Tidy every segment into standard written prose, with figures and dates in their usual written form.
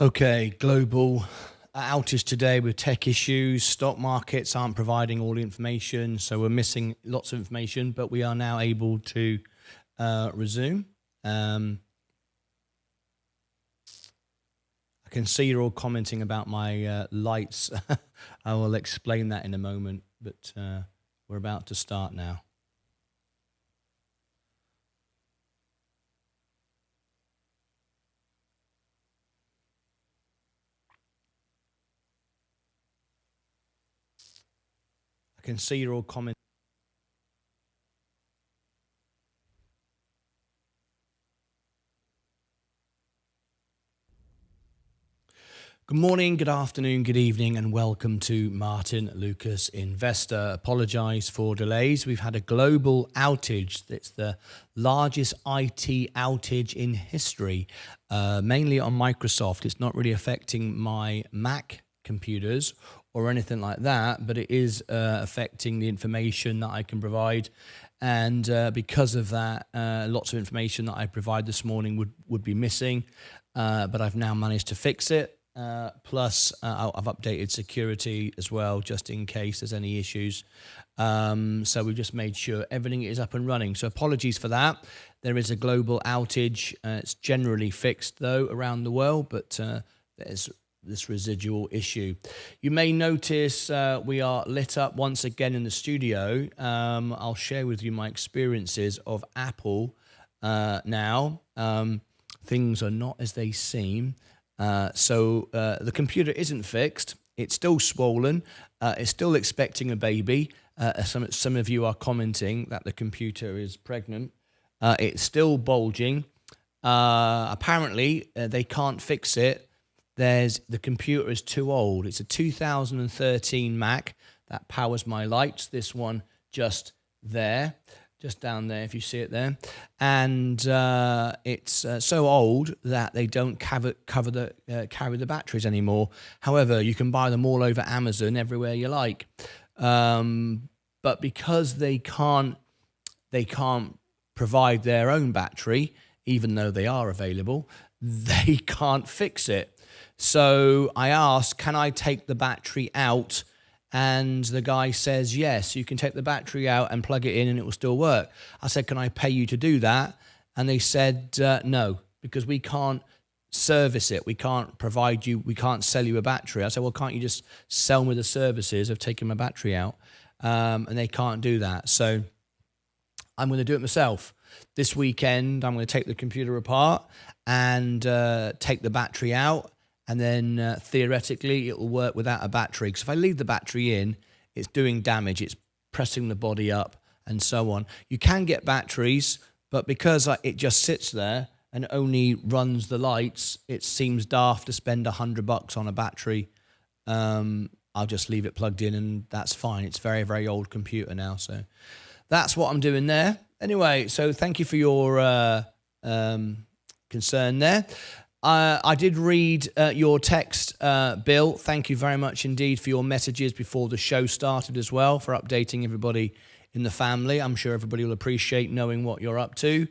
Okay, global outage today with tech issues. Stock markets aren't providing all the information, so we're missing lots of information, but we are now able to resume. I can see you're all commenting about my lights. I will explain that in a moment, but we're about to start now. I can see you're all commenting. Good morning, good afternoon, good evening, and welcome to Martyn Lucas Investor. Apologise for delays. We've had a global outage. It's the largest IT outage in history, mainly on Microsoft. It's not really affecting my Mac computers or anything like that, but it is affecting the information that I can provide. And because of that, lots of information that I provide this morning would be missing, but I've now managed to fix it. Plus, I've updated security as well, just in case there's any issues. So we've just made sure everything is up and running. So apologies for that. There is a global outage. It's generally fixed, though, around the world, but there's this residual issue. You may notice we are lit up once again in the studio. I'll share with you my experiences of Apple now. Things are not as they seem. So the computer isn't fixed. It's still swollen. It's still expecting a baby. Some of you are commenting that the computer is pregnant. It's still bulging. Apparently, they can't fix it. The computer is too old. It's a 2013 Mac that powers my lights. This one just there. Just down there, if you see it there. And it's so old that they don't carry the batteries anymore. However, you can buy them all over Amazon, everywhere you like. But because they can't provide their own battery, even though they are available, they can't fix it. So I asked, can I take the battery out? And the guy says, yes, you can take the battery out and plug it in and it will still work. I said, can I pay you to do that? And they said, no, because we can't service it. We can't provide you, we can't sell you a battery. I said, well, can't you just sell me the services of taking my battery out? And they can't do that. So I'm going to do it myself. This weekend, I'm going to take the computer apart and take the battery out. And then theoretically, it will work without a battery. Because if I leave the battery in, it's doing damage. It's pressing the body up and so on. You can get batteries, but because it just sits there and only runs the lights, it seems daft to spend $100 on a battery. I'll just leave it plugged in and that's fine. It's a very, very old computer now. So that's what I'm doing there. Anyway, so thank you for your concern there. I did read your text, Bill. Thank you very much indeed for your messages before the show started as well, for updating everybody in the family. I'm sure everybody will appreciate knowing what you're up to.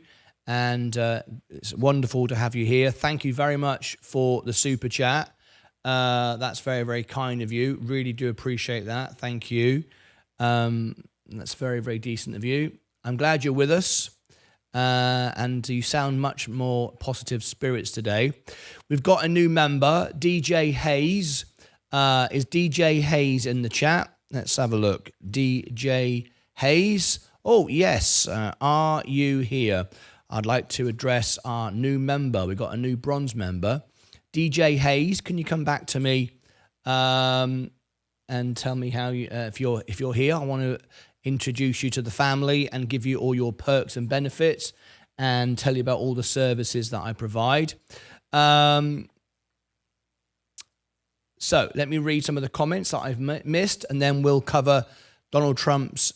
And it's wonderful to have you here. Thank you very much for the super chat. That's very, very kind of you. Really do appreciate that. Thank you. That's very, very decent of you. I'm glad you're with us. And you sound much more positive spirits today. We've got a new member, DJ Hayes. Is DJ Hayes in the chat? Let's have a look. DJ Hayes. Oh, yes. Are you here? I'd like to address our new member. We've got a new bronze member. DJ Hayes, can you come back to me and tell me how you, if you're here? I want to introduce you to the family and give you all your perks and benefits and tell you about all the services that I provide. So let me read some of the comments that I've missed, and then we'll cover Donald Trump's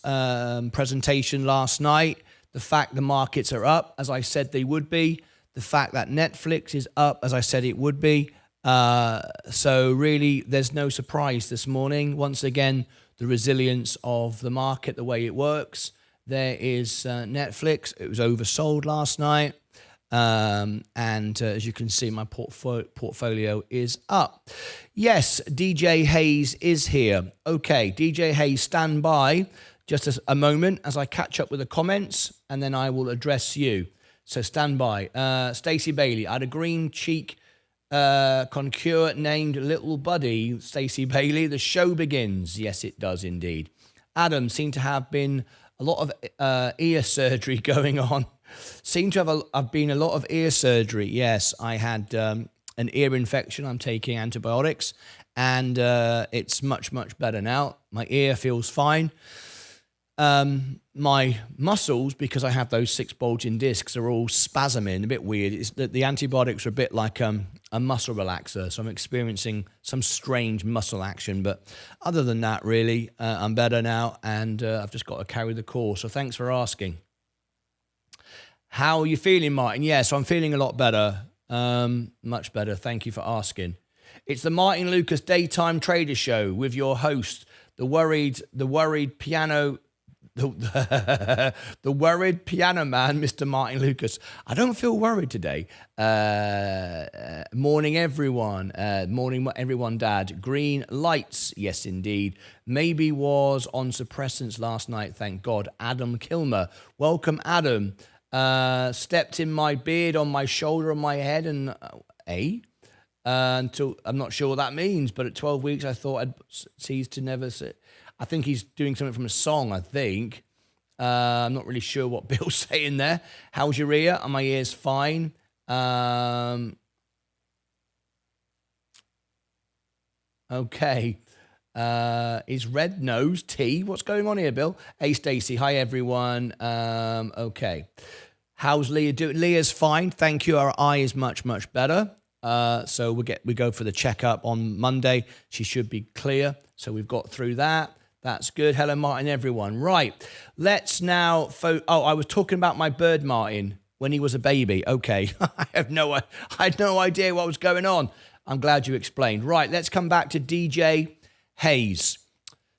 presentation last night, the fact the markets are up, as I said they would be, the fact that Netflix is up, as I said it would be. So really, there's no surprise this morning. Once again, the resilience of the market, the way it works. There is Netflix. It was oversold last night. And as you can see, my portfolio is up. Yes, DJ Hayes is here. Okay, DJ Hayes, stand by just a moment as I catch up with the comments, and then I will address you. So stand by. Stacey Bailey, I had a green cheek concure named Little Buddy. Stacey Bailey, the show begins. Yes, it does indeed. Adam, seemed to have been a lot of ear surgery going on. Seem to have been a lot of ear surgery. Yes, I had an ear infection. I'm taking antibiotics, and it's much, much better now. My ear feels fine. My muscles, because I have those 6 bulging discs, are all spasming, a bit weird. It's that the antibiotics are a bit like a muscle relaxer, so I'm experiencing some strange muscle action. But other than that, really, I'm better now, and I've just got to carry the course. So thanks for asking. How are you feeling, Martin? Yeah, so I'm feeling a lot better, much better. Thank you for asking. It's the Martyn Lucas Daytime Trader Show with your host, the worried piano. The worried piano man, Mr. Martyn Lucas. I don't feel worried today. Morning, everyone. Morning, everyone, Dad. Green lights. Yes, indeed. Maybe was on suppressants last night, thank God. Adam Kilmer. Welcome, Adam. Stepped in my beard, on my shoulder, on my head, and until I'm not sure what that means, but at 12 weeks I thought I'd cease to never sit. I think he's doing something from a song, I think. I'm not really sure what Bill's saying there. How's your ear? Are my ears fine? Okay. Is red nose tea? What's going on here, Bill? Hey, Stacey. Hi, everyone. Okay. How's Leah doing? Leah's fine. Thank you. Our eye is much, much better. So we go for the checkup on Monday. She should be clear. So we've got through that. That's good. Hello, Martin, everyone. Right. Let's now... I was talking about my bird, Martin, when he was a baby. Okay. I had no idea what was going on. I'm glad you explained. Right. Let's come back to DJ Hayes.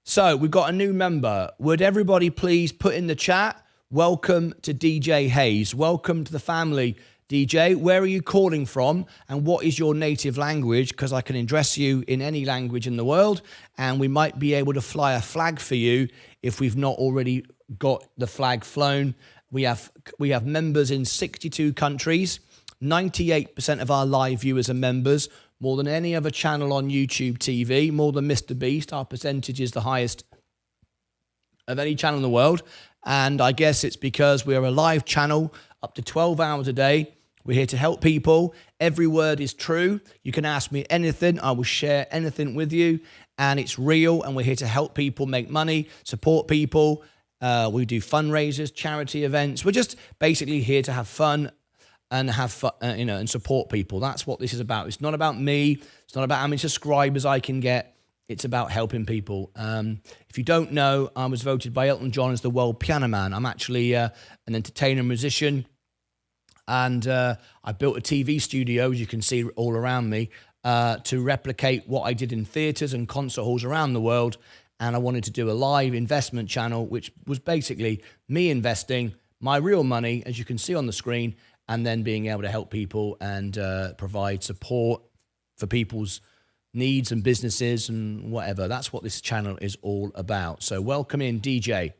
So we've got a new member. Would everybody please put in the chat, welcome to DJ Hayes. Welcome to the family, DJ. Where are you calling from, and what is your native language? Because I can address you in any language in the world, and we might be able to fly a flag for you if we've not already got the flag flown. We have members in 62 countries. 98% of our live viewers are members, more than any other channel on YouTube TV, more than Mr. Beast. Our percentage is the highest of any channel in the world. And I guess it's because we are a live channel up to 12 hours a day. We're here to help people. Every word is true. You can ask me anything. I will share anything with you. And it's real. And we're here to help people make money, support people. We do fundraisers, charity events. We're just basically here to have fun and have fun, and support people. That's what this is about. It's not about me. It's not about how many subscribers I can get. It's about helping people. If you don't know, I was voted by Elton John as the world piano man. I'm actually an entertainer, musician, and I built a TV studio, as you can see all around me, to replicate what I did in theatres and concert halls around the world. And I wanted to do a live investment channel, which was basically me investing my real money, as you can see on the screen, and then being able to help people and provide support for people's needs and businesses and whatever. That's what this channel is all about. So welcome in, DJ.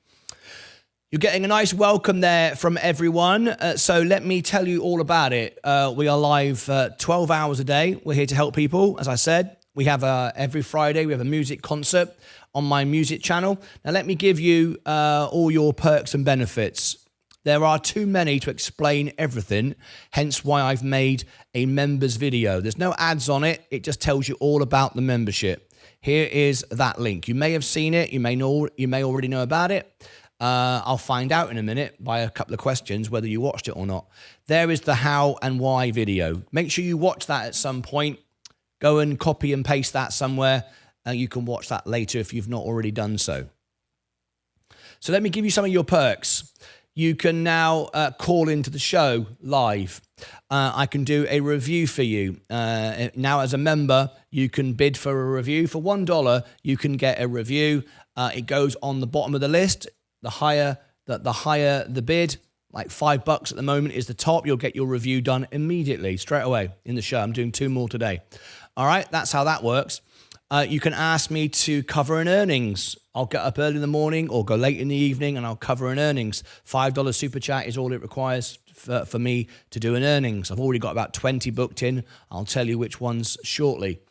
You're getting a nice welcome there from everyone. So let me tell you all about it. We are live 12 hours a day. We're here to help people. As I said, we have every Friday, we have a music concert on my music channel. Now let me give you all your perks and benefits. There are too many to explain everything, hence why I've made a members video. There's no ads on it. It just tells you all about the membership. Here is that link. You may have seen it. You may already know about it. I'll find out in a minute by a couple of questions whether you watched it or not. There is the how and why video. Make sure you watch that at some point. Go and copy and paste that somewhere. You can watch that later if you've not already done so. So let me give you some of your perks. You can now call into the show live. I can do a review for you. Now, as a member, you can bid for a review. For $1, you can get a review. It goes on the bottom of the list. The higher the bid, like $5 at the moment is the top. You'll get your review done immediately, straight away in the show. I'm doing 2 more today. All right, that's how that works. You can ask me to cover an earnings. I'll get up early in the morning or go late in the evening and I'll cover an earnings. $5 super chat is all it requires for me to do an earnings. I've already got about 20 booked in. I'll tell you which ones shortly.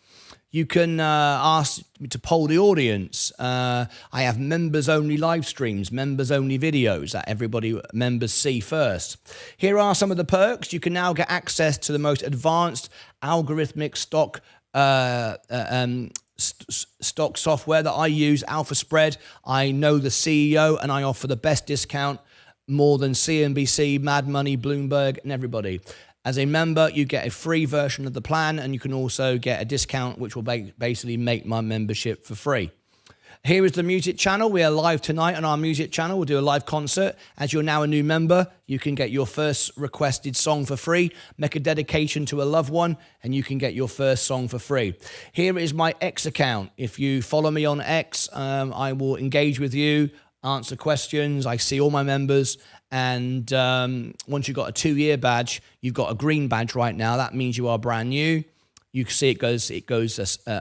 You can ask me to poll the audience. I have members-only live streams, members-only videos that members see first. Here are some of the perks. You can now get access to the most advanced algorithmic stock stock software that I use, Alpha Spread. I know the CEO and I offer the best discount, more than CNBC, Mad Money, Bloomberg, and everybody. As a member, you get a free version of the plan, and you can also get a discount, which will basically make my membership for free. Here is the music channel. We are live tonight on our music channel. We'll do a live concert. As you're now a new member, you can get your first requested song for free, make a dedication to a loved one, and you can get your first song for free. Here is my X account. If you follow me on X, I will engage with you, answer questions. I see all my members. And once you've got a 2-year badge, you've got a green badge right now. That means you are brand new. You can see it goes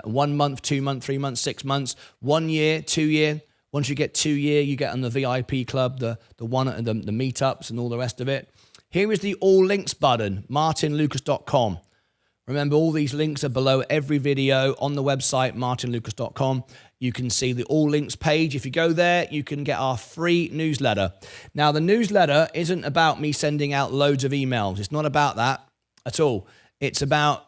1 month, 2 months, 3 months, 6 months, 1 year, 2 year. Once you get 2 year, you get on the VIP club, the meetups and all the rest of it. Here is the all links button, martynlucas.com. Remember, all these links are below every video on the website, martynlucas.com. You can see the all links page. If you go there, you can get our free newsletter. Now, the newsletter isn't about me sending out loads of emails. It's not about that at all. It's about,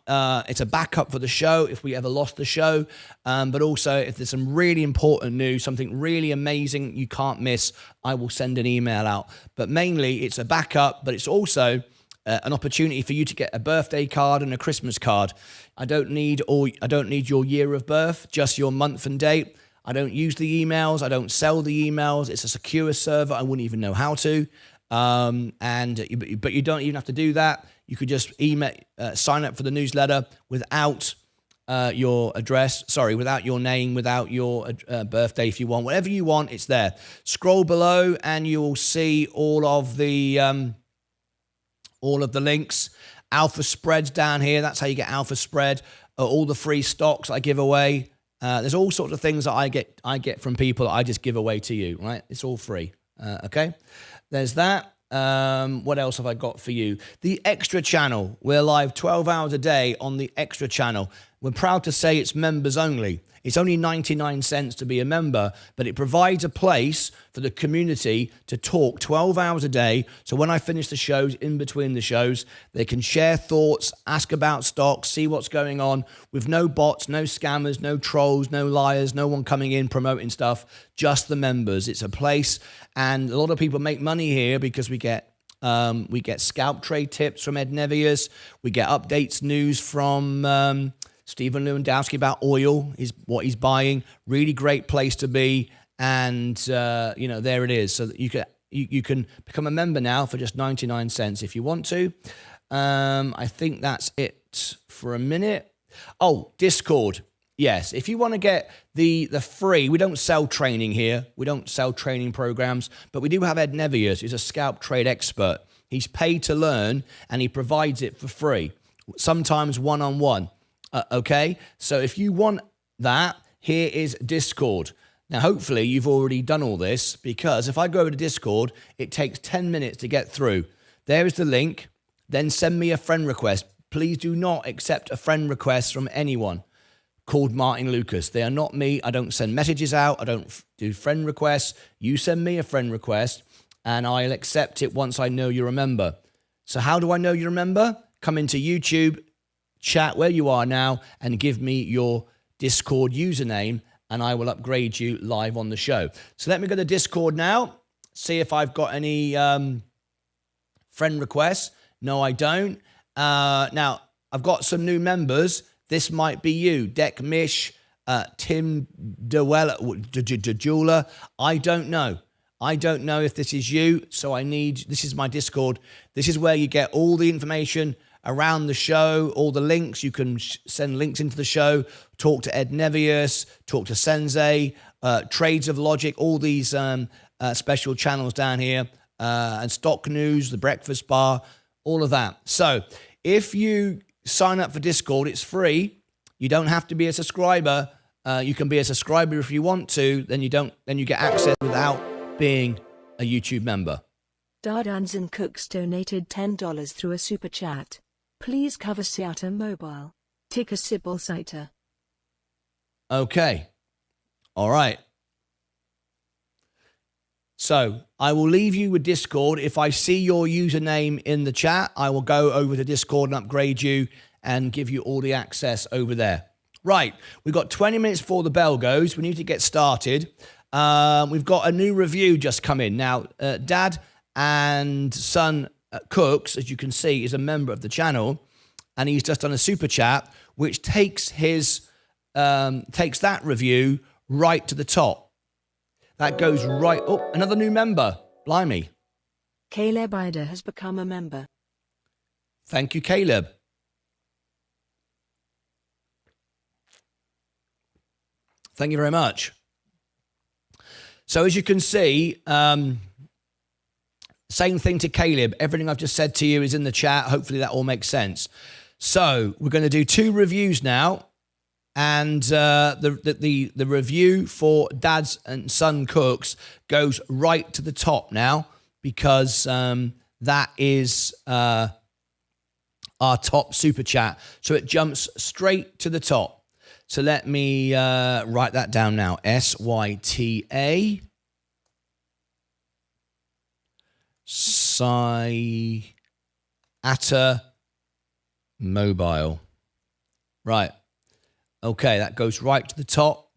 it's a backup for the show if we ever lost the show. But also, if there's some really important news, something really amazing you can't miss, I will send an email out. But mainly, it's a backup, but it's also an opportunity for you to get a birthday card and a Christmas card. I don't need your year of birth, just your month and date. I don't use the emails. I don't sell the emails. It's a secure server. I wouldn't even know how to. But you don't even have to do that. You could just sign up for the newsletter without your address. Without your name, without your birthday. If you want, whatever you want, it's there. Scroll below, and you will see all of the links. Alpha Spreads down here. That's how you get Alpha Spread. All the free stocks I give away. There's all sorts of things that I get from people that I just give away to you. Right? It's all free. Okay. There's that. What else have I got for you? The Extra Channel. We're live 12 hours a day on the Extra Channel. We're proud to say it's members only. It's only 99 cents to be a member, but it provides a place for the community to talk 12 hours a day. So when I finish the shows, in between the shows, they can share thoughts, ask about stocks, see what's going on, with no bots, no scammers, no trolls, no liars, no one coming in promoting stuff, just the members. It's a place, and a lot of people make money here because we get scalp trade tips from Ed Nevius. We get updates, news from Stephen Lewandowski about oil, is what he's buying. Really great place to be. And, there it is. So that you can become a member now for just 99 cents if you want to. I think that's it for a minute. Oh, Discord. Yes, if you want to get the free, we don't sell training here. We don't sell training programs, but we do have Ed Nevius, who's a scalp trade expert. He's paid to learn, and he provides it for free, sometimes one-on-one. Okay, so if you want that, here is Discord. Now, hopefully, you've already done all this, because if I go over to Discord, it takes 10 minutes to get through. There is the link. Then send me a friend request. Please do not accept a friend request from anyone called Martyn Lucas. They are not me. I don't send messages out. I don't do friend requests. You send me a friend request, and I'll accept it once I know you're a member. So how do I know you're a member? Come into YouTube, chat where you are now, and give me your Discord username, and I will upgrade you live on the show. So let me go to Discord now, see if I've got any friend requests. No, I don't. Now, I've got some new members. This might be you. Deck Mish, Tim DeJula. I don't know. I don't know if this is you, so this is my Discord. This is where you get all the information around the show, all the links. You can send links into the show, talk to Ed Nevius, talk to Sensei, Trades of Logic, all these special channels down here and stock news, the breakfast bar, all of that. So if you sign up for Discord, it's free. You don't have to be a subscriber. You can be a subscriber if you want to. Then you don't. Then you get access without being a YouTube member. Dardanson Cooks donated $10 through a super chat. Please cover Seattle Mobile. Ticker symbol Sita. Okay. All right. So I will leave you with Discord. If I see your username in the chat, I will go over to Discord and upgrade you and give you all the access over there. Right. We've got 20 minutes before the bell goes. We need to get started. We've got a new review just come in. Now, Dad and Son Cooks, as you can see, is a member of the channel, and he's just done a super chat, which takes that review right to the top. That goes right up. Oh, another new member. Blimey. Caleb Ida has become a member. Thank you, Caleb. Thank you very much. So as you can see, same thing to Caleb. Everything I've just said to you is in the chat. Hopefully that all makes sense. So we're going to do 2 reviews now. And the review for Dad's and Son Cooks goes right to the top now, because that is our top super chat. So it jumps straight to the top. So let me write that down now. SYTA. Sciata Mobile. Right. Okay, that goes right to the top.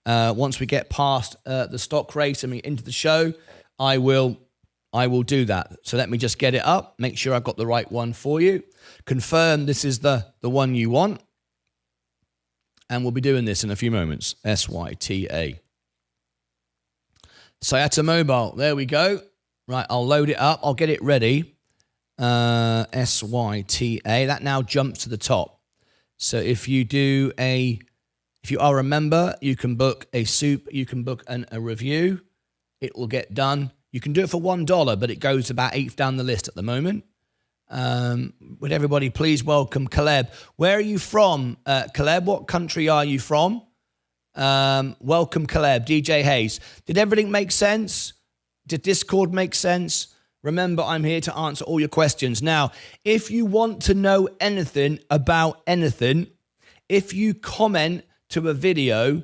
Once we get past the stock race and we into the show, I will do that. So let me just get it up, make sure I've got the right one for you. Confirm this is the one you want. And we'll be doing this in a few moments. SYTA. Sciata Mobile, there we go. Right, I'll load it up. I'll get it ready. SYTA, that now jumps to the top. So if you are a member, you can book a review. It will get done. You can do it for $1, but it goes about 8th down the list at the moment. Would everybody please welcome Caleb? Where are you from, Caleb? What country are you from? Welcome, Caleb. DJ Hayes. Did everything make sense? Did Discord make sense? Remember, I'm here to answer all your questions. Now, if you want to know anything about anything, if you comment to a video,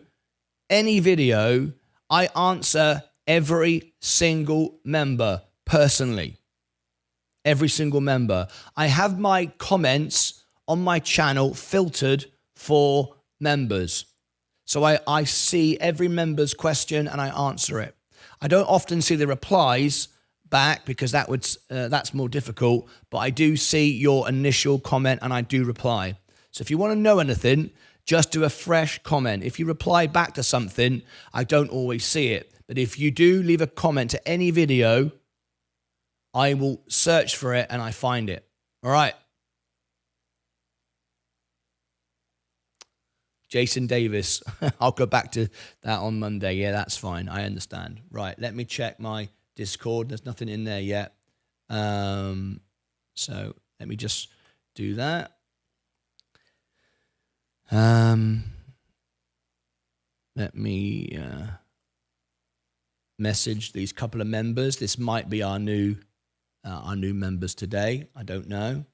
any video, I answer every single member personally. Every single member. I have my comments on my channel filtered for members. So I see every member's question and I answer it. I don't often see the replies back because that's more difficult, but I do see your initial comment and I do reply. So if you want to know anything, just do a fresh comment. If you reply back to something, I don't always see it, but if you do leave a comment to any video, I will search for it and I find it. All right. Jason Davis. I'll go back to that on Monday. Yeah, that's fine. I understand. Right. Let me check my Discord. There's nothing in there yet. So let me just do that. Let me message these couple of members. This might be our new members today. I don't know.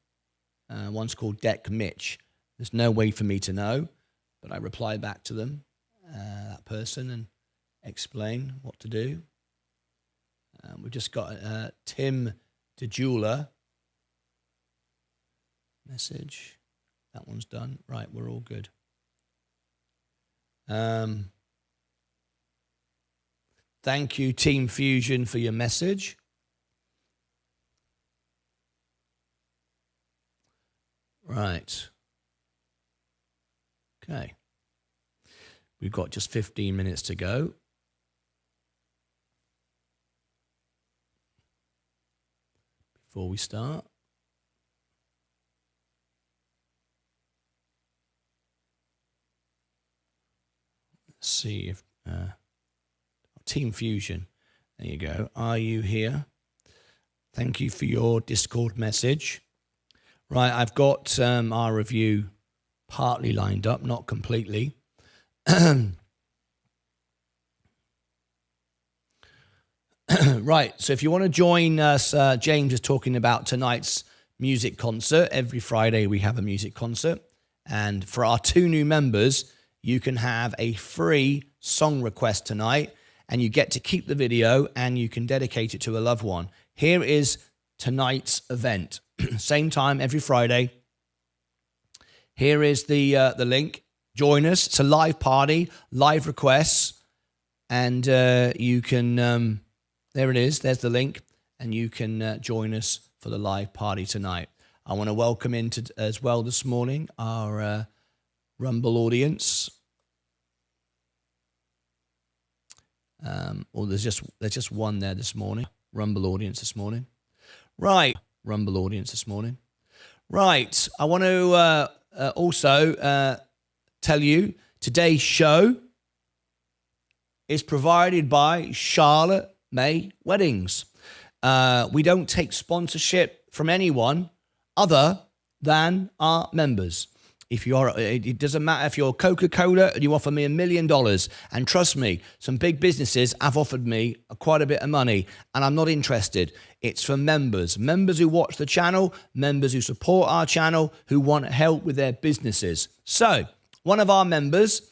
One's called Deck Mitch. There's no way for me to know, but I reply back to them, that person, and explain what to do. We've just got Tim DeJula message. That one's done. Right, we're all good. Thank you, Team Fusion, for your message. Right. Okay. We've got just 15 minutes to go. Before we start. Let's see if Team Fusion. There you go. Are you here? Thank you for your Discord message. Right, I've got our review partly lined up, not completely. Right, so if you want to join us, James is talking about tonight's music concert. Every Friday we have a music concert. And for our 2 new members, you can have a free song request tonight, and you get to keep the video and you can dedicate it to a loved one. Here is tonight's event. Same time every Friday. Here is the link. Join us. It's a live party, live requests, and you can... there it is. There's the link, and you can join us for the live party tonight. I want to welcome as well this morning our Rumble audience. There's just one there this morning. Rumble audience this morning. Right. Rumble audience this morning. Right. I want to also tell you today's show is provided by Charlotte May Weddings. We don't take sponsorship from anyone other than our members. If you are, it doesn't matter if you're Coca-Cola and you offer me $1 million, and trust me, some big businesses have offered me quite a bit of money, and I'm not interested. It's for members who watch the channel, members who support our channel, who want help with their businesses. So one of our members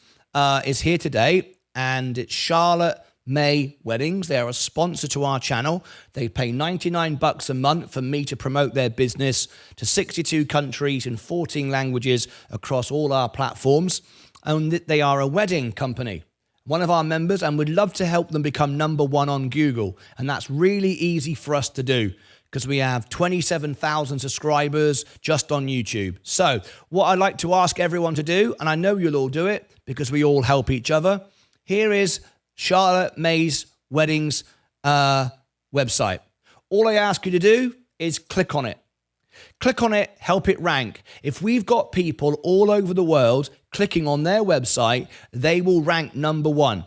is here today, and it's Charlotte May Weddings. They're a sponsor to our channel. They pay $99 a month for me to promote their business to 62 countries in 14 languages across all our platforms. And they are a wedding company, one of our members, and we'd love to help them become #1 on Google. And that's really easy for us to do because we have 27,000 subscribers just on YouTube. So what I'd like to ask everyone to do, and I know you'll all do it because we all help each other, here is Charlotte May's Weddings website. All I ask you to do is click on it. Click on it, help it rank. If we've got people all over the world clicking on their website, they will rank #1.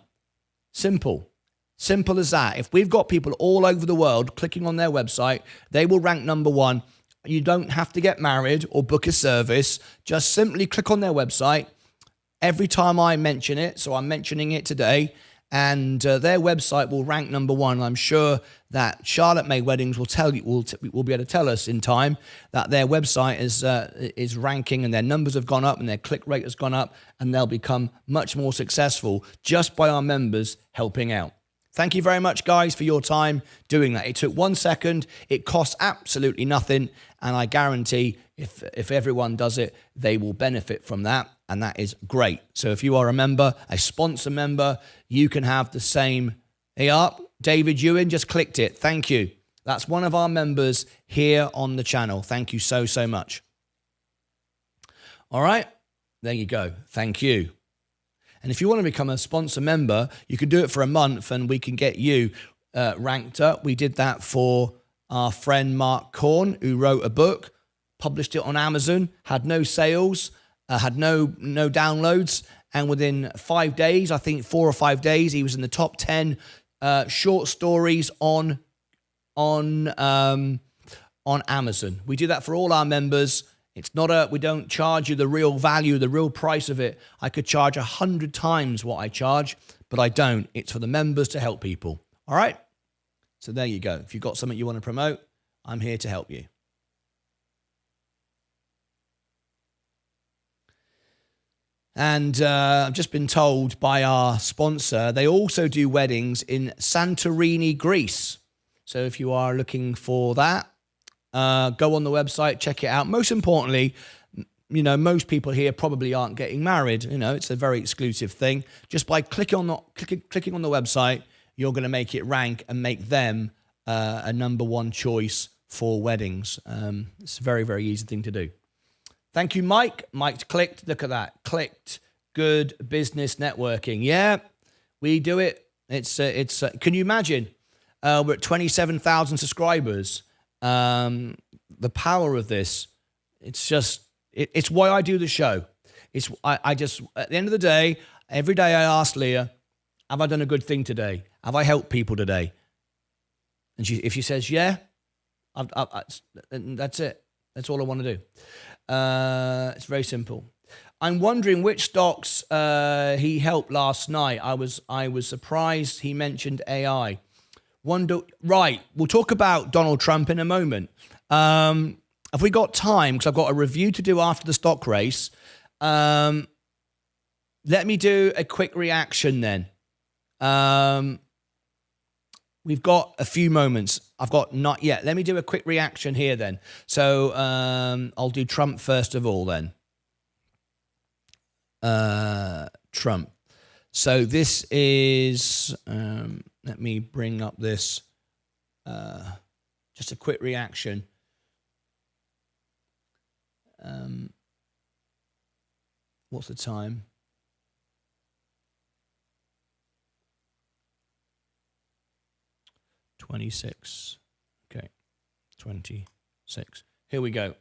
Simple. Simple as that. If we've got people all over the world clicking on their website, they will rank #1. You don't have to get married or book a service. Just simply click on their website every time I mention it. So I'm mentioning it today. And their website will rank #1. I'm sure that Charlotte May Weddings will be able to tell us in time that their website is ranking, and their numbers have gone up and their click rate has gone up, and they'll become much more successful just by our members helping out. Thank you very much, guys, for your time doing that. It took 1 second. It costs absolutely nothing, and I guarantee if everyone does it, they will benefit from that. And that is great. So if you are a member, a sponsor member, you can have the same. Hey up, David Ewan just clicked it. Thank you. That's one of our members here on the channel. Thank you so, so much. All right. There you go. Thank you. And if you want to become a sponsor member, you can do it for a month and we can get you ranked up. We did that for our friend Mark Korn, who wrote a book, published it on Amazon, had no sales, had no downloads, and within 5 days, I think 4 or 5 days, he was in the top 10 short stories on Amazon. We do that for all our members. It's not we don't charge you the real value, the real price of it. I could charge 100 times what I charge, but I don't. It's for the members to help people. All right? So there you go. If you've got something you want to promote, I'm here to help you. And I've just been told by our sponsor, they also do weddings in Santorini, Greece. So if you are looking for that, go on the website, check it out. Most importantly, you know, most people here probably aren't getting married. You know, it's a very exclusive thing. Just by clicking on the website, you're going to make it rank and make them a #1 choice for weddings. It's a very, very easy thing to do. Thank you, Mike. Mike clicked. Look at that. Clicked. Good business networking. Yeah, we do it. It's. Can you imagine? We're at 27,000 subscribers. The power of this. It's just. It's why I do the show. I just at the end of the day, every day I ask Leah, "Have I done a good thing today? Have I helped people today?" And if she says, "Yeah," And that's it. That's all I want to do. It's very simple. I'm wondering which stocks he helped last night. I was surprised he mentioned AI. Right, we'll talk about Donald Trump in a moment. Have we got time? Because I've got a review to do after the stock race. Let me do a quick reaction then. We've got a few moments. I've got not yet. Let me do a quick reaction here then. So I'll do Trump first of all then. Trump. So this is, let me bring up this, just a quick reaction. What's the time? $26. Okay, 26. Here we go.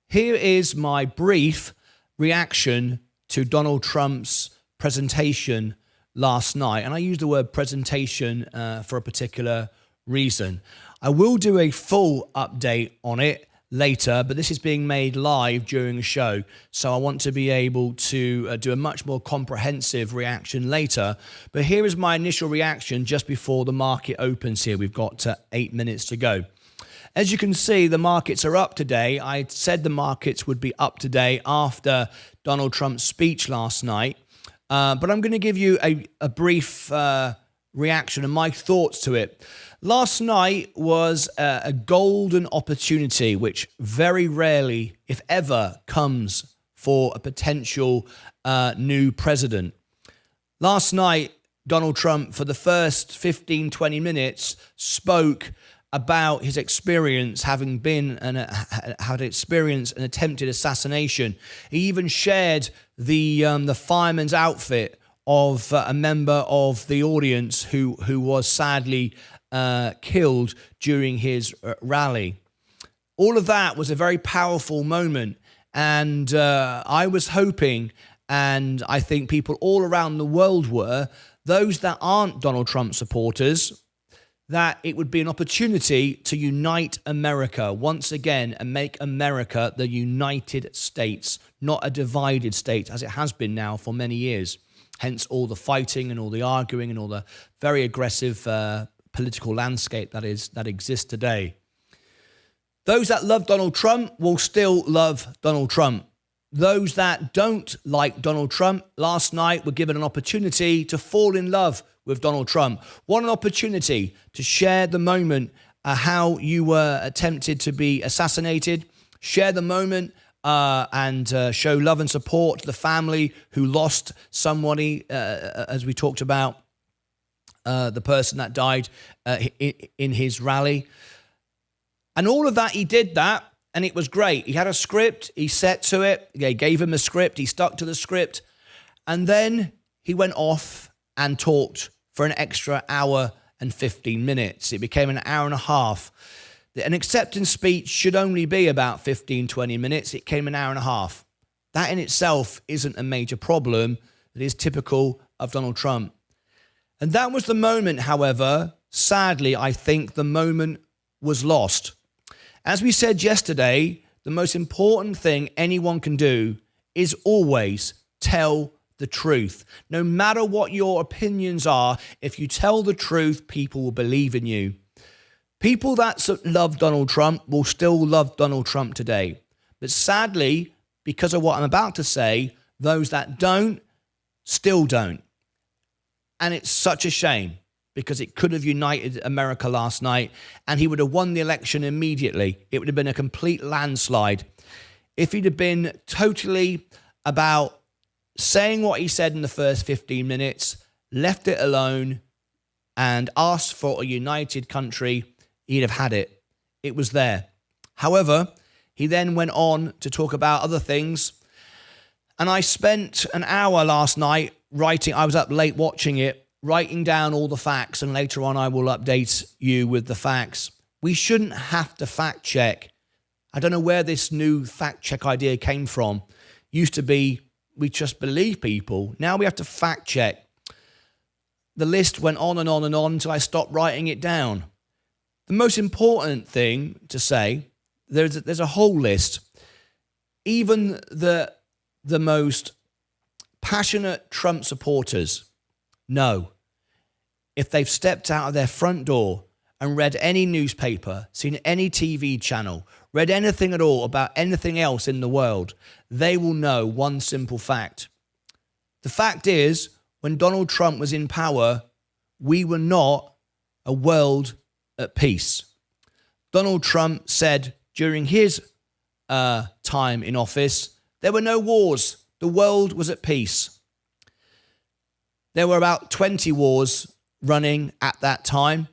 Here is my brief reaction to Donald Trump's presentation last night. And I use the word presentation for a particular reason. I will do a full update on it later, but this is being made live during the show. So I want to be able to do a much more comprehensive reaction later. But here is my initial reaction just before the market opens here. We've got 8 minutes to go. As you can see, the markets are up today. I said the markets would be up today after Donald Trump's speech last night. But I'm going to give you a brief reaction and my thoughts to it. Last night was a golden opportunity, which very rarely, if ever, comes for a potential new president. Last night, Donald Trump, for the first 15, 20 minutes, spoke about his experience having been had experienced an attempted assassination. He even shared the fireman's outfit of a member of the audience who was sadly killed during his rally. All of that was a very powerful moment, and I was hoping, and I think people all around the world were, those that aren't Donald Trump supporters, that it would be an opportunity to unite America once again and make America the United States, not a divided state as it has been now for many years. Hence all the fighting and all the arguing and all the very aggressive political landscape that exists today. Those that love Donald Trump will still love Donald Trump. Those that don't like Donald Trump last night were given an opportunity to fall in love with Donald Trump. What an opportunity to share the moment, how you were attempted to be assassinated, share the moment and show love and support to the family who lost somebody, as we talked about, the person that died in his rally. And all of that, he did that, and it was great. He had a script, he set to it, they gave him a script, he stuck to the script, and then he went off and talked for an extra hour and 15 minutes. It became an hour and a half. An acceptance speech should only be about 15, 20 minutes. It came an hour and a half. That in itself isn't a major problem. It is typical of Donald Trump. And that was the moment, however, sadly, I think the moment was lost. As we said yesterday, the most important thing anyone can do is always tell the truth. No matter what your opinions are, if you tell the truth, people will believe in you. People that love Donald Trump will still love Donald Trump today. But sadly, because of what I'm about to say, those that don't, still don't. And it's such a shame because it could have united America last night and he would have won the election immediately. It would have been a complete landslide. If he'd have been totally about saying what he said in the first 15 minutes, left it alone, and asked for a united country, he'd have had it. It was there. However, he then went on to talk about other things. And I spent an hour last night writing, I was up late watching it, writing down all the facts, and later on I will update you with the facts. We shouldn't have to fact check. I don't know where this new fact check idea came from. Used to be, we just believe people. Now we have to fact check. the list went on and on and on until I stopped writing it down. The most important thing to say, there's a whole list. Even the most passionate Trump supporters know if they've stepped out of their front door and read any newspaper, seen any TV channel, read anything at all about anything else in the world, they will know one simple fact. The fact is, when Donald Trump was in power, we were not a world at peace. Donald Trump said during his time in office, there were no wars. The world was at peace. There were about 20 wars running at that time.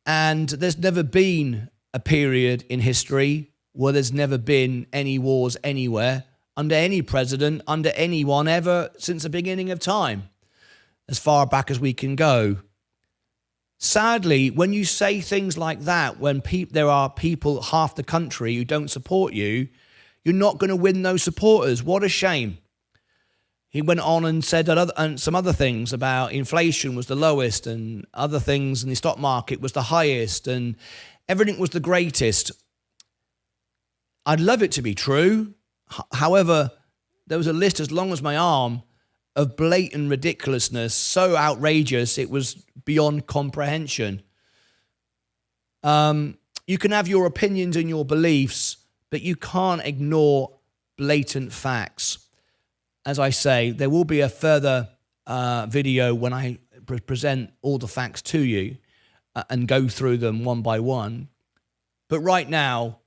And there's never been a period in history where there's never been any wars anywhere, under any president, under anyone ever since the beginning of time, as far back as we can go. Sadly, when you say things like that, when there are people, half the country, who don't support you, you're not going to win those supporters. What a shame. He went on and said and some other things about inflation was the lowest and other things, and the stock market was the highest and everything was the greatest. I'd love it to be true. However, there was a list as long as my arm of blatant ridiculousness, so outrageous it was beyond comprehension. You can have your opinions and your beliefs, but you can't ignore blatant facts. As I say, there will be a further video when I present all the facts to you and go through them one by one. But right now,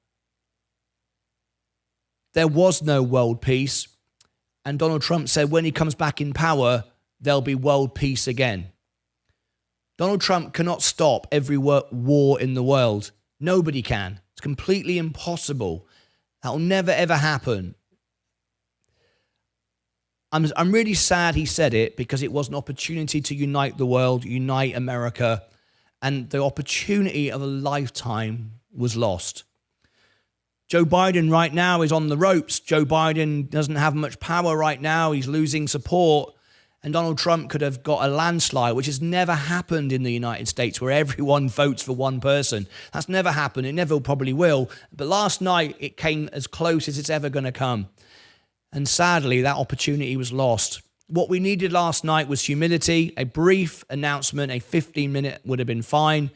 there was no world peace. And Donald Trump said when he comes back in power, there'll be world peace again. Donald Trump cannot stop every war in the world. Nobody can. It's completely impossible. That will never, ever happen. I'm really sad he said it, because it was an opportunity to unite the world, unite America, and the opportunity of a lifetime was lost. Joe Biden right now is on the ropes. Joe Biden doesn't have much power right now. He's losing support. And Donald Trump could have got a landslide, which has never happened in the United States, where everyone votes for one person. That's never happened. It never probably will. But last night, it came as close as it's ever going to come. And sadly, that opportunity was lost. What we needed last night was humility, a brief announcement, a 15-minute would have been fine,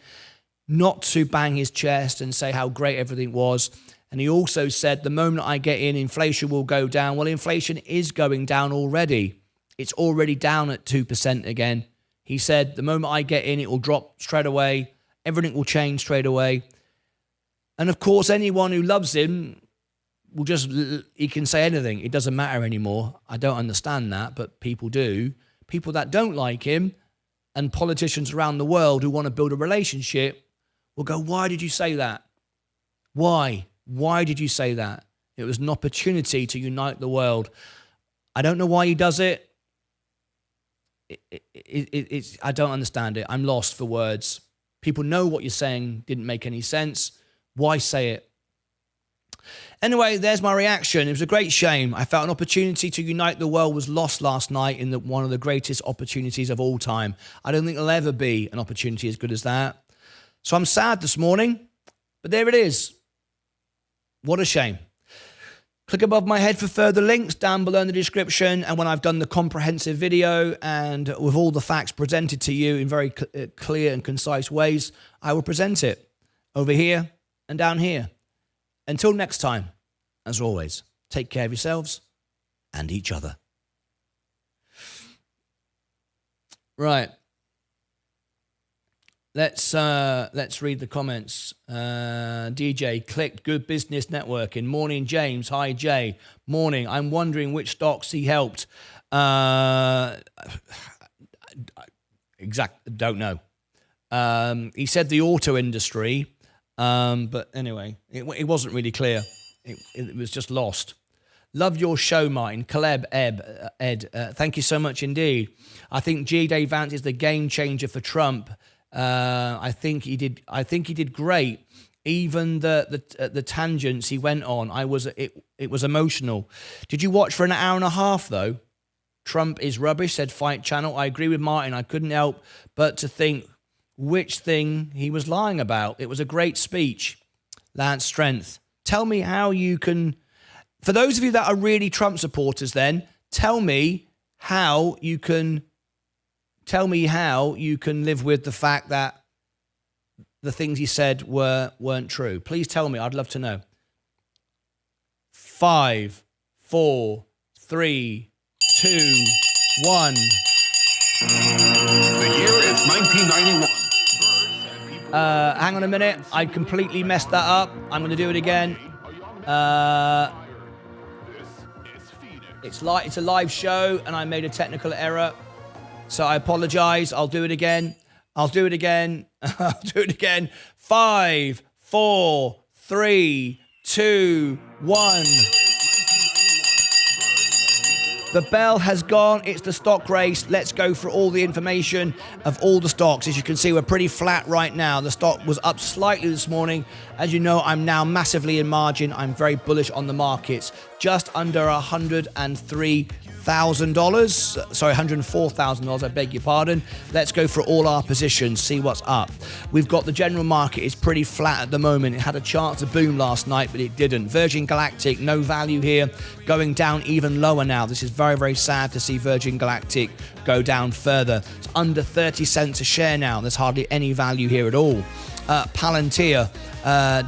not to bang his chest and say how great everything was. And he also said, the moment I get in, inflation will go down. Well, inflation is going down already. It's already down at 2% again. He said, the moment I get in, it will drop straight away. Everything will change straight away. And of course, anyone who loves him will he can say anything. It doesn't matter anymore. I don't understand that, but people do. People that don't like him and politicians around the world who want to build a relationship will go, why did you say that? Why? Why did you say that? It was an opportunity to unite the world. I don't know why he does it. I don't understand it. I'm lost for words. People know what you're saying didn't make any sense. Why say it? Anyway, there's my reaction. It was a great shame. I felt an opportunity to unite the world was lost last night in one of the greatest opportunities of all time. I don't think there'll ever be an opportunity as good as that. So I'm sad this morning, but there it is. What a shame. Click above my head for further links down below in the description. And when I've done the comprehensive video and with all the facts presented to you in very clear and concise ways, I will present it over here and down here. Until next time, as always, take care of yourselves and each other. Right. Let's read the comments. DJ clicked good business networking. Morning, James. Hi, Jay. Morning. I'm wondering which stocks he helped. Don't know. He said the auto industry. But anyway, it wasn't really clear. It was just lost. Love your show, Martyn. Caleb, Ed, thank you so much indeed. I think G.D. Vance is the game changer for Trump. I think he did great. Even the tangents he went on, it was emotional. Did you watch for an hour and a half though? Trump is rubbish, said Fight Channel. I agree with Martin. I couldn't help but to think which thing he was lying about. It was a great speech. Lance Strength. Tell me how you can, for those of you that are really Trump supporters then, tell me how you can live with the fact that the things he said weren't true. Please tell me. I'd love to know. 5, 4, 3, 2, 1. The year is 1991. Hang on a minute. I completely messed that up. I'm going to do it again. It's a live show, and I made a technical error. So I apologize. I'll do it again. 5, 4, 3, 2, 1. The bell has gone. It's the stock race. Let's go for all the information of all the stocks. As you can see, we're pretty flat right now. The stock was up slightly this morning. As you know, I'm now massively in margin. I'm very bullish on the markets. Just under $103,000. Sorry, $104,000. I beg your pardon. Let's go for all our positions, see what's up. We've got the general market is pretty flat at the moment. It had a chance to boom last night, but it didn't. Virgin Galactic, no value here, going down even lower now. This is very, very sad to see Virgin Galactic go down further. It's under 30 cents a share now. There's hardly any value here at all. Palantir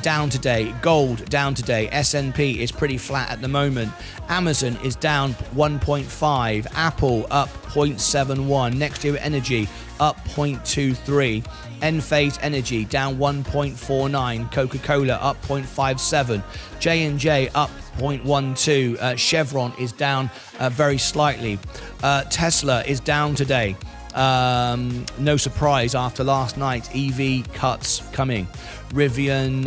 down today, gold down today, S&P is pretty flat at the moment, Amazon is down 1.5, Apple up 0.71, Next Year Energy up 0.23, Enphase Energy down 1.49, Coca-Cola up 0.57, J&J up 0.12, Chevron is down very slightly, Tesla is down today. No surprise after last night, EV cuts coming. Rivian,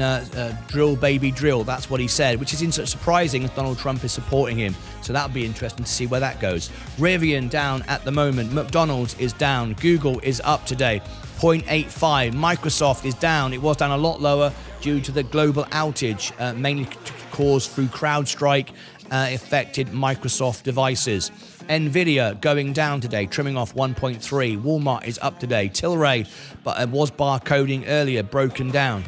drill baby drill, that's what he said, which is surprising as Donald Trump is supporting him. So that'll be interesting to see where that goes. Rivian down at the moment. McDonald's is down. Google is up today, 0.85. Microsoft is down. It was down a lot lower due to the global outage, mainly caused through CrowdStrike, affected Microsoft devices. Nvidia going down today, trimming off 1.3. Walmart is up today. Tilray, but it was barcoding earlier, broken down.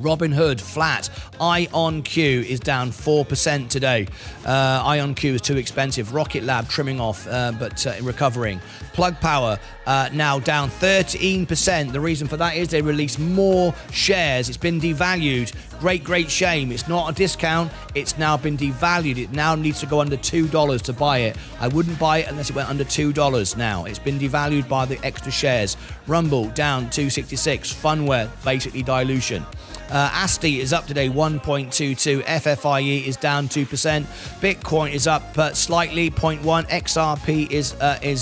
Robinhood flat. IonQ is down 4% today. IonQ is too expensive. Rocket Lab trimming off, but recovering. Plug Power now down 13%. The reason for that is they released more shares. It's been devalued. Great shame. It's not a discount. It's now been devalued. It now needs to go under $2 to buy it. I wouldn't buy it unless it went under $2 now. It's been devalued by the extra shares. Rumble down 266. Funware, basically dilution. ASTI is up today 1.22. FFIE is down 2%. Bitcoin is up slightly 0.1. XRP is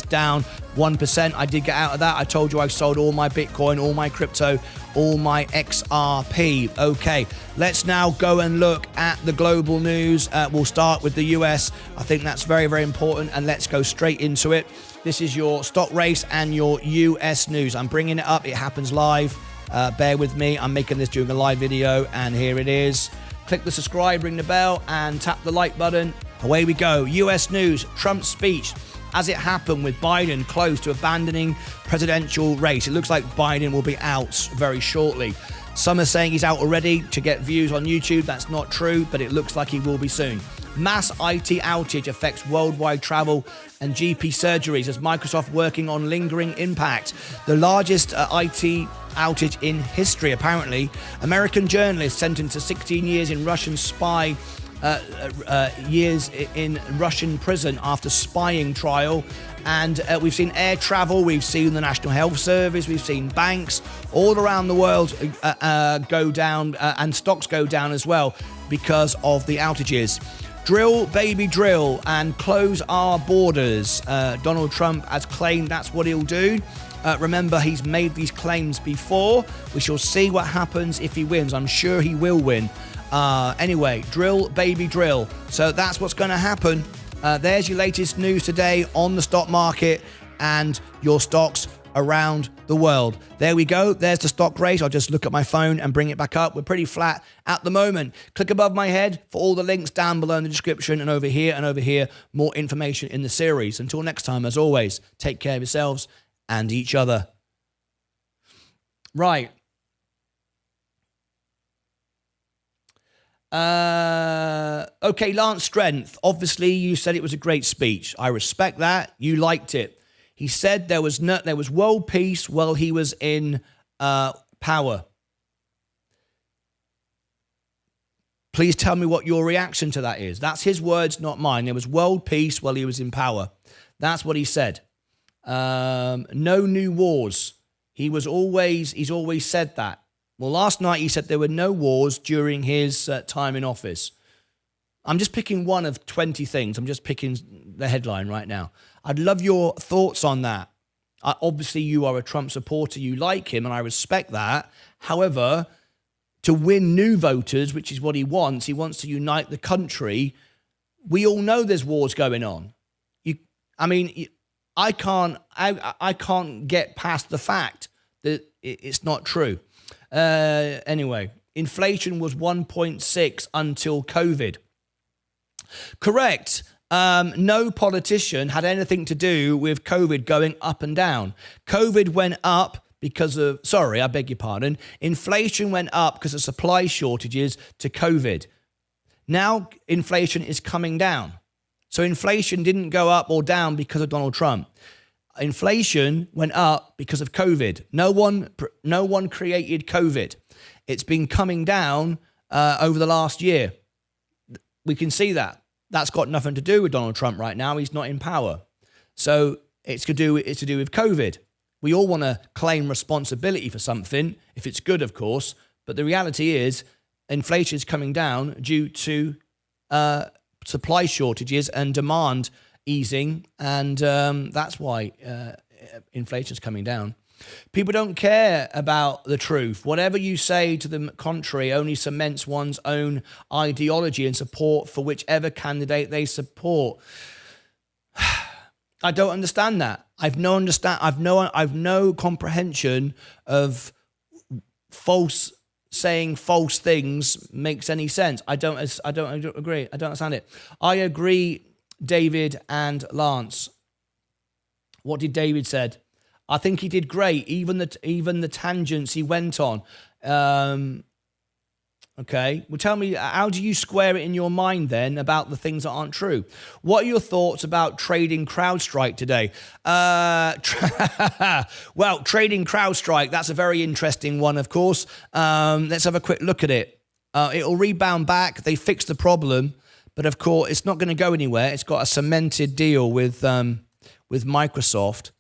down 1%. I did get out of that. I told you I sold all my Bitcoin, all my crypto, all my XRP. Okay, let's now go and look at the global news. We'll start with the US. I think that's very, very important, and let's go straight into it. This is your stock race and your US news. I'm bringing it up. It happens live. Bear with me. I'm making this during a live video, and here it is. Click the subscribe, ring the bell, and tap the like button. Away we go. US news. Trump's speech as it happened with Biden close to abandoning presidential race. It looks like Biden will be out very shortly. Some are saying he's out already to get views on YouTube. That's not true, but it looks like he will be soon. Mass IT outage affects worldwide travel and GP surgeries as Microsoft working on lingering impact. The largest IT outage in history, apparently. American journalist sentenced to 16 years in Russian spy years in Russian prison after spying trial. And we've seen air travel, we've seen the National Health Service, we've seen banks all around the world go down, and stocks go down as well because of the outages. Drill, baby, drill, and close our borders. Donald Trump has claimed that's what he'll do. Remember, he's made these claims before. We shall see what happens if he wins. I'm sure he will win. Anyway, drill, baby, drill. So that's what's going to happen. There's your latest news today on the stock market, and your stocks around the world. There we go. There's the stock race. I'll just look at my phone and bring it back up. We're pretty flat at the moment. Click above my head for all the links down below in the description, and over here, more information in the series. Until next time, as always, take care of yourselves and each other. Right. Okay, Lance Strength. Obviously, you said it was a great speech. I respect that. You liked it. He said there was world peace while he was in power. Please tell me what your reaction to that is. That's his words, not mine. There was world peace while he was in power. That's what he said. No new wars. He's always said that. Well, last night he said there were no wars during his time in office. I'm just picking one of 20 things. I'm just picking the headline right now. I'd love your thoughts on that. Obviously, you are a Trump supporter. You like him, and I respect that. However, to win new voters, which is what he wants to unite the country. We all know there's wars going on. I can't get past the fact that it's not true. Anyway, inflation was 1.6 until COVID. Correct. No politician had anything to do with COVID going up and down. COVID went up because of, sorry, I beg your pardon. Inflation went up because of supply shortages to COVID. Now inflation is coming down. So inflation didn't go up or down because of Donald Trump. Inflation went up because of COVID. No one created COVID. It's been coming down over the last year. We can see that. That's got nothing to do with Donald Trump right now. He's not in power. So it's to do with COVID. We all want to claim responsibility for something, if it's good, of course. But the reality is inflation is coming down due to supply shortages and demand easing, and that's why inflation is coming down. People don't care about the truth. Whatever you say to the contrary only cements one's own ideology and support for whichever candidate they support. I don't understand that. I've no comprehension of saying false things makes any sense. I don't agree. I don't understand it. I agree, David and Lance. What did David said? I think he did great. Even the tangents he went on. Okay. Well, tell me, how do you square it in your mind then about the things that aren't true? What are your thoughts about trading CrowdStrike today? Well, trading CrowdStrike, that's a very interesting one, of course. Let's have a quick look at it. It'll rebound back. They fixed the problem. But of course, it's not going to go anywhere. It's got a cemented deal with Microsoft.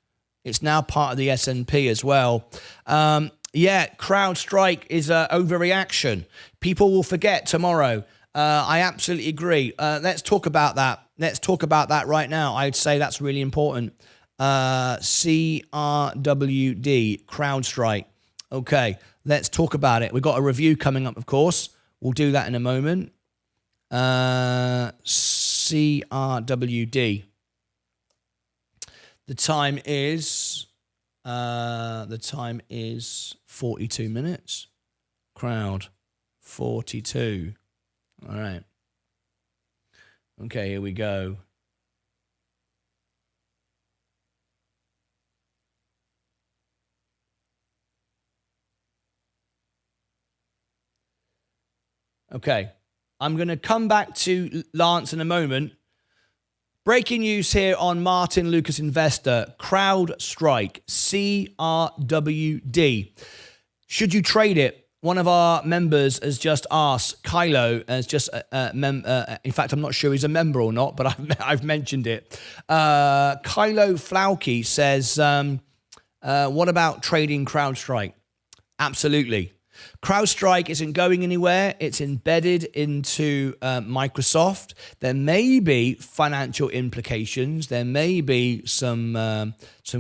It's now part of the S&P as well. CrowdStrike is an overreaction. People will forget tomorrow. I absolutely agree. Let's talk about that. Let's talk about that right now. I'd say that's really important. CRWD, CrowdStrike. Okay, let's talk about it. We've got a review coming up, of course. We'll do that in a moment. CRWD. The time is 42 minutes. Crowd 42. All right. Okay, here we go. Okay. I'm going to come back to Lance in a moment. Breaking news here on Martyn Lucas Investor. CrowdStrike, CRWD. Should you trade it? One of our members has just asked. Kylo has just, in fact, I'm not sure he's a member or not, but I've mentioned it. Kylo Flauke says, what about trading CrowdStrike? Absolutely. CrowdStrike isn't going anywhere. It's embedded into Microsoft. There may be financial implications. There may be some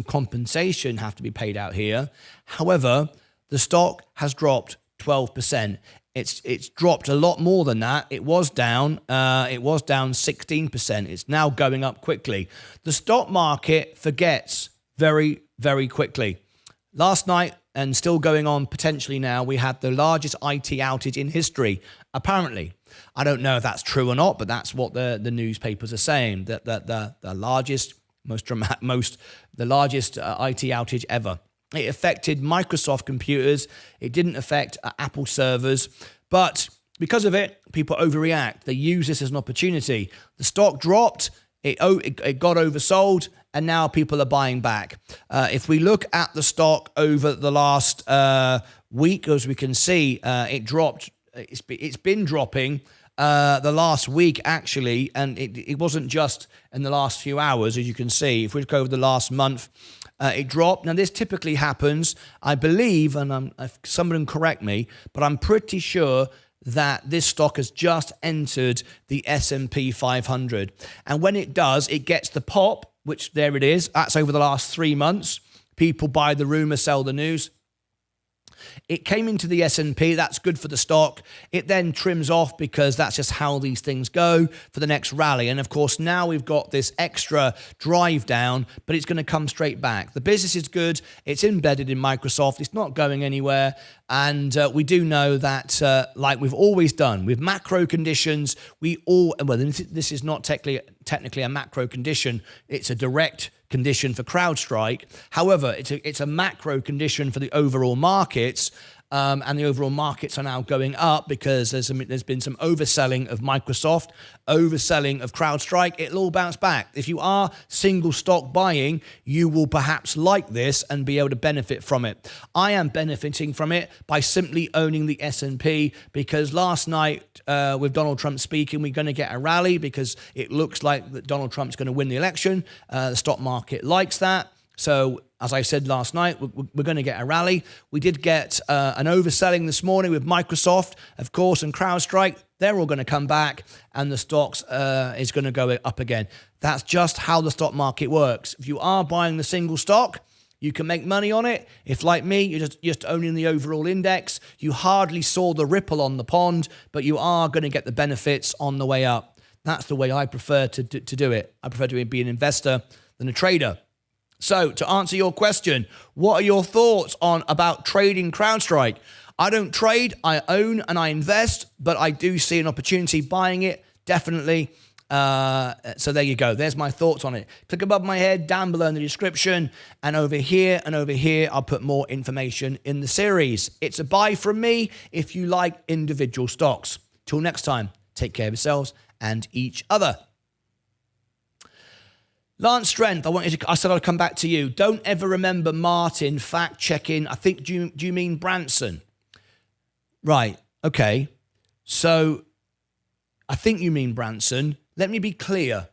compensation have to be paid out here. However, the stock has dropped 12%. It's dropped a lot more than that. It was down 16%. It's now going up quickly. The stock market forgets very, very quickly. Last night, and still going on potentially now, we had the largest IT outage in history, apparently. I don't know if that's true or not, but that's what the newspapers are saying, that the largest, the largest IT outage ever. It affected Microsoft computers. It didn't affect Apple servers, but because of it, people overreact. They use this as an opportunity. The stock dropped, it got oversold, and now people are buying back. If we look at the stock over the last week, as we can see, it dropped. It's been dropping the last week, actually, and it wasn't just in the last few hours, as you can see. If we look over the last month, it dropped. Now, this typically happens, I believe, and if someone correct me, but I'm pretty sure that this stock has just entered the S&P 500. And when it does, it gets the pop, which there it is. That's over the last 3 months. People buy the rumor, sell the news. It came into the S&P. That's good for the stock. It then trims off because that's just how these things go for the next rally. And of course, now we've got this extra drive down, but it's going to come straight back. The business is good. It's embedded in Microsoft. It's not going anywhere. And we do know that, like we've always done with macro conditions, this is not technically a macro condition. It's a direct condition for CrowdStrike. However, it's a macro condition for the overall markets. And the overall markets are now going up because there's been some overselling of Microsoft, overselling of CrowdStrike. It'll all bounce back. If you are single stock buying, you will perhaps like this and be able to benefit from it. I am benefiting from it by simply owning the S&P because last night with Donald Trump speaking, we're going to get a rally because it looks like that Donald Trump's going to win the election. The stock market likes that. So, as I said last night, we're going to get a rally. We did get an overselling this morning with Microsoft, of course, and CrowdStrike. They're all going to come back, and the stocks is going to go up again. That's just how the stock market works. If you are buying the single stock, you can make money on it. If, like me, you're just owning the overall index, you hardly saw the ripple on the pond, but you are going to get the benefits on the way up. That's the way I prefer to do it. I prefer to be an investor than a trader. So, to answer your question, what are your thoughts about trading CrowdStrike? I don't trade, I own and I invest, but I do see an opportunity buying it, definitely. So there you go. There's my thoughts on it. Click above my head, down below in the description, and over here, I'll put more information in the series. It's a buy from me if you like individual stocks. Till next time, take care of yourselves and each other. Lance Strength, I said I'd come back to you. Don't ever remember Martyn fact-checking. I think, do you mean Branson? Right, okay. So, I think you mean Branson. Let me be clear,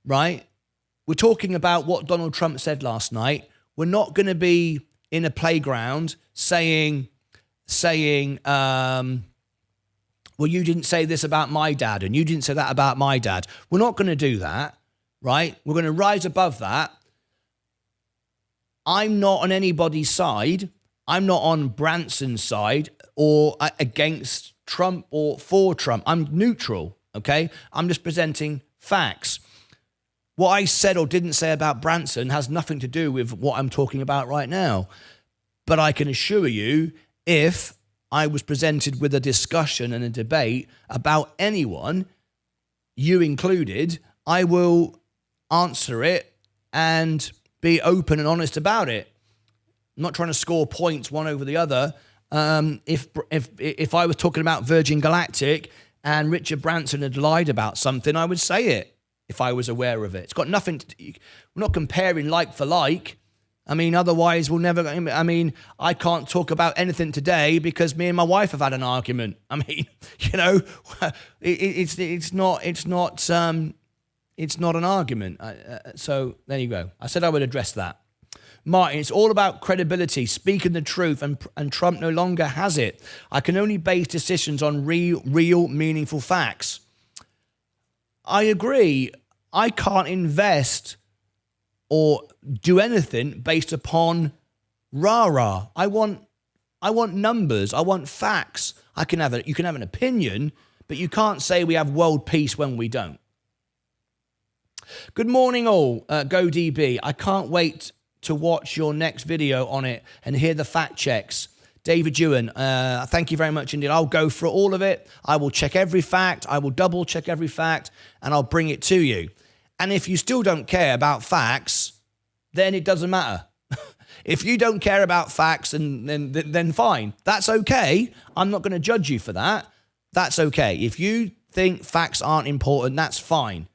right? We're talking about what Donald Trump said last night. We're not going to be in a playground saying, well, you didn't say this about my dad, and you didn't say that about my dad. We're not going to do that. Right? We're going to rise above that. I'm not on anybody's side. I'm not on Branson's side or against Trump or for Trump. I'm neutral, okay? I'm just presenting facts. What I said or didn't say about Branson has nothing to do with what I'm talking about right now. But I can assure you, if I was presented with a discussion and a debate about anyone, you included, I will answer it and be open and honest about it. I'm not trying to score points one over the other. If I was talking about Virgin Galactic and Richard Branson had lied about something, I would say it if I was aware of it. It's got nothing to do. We're not comparing like for like. I mean, otherwise we'll never. I mean, I can't talk about anything today because me and my wife have had an argument. I mean, you know, it's not an argument. So there you go. I said I would address that. Martyn, it's all about credibility, speaking the truth, and Trump no longer has it. I can only base decisions on real, meaningful facts. I agree. I can't invest or do anything based upon rah-rah. I want numbers. I want facts. You can have an opinion, but you can't say we have world peace when we don't. Good morning, all. GoDB. I can't wait to watch your next video on it and hear the fact checks. David Ewan, thank you very much indeed. I'll go through all of it. I will check every fact. I will double check every fact, and I'll bring it to you. And if you still don't care about facts, then it doesn't matter. If you don't care about facts, then fine. That's okay. I'm not going to judge you for that. That's okay. If you think facts aren't important, that's fine.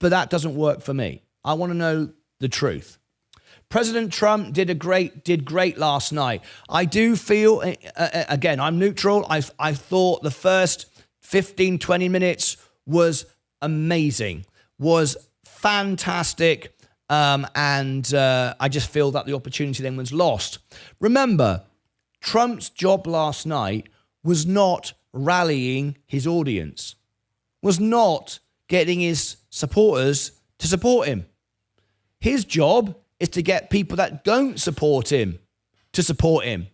But that doesn't work for me. I want to know the truth. President Trump did great last night. I do feel, again, I'm neutral. I thought the first 15, 20 minutes was amazing, was fantastic. And I just feel that the opportunity then was lost. Remember, Trump's job last night was not rallying his audience, was not getting his supporters to support him. His job is to get people that don't support him to support him.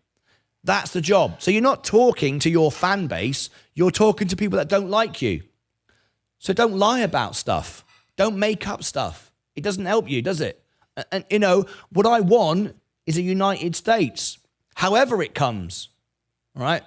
That's the job. So you're not talking to your fan base. You're talking to people that don't like you. So don't lie about stuff. Don't make up stuff. It doesn't help you, does it? And, you know, what I want is a United States, however it comes, all right?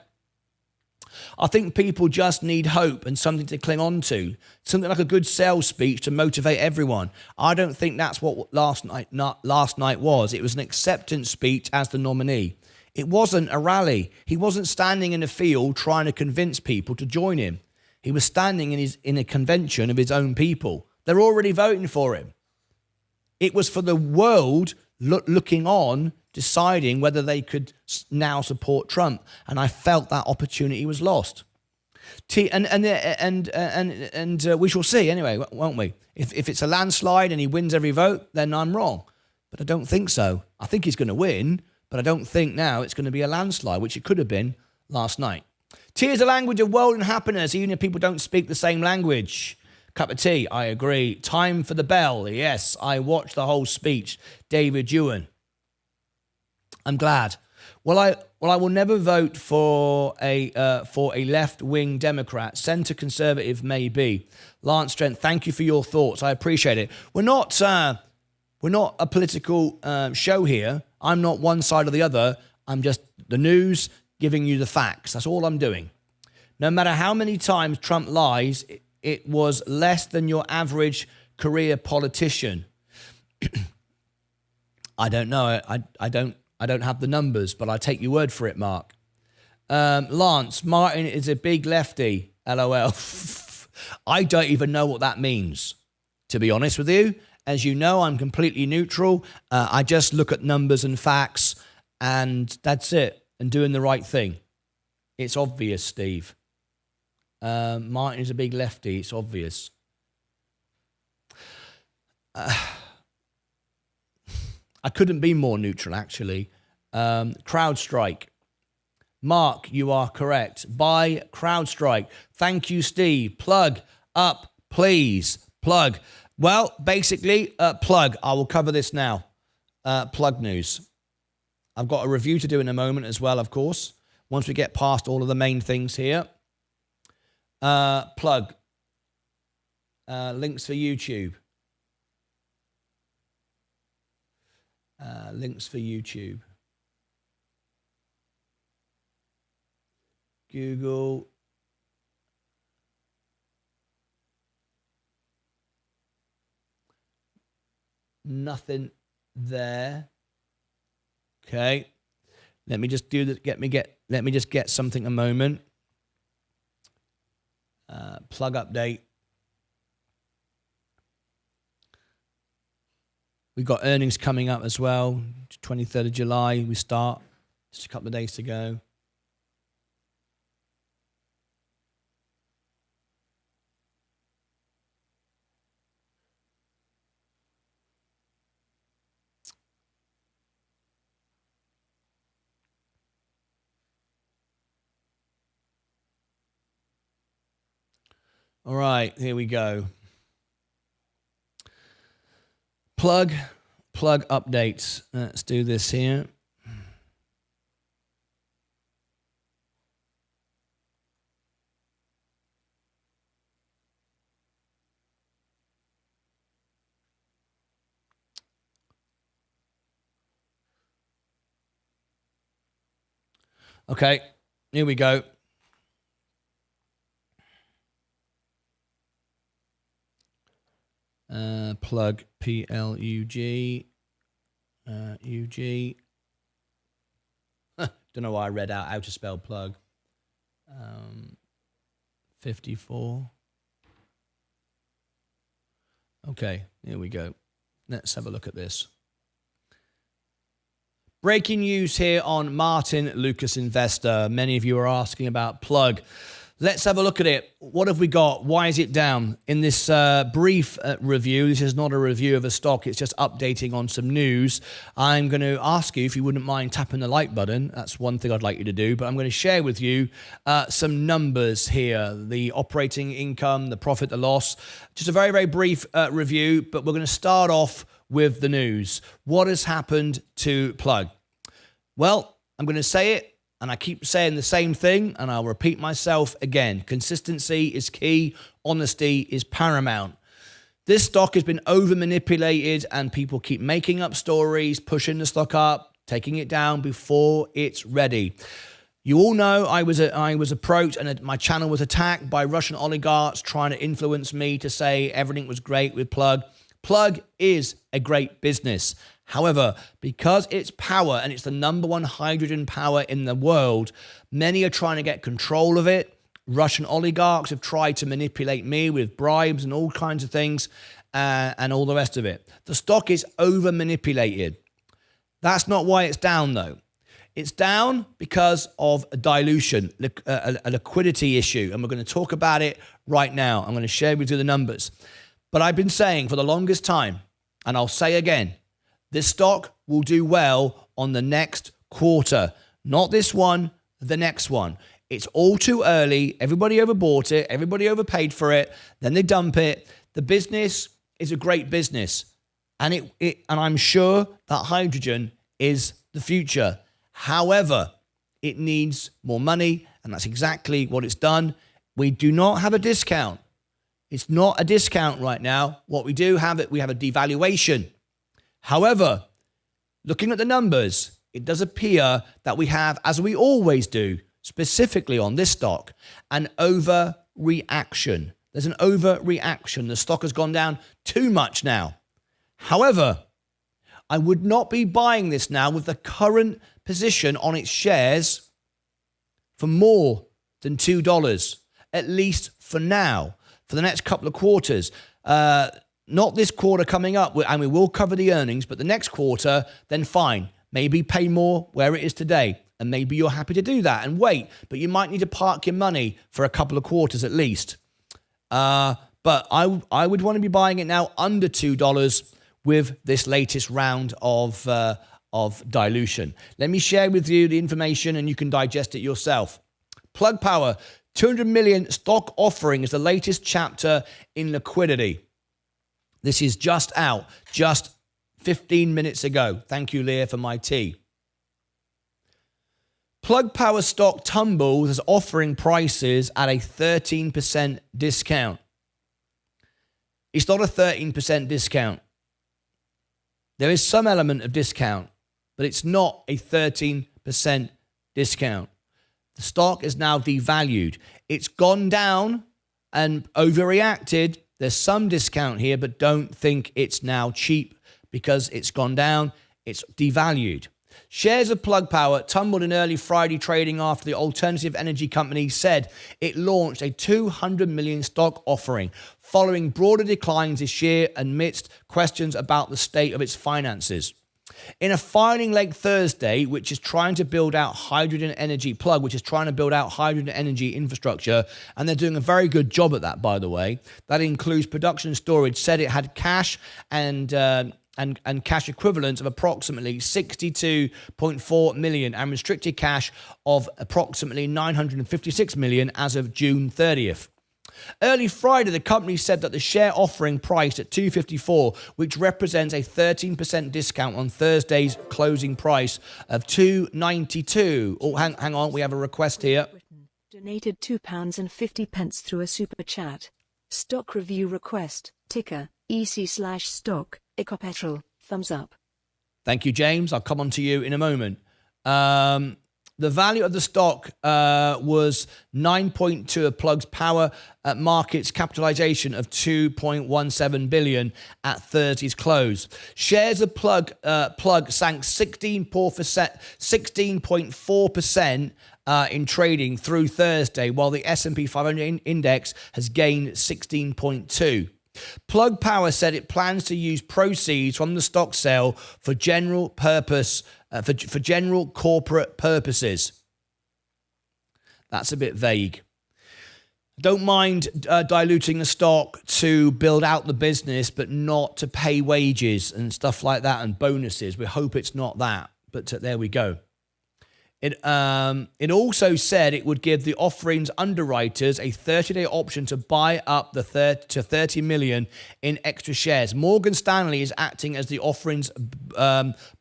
I think people just need hope and something to cling on to, something like a good sales speech to motivate everyone. I don't think that's what last night was. It was an acceptance speech as the nominee. It wasn't a rally. He wasn't standing in a field trying to convince people to join him. He was standing in a convention of his own people. They're already voting for him. It was for the world looking on, deciding whether they could now support Trump, and I felt that opportunity was lost. And we shall see anyway, won't we? If it's a landslide and he wins every vote, then I'm wrong. But I don't think so. I think he's going to win, but I don't think now it's going to be a landslide, which it could have been last night. Tea is a language of world and happiness, even if people don't speak the same language. Cup of tea, I agree. Time for the bell. Yes, I watched the whole speech. David Ewan. I'm glad. Well, I will never vote for a left-wing Democrat. Centre conservative maybe. Lance Trent, thank you for your thoughts. I appreciate it. We're not a political show here. I'm not one side or the other. I'm just the news, giving you the facts. That's all I'm doing. No matter how many times Trump lies, it was less than your average career politician. I don't know. I don't have the numbers, but I take your word for it, Mark. Lance, Martyn is a big lefty. LOL. I don't even know what that means, to be honest with you. As you know, I'm completely neutral. I just look at numbers and facts, and that's it. And doing the right thing. It's obvious, Steve. Martyn is a big lefty. It's obvious. I couldn't be more neutral, actually. CrowdStrike. Mark, you are correct. Buy CrowdStrike. Thank you, Steve. Plug up, please. Plug. Well, basically, plug. I will cover this now. Plug news. I've got a review to do in a moment as well, of course. Once we get past all of the main things here. Plug. Links for YouTube. Links for YouTube. Google. Nothing there. Okay. Let me just do that. Let me just get something a moment. Plug update. We've got earnings coming up as well. 23rd of July, we start. Just a couple of days to go. All right, here we go. Plug updates. Let's do this here. Okay, here we go. Plug, Plug, UG. Don't know why I read out how to spell plug. 54. Okay, here we go. Let's have a look at this. Breaking news here on Martyn Lucas Investor. Many of you are asking about plug. Let's have a look at it. What have we got? Why is it down? In this brief review, this is not a review of a stock, it's just updating on some news. I'm going to ask you if you wouldn't mind tapping the like button. That's one thing I'd like you to do, but I'm going to share with you some numbers here. The operating income, the profit, the loss. Just a very, very brief review, but we're going to start off with the news. What has happened to plug? Well, I'm going to say it. And I keep saying the same thing, and I'll repeat myself again. Consistency is key. Honesty is paramount. This stock has been over-manipulated, and people keep making up stories, pushing the stock up, taking it down before it's ready. You all know I was approached, and my channel was attacked by Russian oligarchs trying to influence me to say everything was great with Plug. Plug is a great business. However, because it's power and it's the #1 hydrogen power in the world, many are trying to get control of it. Russian oligarchs have tried to manipulate me with bribes and all kinds of things and all the rest of it. The stock is over-manipulated. That's not why it's down, though. It's down because of a dilution, a liquidity issue, and we're going to talk about it right now. I'm going to share with you the numbers. But I've been saying for the longest time, and I'll say again, this stock will do well on the next quarter. Not this one, the next one. It's all too early. Everybody overbought it. Everybody overpaid for it. Then they dump it. The business is a great business. And I'm sure that hydrogen is the future. However, it needs more money, and that's exactly what it's done. We do not have a discount. It's not a discount right now. What we do have we have a devaluation. However, looking at the numbers, it does appear that we have, as we always do, specifically on this stock, an overreaction. There's an overreaction. The stock has gone down too much now. However, I would not be buying this now with the current position on its shares for more than $2, at least for now, for the next couple of quarters. Not this quarter coming up, and we will cover the earnings, but the next quarter, then fine. Maybe pay more where it is today, and maybe you're happy to do that and wait, but you might need to park your money for a couple of quarters at least. But I would want to be buying it now under $2 with this latest round of dilution. Let me share with you the information, and you can digest it yourself. Plug Power, 200 million stock offering is the latest chapter in liquidity. This is just out, just 15 minutes ago. Thank you, Leah, for my tea. Plug Power stock tumbles as offering prices at a 13% discount. It's not a 13% discount. There is some element of discount, but it's not a 13% discount. The stock is now devalued. It's gone down and overreacted. There's some discount here, but don't think it's now cheap because it's gone down. It's devalued. Shares of Plug Power tumbled in early Friday trading after the alternative energy company said it launched a 200 million stock offering following broader declines this year amidst questions about the state of its finances. In a filing late Thursday, which is trying to build out hydrogen energy, Plug, which is trying to build out hydrogen energy infrastructure, and they're doing a very good job at that, by the way. That includes production and storage, said it had cash and cash equivalents of approximately 62.4 million and restricted cash of approximately 956 million as of June 30th. Early Friday, the company said that the share offering priced at $2.54, which represents a 13% discount on Thursday's closing price of $2.92. Oh, hang on, we have a request here. Donated £2.50 through a super chat. Stock review request, ticker, EC/stock, Ecopetrol, thumbs up. Thank you, James. I'll come on to you in a moment. The value of the stock was 9.2 of Plug's power market's capitalization of 2.17 billion at Thursday's close. Shares of Plug sank 16.4% in trading through Thursday, while the S&P 500 index has gained 16.2. Plug Power said it plans to use proceeds from the stock sale for general purpose, for general corporate purposes. That's a bit vague. Don't mind diluting the stock to build out the business, but not to pay wages and stuff like that and bonuses. We hope it's not that, but there we go. It also said it would give the offering's underwriters a 30-day option to buy up to 30 million in extra shares. Morgan Stanley is acting as the offering's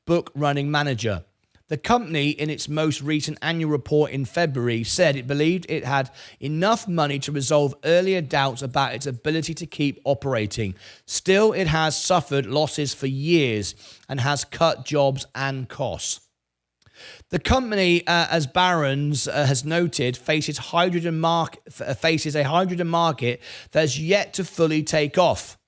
book running manager. The company, in its most recent annual report in February, said it believed it had enough money to resolve earlier doubts about its ability to keep operating. Still, it has suffered losses for years and has cut jobs and costs. The company, as Barron's has noted, faces a hydrogen market that has yet to fully take off,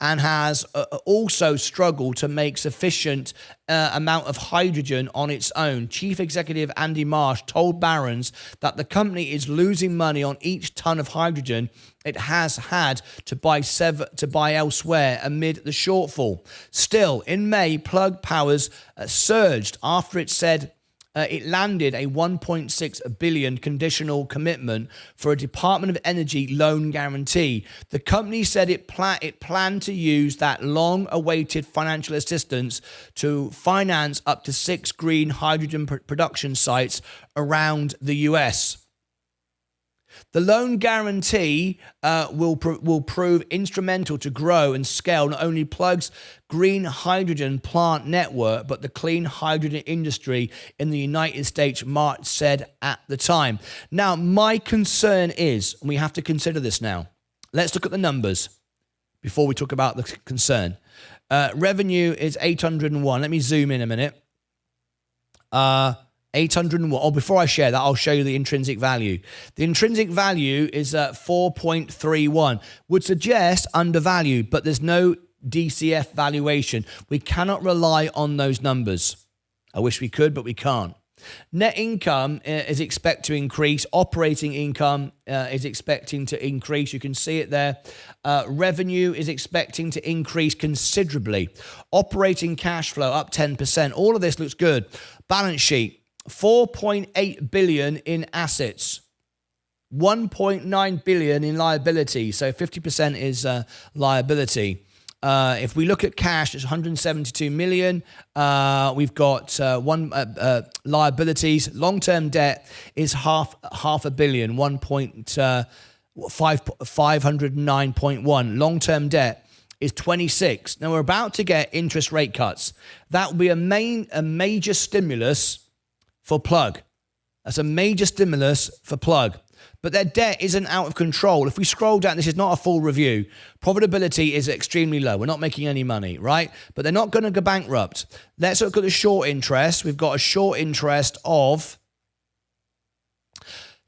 and has also struggled to make sufficient amount of hydrogen on its own. Chief Executive Andy Marsh told Barron's that the company is losing money on each ton of hydrogen it has had to buy elsewhere amid the shortfall. Still, in May, Plug Power's surged after it said it landed a 1.6 billion conditional commitment for a Department of Energy loan guarantee. The company said it planned to use that long-awaited financial assistance to finance up to 6 green hydrogen production sites around the US. The loan guarantee will prove instrumental to grow and scale not only Plug's green hydrogen plant network, but the clean hydrogen industry in the United States, March said at the time. Now, my concern is, and we have to consider this now, let's look at the numbers before we talk about the concern. Revenue is 801. Let me zoom in a minute. 801. Oh, before I share that, I'll show you the intrinsic value. The intrinsic value is 4.31. Would suggest undervalued, but there's no DCF valuation. We cannot rely on those numbers. I wish we could, but we can't. Net income is expected to increase. Operating income is expecting to increase. You can see it there. Revenue is expecting to increase considerably. Operating cash flow up 10%. All of this looks good. Balance sheet. 4.8 billion in assets, 1.9 billion in liability. So 50% is liability. If we look at cash, it's 172 million. We've got liabilities. Long-term debt is half a billion, 509.1. Long-term debt is 26. Now we're about to get interest rate cuts. That will be a major stimulus for Plug. That's a major stimulus for Plug. But their debt isn't out of control. If we scroll down, this is not a full review. Profitability is extremely low. We're not making any money, right? But they're not going to go bankrupt. Let's look at the short interest. We've got a short interest of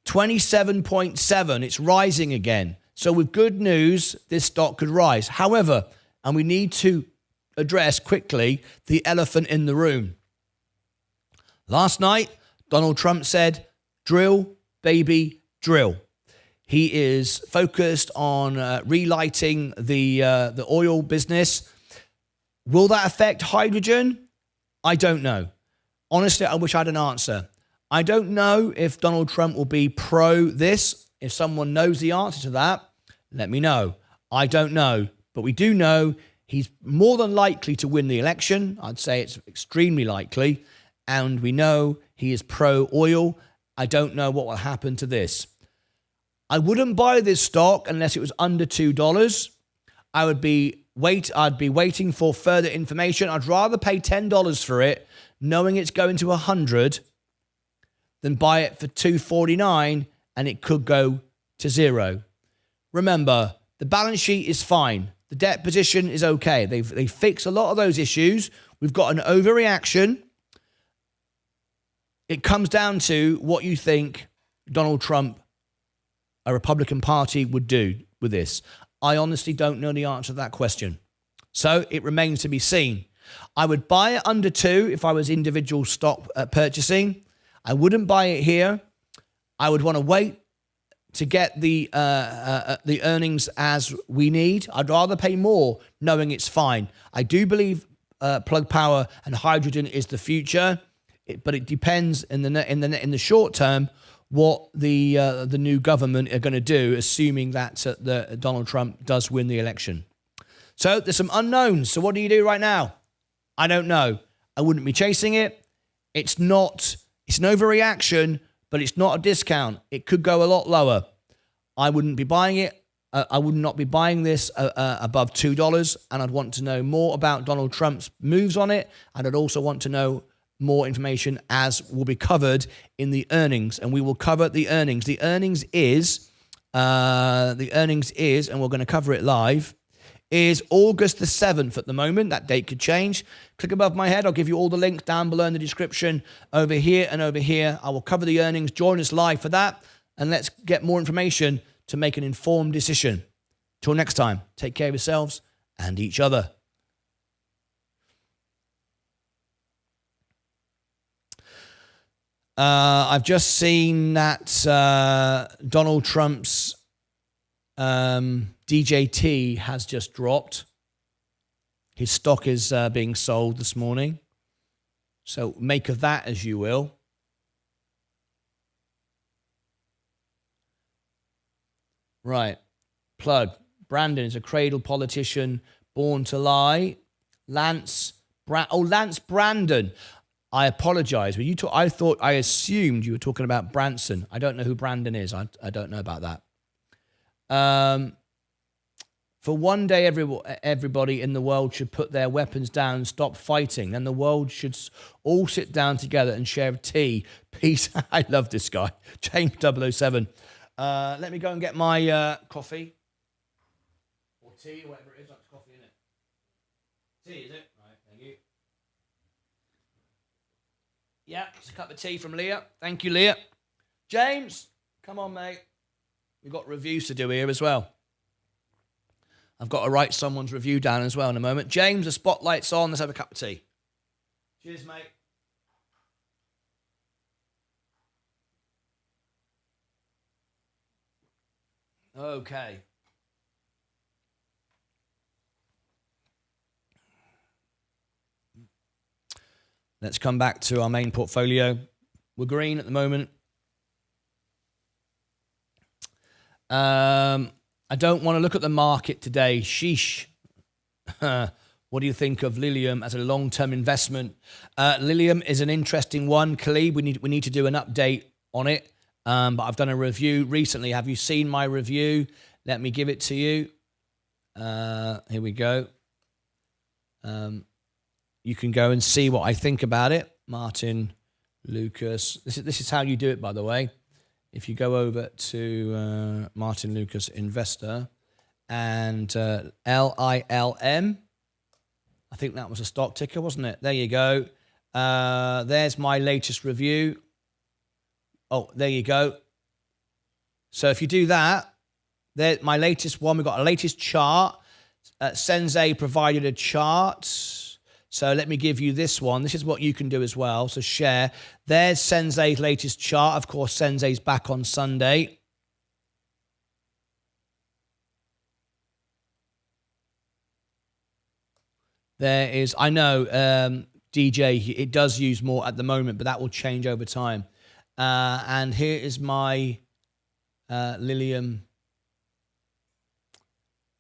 27.7. It's rising again. So with good news, this stock could rise. However, and we need to address quickly the elephant in the room. Last night, Donald Trump said, drill, baby, drill. He is focused on relighting the oil business. Will that affect hydrogen? I don't know. Honestly, I wish I had an answer. I don't know if Donald Trump will be pro this. If someone knows the answer to that, let me know. I don't know. But we do know he's more than likely to win the election. I'd say it's extremely likely. And we know he is pro-oil. I don't know what will happen to this. I wouldn't buy this stock unless it was under $2. I'd be waiting for further information. I'd rather pay $10 for it, knowing it's going to 100, than buy it for $2.49 and it could go to zero. Remember, the balance sheet is fine. The debt position is okay. They fixed a lot of those issues. We've got an overreaction. it comes down to what you think Donald Trump, a Republican Party, would do with this. I honestly don't know the answer to that question. So it remains to be seen. I would buy it under 2 if I was individual stock purchasing. I wouldn't buy it here. I would want to wait to get the earnings as we need. I'd rather pay more knowing it's fine. I do believe plug power and hydrogen is the future, but it depends in the short term what the new government are going to do, assuming that Donald Trump does win the election. So there's some unknowns. So what do you do right now? I don't know. I wouldn't be chasing it. It's an overreaction, but it's not a discount. It could go a lot lower. I wouldn't be buying it. I would not be buying this above $2, and I'd want to know more about Donald Trump's moves on it, and I'd also want to know more information as will be covered in the earnings, and we will cover the earnings. The earnings is, and we're going to cover it live, is August the 7th at the moment. That date could change. Click above my head. I'll give you all the links down below in the description over here and over here. I will cover the earnings. Join us live for that, and let's get more information to make an informed decision. Till next time, take care of yourselves and each other. I've just seen that Donald Trump's DJT has just dropped. His stock is being sold this morning. So make of that as you will. Right. Plug. Brandon is a cradle politician born to lie. Lance Brandon. I apologize. When you talk, I assumed you were talking about Branson. I don't know who Brandon is. I don't know about that. For one day, everybody in the world should put their weapons down and stop fighting. Then the world should all sit down together and share tea. Peace. I love this guy. James 007. Let me go and get my coffee. Or tea, or whatever it is. That's coffee, isn't it? Tea, is it? Right, thank you. Yeah, it's a cup of tea from Leah. Thank you, Leah. James, come on, mate. We've got reviews to do here as well. I've got to write someone's review down as well in a moment. James, the spotlight's on. Let's have a cup of tea. Cheers, mate. Okay. Let's come back to our main portfolio. We're green at the moment. I don't want to look at the market today. Sheesh. What do you think of Lilium as a long-term investment? Lilium is an interesting one. Khalid, we need to do an update on it. But I've done a review recently. Have you seen my review? Let me give it to you. Here we go. You can go and see what I think about it. Martyn Lucas. This is how you do it, by the way. If you go over to Martyn Lucas Investor and LILM, I think that was a stock ticker, wasn't it? There you go. There's my latest review. Oh, there you go. So if you do that, there, my latest one, we've got a latest chart. Sensei provided a chart. So let me give you this one. This is what you can do as well. So share. There's Sensei's latest chart. Of course, Sensei's back on Sunday. There is, I know, DJ, it does use more at the moment, but that will change over time. And here is my Lilium.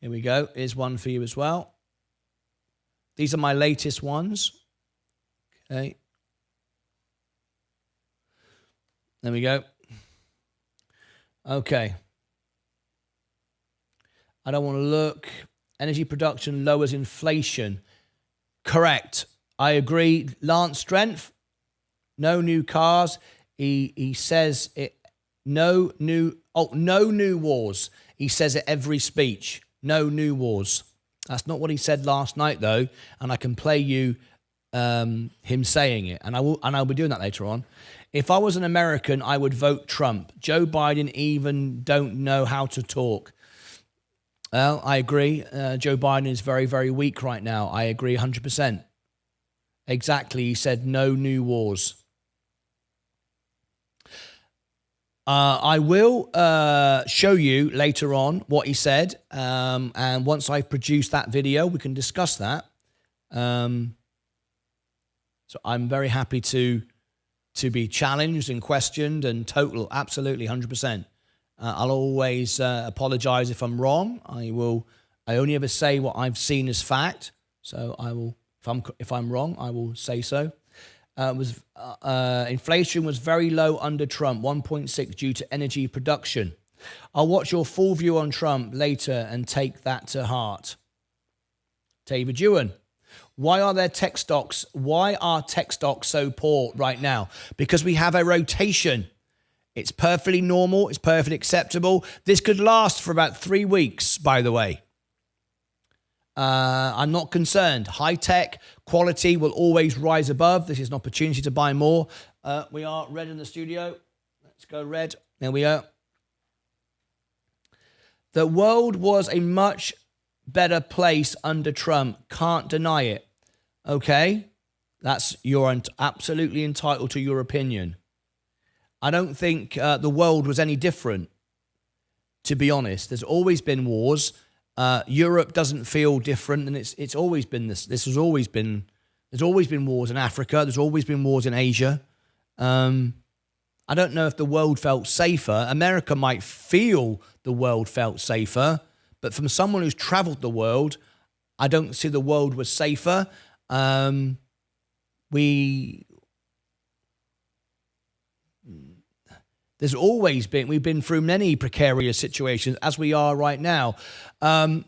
Here we go. Here's one for you as well. These are my latest ones. Okay. There we go. Okay. I don't want to look. Energy production lowers inflation. Correct. I agree. Lance Strength. No new cars. He says it. No new wars. He says it every speech. No new wars. That's not what he said last night, though, and I can play you him saying it, and I'll be doing that later on. If I was an American, I would vote Trump. Joe Biden even don't know how to talk. Well, I agree. Joe Biden is very, very weak right now. I agree 100%. Exactly. He said no new wars. I will show you later on what he said. And once I've produced that video, we can discuss that. So I'm very happy to be challenged and questioned and absolutely 100%. I'll always apologize if I'm wrong. I only ever say what I've seen as fact. So I will, if I'm wrong, I will say so. Inflation was very low under Trump, 1.6 due to energy production. I'll watch your full view on Trump later and take that to heart. David Ewan. Why are tech stocks so poor right now? Because we have a rotation. It's perfectly normal. It's perfectly acceptable. This could last for about 3 weeks, by the way. I'm not concerned. High tech quality will always rise above. This is an opportunity to buy more. We are red in the studio. Let's go red. There we are. The world was a much better place under Trump. Can't deny it. Okay? You're absolutely entitled to your opinion. I don't think the world was any different, to be honest. There's always been wars. Europe doesn't feel different, and it's always been this. There's always been wars in Africa. There's always been wars in Asia. I don't know if the world felt safer. America might feel the world felt safer, but from someone who's traveled the world, I don't see the world was safer. We've been through many precarious situations as we are right now. I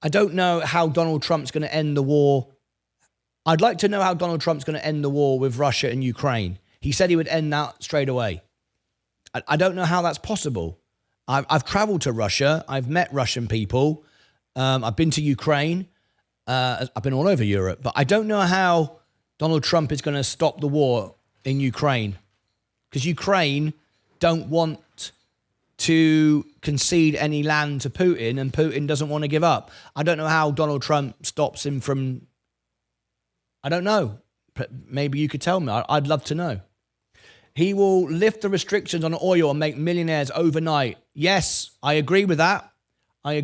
don't know how Donald Trump's going to end the war. I'd like to know how Donald Trump's going to end the war with Russia and Ukraine. He said he would end that straight away. I don't know how that's possible. I've traveled to Russia. I've met Russian people. I've been to Ukraine. I've been all over Europe. But I don't know how Donald Trump is going to stop the war in Ukraine. Because Ukraine don't want to concede any land to Putin, and Putin doesn't want to give up. I don't know how Donald Trump stops him from... I don't know. Maybe you could tell me. I'd love to know. He will lift the restrictions on oil and make millionaires overnight. Yes, I agree with that. I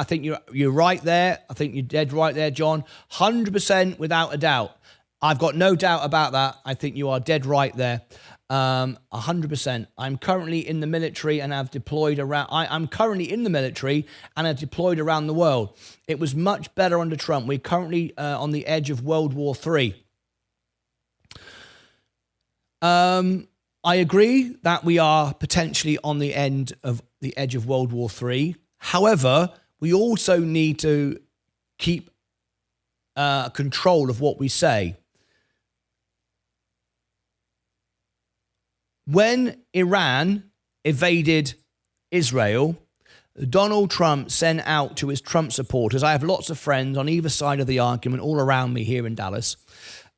think you're right there. I think you're dead right there, John. 100% without a doubt. I've got no doubt about that. I think you are dead right there. 100%. I'm currently in the military and have deployed around. I'm currently in the military and have deployed around the world. It was much better under Trump. We're currently on the edge of World War III. I agree that we are potentially on the edge of World War III. However, we also need to keep control of what we say. When Iran invaded Israel, Donald Trump sent out to his Trump supporters. I have lots of friends on either side of the argument all around me here in Dallas.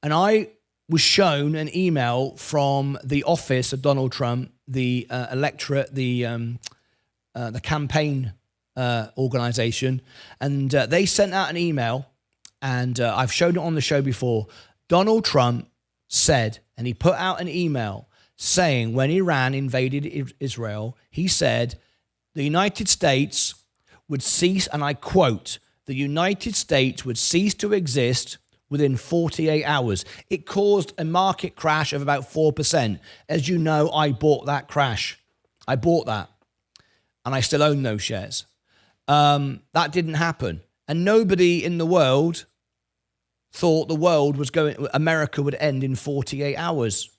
And I was shown an email from the office of Donald Trump, the electorate, the campaign organization. And they sent out an email, and I've shown it on the show before. Donald Trump said, and he put out an email saying when Iran invaded Israel, he said the United States would cease, and I quote, the United States would cease to exist within 48 hours. It caused a market crash of about 4%. As you know, I bought that crash. I bought that, and I still own those shares. That didn't happen. And nobody in the world thought America would end in 48 hours.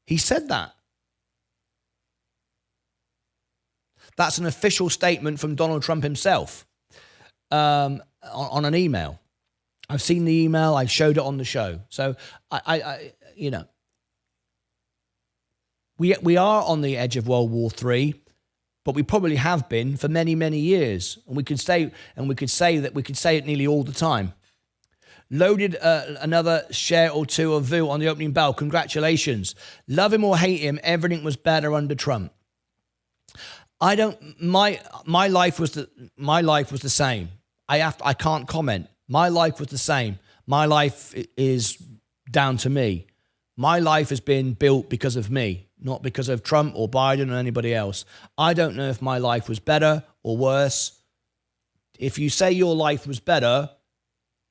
He said that. That's an official statement from Donald Trump himself on an email. I've seen the email. I showed it on the show. So we are on the edge of World War III, but we probably have been for many, many years. And we could say it nearly all the time. Loaded another share or two of VU on the opening bell. Congratulations. Love him or hate him, everything was better under Trump. I don't. My life was the same. I can't comment. My life was the same. My life is down to me. My life has been built because of me, not because of Trump or Biden or anybody else. I don't know if my life was better or worse. If you say your life was better,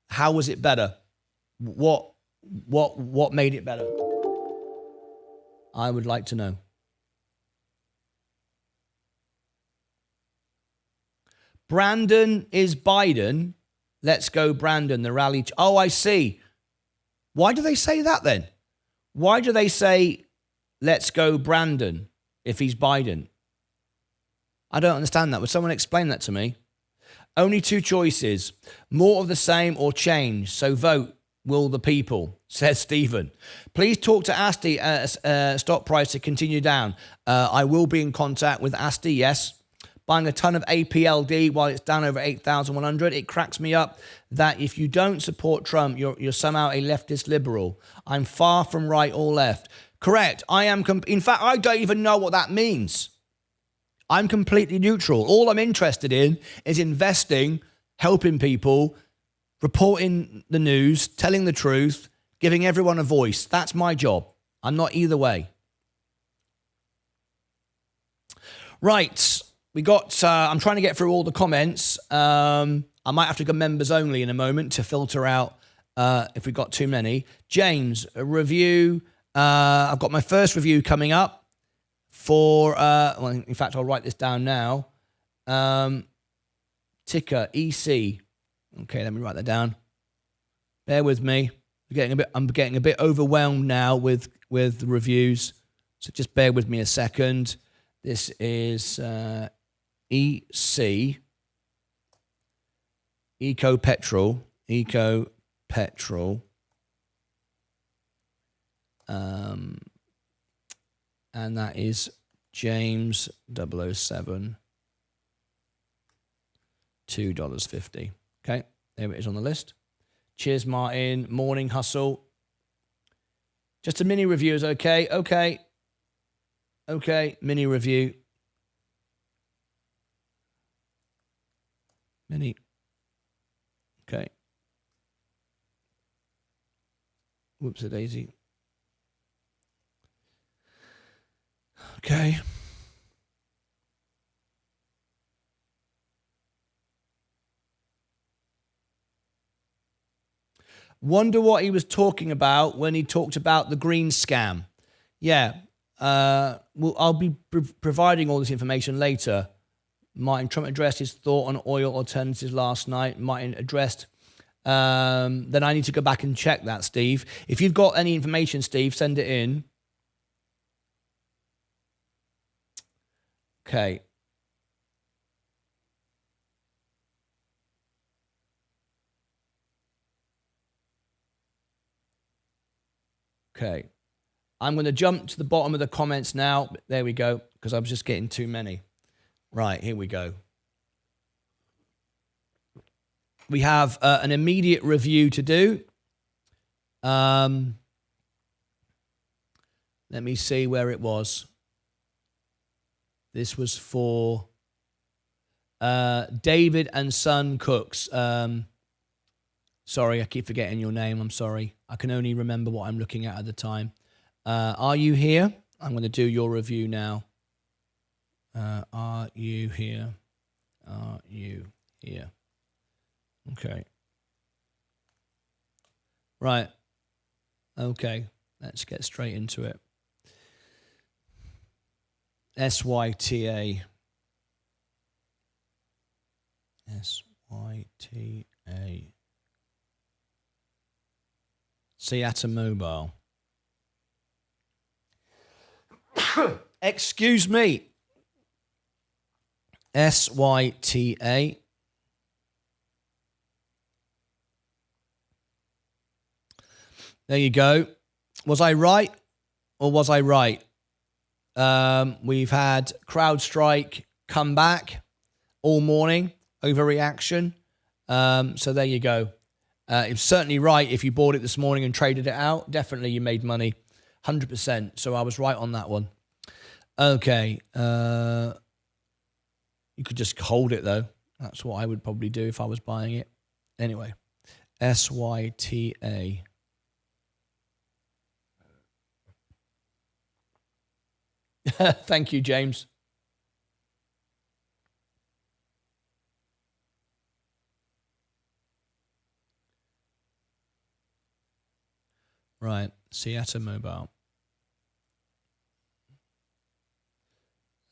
how was it better? What made it better? I would like to know. Brandon is Biden. Let's go, Brandon. The rally. Oh, I see. Why do they say that then? Why do they say, let's go, Brandon, if he's Biden? I don't understand that. Would someone explain that to me? Only two choices, more of the same or change. So vote, will the people, says Stephen. Please talk to Asti stock price to continue down. I will be in contact with Asti, yes. Buying a ton of APLD while it's down over 8,100. It cracks me up that if you don't support Trump, you're somehow a leftist liberal. I'm far from right or left. Correct. I am. In fact, I don't even know what that means. I'm completely neutral. All I'm interested in is investing, helping people, reporting the news, telling the truth, giving everyone a voice. That's my job. I'm not either way. Right. We got, I'm trying to get through all the comments. I might have to go members only in a moment to filter out if we've got too many. James, a review. I've got my first review coming up for, well, in fact, I'll write this down now. Ticker, EC. Okay, let me write that down. Bear with me. I'm getting a bit overwhelmed now with the reviews. So just bear with me a second. This is EC, Eco Petrol, and that is James 007, $2.50. Okay, there it is on the list. Cheers, Martin. Morning hustle. Just a mini review is okay. Okay, mini review. Mini. Okay. Whoops a daisy. Okay. Wonder what he was talking about when he talked about the green scam. Yeah. Well, I'll be providing all this information later. Martin, Trump addressed his thought on oil alternatives last night. Martin addressed. Then I need to go back and check that, Steve. If you've got any information, Steve, send it in. Okay. Okay. I'm going to jump to the bottom of the comments now. There we go, because I was just getting too many. Right, here we go. We have an immediate review to do. Let me see where it was. This was for David and Son Cooks. Sorry, I keep forgetting your name. I'm sorry. I can only remember what I'm looking at the time. Are you here? I'm going to do your review now. Are you here? Are you here? Okay. Right. Okay. Let's get straight into it. SYTA. SYTA. Seattle Mobile. Excuse me. SYTA. There you go. Was I right or was I right? We've had CrowdStrike come back all morning, overreaction. So there you go. It's certainly right. If you bought it this morning and traded it out, definitely you made money, 100%. So I was right on that one. Okay. You could just hold it though. That's what I would probably do if I was buying it. Anyway, SYTA. Thank you, James. Right, Seattle Mobile.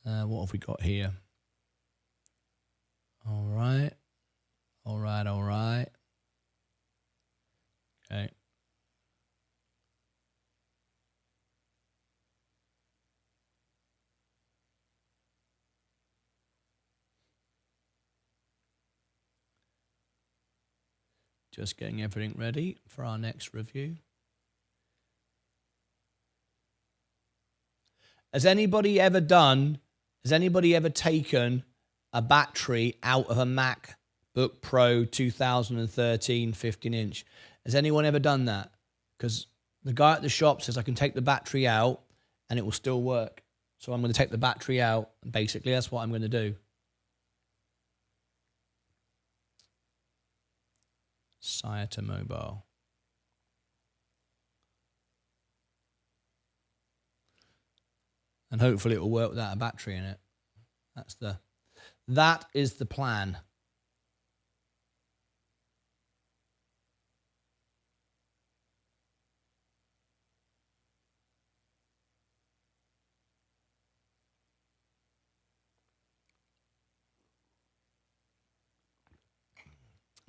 What have we got here? All right. Okay. Just getting everything ready for our next review. Has anybody ever taken a battery out of a MacBook Pro 2013 15-inch? Has anyone ever done that? Because the guy at the shop says I can take the battery out and it will still work. So I'm going to take the battery out. And basically, that's what I'm going to do. Sciata Mobile. And hopefully it will work without a battery in it. That is the plan.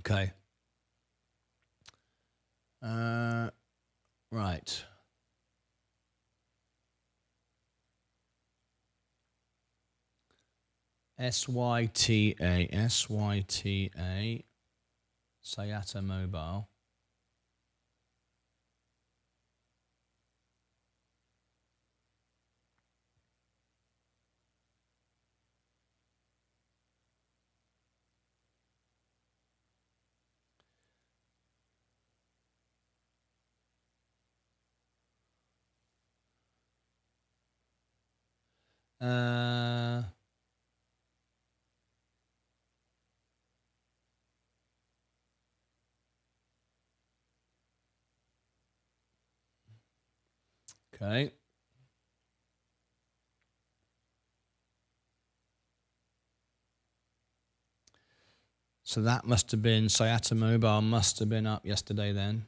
Okay. Right. SYTA, Sayata Mobile. Okay. So that must have been, Sayata Mobile must have been up yesterday then.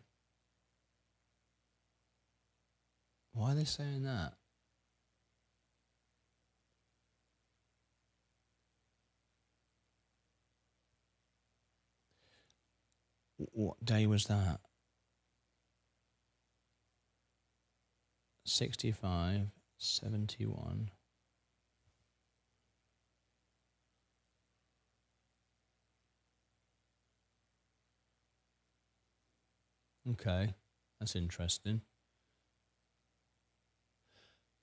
Why are they saying that? What day was that? 65, 71. Okay, that's interesting.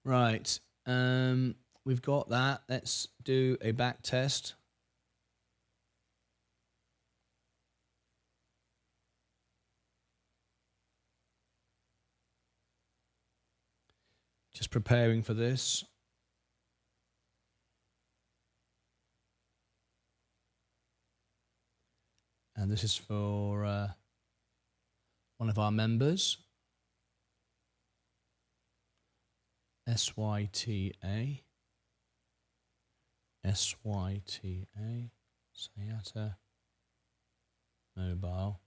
Right, we've got that. Let's do a back test. Just preparing for this. And this is for one of our members. SYTA. SYTA. Sayata Mobile.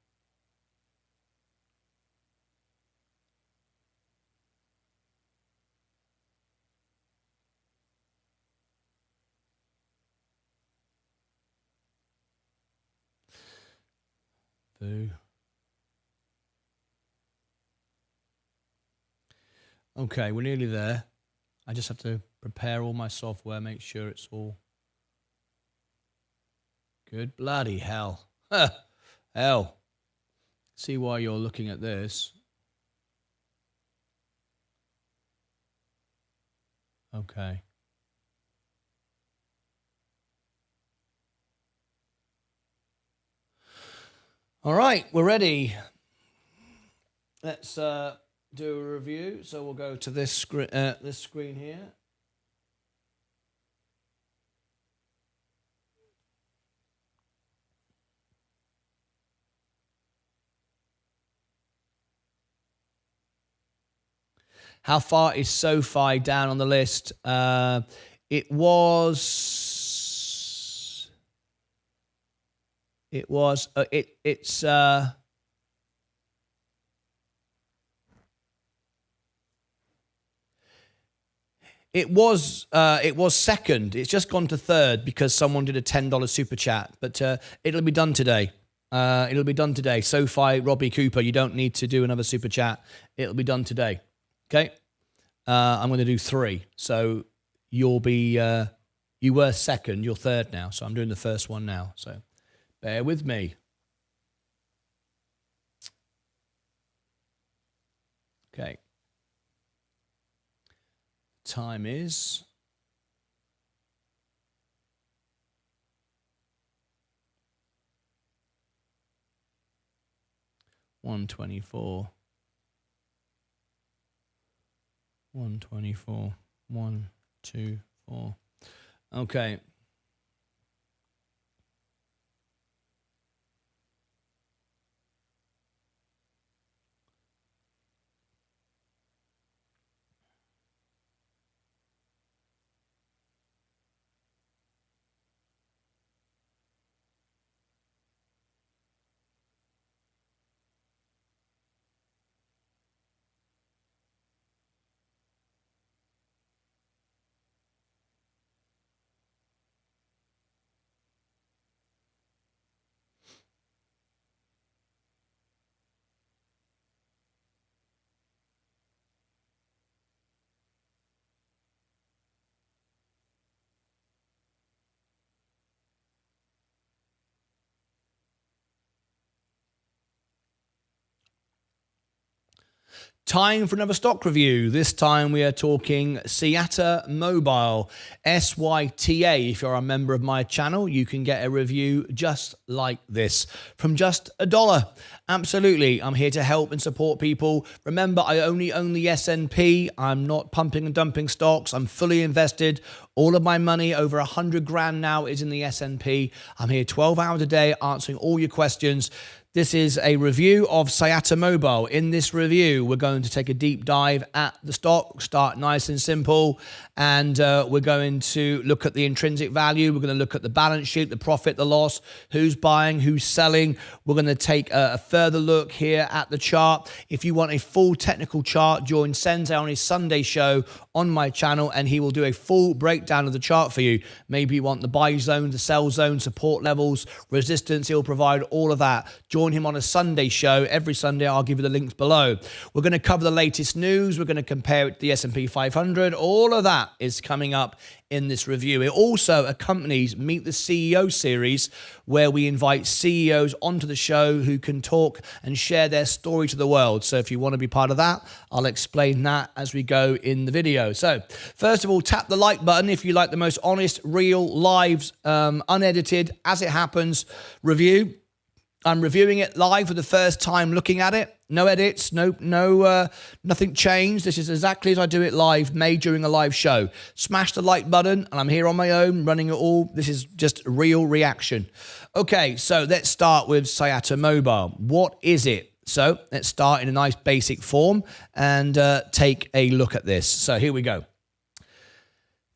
Boo. Okay, we're nearly there. I just have to prepare all my software, make sure it's all good. Bloody hell. Hell. See why you're looking at this. Okay. All right, we're ready. Let's do a review. So we'll go to this screen here. How far is SoFi down on the list? It was. It was. It's. It was second. It's just gone to third because someone did a $10 super chat, but it'll be done today. It'll be done today. SoFi, Robbie Cooper, you don't need to do another super chat. It'll be done today. Okay. I'm going to do 3. So you'll be, you were second, you're third now. So I'm doing the first one now. So bear with me. Okay. Time is 1:24. 1:24. 1, 2, 4. Okay. Time for another stock review. This time we are talking Syata Mobile, SYTA. If you're a member of my channel, you can get a review just like this from just $1. Absolutely. I'm here to help and support people. Remember, I only own the S&P. I'm not pumping and dumping stocks. I'm fully invested. All of my money, over 100 grand now, is in the S&P. I'm here 12 hours a day answering all your questions. This is a review of Syata Mobile. In this review, we're going to take a deep dive at the stock, start nice and simple, and we're going to look at the intrinsic value. We're going to look at the balance sheet, the profit, the loss, who's buying, who's selling. We're going to take a further look here at the chart. If you want a full technical chart, join Sensei on his Sunday show on my channel, and he will do a full breakdown of the chart for you. Maybe you want the buy zone, the sell zone, support levels, resistance. He'll provide all of that. Join him on a Sunday show. Every Sunday, I'll give you the links below. We're going to cover the latest news. We're going to compare it to the S&P 500. All of that is coming up in this review. It also accompanies Meet the CEO series, where we invite CEOs onto the show who can talk and share their story to the world. So if you want to be part of that, I'll explain that as we go in the video. So first of all, tap the like button if you like the most honest, real, live, unedited, as it happens review. I'm reviewing it live for the first time, looking at it. No edits, nothing changed. This is exactly as I do it live, made during a live show. Smash the like button, and I'm here on my own, running it all. This is just real reaction. Okay, so let's start with Syata Mobile. What is it? So let's start in a nice basic form and take a look at this. So here we go.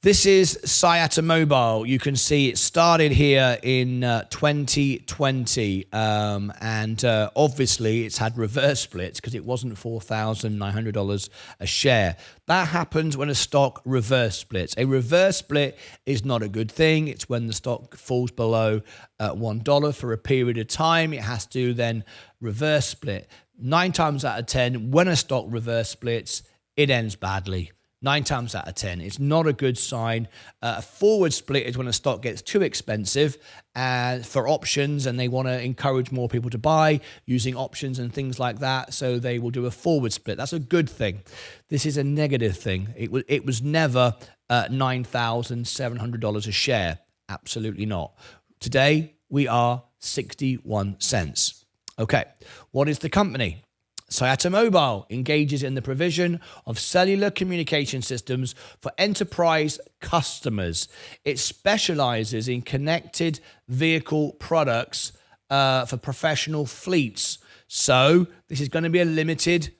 This is Syata Mobile. You can see it started here in 2020, and obviously it's had reverse splits because it wasn't $4,900 a share. That happens when a stock reverse splits. A reverse split is not a good thing. It's when the stock falls below $1 for a period of time. It has to then reverse split. 9 times out of 10, when a stock reverse splits, it ends badly. 9 times out of 10. It's not a good sign. A forward split is when a stock gets too expensive for options, and they want to encourage more people to buy using options and things like that. So they will do a forward split. That's a good thing. This is a negative thing. It was never $9,700 a share. Absolutely not. Today, we are 61 cents. Okay, what is the company? Sayata Mobile engages in the provision of cellular communication systems for enterprise customers. It specializes in connected vehicle products for professional fleets. So this is going to be a limited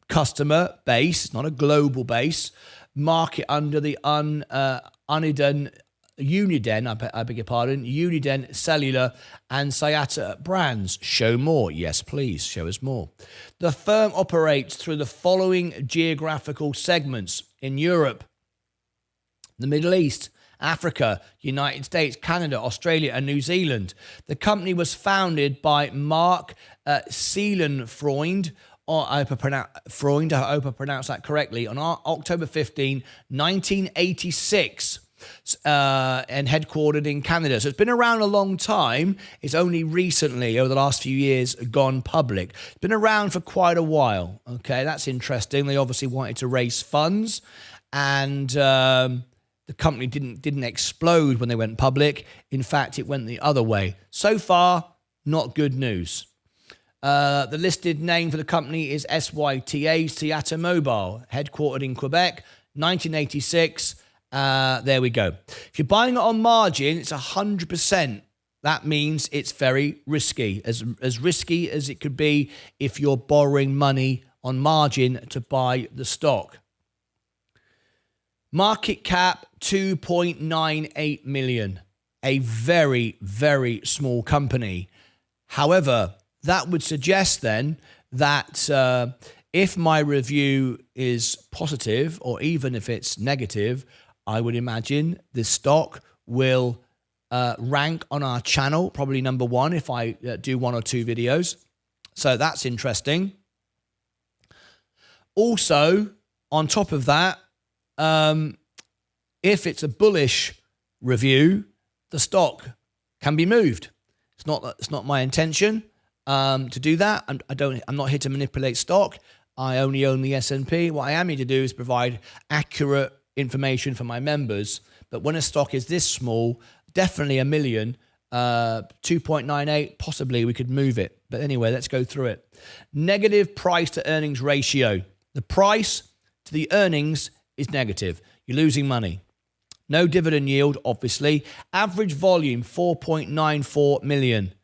customer base, not a global base. Market under the Uniden, I beg your pardon, Uniden Cellular and Sayata brands. Show more. Yes, please, show us more. The firm operates through the following geographical segments in Europe, the Middle East, Africa, United States, Canada, Australia, and New Zealand. The company was founded by Mark Seelenfreund, I hope I pronounced that correctly, on October 15, 1986. And headquartered in Canada. So it's been around a long time. It's only recently, over the last few years, gone public. It's been around for quite a while. Okay, that's interesting. They obviously wanted to raise funds, and the company didn't explode when they went public. In fact, it went the other way. So far, not good news. The listed name for the company is SYTA, Sayata Mobile, headquartered in Quebec, 1986. There we go. If you're buying it on margin, it's 100%. That means it's very risky, as risky as it could be if you're borrowing money on margin to buy the stock. Market cap 2.98 million. A very, very small company. However, that would suggest then that if my review is positive, or even if it's negative, I would imagine this stock will rank on our channel, probably number one if I do one or two videos. So that's interesting. Also, on top of that, if it's a bullish review, the stock can be moved. It's not my intention to do that. I'm not here to manipulate stock. I only own the S&P. What I am here to do is provide accurate information for my members. But when a stock is this small, definitely a million, 2.98, possibly we could move it. But anyway, let's go through it. Negative price to earnings ratio. The price to the earnings is negative. You're losing money. No dividend yield, obviously. Average volume, 4.94 million.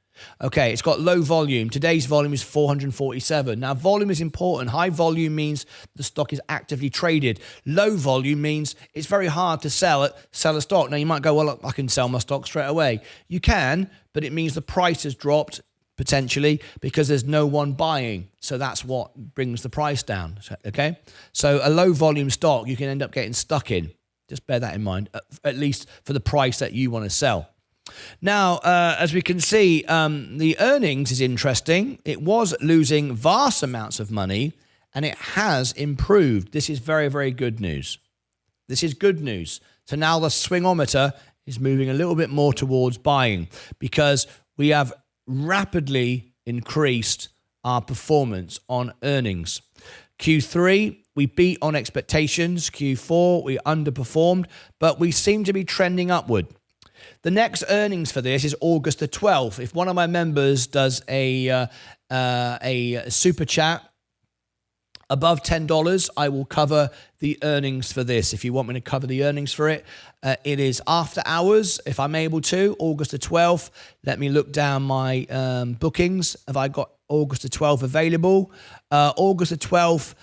Okay, it's got low volume. Today's volume is 447. Now, volume is important. High volume means the stock is actively traded. Low volume means it's very hard to sell a stock. Now, you might go, well, I can sell my stock straight away. You can, but it means the price has dropped potentially because there's no one buying. So that's what brings the price down, okay? So a low volume stock, you can end up getting stuck in. Just bear that in mind, at least for the price that you want to sell. Now, as we can see, the earnings is interesting. It was losing vast amounts of money, and it has improved. This is very, very good news. This is good news. So now the swingometer is moving a little bit more towards buying because we have rapidly increased our performance on earnings. Q3, we beat on expectations. Q4, we underperformed, but we seem to be trending upward. The next earnings for this is August the 12th. If one of my members does a super chat above $10, I will cover the earnings for this. If you want me to cover the earnings for it, it is after hours, if I'm able to, August the 12th. Let me look down my bookings. Have I got August the 12th available? August the 12th,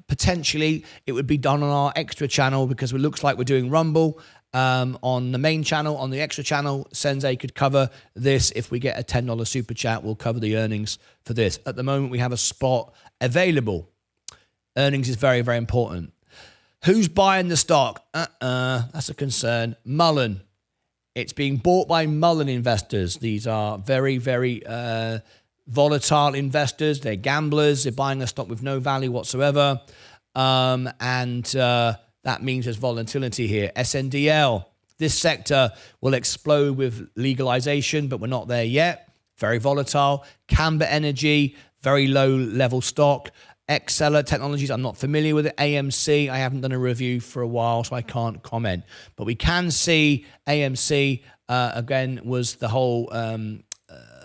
potentially it would be done on our extra channel because it looks like we're doing Rumble. On the main channel, on the extra channel, Sensei could cover this. If we get a $10 super chat, we'll cover the earnings for this. At the moment, we have a spot available. Earnings is very, very important. Who's buying the stock? That's a concern. Mullen. It's being bought by Mullen investors. These are very, very volatile investors. They're gamblers. They're buying a stock with no value whatsoever. That means there's volatility here. SNDL, this sector will explode with legalization, but we're not there yet. Very volatile. Camber Energy, very low level stock. Exceller Technologies, I'm not familiar with it. AMC, I haven't done a review for a while, so I can't comment. But we can see AMC, again, was the whole,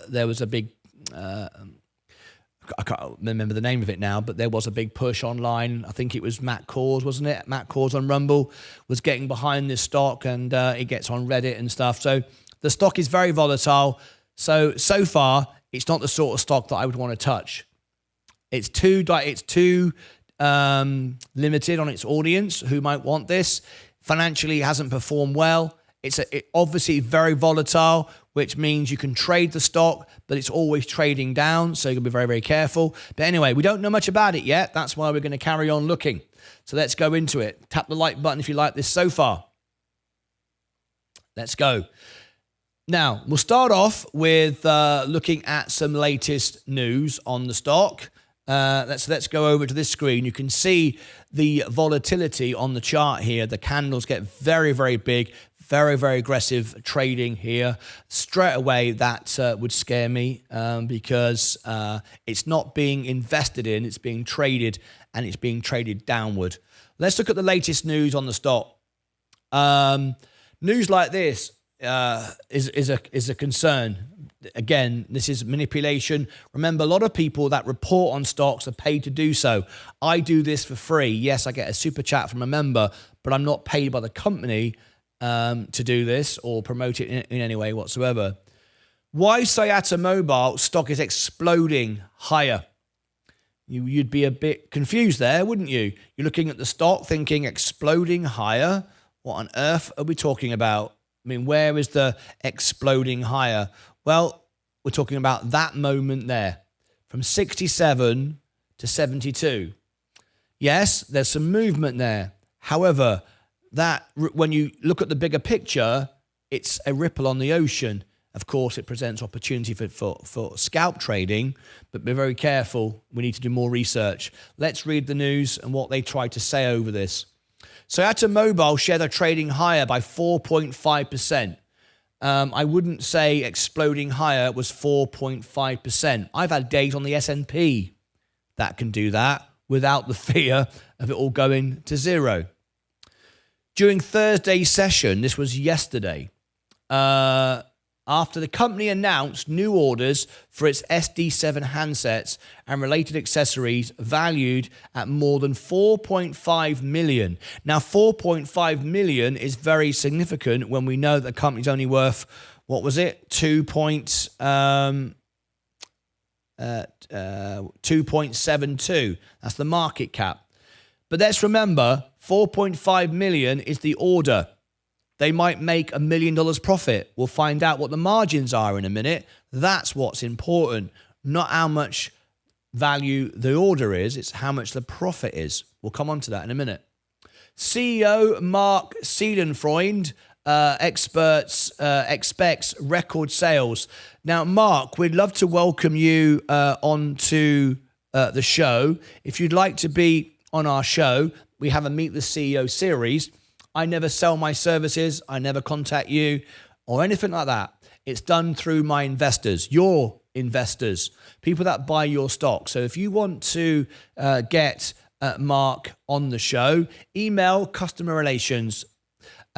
there was a big I can't remember the name of it now, but there was a big push online. I think it was Matt Kors, wasn't it? Matt Kors on Rumble was getting behind this stock, and it gets on Reddit and stuff. So the stock is very volatile. So far, it's not the sort of stock that I would want to touch. It's too limited on its audience who might want this. Financially, it hasn't performed well. It's obviously very volatile, which means you can trade the stock, but it's always trading down, so you can be very, very careful. But anyway, we don't know much about it yet. That's why we're going to carry on looking. So let's go into it. Tap the like button if you like this so far. Let's go. Now, we'll start off with looking at some latest news on the stock. Let's go over to this screen. You can see the volatility on the chart here. The candles get very, very big, very, very aggressive trading here. Straight away, that would scare me because it's not being invested in, it's being traded, and it's being traded downward. Let's look at the latest news on the stock. News like this is a concern. Again, this is manipulation. Remember, a lot of people that report on stocks are paid to do so. I do this for free. Yes, I get a super chat from a member, but I'm not paid by the company to do this or promote it in any way whatsoever. Why Sayata Mobile stock is exploding higher? You'd be a bit confused there, wouldn't you? You're looking at the stock thinking exploding higher. What on earth are we talking about? I mean, where is the exploding higher? Well, we're talking about that moment there, from 67 to 72. Yes, there's some movement there. However, that when you look at the bigger picture, it's a ripple on the ocean. Of course, it presents opportunity for scalp trading, but be very careful. We need to do more research. Let's read the news and what they tried to say over this. Sayata Mobile shares are trading higher by 4.5%. I wouldn't say exploding higher was 4.5%. I've had days on the S&P that can do that without the fear of it all going to zero. During Thursday's session, this was yesterday, after the company announced new orders for its SD7 handsets and related accessories valued at more than 4.5 million. Now, 4.5 million is very significant when we know that the company's only worth, what was it? 2.72. That's the market cap. But let's remember, 4.5 million is the order. They might make $1 million profit. We'll find out what the margins are in a minute. That's what's important, not how much value the order is. It's how much the profit is. We'll come on to that in a minute. CEO Mark Seidenfreund expects record sales. Now, Mark, we'd love to welcome you onto the show. If you'd like to be on our show, we have a Meet the CEO series. I never sell my services. I never contact you or anything like that. It's done through my investors, your investors, people that buy your stock. So if you want to get Mark on the show, email customer relations,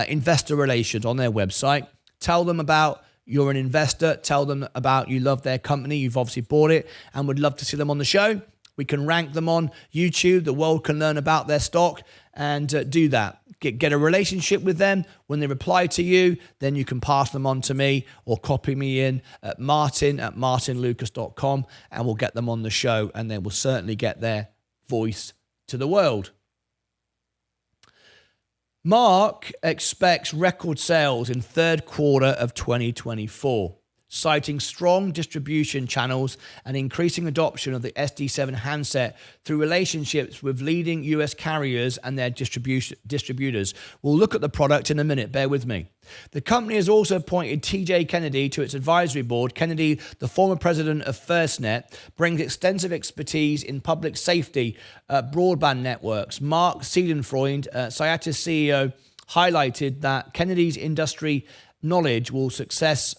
investor relations on their website. Tell them about you're an investor. Tell them about you love their company. You've obviously bought it and would love to see them on the show. We can rank them on YouTube. The world can learn about their stock and do that. Get a relationship with them. When they reply to you, then you can pass them on to me or copy me in at martyn@martynlucas.com and we'll get them on the show and then we'll certainly get their voice to the world. Mark expects record sales in third quarter of 2024. Citing strong distribution channels and increasing adoption of the SD7 handset through relationships with leading US carriers and their distributors. We'll look at the product in a minute, bear with me. The company has also appointed TJ Kennedy to its advisory board. Kennedy, the former president of FirstNet, brings extensive expertise in public safety broadband networks. Mark Seidenfreund, Sayata's CEO, highlighted that Kennedy's industry knowledge will success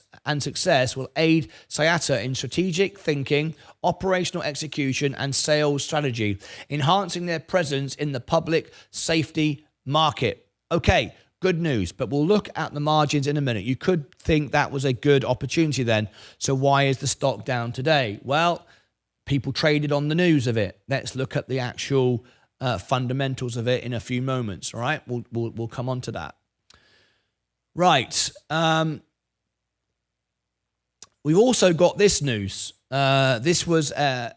will aid Sayata in strategic thinking, operational execution, and sales strategy, enhancing their presence in the public safety market. Okay, Good news, but we'll look at the margins in a minute. You could think that was a good opportunity then. So why is the stock down today? Well, people traded on the news of it. Let's look at the actual fundamentals of it in a few moments. All right, we'll come on to that. Right. We've also got this news. This was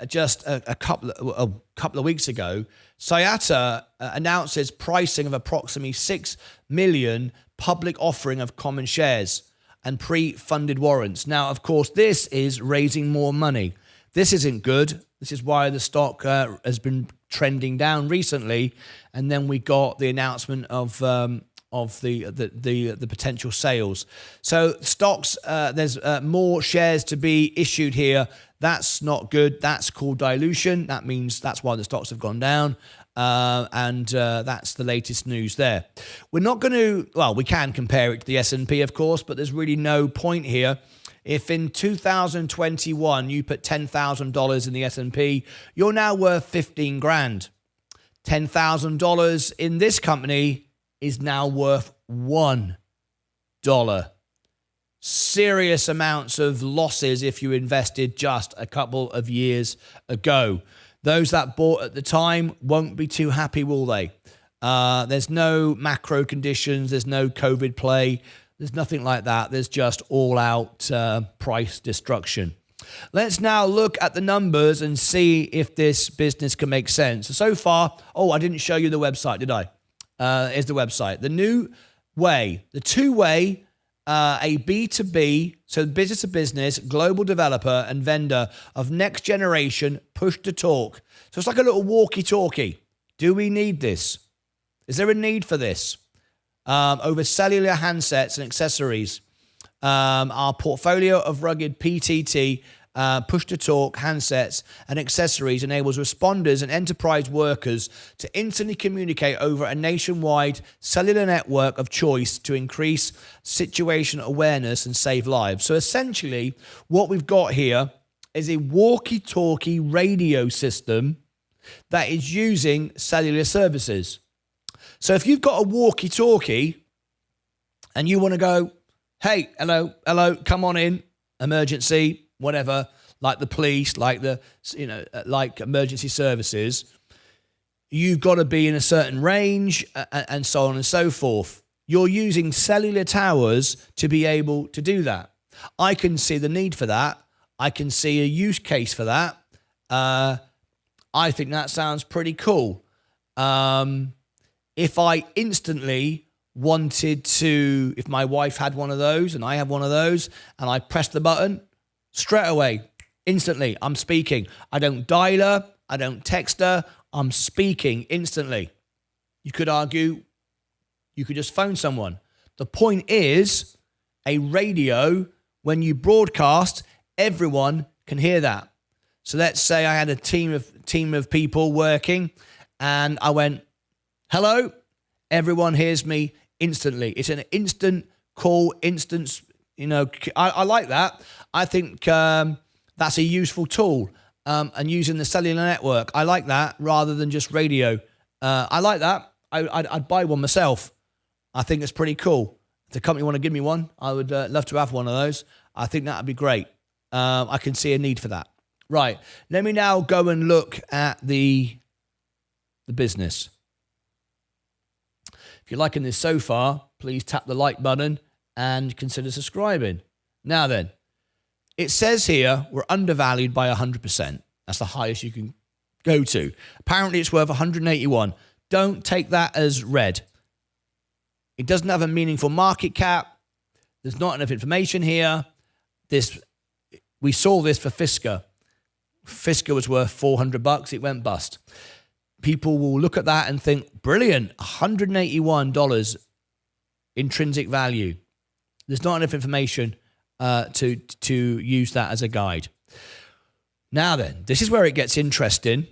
just a couple of weeks ago. Sayata announces pricing of approximately 6 million public offering of common shares and pre-funded warrants. Now, of course, this is raising more money. This isn't good. This is why the stock has been trending down recently. And then we got the announcement of the potential sales. So stocks, there's more shares to be issued here. That's not good. That's called dilution. That means that's why the stocks have gone down. And that's the latest news there. We're not going to, well, we can compare it to the S&P, of course, but there's really no point here. If in 2021 you put $10,000 in the S&P, you're now worth 15 grand. $10,000 in this company is now worth $1. Serious amounts of losses if you invested just a couple of years ago. Those that bought at the time won't be too happy, will they? There's no macro conditions. There's no COVID play. There's nothing like that. There's just all-out price destruction. Let's now look at the numbers and see if this business can make sense. So far, I didn't show you the website, did I? Is the website. The new way, the two-way, a B2B, so business to business, global developer and vendor of next generation push-to-talk. So it's like a little walkie-talkie. Do we need this? Is there a need for this? Over cellular handsets and accessories. Our portfolio of rugged PTT, push-to-talk handsets and accessories enables responders and enterprise workers to instantly communicate over a nationwide cellular network of choice to increase situational awareness and save lives. So essentially, what we've got here is a walkie-talkie radio system that is using cellular services. So if you've got a walkie-talkie and you want to go, hey, hello, come on in, emergency, whatever, like the police, like like emergency services, you've got to be in a certain range and so on and so forth. You're using cellular towers to be able to do that. I can see the need for that. I can see a use case for that. I think that sounds pretty cool. If I instantly wanted to, if my wife had one of those and I have one of those and I press the button, straight away, instantly, I'm speaking. I don't dial her. I don't text her. I'm speaking instantly. You could argue you could just phone someone. The point is, a radio, when you broadcast, everyone can hear that. So let's say I had a team of people working and I went, hello, everyone hears me instantly. It's an instant call, I like that. I think that's a useful tool. And using the cellular network, I like that rather than just radio. I like that. I'd buy one myself. I think it's pretty cool. If the company want to give me one, I would love to have one of those. I think that would be great. I can see a need for that. Right. Let me now go and look at the business. If you're liking this so far, please tap the like button and consider subscribing. Now then, it says here we're undervalued by 100%. That's the highest you can go to. Apparently it's worth 181. Don't take that as read. It doesn't have a meaningful market cap. There's not enough information here. We saw this for Fisker. Fisker was worth $400. It went bust. People will look at that and think, brilliant, $181 intrinsic value. There's not enough information to use that as a guide. Now then, this is where it gets interesting.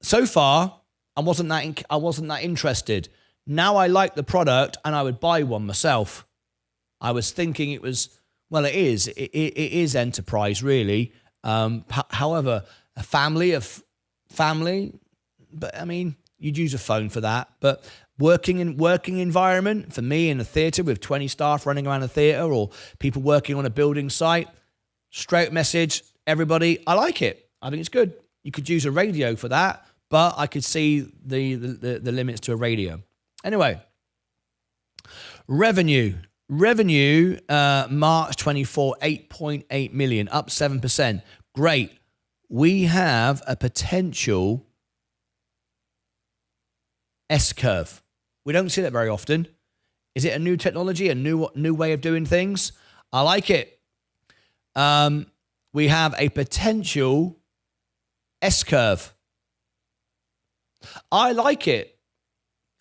So far, I wasn't that interested. Now I like the product and I would buy one myself. I was thinking it was, well, it is. It is enterprise, really. However, a family, but I mean, you'd use a phone for that. But working environment for me in a theatre with 20 staff running around a theatre, or people working on a building site, straight message, everybody, I like it. I think it's good. You could use a radio for that, but I could see the limits to a radio. Anyway, revenue, March 24, 8.8 million, up 7%. Great. We have a potential S-curve. We don't see that very often. Is it a new technology, a new way of doing things? I like it. We have a potential S-curve. I like it.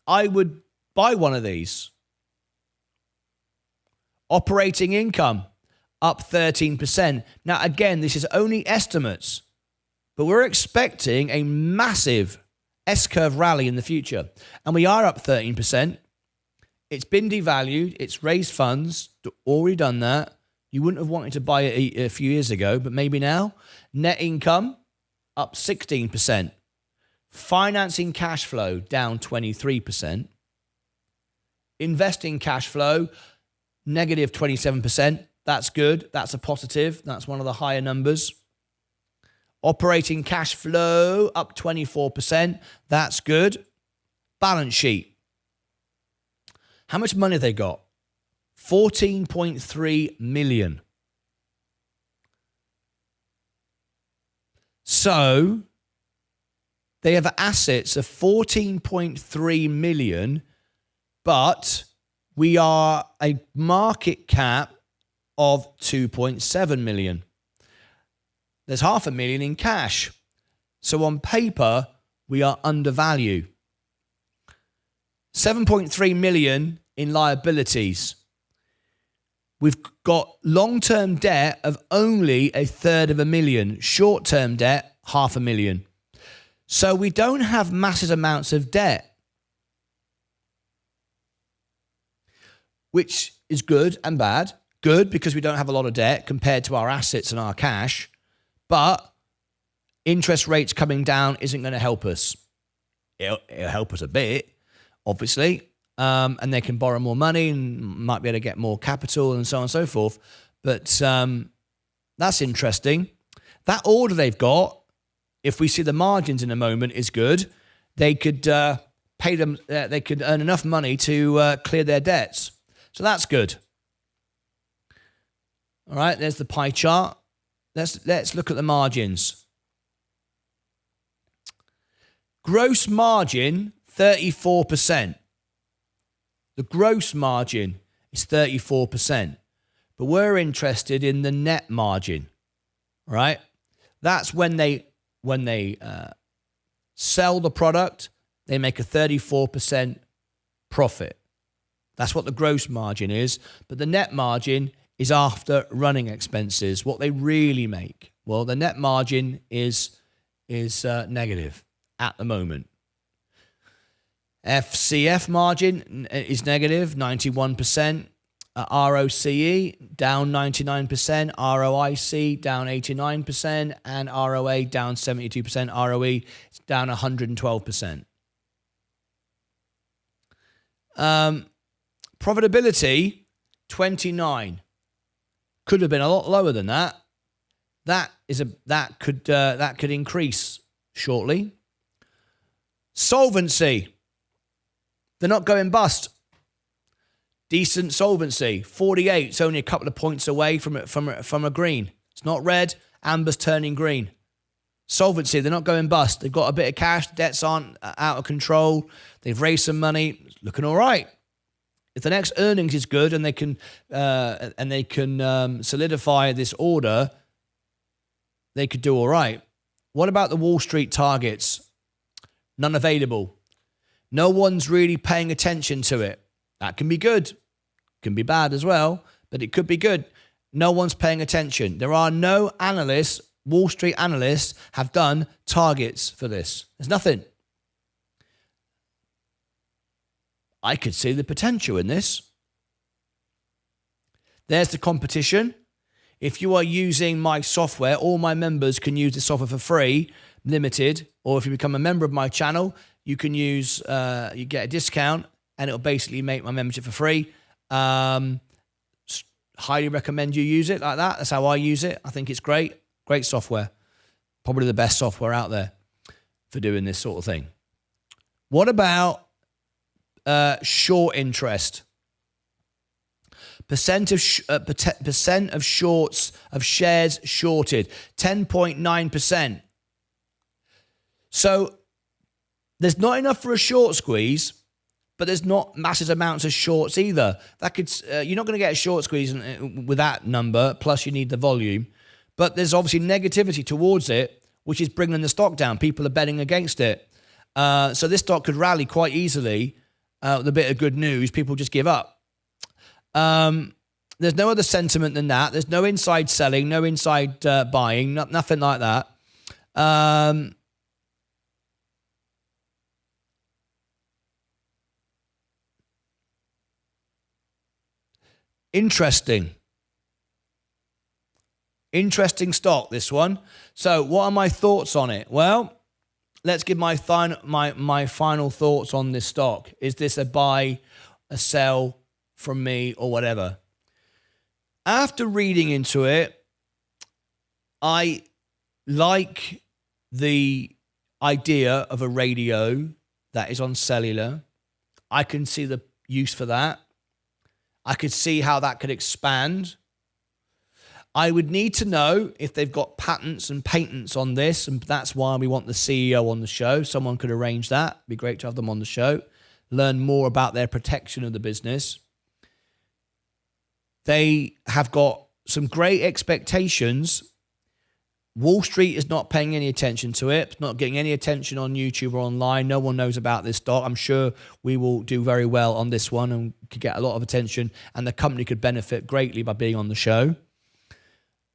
I would buy one of these. Operating income up 13%. Now, again, this is only estimates, but we're expecting a massive S-curve rally in the future. And we are up 13%. It's been devalued. It's raised funds. Already done that. You wouldn't have wanted to buy it a few years ago, but maybe now. Net income up 16%. Financing cash flow down 23%. Investing cash flow negative 27%. That's good. That's a positive. That's one of the higher numbers. Operating cash flow up 24%. That's good. Balance sheet. How much money have they got? 14.3 million. So they have assets of 14.3 million, but we are a market cap of 2.7 million. There's $500,000 in cash. So on paper, we are undervalued. 7.3 million in liabilities. We've got long-term debt of only $300,000. Short-term debt, $500,000. So we don't have massive amounts of debt, which is good and bad. Good because we don't have a lot of debt compared to our assets and our cash, but interest rates coming down isn't going to help us. It'll help us a bit, obviously, and they can borrow more money and might be able to get more capital and so on and so forth. But that's interesting. That order they've got, if we see the margins in a moment, is good. They could pay them. They could earn enough money to clear their debts. So that's good. All right, there's the pie chart. Let's look at the margins. Gross margin, 34%. The gross margin is 34%. But we're interested in the net margin, right? That's when they sell the product, they make a 34% profit. That's what the gross margin is. But the net margin is after running expenses, what they really make. Well, the net margin is negative at the moment. FCF margin is negative, 91%. ROCE down 99%, ROIC down 89%, and ROA down 72%. ROE is down 112%. Profitability, 29. Could have been a lot lower than that. That could increase shortly. Solvency. They're not going bust. Decent solvency. 48. It's only a couple of points away from a green. It's not red. Amber's turning green. Solvency. They're not going bust. They've got a bit of cash. Debts aren't out of control. They've raised some money. It's looking all right. If the next earnings is good and they can solidify this order, they could do all right. What about the Wall Street targets? None available. No one's really paying attention to it. That can be good. Can be bad as well, but it could be good. No one's paying attention. There are no analysts, Wall Street analysts have done targets for this. There's nothing. I could see the potential in this. There's the competition. If you are using my software, all my members can use the software for free, limited, or if you become a member of my channel, you can use, you get a discount, and it'll basically make my membership for free. Highly recommend you use it like that. That's how I use it. I think it's great. Great software. Probably the best software out there for doing this sort of thing. What about short interest? Percent of shorts of shares shorted, 10.9%. So there's not enough for a short squeeze, but there's not massive amounts of shorts either. That could you're not going to get a short squeeze with that number. Plus, you need the volume. But there's obviously negativity towards it, which is bringing the stock down. People are betting against it. So this stock could rally quite easily with a bit of good news. People just give up. There's no other sentiment than that. There's no inside selling, no inside buying, nothing like that. Interesting stock, this one. So what are my thoughts on it? Well, let's give my final thoughts on this stock. Is this a buy, a sell from me, or whatever? After reading into it, I like the idea of a radio that is on cellular. I can see the use for that. I could see how that could expand. I would need to know if they've got patents and patents on this, and that's why we want the CEO on the show. Someone could arrange that. It'd be great to have them on the show. Learn more about their protection of the business. They have got some great expectations. Wall Street is not paying any attention to it. It's not getting any attention on YouTube or online. No one knows about this stock. I'm sure we will do very well on this one and could get a lot of attention, and the company could benefit greatly by being on the show.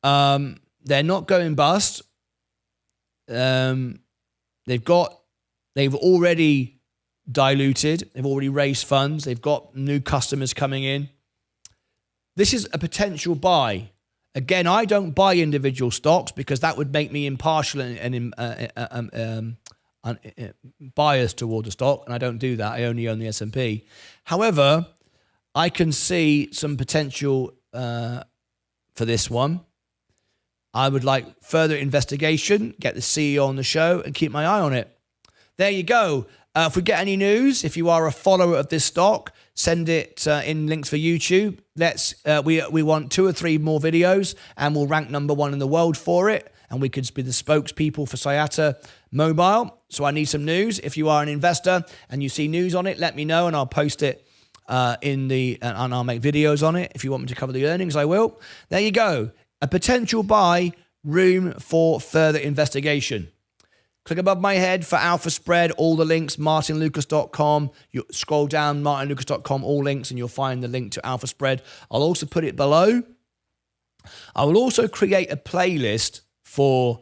They're not going bust. They've already diluted. They've already raised funds. They've got new customers coming in. This is a potential buy. Again, I don't buy individual stocks because that would make me impartial and biased toward the stock, and I don't do that. I only own the S&P. However, I can see some potential for this one. I would like further investigation, get the CEO on the show, and keep my eye on it. There you go. If we get any news, if you are a follower of this stock, send it in links for YouTube. We want 2 or 3 more videos, and we'll rank #1 in the world for it. And we could be the spokespeople for Sayata Mobile. So I need some news. If you are an investor and you see news on it, let me know, and I'll post it and I'll make videos on it. If you want me to cover the earnings, I will. There you go. A potential buy, room for further investigation. Click above my head for Alpha Spread, all the links, martynlucas.com. You scroll down, martynlucas.com, all links, and you'll find the link to Alpha Spread. I'll also put it below. I will also create a playlist for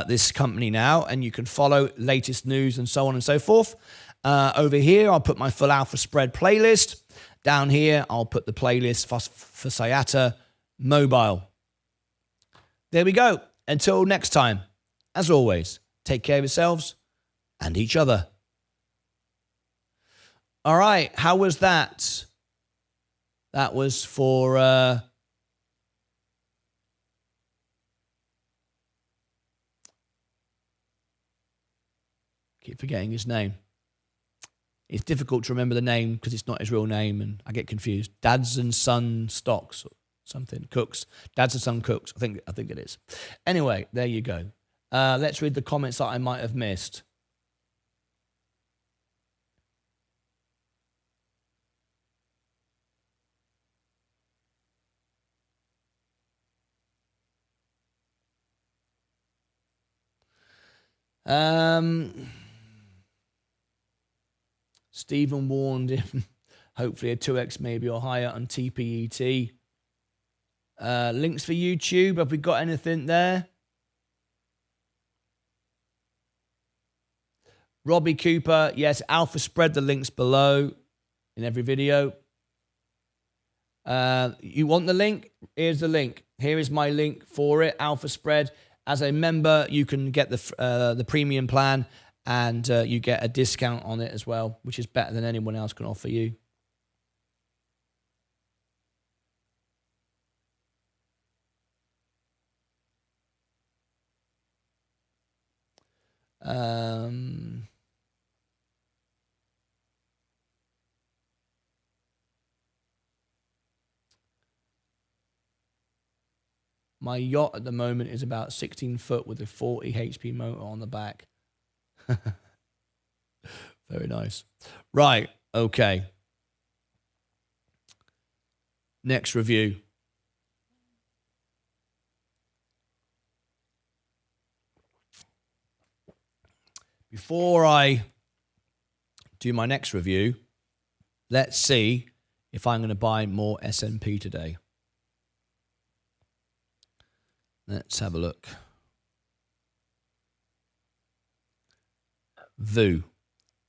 this company now, and you can follow latest news and so on and so forth. Over here, I'll put my full Alpha Spread playlist. Down here, I'll put the playlist for Sayata Mobile. There we go. Until next time, as always, take care of yourselves and each other. All right, how was that? That was for keep forgetting his name. It's difficult to remember the name because it's not his real name, and I get confused. Dads and Son Stocks or something. Cooks. Dads and Son Cooks. I think it is. Anyway, there you go. Let's read the comments that I might have missed. Stephen warned him, hopefully a 2x maybe or higher on TPET. Links for YouTube. Have we got anything there? Robbie Cooper. Yes, Alpha Spread. The links below in every video. You want the link? Here's the link. Here is my link for it. Alpha Spread. As a member, you can get the premium plan, and you get a discount on it as well, which is better than anyone else can offer you. My yacht at the moment is about 16 foot with a 40 HP motor on the back. Very nice. Right. Okay. Next review. Before I do my next review, let's see if I'm going to buy more S&P today. Let's have a look. VU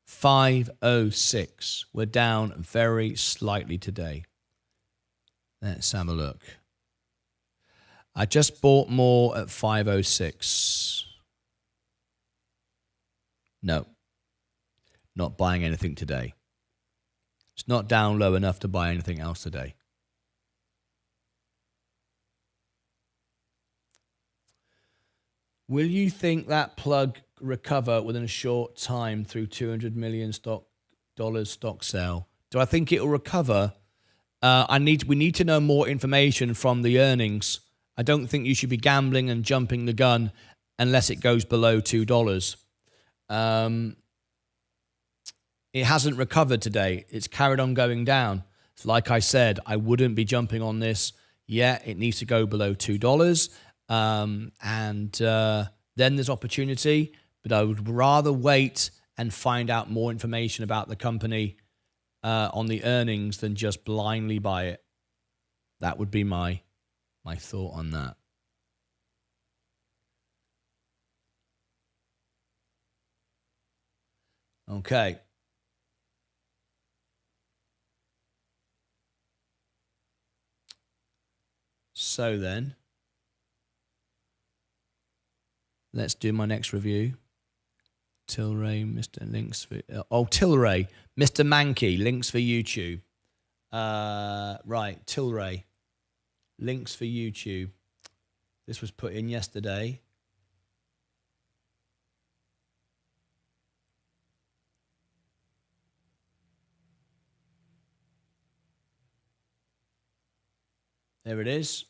506. We're down very slightly today. Let's have a look. I just bought more at 506. No, not buying anything today. It's not down low enough to buy anything else today. Will you think that plug recover within a short time through $200 million stock sale? Do I think it will recover? We need to know more information from the earnings. I don't think you should be gambling and jumping the gun unless it goes below $2. It hasn't recovered today. It's carried on going down. So like I said, I wouldn't be jumping on this yet. It needs to go below $2. Then there's opportunity, but I would rather wait and find out more information about the company on the earnings than just blindly buy it. That would be my thought on that. Okay. So then, let's do my next review. Tilray, Mr. Links for... Tilray, Mr. Mankey, links for YouTube. Right, Tilray, links for YouTube. This was put in yesterday. There it is.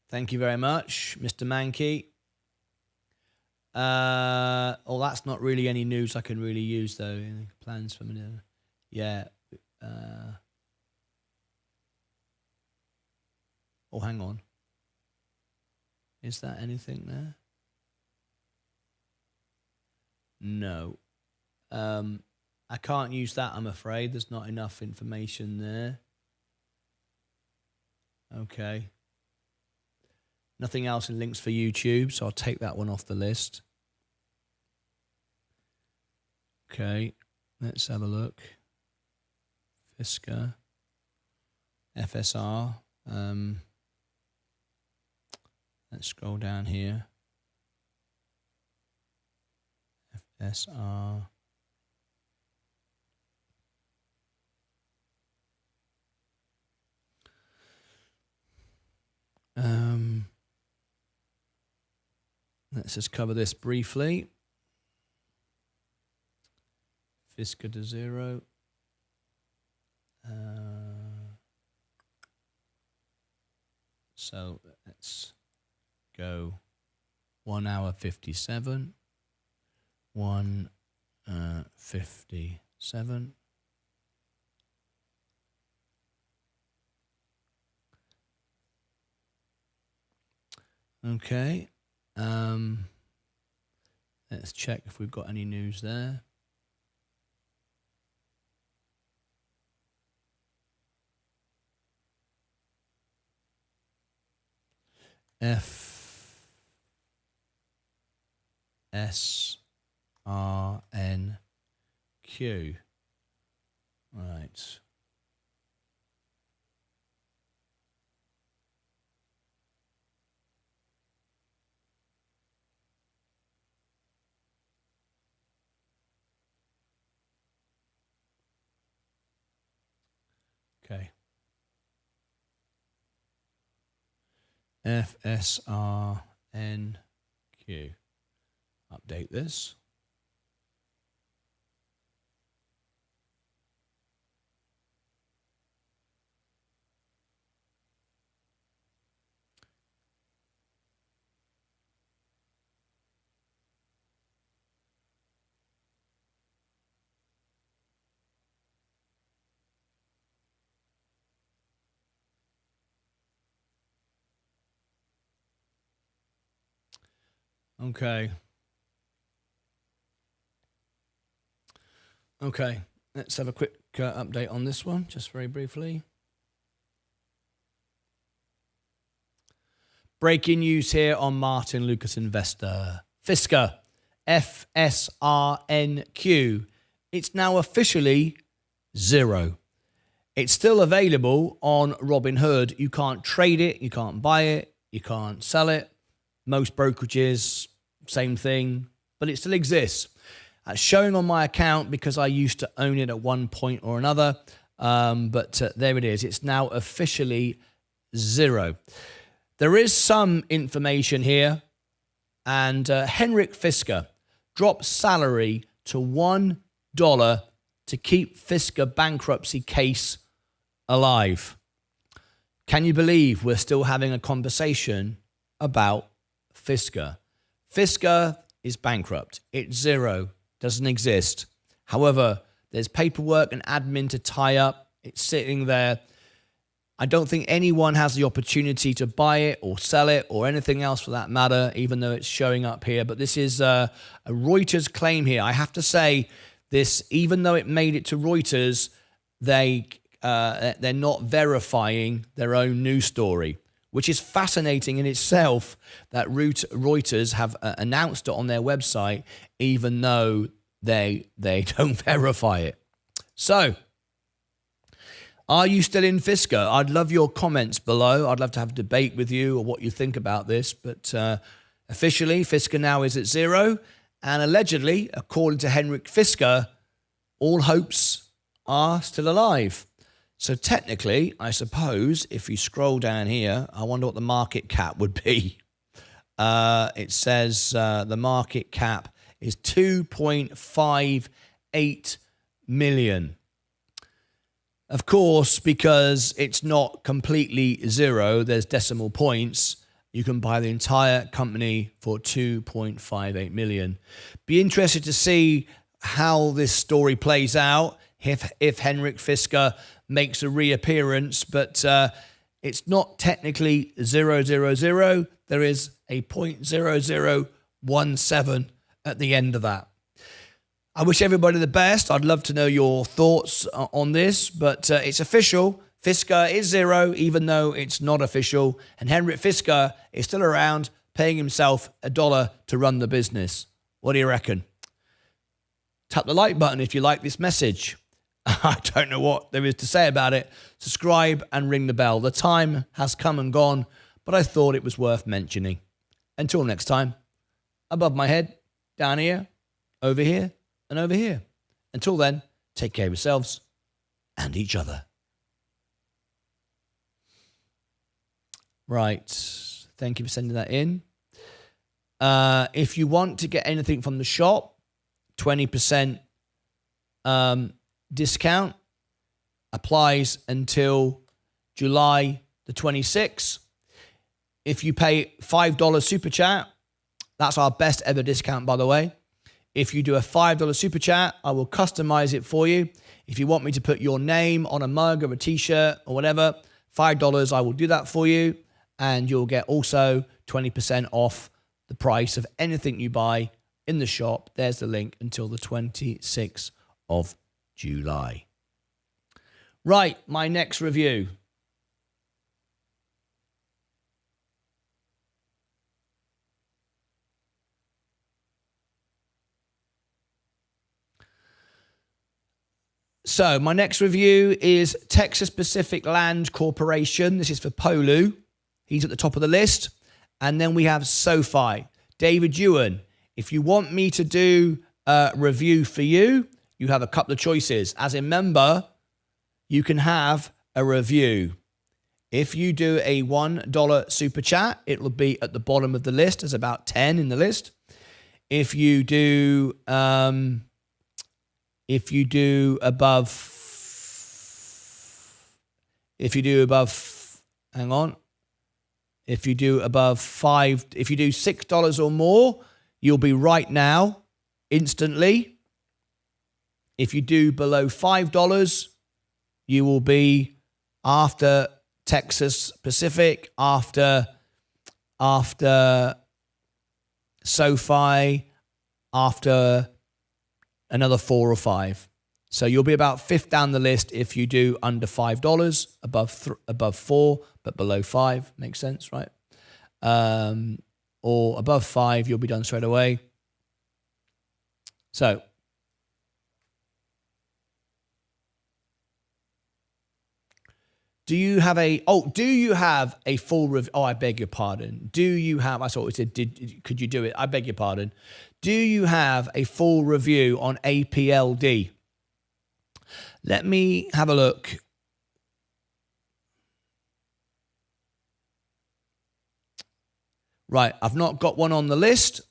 Thank you very much, Mr. Mankey. That's not really any news I can really use, though. Plans for me. Yeah. Hang on. Is that anything there? No. I can't use that, I'm afraid. There's not enough information there. Okay. Nothing else in links for YouTube, so I'll take that one off the list. Okay, let's have a look. Fisker, FSR. Let's scroll down here. FSR. Let's just cover this briefly. Fisker to 0. So let's go 1 hour 57. 1:57. Okay. Let's check if we've got any news there. FSRNQ. Right. Okay. FSRNQ. Update this. Okay. Okay, let's have a quick update on this one, just very briefly. Breaking news here on Martyn Lucas Investor. Fisker, FSRNQ. It's now officially zero. It's still available on Robinhood. You can't trade it, you can't buy it, you can't sell it. Most brokerages, same thing, but it still exists. Showing on my account because I used to own it at one point or another, but there it is. It's now officially zero. There is some information here, and Henrik Fisker dropped salary to $1 to keep Fisker bankruptcy case alive. Can you believe we're still having a conversation about Fisker? Fisker is bankrupt. It's zero. Doesn't exist. However, there's paperwork and admin to tie up. It's sitting there. I don't think anyone has the opportunity to buy it or sell it or anything else for that matter, even though it's showing up here. But this is a Reuters claim here. I have to say this, even though it made it to Reuters, they're not verifying their own news story, which is fascinating in itself that Reuters have announced it on their website, even though they don't verify it. So, are you still in Fisker? I'd love your comments below. I'd love to have a debate with you or what you think about this. But officially, Fisker now is at zero. And allegedly, according to Henrik Fisker, all hopes are still alive. So technically, I suppose, if you scroll down here, I wonder what the market cap would be. It says the market cap is 2.58 million. Of course, because it's not completely zero, there's decimal points, you can buy the entire company for 2.58 million. Be interested to see how this story plays out if Henrik Fisker makes a reappearance, but it's not technically 000. There is a 0.0017 at the end of that. I wish everybody the best. I'd love to know your thoughts on this, but it's official. Fisker is zero, even though it's not official. And Henrik Fisker is still around, paying himself $1 to run the business. What do you reckon? Tap the like button if you like this message. I don't know what there is to say about it. Subscribe and ring the bell. The time has come and gone, but I thought it was worth mentioning. Until next time, above my head, down here, over here, and over here. Until then, take care of yourselves and each other. Right. Thank you for sending that in. If you want to get anything from the shop, 20% discount applies until July the 26th. If you pay $5 super chat, that's our best ever discount, by the way. If you do a $5 super chat, I will customize it for you. If you want me to put your name on a mug or a t-shirt or whatever, $5, I will do that for you. And you'll get also 20% off the price of anything you buy in the shop. There's the link until the 26th of July. Right, my next review. So my next review is Texas Pacific Land Corporation. This is for Polu. He's at the top of the list. And then we have SoFi. David Ewan. If you want me to do a review for you, you have a couple of choices. As a member, you can have a review. If you do a $1 super chat, it will be at the bottom of the list. There's about 10 in the list. If you do above, hang on. If you do above if you do $6 or more, you'll be right now, instantly. If you do below $5, you will be after Texas Pacific, after SoFi, after another 4 or 5. So you'll be about 5th down the list if you do under $5, above 4, but below 5. Makes sense, right? Or above 5, you'll be done straight away. So do you have a full review? Oh, I beg your pardon. Do you have, I thought it said, could you do it? I beg your pardon. Do you have a full review on APLD? Let me have a look. Right, I've not got one on the list.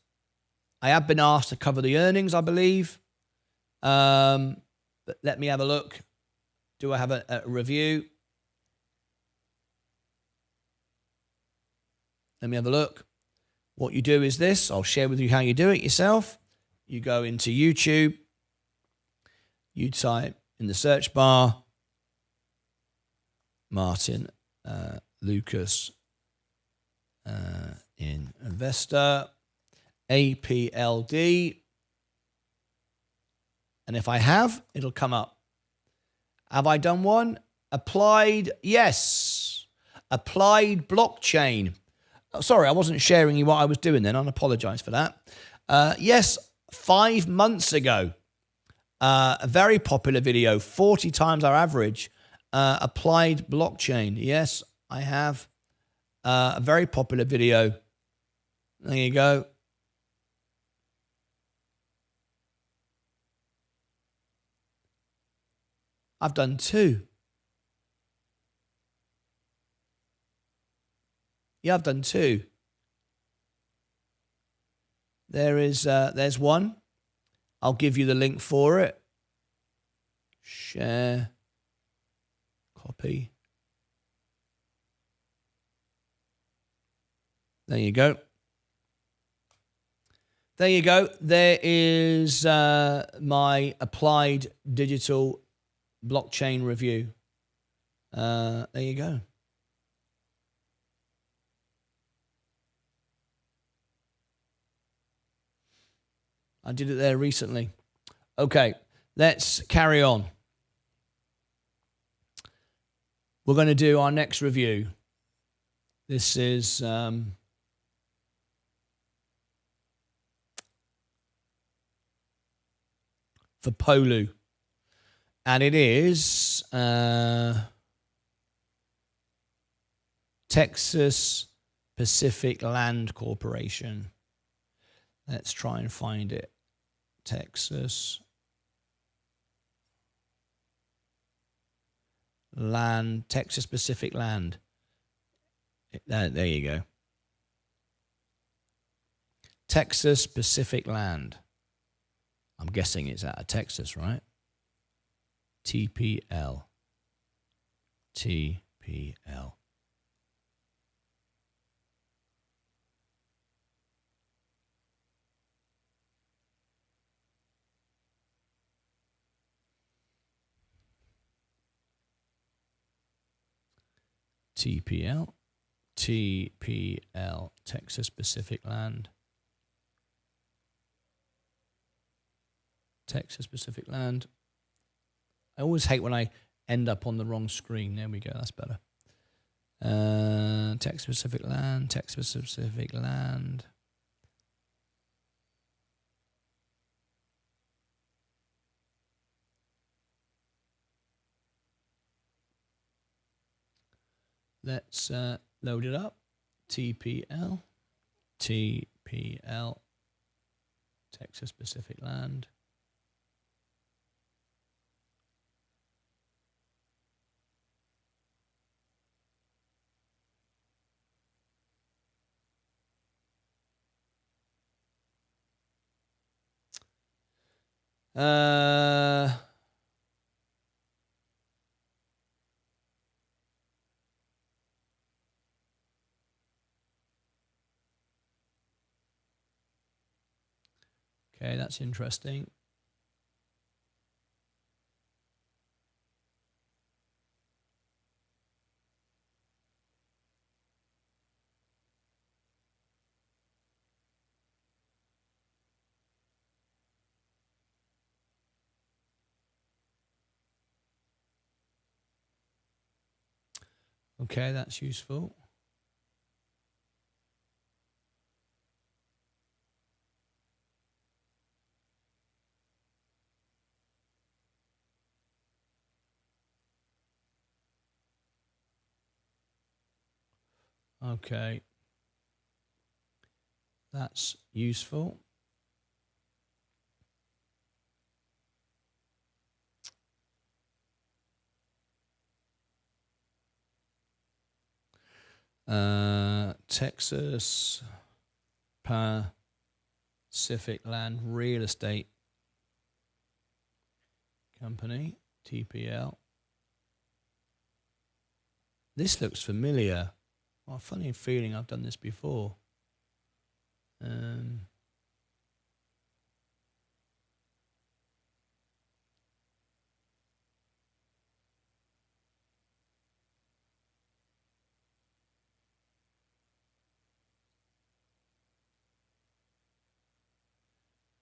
I have been asked to cover the earnings, I believe. But let me have a look. Do I have a review? Let me have a look. What you do is this. I'll share with you how you do it yourself. You go into YouTube. You type in the search bar, Martyn Lucas Investor, APLD. And if I have, it'll come up. Have I done one? Applied, yes. Applied blockchain. Oh, sorry, I wasn't sharing you what I was doing then. I apologize for that. Yes, 5 months ago. A very popular video, 40 times our average. Applied blockchain. Yes, I have a very popular video. There you go. I've done 2. Yeah, I've done 2. There's one. I'll give you the link for it. Share. Copy. There you go. There you go. There is my applied digital blockchain review. There you go. I did it there recently. Okay, let's carry on. We're going to do our next review. This is for Polu. And it is Texas Pacific Land Corporation. Let's try and find it. Texas Land, Texas Pacific Land. There you go. Texas Pacific Land. I'm guessing it's out of Texas, right? TPL. TPL. TPL, TPL, Texas Pacific Land. Texas Pacific Land. I always hate when I end up on the wrong screen. There we go, that's better. Texas Pacific Land, Texas Pacific Land. Let's load it up. TPL, TPL, Texas Pacific Land. Okay, that's interesting. Okay, that's useful. Okay, that's useful. Texas Pacific Land Real Estate Company, TPL. This looks familiar. Well, funny feeling I've done this before.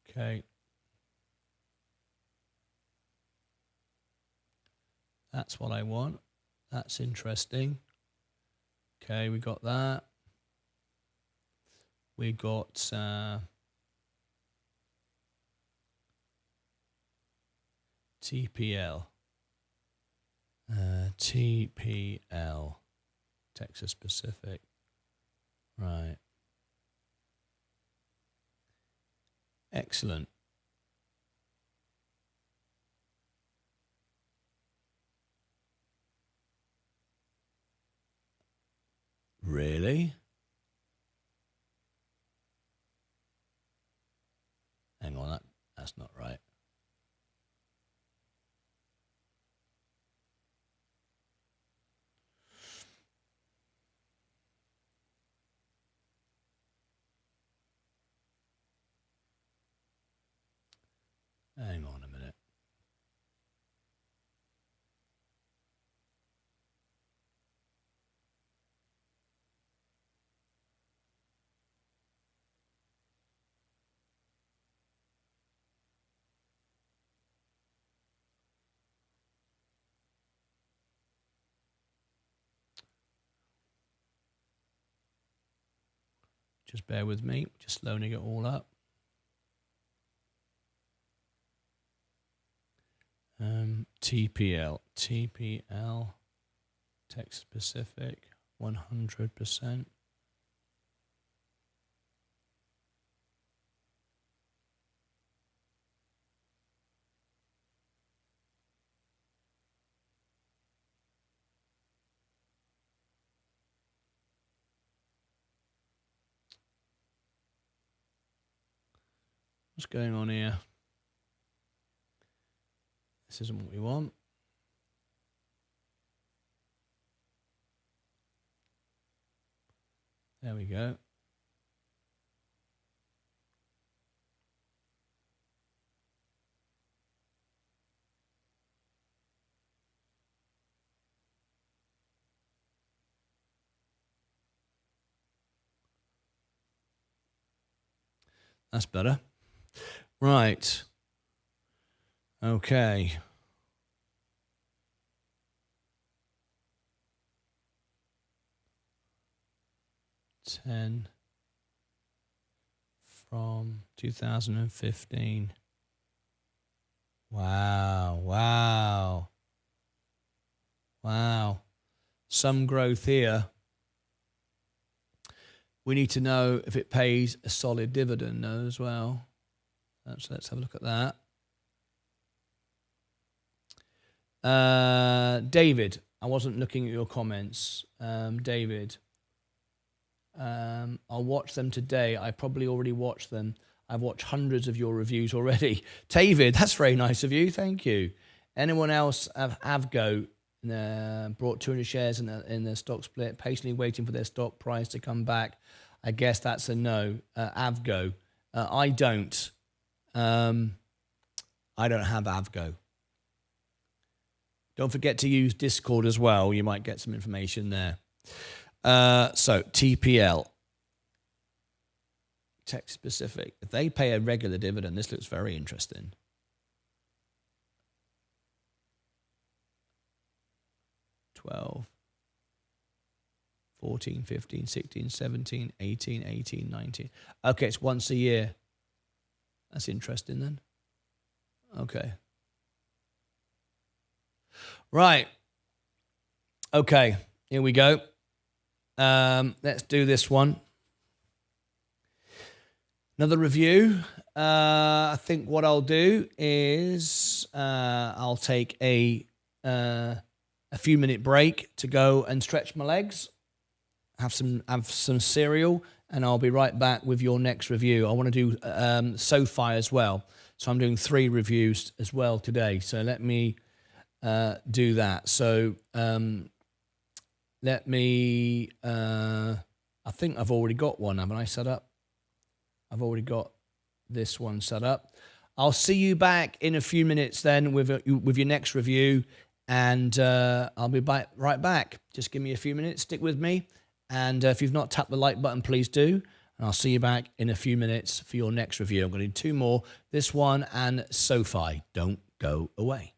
Okay. That's what I want. That's interesting. Okay, we got that. We got TPL. TPL. Texas Pacific. Right. Excellent. Really? Hang on, that's not right. Hang on a minute. Just bear with me, just loading it all up. TPL, Texas Pacific, 100%. What's going on here? This isn't what we want. There we go. That's better. Right. Okay. $10 from 2015. Wow. Some growth here. We need to know if it pays a solid dividend though as well. So let's have a look at that. David, I wasn't looking at your comments. David, I'll watch them today. I probably already watched them. I've watched hundreds of your reviews already. David, that's very nice of you. Thank you. Anyone else have Avgo brought 200 shares in the stock split, patiently waiting for their stock price to come back? I guess that's a no. Avgo. I don't. I don't have Avgo. Don't forget to use Discord as well. You might get some information there. So TPL. Tech specific. If they pay a regular dividend, this looks very interesting. $12, $14, $15, $16, $17, $18, $18, $19. Okay, it's once a year. That's interesting then. Okay. Right. Okay, here we go. Let's do this one. Another review. I think what I'll do is I'll take a few-minute break to go and stretch my legs, have some cereal, and I'll be right back with your next review. I want to do SoFi as well, so I'm doing 3 reviews as well today. So let me do that. So let me. I think I've already got one, haven't I, set up? I've already got this one set up. I'll see you back in a few minutes then with your next review, and I'll be right back. Just give me a few minutes, stick with me, and if you've not tapped the like button, please do, and I'll see you back in a few minutes for your next review. I'm going to do 2 more, this one and SoFi. Don't go away.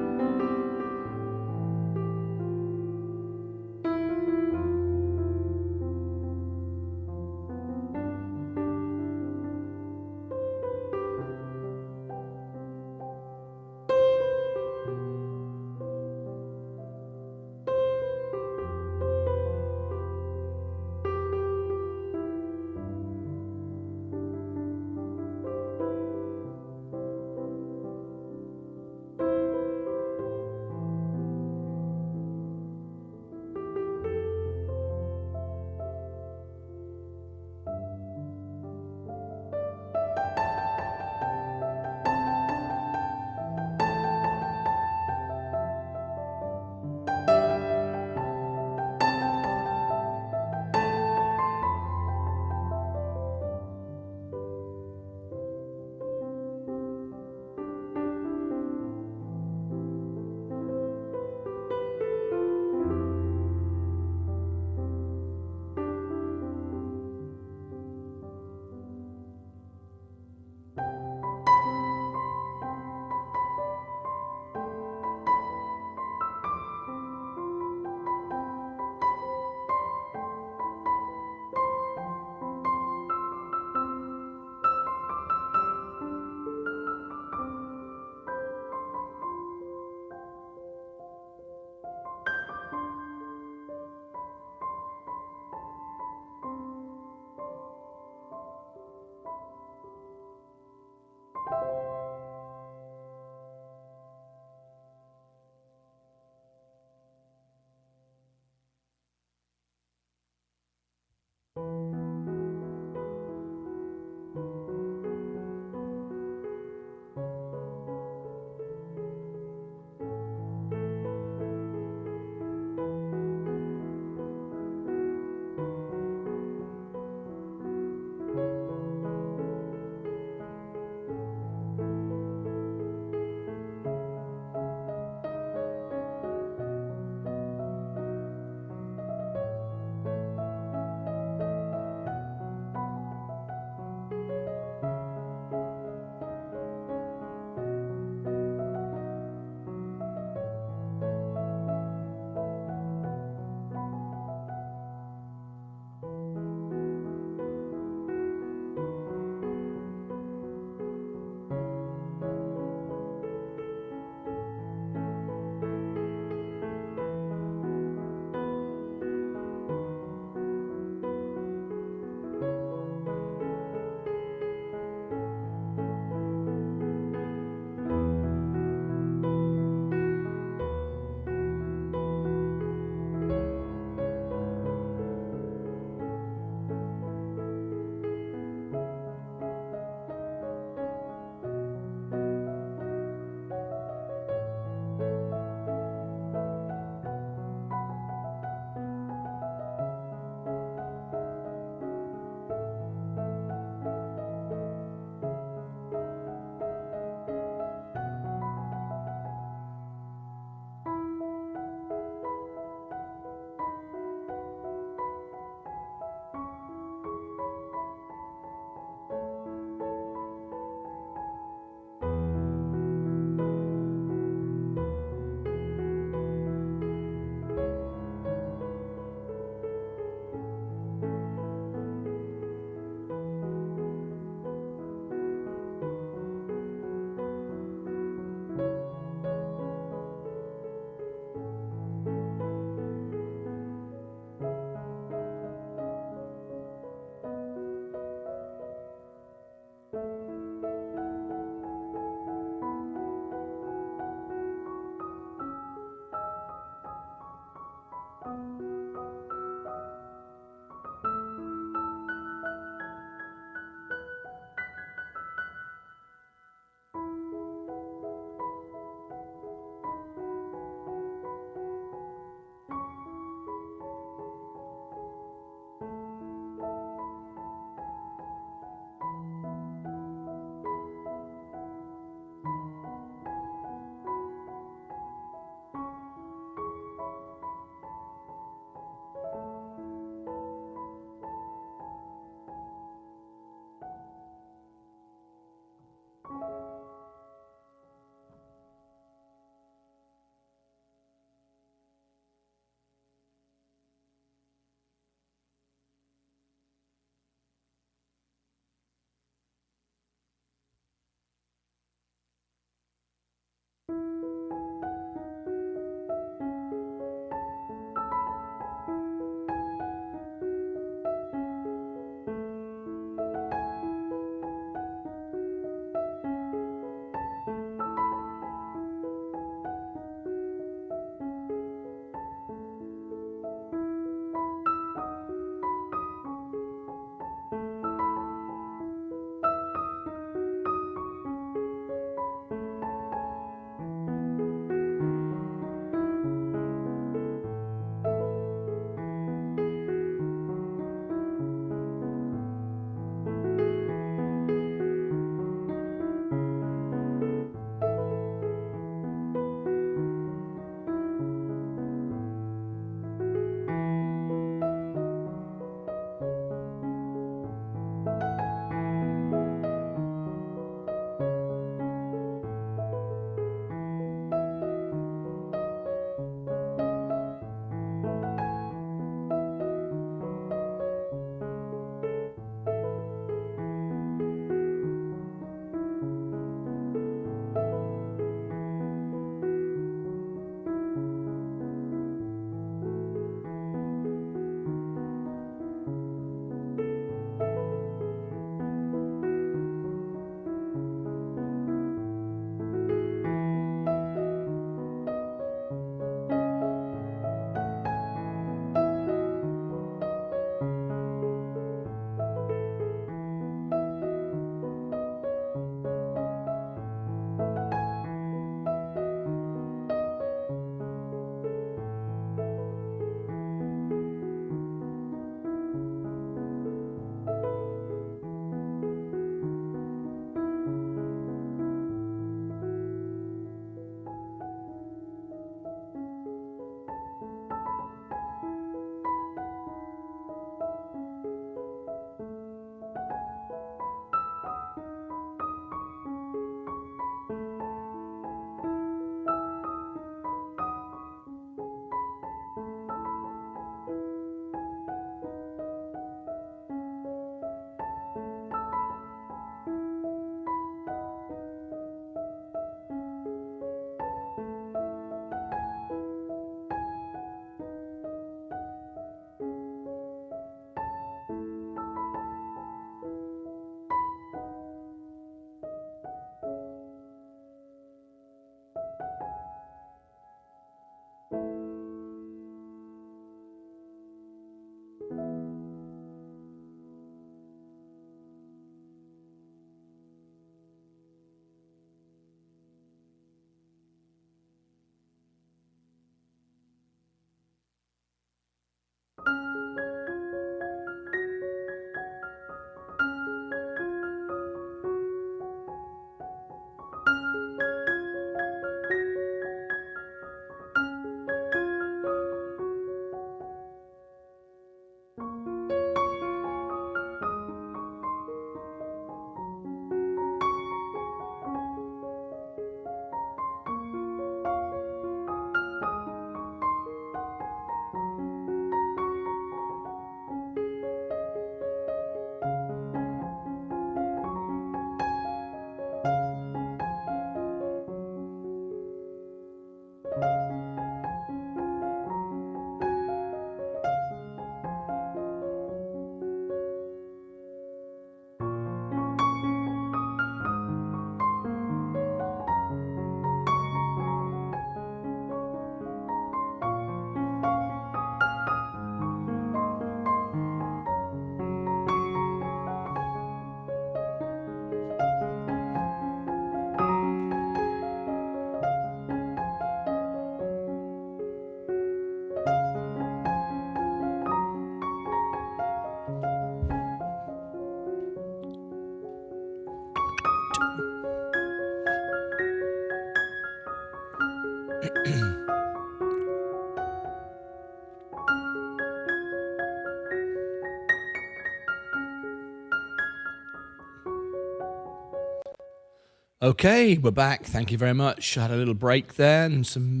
Okay, we're back. Thank you very much. I had a little break there and some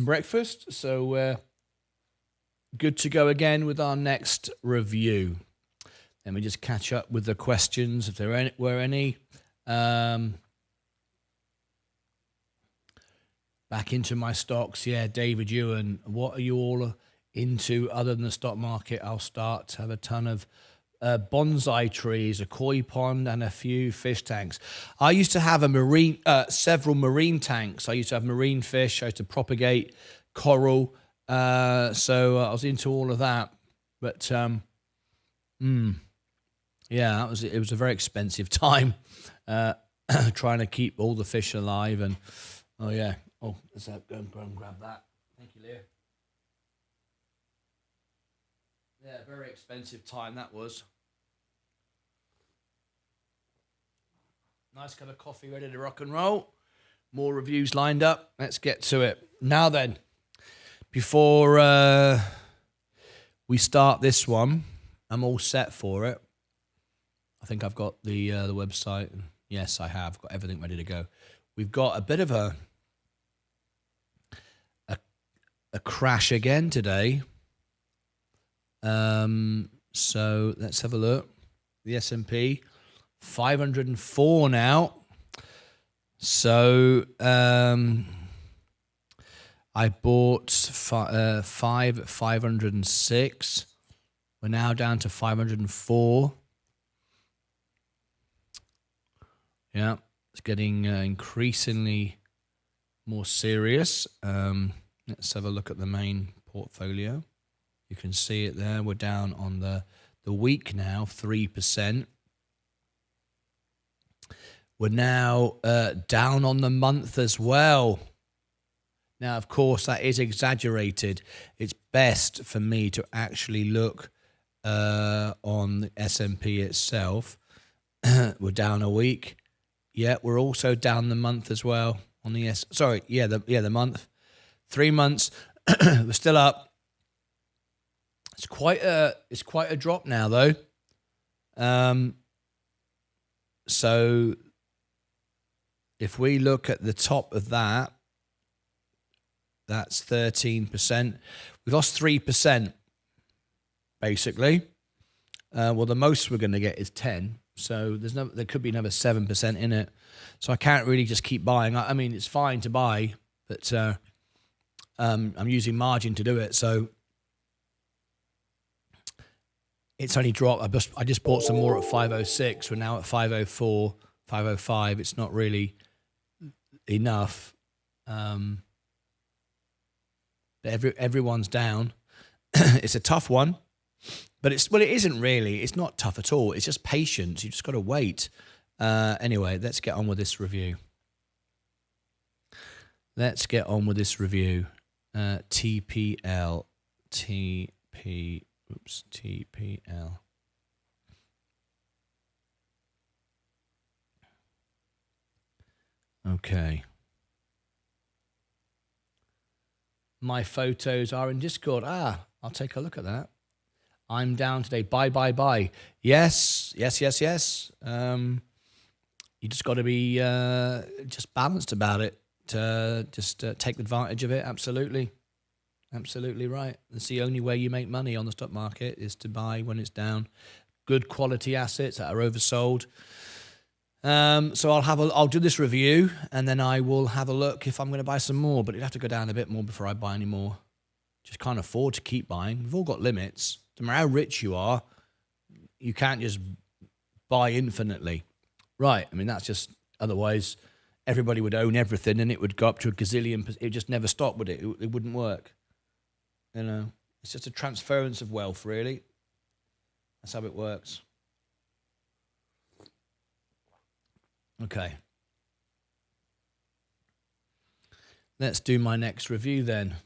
breakfast, so good to go again with our next review. Let me just catch up with the questions if there were any. Back into my stocks. Yeah, David Ewan, what are you all into other than the stock market? I'll start to have a ton of bonsai trees, a koi pond, and a few fish tanks. I used to have several marine tanks. I used to have marine fish. I used to propagate coral. So I was into all of that. But yeah, it was a very expensive time trying to keep all the fish alive. And oh yeah, let's go and grab that. Thank you, Leah. Yeah, very expensive time that was. Nice cup of coffee ready to rock and roll. More reviews lined up. Let's get to it. Now then, before we start this one, I'm all set for it. I think I've got the website. Yes, I have got everything ready to go. We've got a bit of a crash again today. So let's have a look. The S&P 504 now. So I bought 506. We're now down to 504. Yeah, it's getting increasingly more serious. Let's have a look at the main portfolio. You can see it there. We're down on the week now, 3%. We're now down on the month as well. Now, of course, that is exaggerated. It's best for me to actually look on the S&P itself. We're down a week. Yeah, we're also down the month as well on the the month. 3 months. We're still up. It's quite a drop now though. So if we look at the top of that, that's 13%. We lost 3%, basically. Well, the most we're going to get is 10. So there could be another 7% in it. So I can't really just keep buying. I mean, it's fine to buy, but I'm using margin to do it. So it's only dropped. I just bought some more at 506. We're now at 504, 505. It's not really enough. But everyone's down. It's a tough one. But it isn't really. It's not tough at all. It's just patience. You just got to wait. Anyway, let's get on with this review. TPL. TPL. Okay. My photos are in Discord. I'll take a look at that. I'm down today. Buy. Yes. You just got to be just balanced about it. Just take advantage of it. Absolutely right. That's the only way you make money on the stock market is to buy when it's down. Good quality assets that are oversold. So I'll do this review and then I will have a look if I'm going to buy some more. But it'd have to go down a bit more before I buy any more. Just can't afford to keep buying. We've all got limits. No matter how rich you are, you can't just buy infinitely. Right. I mean, that's just, otherwise everybody would own everything and it would go up to a gazillion. It would just never stop, would it? It wouldn't work. You know, it's just a transference of wealth, really. That's how it works. Okay. Let's do my next review then.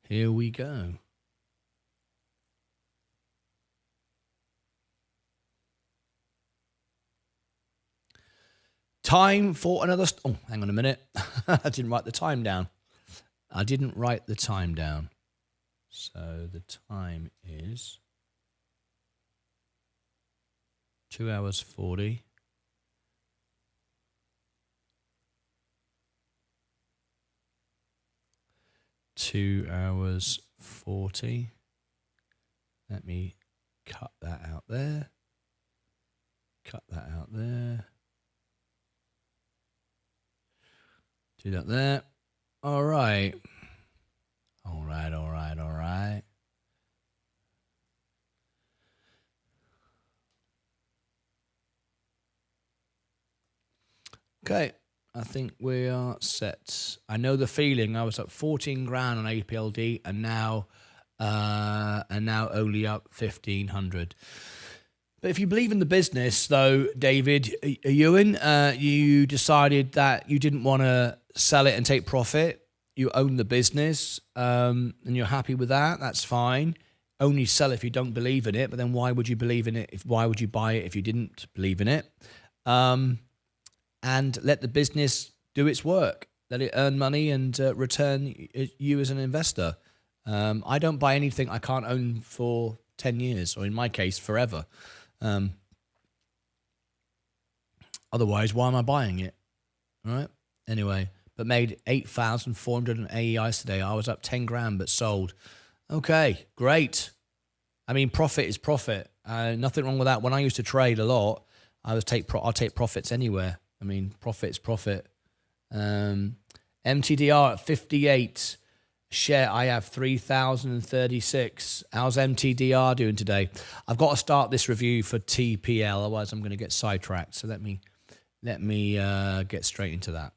Here we go. Time for another... hang on a minute. I didn't write the time down. So the time is 2 hours 40. Two hours 40. Let me cut that out there. Cut that out there. Do that there. All right. All right, all right, all right. Okay, I think we are set. I know the feeling. I was up 14 grand on APLD, and now only up 1,500. But if you believe in the business, though, David Ewan, you decided that you didn't want to sell it and take profit. You own the business, and you're happy with that. That's fine. Only sell if you don't believe in it. But then why would you believe in it? Why would you buy it if you didn't believe in it? And let the business do its work. Let it earn money and return you as an investor. I don't buy anything I can't own for 10 years, or in my case, forever. Otherwise, why am I buying it? All right. Anyway, but made 8,400 on AEIs today. I was up 10 grand, but sold. Okay, great. I mean, profit is profit. Nothing wrong with that. When I used to trade a lot, I'll take profits anywhere. I mean, profit is profit. MTDR at 58. Share, I have 3,036. How's MTDR doing today? I've got to start this review for TPL, otherwise I'm going to get sidetracked. So let me get straight into that.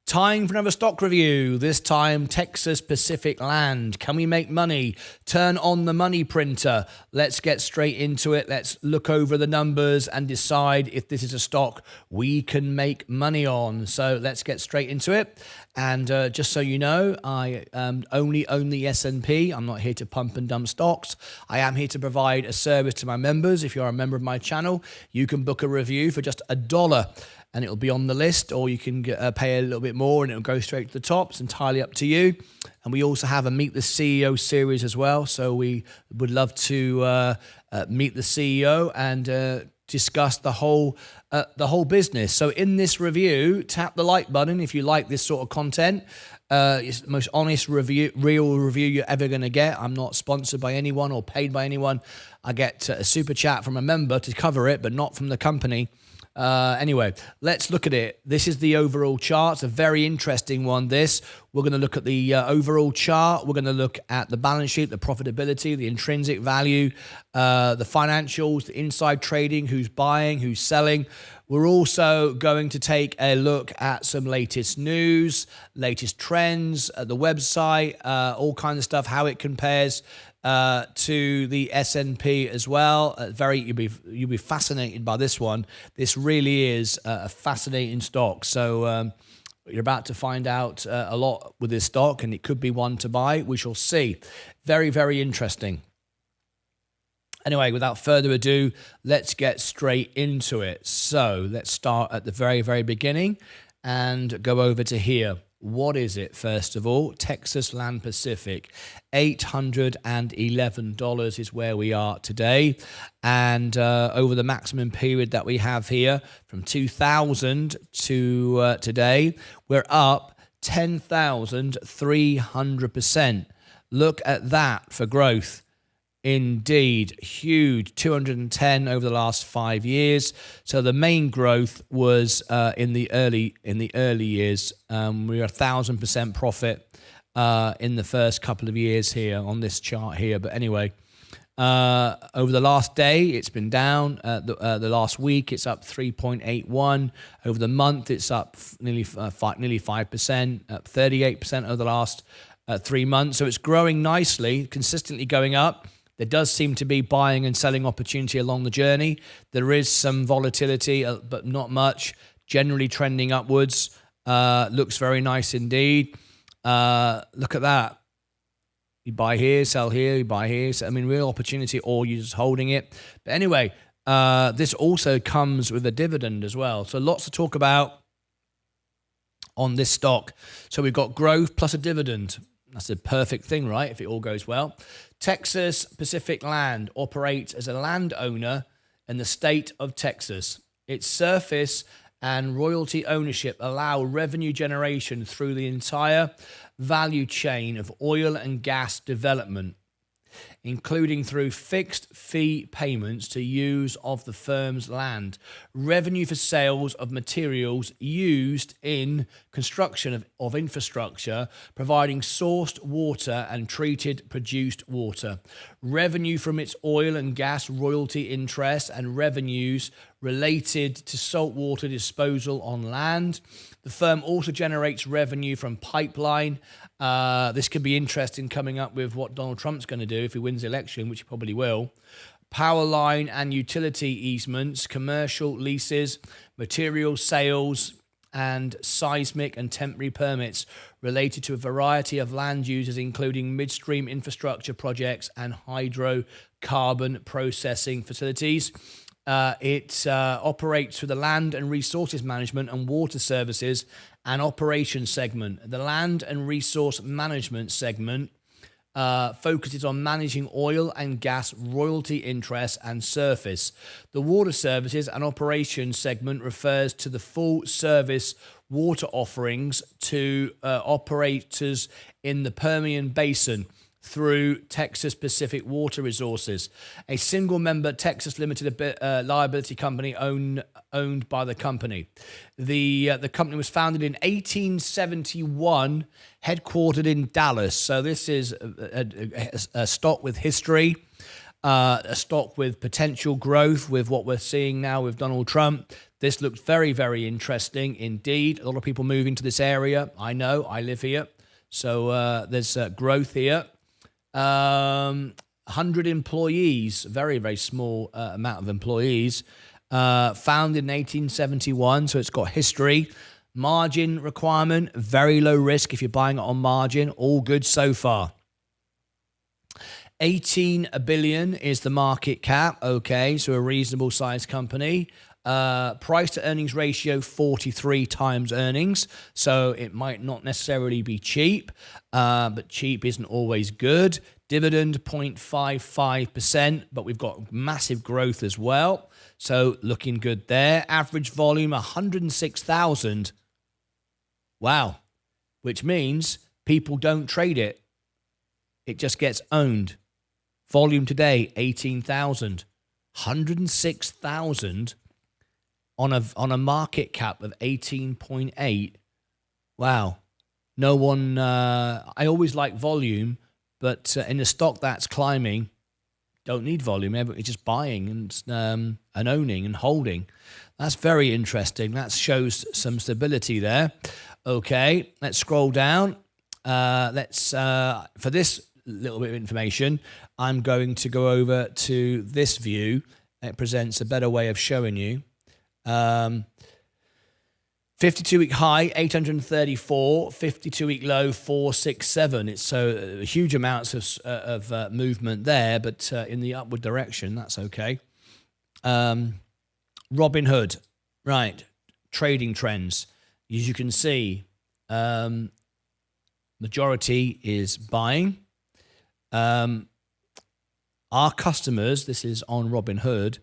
Time for another stock review. This time, Texas Pacific Land. Can we make money? Turn on the money printer. Let's get straight into it. Let's look over the numbers and decide if this is a stock we can make money on. So let's get straight into it. And just so you know, I only own the S&P. I'm not here to pump and dump stocks. I am here to provide a service to my members. If you're a member of my channel, you can book a review for just $1. And it'll be on the list, or you can pay a little bit more and it'll go straight to the top. It's entirely up to you. And we also have a Meet the CEO series as well. So we would love to meet the CEO and discuss the whole business. So in this review, tap the like button if you like this sort of content. It's the most honest review, real review you're ever going to get. I'm not sponsored by anyone or paid by anyone. I get a super chat from a member to cover it, but not from the company. Anyway, let's look at it. This is the overall chart. It's a very interesting one, this. We're going to look at the overall chart. We're going to look at the balance sheet, the profitability, the intrinsic value, the financials, the inside trading, who's buying, who's selling. We're also going to take a look at some latest news, latest trends, the website, all kinds of stuff, how it compares to the S&P as well. You'll be fascinated by this one. This really is a fascinating stock. So you're about to find out a lot with this stock, and it could be one to buy. We shall see. Very, very interesting. Anyway, without further ado, let's get straight into it. So let's start at the very, very beginning and go over to here. What is it, first of all? Texas Land Pacific, $811 is where we are today. And over the maximum period that we have here, from 2000 to today, we're up 10,300%. Look at that for growth. Indeed, huge, 210 over the last 5 years. So the main growth was in the early years. We were 1,000% profit in the first couple of years here on this chart here. But anyway, over the last day, it's been down. The last week, it's up 3.81. Over the month, it's up nearly 5%, up 38% over the last 3 months. So it's growing nicely, consistently going up. There does seem to be buying and selling opportunity along the journey. There is some volatility, but not much. Generally trending upwards. Looks very nice indeed. Look at that. You buy here, sell here, you buy here. So, I mean, real opportunity, or you're just holding it. But anyway, this also comes with a dividend as well. So lots to talk about on this stock. So we've got growth plus a dividend. That's a perfect thing, right? If it all goes well. Texas Pacific Land operates as a landowner in the state of Texas. Its surface and royalty ownership allow revenue generation through the entire value chain of oil and gas development, including through fixed fee payments to use of the firm's land, revenue for sales of materials used in construction of infrastructure, providing sourced water and treated produced water, revenue from its oil and gas royalty interest, and revenues related to saltwater disposal on land. The firm also generates revenue from pipeline. This could be interesting coming up with what Donald Trump's going to do if he wins the election, which he probably will. Power line and utility easements, commercial leases, material sales, and seismic and temporary permits related to a variety of land uses, including midstream infrastructure projects and hydrocarbon processing facilities. It operates through the Land and Resources Management and Water Services and Operations segment. The Land and Resource Management segment focuses on managing oil and gas royalty interests and surface. The Water Services and Operations segment refers to the full service water offerings to operators in the Permian Basin through Texas Pacific Water Resources, a single-member Texas limited liability company owned by the company. The company was founded in 1871, headquartered in Dallas. So this is a stock with history, a stock with potential growth with what we're seeing now with Donald Trump. This looks very, very interesting indeed. A lot of people moving to this area. I know, I live here. So there's growth here. 100 employees, very, very small amount of employees, founded in 1871, so it's got history. Margin requirement, very low risk if you're buying it on margin, all good so far. 18 billion is the market cap, okay, so a reasonable sized company. Price to earnings ratio 43 times earnings, so it might not necessarily be cheap, but cheap isn't always good. Dividend 0.55%, but we've got massive growth as well, so looking good there. Average volume 106,000. Wow, which means people don't trade it, it just gets owned. Volume today 18,000. 106,000 on a market cap of 18.8. Wow. No one, I always like volume, but in a stock that's climbing, don't need volume. Everybody's just buying and owning and holding. That's very interesting. That shows some stability there. Okay, let's scroll down. For this little bit of information, I'm going to go over to this view. It presents a better way of showing you. 52-week high, 834, 52-week low, 467. It's so huge amounts of movement there, but in the upward direction, that's okay. Robinhood, right, trading trends. As you can see, majority is buying. Our customers, this is on Robinhood,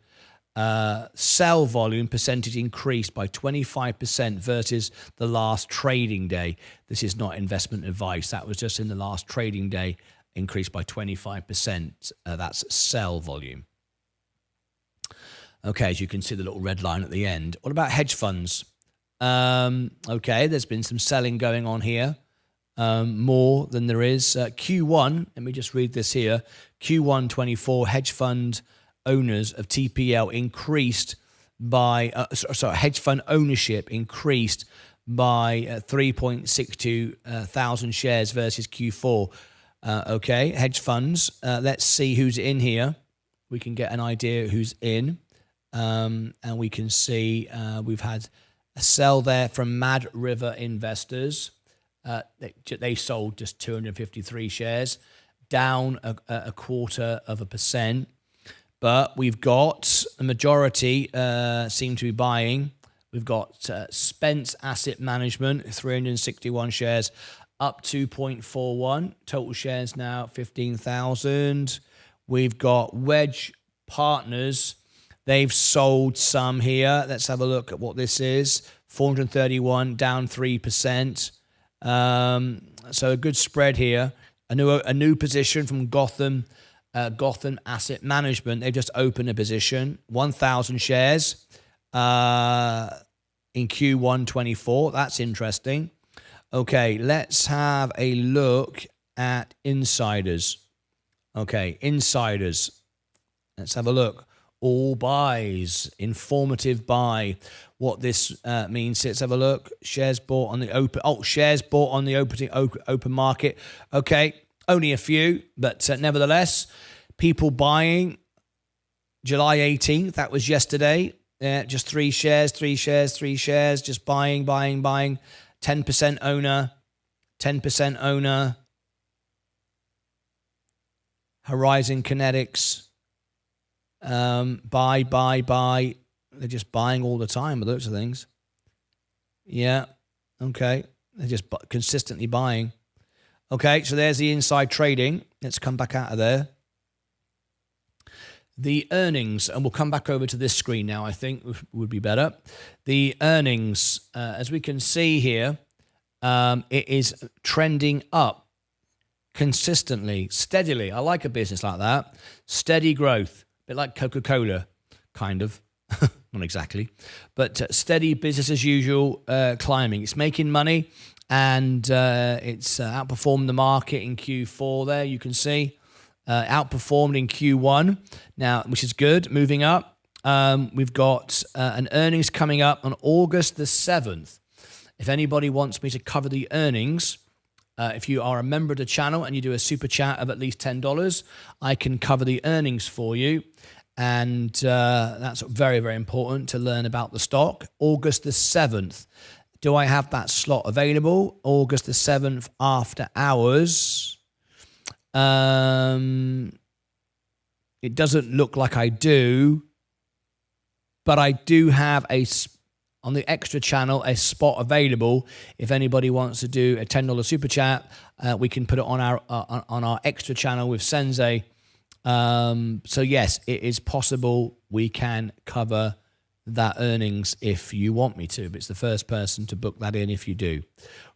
sell volume percentage increased by 25% versus the last trading day. This is not investment advice. That was just in the last trading day, increased by 25%. That's sell volume. Okay, as you can see the little red line at the end. What about hedge funds? Okay, there's been some selling going on here. More than there is. Q1, let me just read this here. Q1 24 hedge fund owners of TPL increased by, hedge fund ownership increased by 3.62 thousand shares versus Q4. Okay, hedge funds. Let's see who's in here. We can get an idea who's in. And we can see we've had a sell there from Mad River Investors. They sold just 253 shares, down a 0.25%. But we've got a majority seem to be buying. We've got Spence Asset Management, 361 shares, up 2.41. Total shares now 15,000. We've got Wedge Partners. They've sold some here. Let's have a look at what this is. 431, down 3%. So a good spread here. A new position from Gotham Asset Management. They've just opened a position, 1,000 shares in Q1 24. That's interesting. Okay, let's have a look at insiders. Okay, insiders. Let's have a look. All buys, informative buy. What this means, let's have a look. Shares bought on the open. Oh, shares bought on the open market. Okay, only a few, but nevertheless, people buying. July 18th, that was yesterday. Just 3 shares, just buying. 10% owner, 10% owner. Horizon Kinetics. Buy. They're just buying all the time with those things. Yeah. Okay. They're just consistently buying. Okay. So there's the inside trading. Let's come back out of there. The earnings, and we'll come back over to this screen now, I think would be better. The earnings, as we can see here, it is trending up consistently, steadily. I like a business like that. Steady growth. Bit like Coca-Cola, kind of. Not exactly. But steady business as usual, climbing. It's making money, and it's outperformed the market in Q4 there, you can see. Outperformed in Q1, now, which is good, moving up. We've got an earnings coming up on August the 7th. If anybody wants me to cover the earnings, if you are a member of the channel and you do a super chat of at least $10, I can cover the earnings for you. And that's very, very important to learn about the stock. August the 7th. Do I have that slot available? August the 7th after hours. It doesn't look like I do. But I do have on the extra channel, a spot available. If anybody wants to do a $10 super chat, we can put it on our extra channel with Sensei. So yes, it is possible we can cover that earnings if you want me to, but it's the first person to book that in if you do.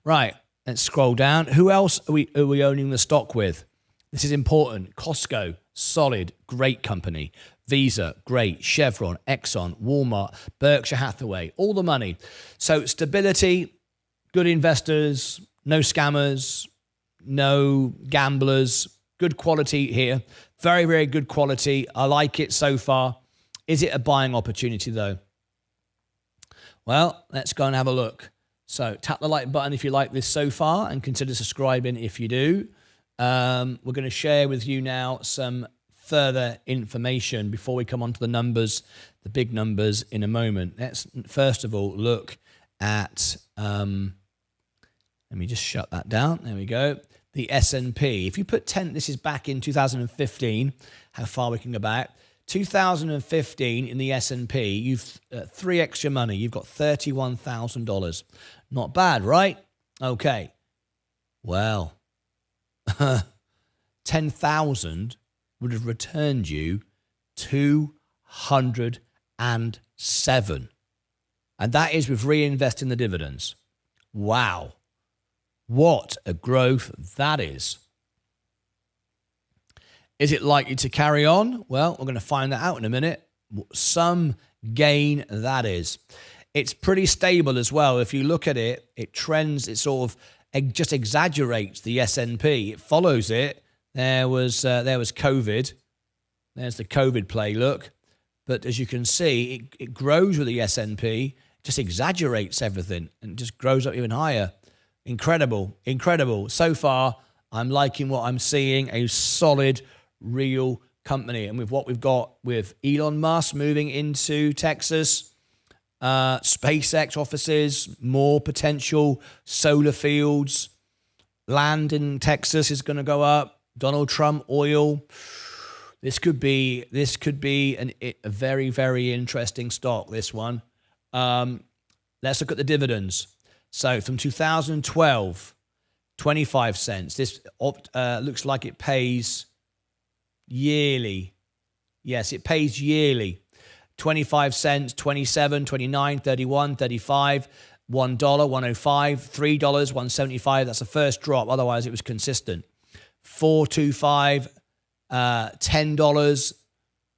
Right, let's scroll down. Who else are we owning the stock with? This is important. Costco, solid, great company. Visa, great. Chevron, Exxon, Walmart, Berkshire Hathaway, all the money. So stability, good investors, no scammers, no gamblers, good quality here. Very, very good quality. I like it so far. Is it a buying opportunity though? Well, let's go and have a look. So tap the like button if you like this so far and consider subscribing if you do. We're going to share with you now some further information before we come on to the numbers, the big numbers in a moment. Let's first of all look at, let me just shut that down. There we go. The S&P. If you put 10, this is back in 2015, how far we can go back. 2015 in the S&P, you've 3x your money. You've got $31,000. Not bad, right? Okay. Well, 10,000 would have returned you 207. And that is with reinvesting the dividends. Wow. What a growth that is. Is it likely to carry on? Well, we're going to find that out in a minute. Some gain that is. It's pretty stable as well. If you look at it, it trends, it sort of just exaggerates the S&P. It follows it. There was COVID. There's the COVID play, look. But as you can see, it grows with the S&P, just exaggerates everything and just grows up even higher. Incredible, incredible. So far, I'm liking what I'm seeing, a solid, real company. And with what we've got with Elon Musk moving into Texas, SpaceX offices, more potential solar fields, land in Texas is going to go up, Donald Trump oil. This could be a very, very interesting stock, this one. Let's look at the dividends. So from 2012 25 cents. This looks like it pays yearly. Yes, it pays yearly. 25 cents, 27, 29, 31, 35, $1, 105, $3, 175. That's the first drop. Otherwise, it was consistent. 4.25, $10,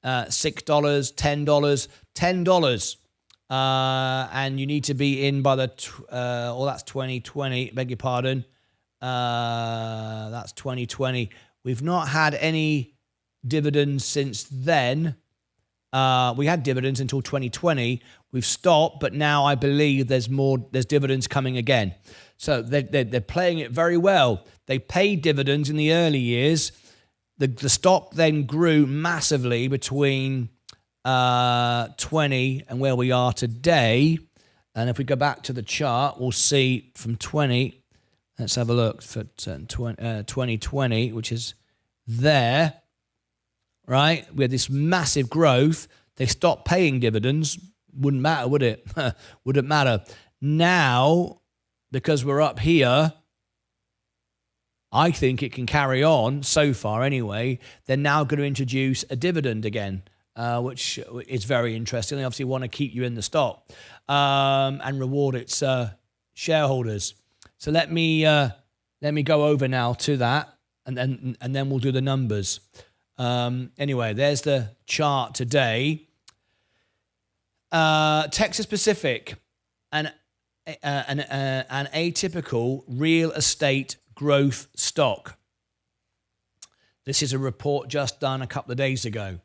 $6, $10, $10. And you need to be in by the, that's 2020, beg your pardon. That's 2020. We've not had any dividends since then. We had dividends until 2020. We've stopped, but now I believe there's dividends coming again. So they're playing it very well. They paid dividends in the early years. The stock then grew massively between 20 and where we are today. And if we go back to the chart, we'll see from 20. Let's have a look for 2020, which is there, right? We had this massive growth. They stopped paying dividends. Wouldn't matter, would it? Wouldn't matter. Now, because we're up here, I think it can carry on so far anyway. They're now going to introduce a dividend again, which is very interesting. They obviously want to keep you in the stock and reward its shareholders. So let me go over now to that, and then we'll do the numbers. Anyway, there's the chart today. Texas Pacific, an atypical real estate growth stock. This is a report just done a couple of days ago.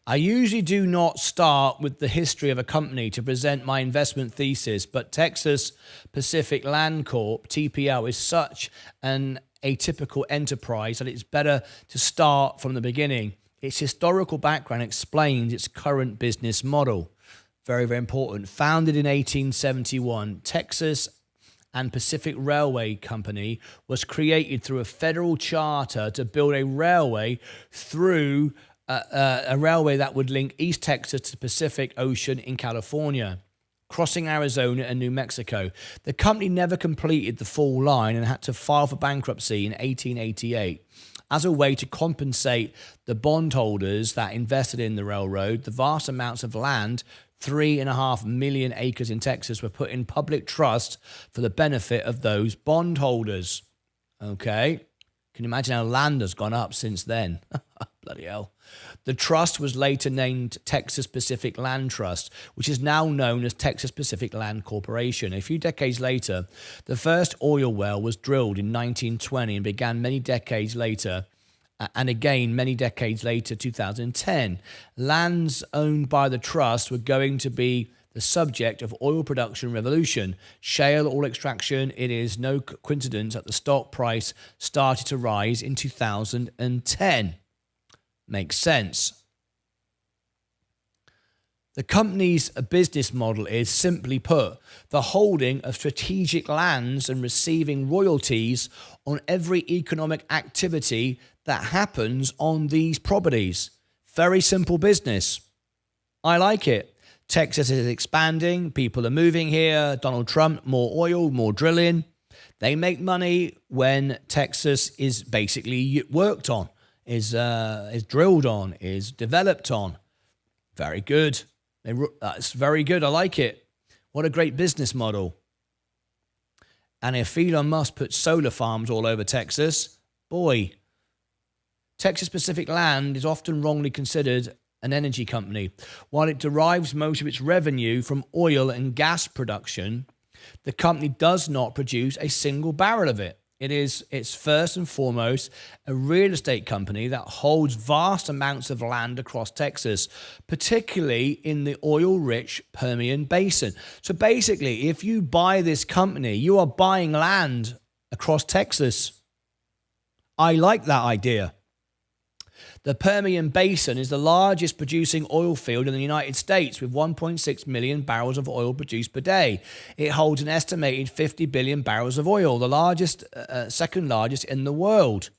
I usually do not start with the history of a company to present my investment thesis, but Texas Pacific Land Corp, TPL, is such an atypical enterprise that it's better to start from the beginning. Its historical background explains its current business model. Very, very important. Founded in 1871, Texas and Pacific Railway Company was created through a federal charter to build a railway through a railway that would link East Texas to the Pacific Ocean in California, crossing Arizona and New Mexico. The company never completed the full line and had to file for bankruptcy in 1888. As a way to compensate the bondholders that invested in the railroad, the vast amounts of land, 3.5 million acres in Texas, were put in public trust for the benefit of those bondholders. Okay? Can you imagine how land has gone up since then? Bloody hell. The trust was later named Texas Pacific Land Trust, which is now known as Texas Pacific Land Corporation. A few decades later, the first oil well was drilled in 1920 and began many decades later, and again many decades later, 2010. Lands owned by the trust were going to be the subject of oil production revolution. Shale oil extraction, it is no coincidence that the stock price started to rise in 2010. Makes sense. The company's business model is, simply put, the holding of strategic lands and receiving royalties on every economic activity that happens on these properties. Very simple business. I like it. Texas is expanding. People are moving here. Donald Trump, more oil, more drilling. They make money when Texas is basically worked on, is drilled on, is developed on. Very good. That's very good. I like it. What a great business model. And if Elon Musk puts solar farms all over Texas, boy, Texas Pacific Land is often wrongly considered an energy company. While it derives most of its revenue from oil and gas production, the company does not produce a single barrel of it. It's first and foremost a real estate company that holds vast amounts of land across Texas, particularly in the oil-rich Permian Basin. So basically, if you buy this company, you are buying land across Texas. I like that idea. The Permian Basin is the largest producing oil field in the United States, with 1.6 million barrels of oil produced per day. It holds an estimated 50 billion barrels of oil, the largest, second largest in the world.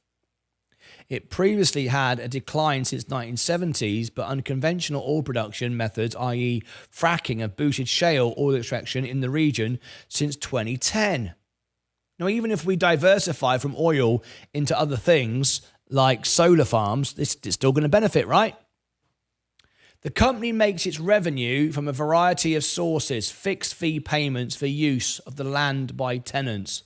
It previously had a decline since 1970s, but unconventional oil production methods, i.e. fracking, have boosted shale oil extraction in the region since 2010. Now, even if we diversify from oil into other things like solar farms, this is still going to benefit, right? The company makes its revenue from a variety of sources, fixed fee payments for use of the land by tenants,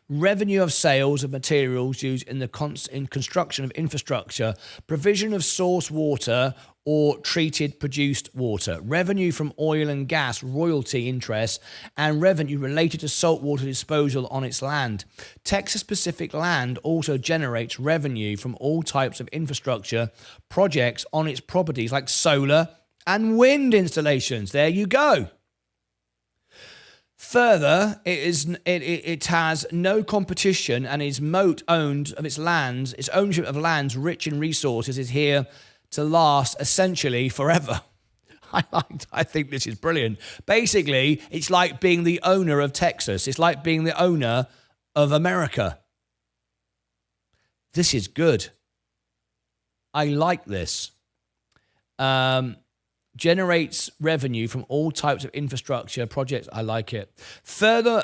revenue of sales of materials used in the construction of infrastructure, provision of source water or treated produced water, revenue from oil and gas royalty interest, and revenue related to saltwater disposal on its land. Texas Pacific Land also generates revenue from all types of infrastructure projects on its properties like solar and wind installations. There you go. Further, it has no competition and is moat owned of its lands. Its ownership of lands rich in resources is here to last essentially forever. I think this is brilliant. Basically, it's like being the owner of Texas. It's like being the owner of America. This is good. I like this. Generates revenue from all types of infrastructure projects. I like it. Further,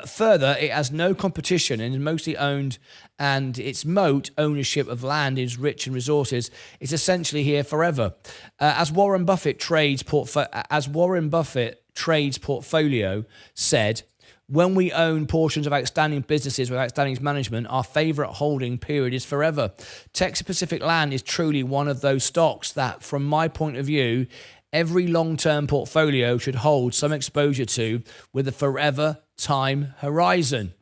it has no competition and is mostly owned, and its moat ownership of land is rich in resources. It's essentially here forever. As Warren Buffett trades portfolio said, when we own portions of outstanding businesses with outstanding management, our favorite holding period is forever. Texas Pacific Land is truly one of those stocks that, from my point of view, every long-term portfolio should hold some exposure to with a forever time horizon.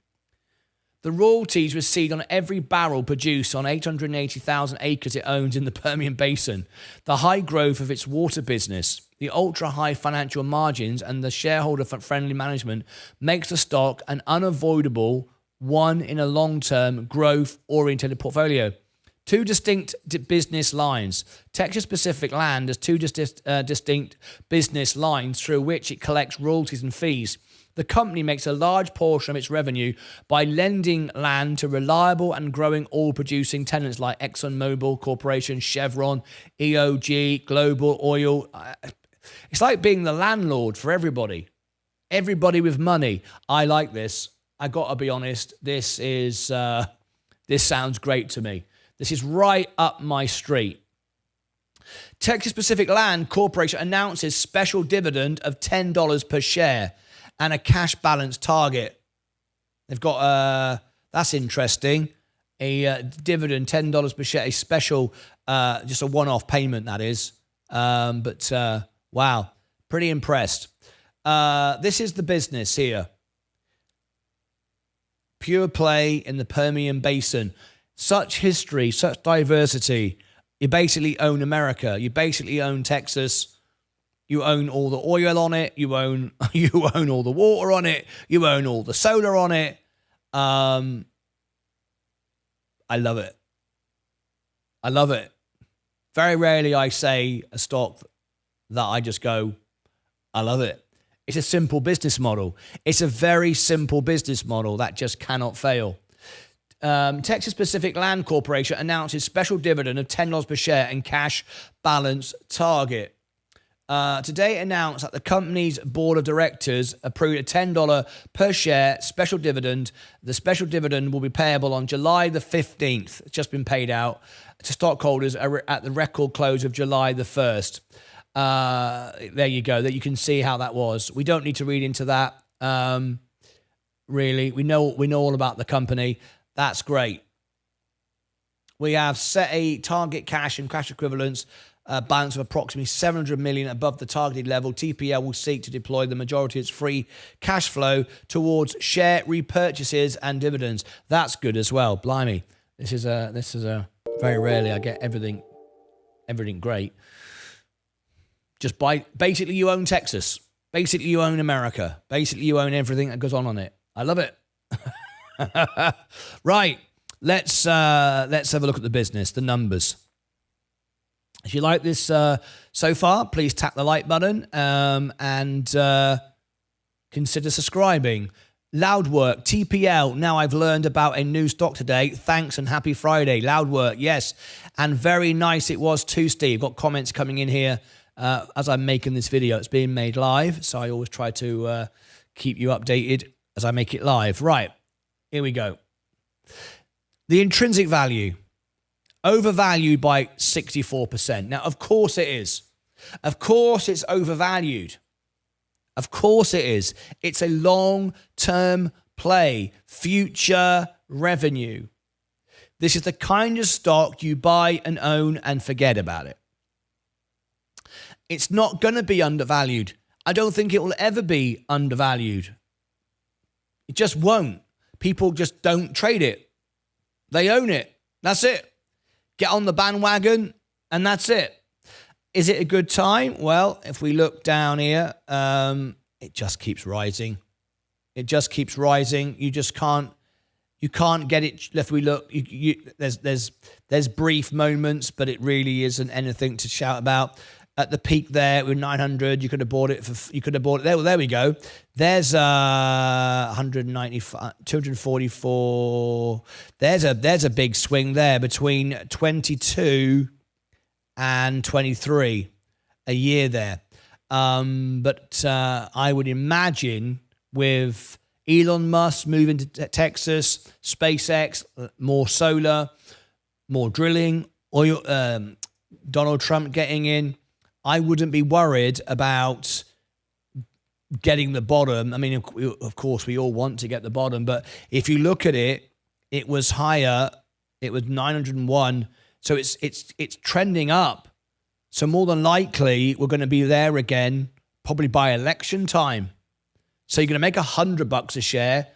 The royalties received on every barrel produced on 880,000 acres it owns in the Permian Basin, the high growth of its water business, the ultra-high financial margins, and the shareholder-friendly management makes the stock an unavoidable one in a long-term growth-oriented portfolio. Two distinct business lines. Texas Pacific Land has two distinct business lines through which it collects royalties and fees. The company makes a large portion of its revenue by lending land to reliable and growing oil-producing tenants like ExxonMobil Corporation, Chevron, EOG, Global Oil. It's like being the landlord for everybody. Everybody with money. I like this. I got to be honest. This sounds great to me. This is right up my street. Texas Pacific Land Corporation announces special dividend of $10 per share and a cash balance target. They've got, that's interesting, a dividend, $10 per share, a special, just a one-off payment, that is. Wow, pretty impressed. This is the business here. Pure play in the Permian Basin. Such history, such diversity. You basically own America. You basically own Texas. You own all the oil on it. You own all the water on it. You own all the solar on it. I love it. I love it. Very rarely I say a stock that I just go, I love it. It's a simple business model. It's a very simple business model that just cannot fail. Texas Pacific Land Corporation announces special dividend of $10 per share and cash balance target. Today announced that the company's board of directors approved a $10 per share special dividend. The special dividend will be payable on July the 15th. It's just been paid out to stockholders at the record close of July the 1st. There you go. That you can see how that was. We don't need to read into that. Really, we know all about the company. That's great. We have set a target cash and cash equivalents balance of approximately $700 million above the targeted level. TPL will seek to deploy the majority of its free cash flow towards share repurchases and dividends. That's good as well. Blimey, this is a very rarely I get everything great. Just basically you own Texas. Basically you own America. Basically you own everything that goes on it. I love it. Right, let's have a look at the business, the numbers. If you like this so far, please tap the like button and consider subscribing. Loudwork, TPL. Now I've learned about a new stock today. Thanks and happy Friday. Loudwork, yes. And very nice it was too, Steve. Got comments coming in here as I'm making this video. It's being made live, so I always try to keep you updated as I make it live. Right. Here we go. The intrinsic value, overvalued by 64%. Now, of course it is. Of course it's overvalued. Of course it is. It's a long-term play, future revenue. This is the kind of stock you buy and own and forget about it. It's not going to be undervalued. I don't think it will ever be undervalued. It just won't. People just don't trade it. They own it. That's it. Get on the bandwagon and that's it. Is it a good time? Well, if we look down here, it just keeps rising. It just keeps rising. You just can't get it. If we look, there's brief moments, but it really isn't anything to shout about. At the peak there, with 900, you could have bought it there. Well, there we go. There's 195, 244. There's a big swing there between 22 and 23, a year there. But I would imagine with Elon Musk moving to Texas, SpaceX, more solar, more drilling, oil, Donald Trump getting in, I wouldn't be worried about getting the bottom. I mean, of course, we all want to get the bottom, but if you look at it, it was higher. It was 901. So it's trending up. So more than likely, we're going to be there again, probably by election time. So you're going to make $100 a share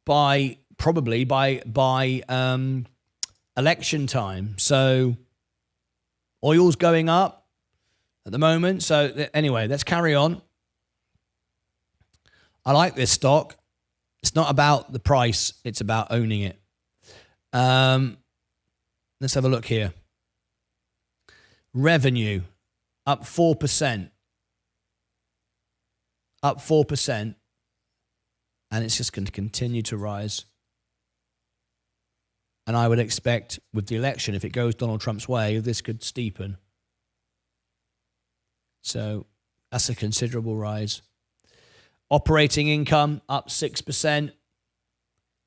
by election time. So oil's going up at the moment. So anyway, let's carry on. I like this stock. It's not about the price. It's about owning it. Let's have a look here. Revenue up 4%. Up 4%. And it's just going to continue to rise. And I would expect with the election, if it goes Donald Trump's way, this could steepen. So that's a considerable rise. Operating income up 6%.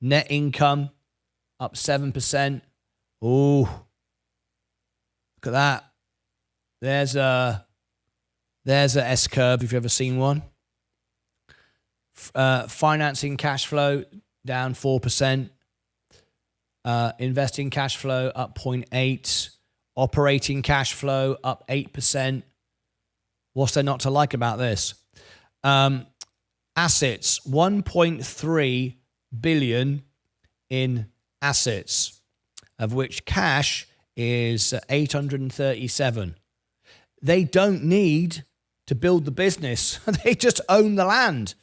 Net income up 7%. Ooh. Look at that. There's a S-curve if you've ever seen one. Financing cash flow down 4%. Investing cash flow up 0.8%. Operating cash flow up 8%. What's there not to like about this? Assets, 1.3 billion in assets, of which cash is 837. They don't need to build the business. They just own the land.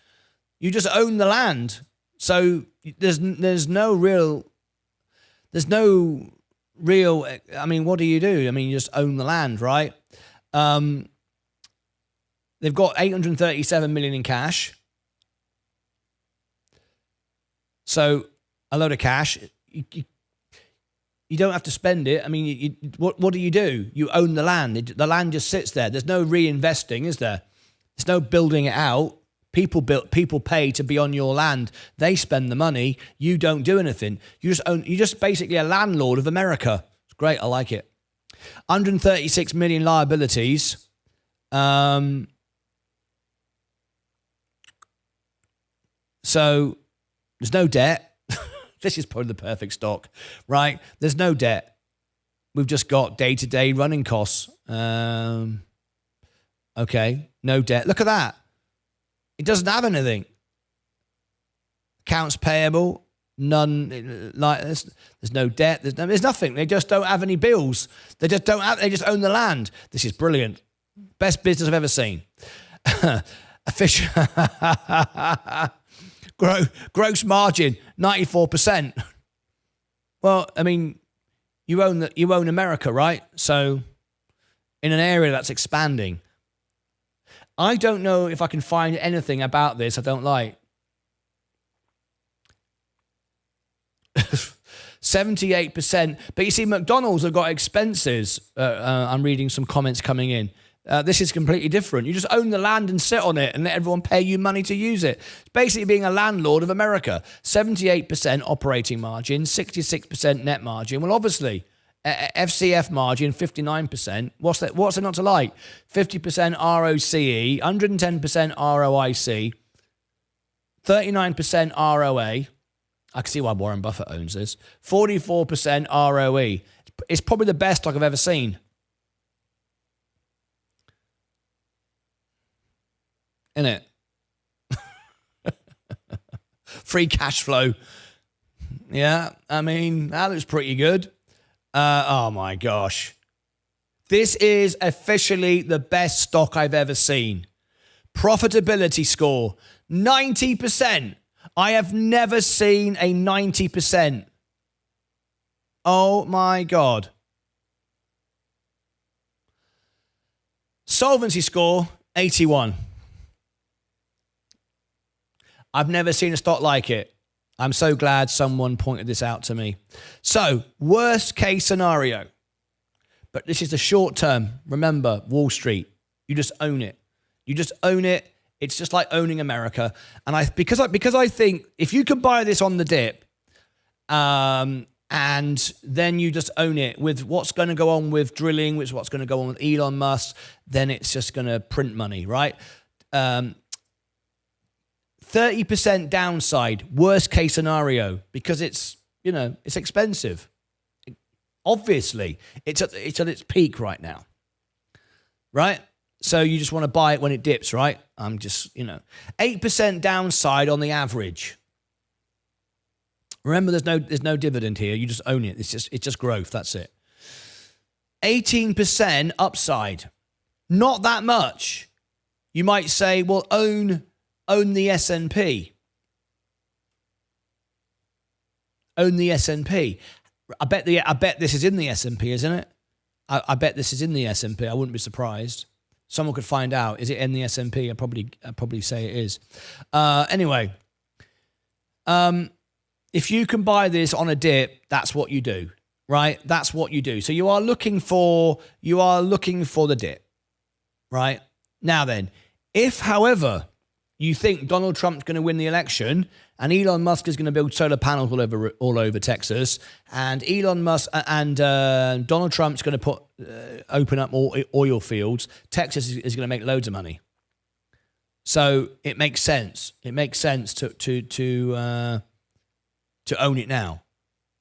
You just own the land. So there's no real, I mean, what do? I mean, you just own the land, right? They've got 837 million in cash. So a load of cash. You don't have to spend it. I mean, what do? You own the land. The land just sits there. There's no reinvesting, is there? There's no building it out. People pay to be on your land. They spend the money. You don't do anything. You're just basically a landlord of America. It's great. I like it. 136 million liabilities. So there's no debt. This is probably the perfect stock, right? There's no debt. We've just got day-to-day running costs. Okay, no debt. Look at that. It doesn't have anything. Accounts payable, none. Like there's no debt. There's nothing. They just don't have any bills. They just own the land. This is brilliant. Best business I've ever seen. Efficient. Gross margin 94%. Well, I mean, you own America, right? So in an area that's expanding. I don't know if I can find anything about this I don't like. 78%. But you see, McDonald's have got expenses. I'm reading some comments coming in. This is completely different. You just own the land and sit on it and let everyone pay you money to use it. It's basically being a landlord of America. 78% operating margin, 66% net margin. Well, obviously, FCF margin, 59%. What's there not to like? 50% ROCE, 110% ROIC, 39% ROA. I can see why Warren Buffett owns this. 44% ROE. It's probably the best stock I've ever seen. Isn't it? Free cash flow. Yeah, I mean, that looks pretty good. Oh my gosh. This is officially the best stock I've ever seen. Profitability score, 90%. I have never seen a 90%. Oh my God. Solvency score, 81. I've never seen a stock like it. I'm so glad someone pointed this out to me. So, worst case scenario. But this is the short term. Remember, Wall Street. You just own it. You just own it. It's just like owning America. And because I think if you can buy this on the dip, and then you just own it with what's going to go on with drilling, with what's going to go on with Elon Musk, then it's just going to print money, right? 30% downside, worst case scenario, because it's expensive. Obviously, it's at its peak right now, right? So you just want to buy it when it dips, right? 8% downside on the average. Remember, there's no dividend here. You just own it. It's just growth. That's it. 18% upside. Not that much. You might say, well, own the S&P. Own the S&P. I bet this is in the S&P, isn't it? I bet this is in the S&P. I wouldn't be surprised. Someone could find out. Is it in the S&P? I'd probably say it is. Anyway, if you can buy this on a dip, that's what you do, right? That's what you do. So you are looking for the dip, right? Now then, if, however, you think Donald Trump's going to win the election and Elon Musk is going to build solar panels all over Texas, and Elon Musk and Donald Trump's going to open up more oil fields, Texas is going to make loads of money. So it makes sense. It makes sense to own it now,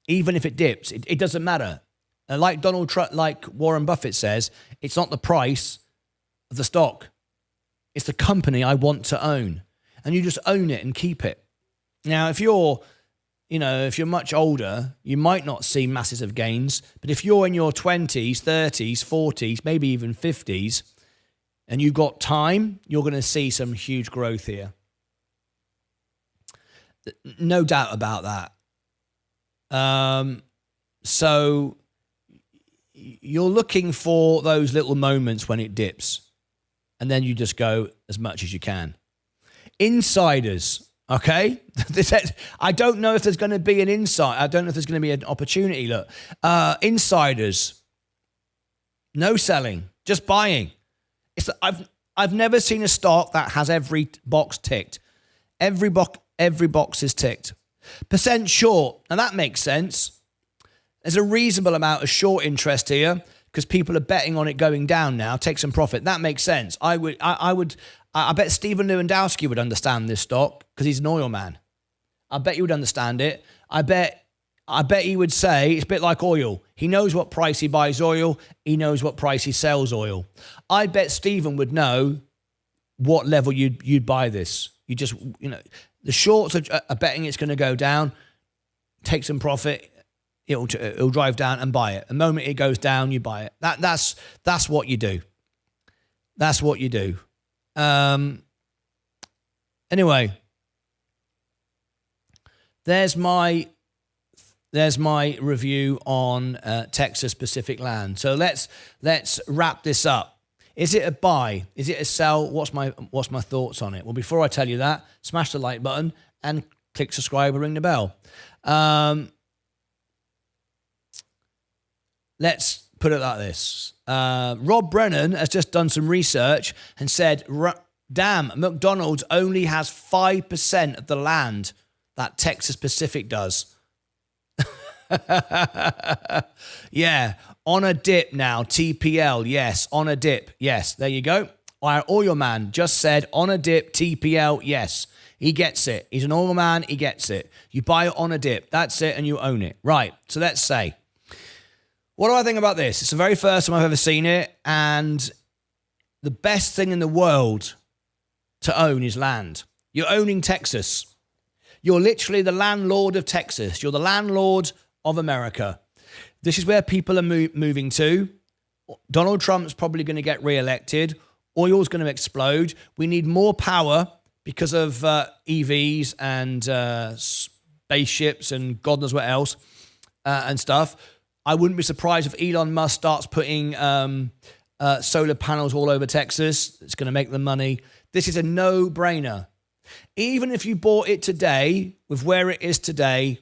even if it dips. It doesn't matter. And like Donald Trump, like Warren Buffett says, it's not the price of the stock. It's the company I want to own. And you just own it and keep it. Now, if you're much older, you might not see massive gains. But if you're in your 20s, 30s, 40s, maybe even 50s, and you've got time, you're going to see some huge growth here. No doubt about that. So you're looking for those little moments when it dips. And then you just go as much as you can. Insiders, okay? I don't know if there's going to be an insight. I don't know if there's going to be an opportunity. Look, insiders, no selling, just buying. I've never seen a stock that has every box ticked. Every box is ticked. Percent short, and that makes sense. There's a reasonable amount of short interest here, because people are betting on it going down now, take some profit. That makes sense. I bet Stephen Lewandowski would understand this stock because he's an oil man. I bet he would understand it. I bet he would say it's a bit like oil. He knows what price he buys oil. He knows what price he sells oil. I bet Stephen would know what level you'd buy this. You just, the shorts are betting it's going to go down, take some profit. It'll drive down and buy it. The moment it goes down, you buy it. That's what you do. That's what you do. Anyway, there's my review on Texas Pacific Land. So let's wrap this up. Is it a buy? Is it a sell? What's my thoughts on it? Well, before I tell you that, smash the like button and click subscribe and ring the bell. Let's put it like this. Rob Brennan has just done some research and said, damn, McDonald's only has 5% of the land that Texas Pacific does. Yeah, on a dip now, TPL, yes, on a dip, yes, there you go. Our oil man just said on a dip, TPL, yes. He gets it. He's an oil man, he gets it. You buy it on a dip, that's it, and you own it. Right, so let's say, what do I think about this? It's the very first time I've ever seen it, and the best thing in the world to own is land. You're owning Texas. You're literally the landlord of Texas. You're the landlord of America. This is where people are moving to. Donald Trump's probably going to get re-elected. Oil's going to explode. We need more power because of EVs and spaceships and God knows what else and stuff. I wouldn't be surprised if Elon Musk starts putting solar panels all over Texas. It's going to make them money. This is a no-brainer. Even if you bought it today, with where it is today,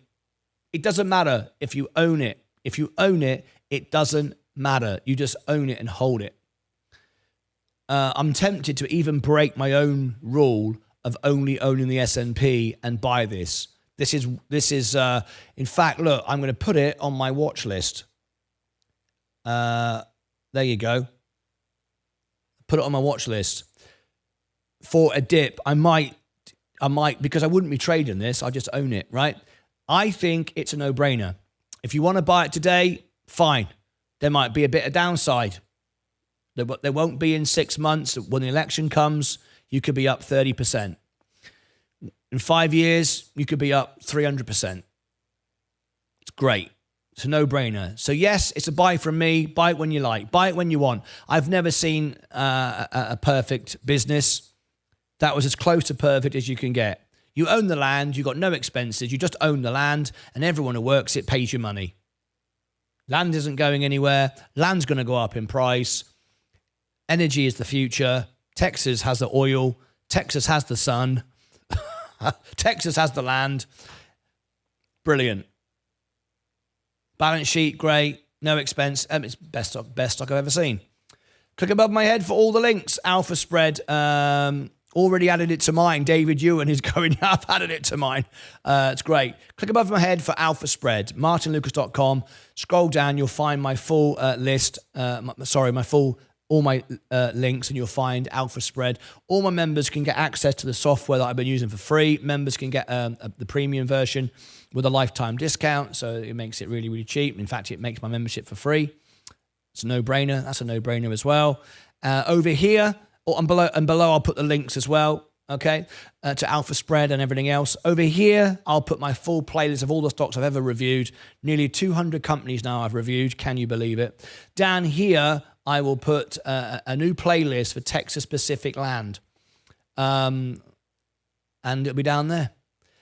it doesn't matter if you own it. If you own it, it doesn't matter. You just own it and hold it. I'm tempted to even break my own rule of only owning the S&P and buy this. This is in fact, look, I'm going to put it on my watch list. There you go. Put it on my watch list. For a dip, I might, because I wouldn't be trading this, I'll just own it, right? I think it's a no-brainer. If you want to buy it today, fine. There might be a bit of downside. There won't be in 6 months. When the election comes, you could be up 30%. In 5 years, you could be up 300%. It's great. It's a no-brainer. So yes, it's a buy from me. Buy it when you like. Buy it when you want. I've never seen a perfect business that was as close to perfect as you can get. You own the land. You've got no expenses. You just own the land, and everyone who works it pays you money. Land isn't going anywhere. Land's going to go up in price. Energy is the future. Texas has the oil. Texas has the sun. Texas has the land. Brilliant. Balance sheet, great. No expense. It's best stock I've ever seen. Click above my head for all the links. Alpha Spread. Already added it to mine. David Ewan is going, I've added it to mine. It's great. Click above my head for Alpha Spread. MartynLucas.com. Scroll down. You'll find my full list. All my links, and you'll find Alpha Spread. All my members can get access to the software that I've been using for free. Members can get the premium version with a lifetime discount, so it makes it really, really cheap. In fact, it makes my membership for free. It's a no-brainer. That's a no-brainer as well. Over here, and below, I'll put the links as well, okay, to Alpha Spread and everything else. Over here, I'll put my full playlist of all the stocks I've ever reviewed. Nearly 200 companies now I've reviewed. Can you believe it? Down here, I will put a new playlist for Texas Pacific land. And it'll be down there.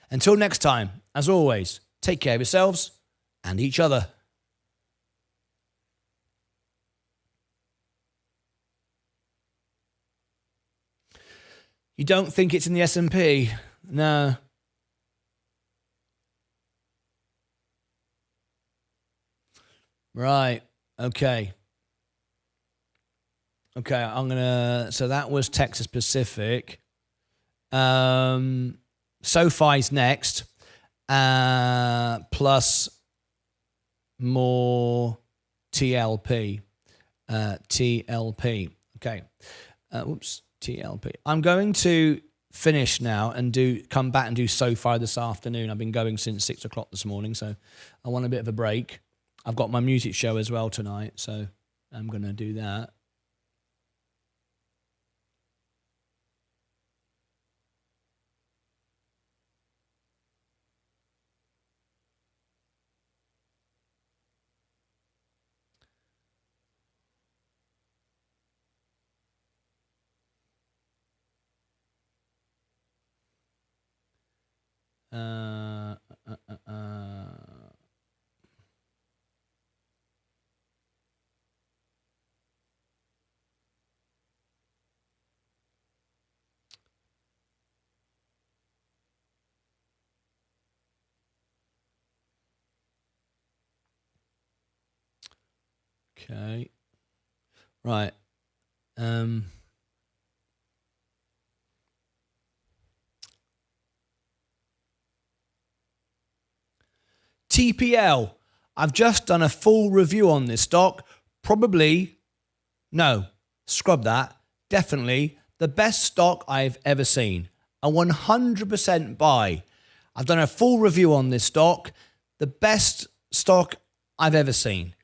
Until next time, as always, take care of yourselves and each other. You don't think it's in the S&P? No. Right. Okay. Okay, I'm going to... So that was Texas Pacific. SoFi's next. Plus more TLP. TLP. Okay. TLP. I'm going to finish now and come back and do SoFi this afternoon. I've been going since 6 o'clock this morning, so I want a bit of a break. I've got my music show as well tonight, so I'm going to do that. Okay. Right. TPL. I've just done a full review on this stock. Probably, no, scrub that. Definitely the best stock I've ever seen. A 100% buy. I've done a full review on this stock. The best stock I've ever seen.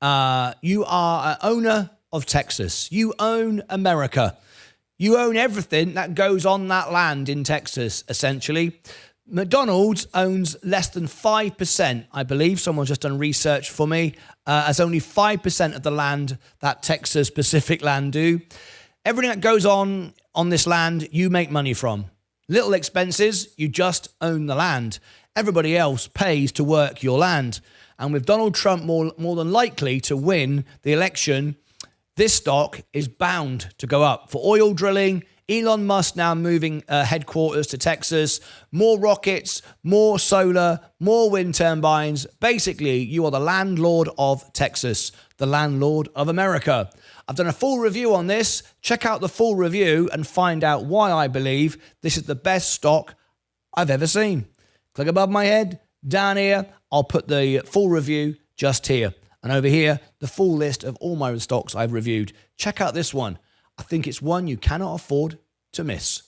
You are an owner of Texas. You own America. You own everything that goes on that land in Texas, essentially. McDonald's owns less than 5%, I believe. Someone's just done research for me. As only 5% of the land that Texas Pacific land do. Everything that goes on this land, you make money from. Little expenses, you just own the land. Everybody else pays to work your land. And with Donald Trump more than likely to win the election, this stock is bound to go up. For oil drilling, Elon Musk now moving headquarters to Texas, more rockets, more solar, more wind turbines. Basically, you are the landlord of Texas, the landlord of America. I've done a full review on this. Check out the full review and find out why I believe this is the best stock I've ever seen. Click above my head, down here, I'll put the full review just here. And over here, the full list of all my stocks I've reviewed. Check out this one. I think it's one you cannot afford to miss.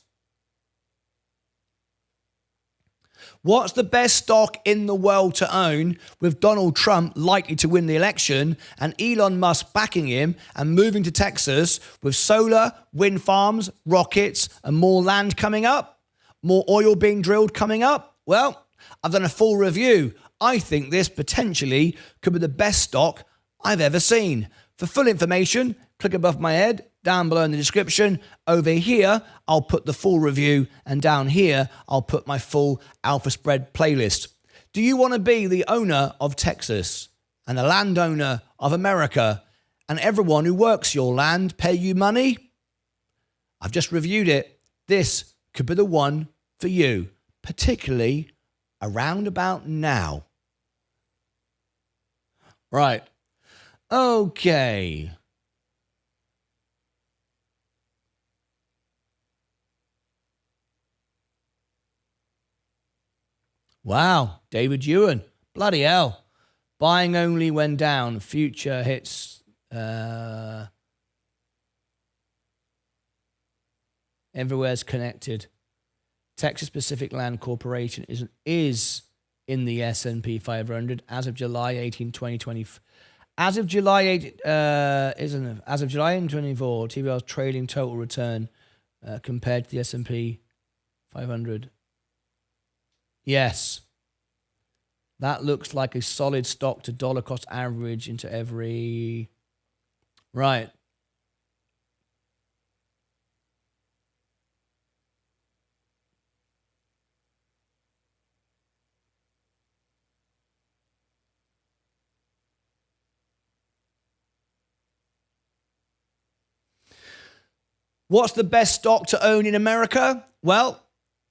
What's the best stock in the world to own with Donald Trump likely to win the election and Elon Musk backing him and moving to Texas with solar, wind farms, rockets, and more land coming up? More oil being drilled coming up? Well, I've done a full review. I think this potentially could be the best stock I've ever seen. For full information, click above my head, down below in the description. Over here, I'll put the full review, and down here, I'll put my full Alpha Spread playlist. Do you want to be the owner of Texas and the landowner of America and everyone who works your land pay you money? I've just reviewed it. This could be the one for you, particularly around about now. Right. Okay. Wow. David Ewan. Bloody hell. Buying only when down. Future hits. Everywhere's connected. Texas Pacific Land Corporation is in the S&P 500 as of July 18, 2020. As of July 8, as of July 24, TBL's trading total return compared to the S&P 500. Yes. That looks like a solid stock to dollar cost average into every... Right. What's the best stock to own in America? Well,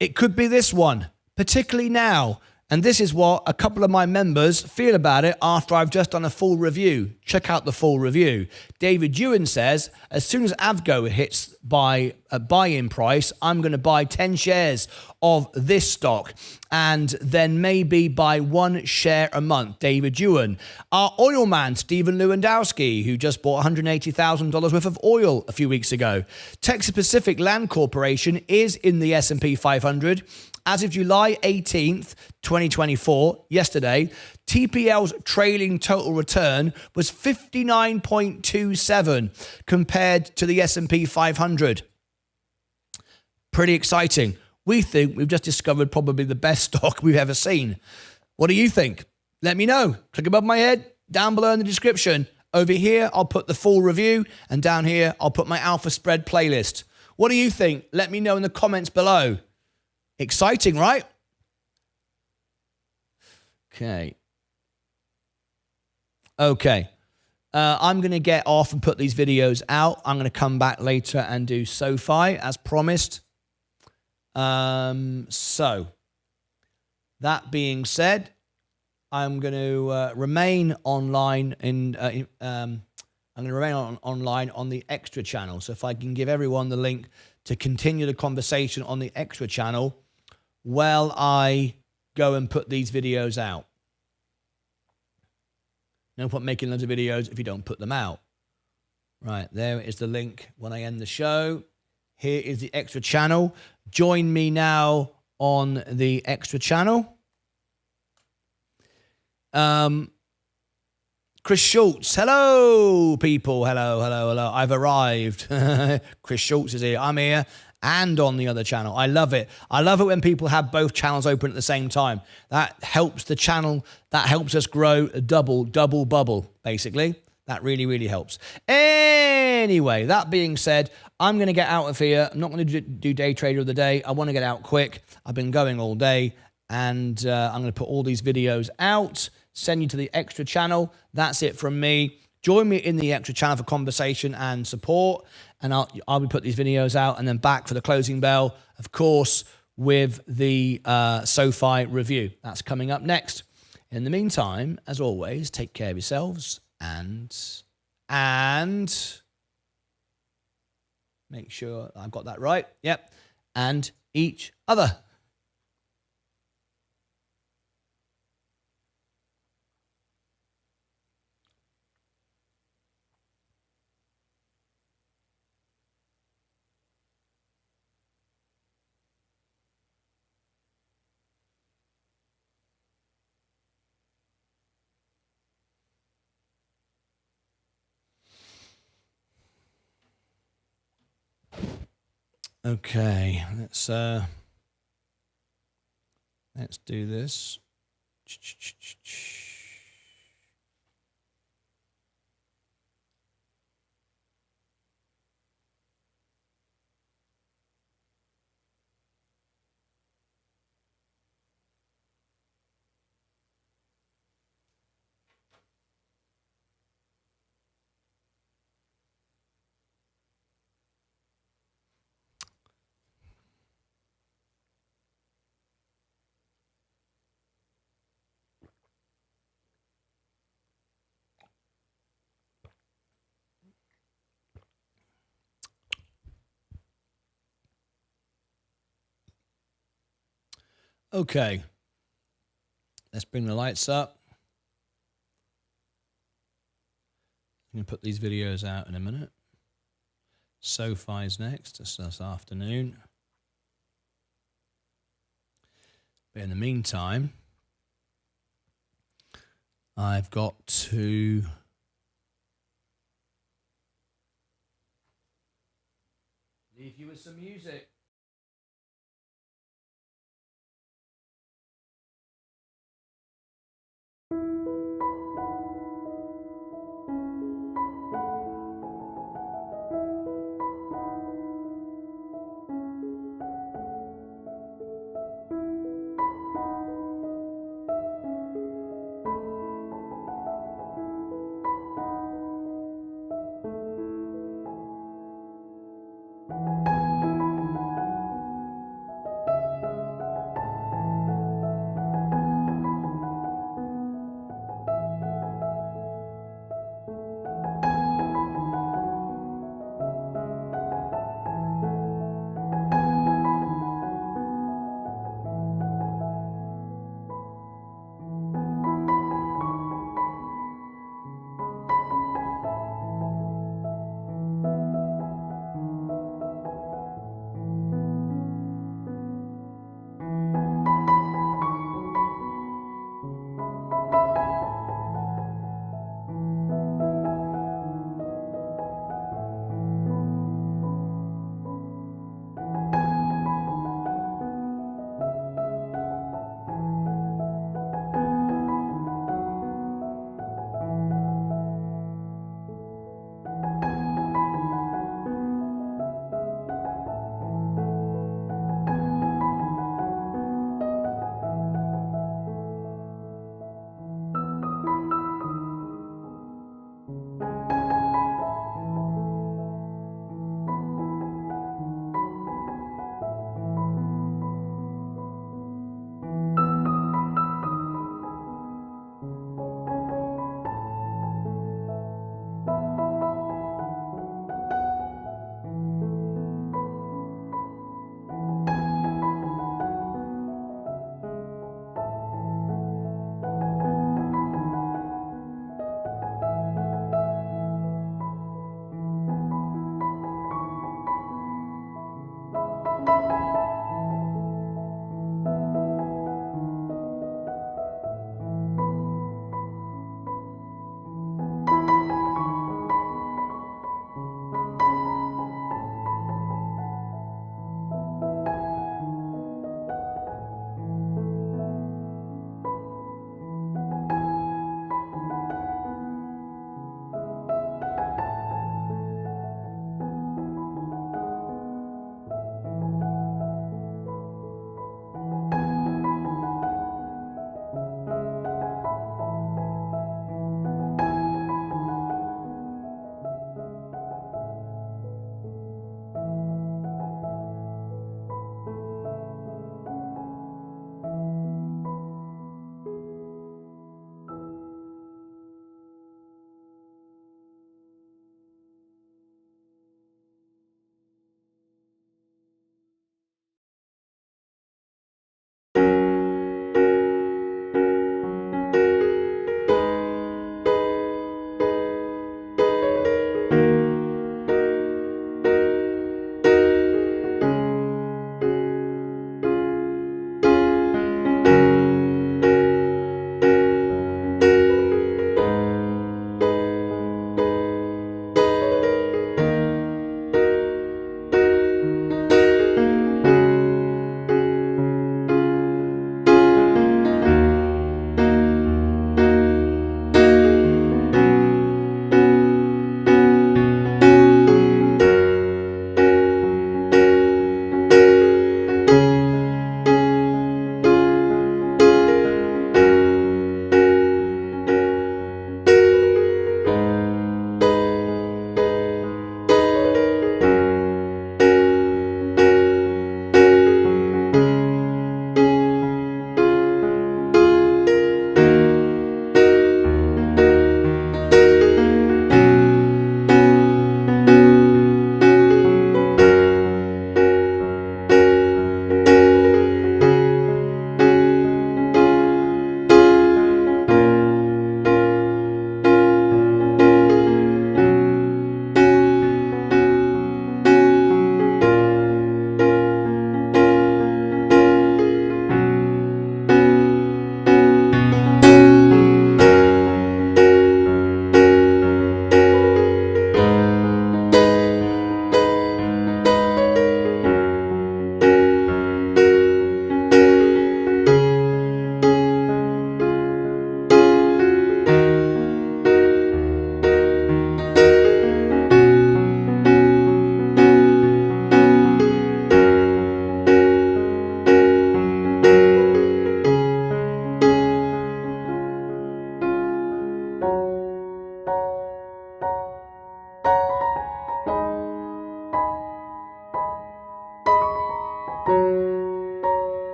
it could be this one, particularly now. And this is what a couple of my members feel about it after I've just done a full review. Check out the full review. David Ewan says, as soon as Avgo hits by a buy-in price, I'm going to buy 10 shares of this stock and then maybe buy 1 share a month. David Ewan. Our oil man, Stephen Lewandowski, who just bought $180,000 worth of oil a few weeks ago. Texas Pacific Land Corporation is in the S&P 500. As of July 18th, 2024, yesterday, TPL's trailing total return was 59.27 compared to the S&P 500. Pretty exciting. We think we've just discovered probably the best stock we've ever seen. What do you think? Let me know. Click above my head, down below in the description. Over here, I'll put the full review, and down here, I'll put my Alpha Spread playlist. What do you think? Let me know in the comments below. Exciting, right? Okay. I'm going to get off and put these videos out. I'm going to come back later and do SoFi as promised. So, that being said, I'm going to remain online in I'm going to remain online on the extra channel. So if I can give everyone the link to continue the conversation on the extra channel while I go and put these videos out. No point making loads of videos if you don't put them out. Right, there is the link when I end the show. Here is the extra channel. Join me now on the extra channel. Chris Schultz, hello, people. Hello. I've arrived. Chris Schultz is here. I'm here and on the other channel. I love it. I love it when people have both channels open at the same time. That helps the channel. That helps us grow a double bubble, basically. That really, really helps. Anyway, that being said, I'm going to get out of here. I'm not going to do day trader of the day. I want to get out quick. I've been going all day, and I'm going to put all these videos out, send you to the extra channel. That's it from me. Join me in the extra channel for conversation and support, and I'll be putting these videos out, and then back for the closing bell, of course, with the SoFi review. That's coming up next. In the meantime, as always, take care of yourselves and make sure I've got that right. Yep. And each other. Okay, let's do this. Okay, let's bring the lights up. I'm going to put these videos out in a minute. SoFi's next, this afternoon. But in the meantime, I've got to leave you with some music.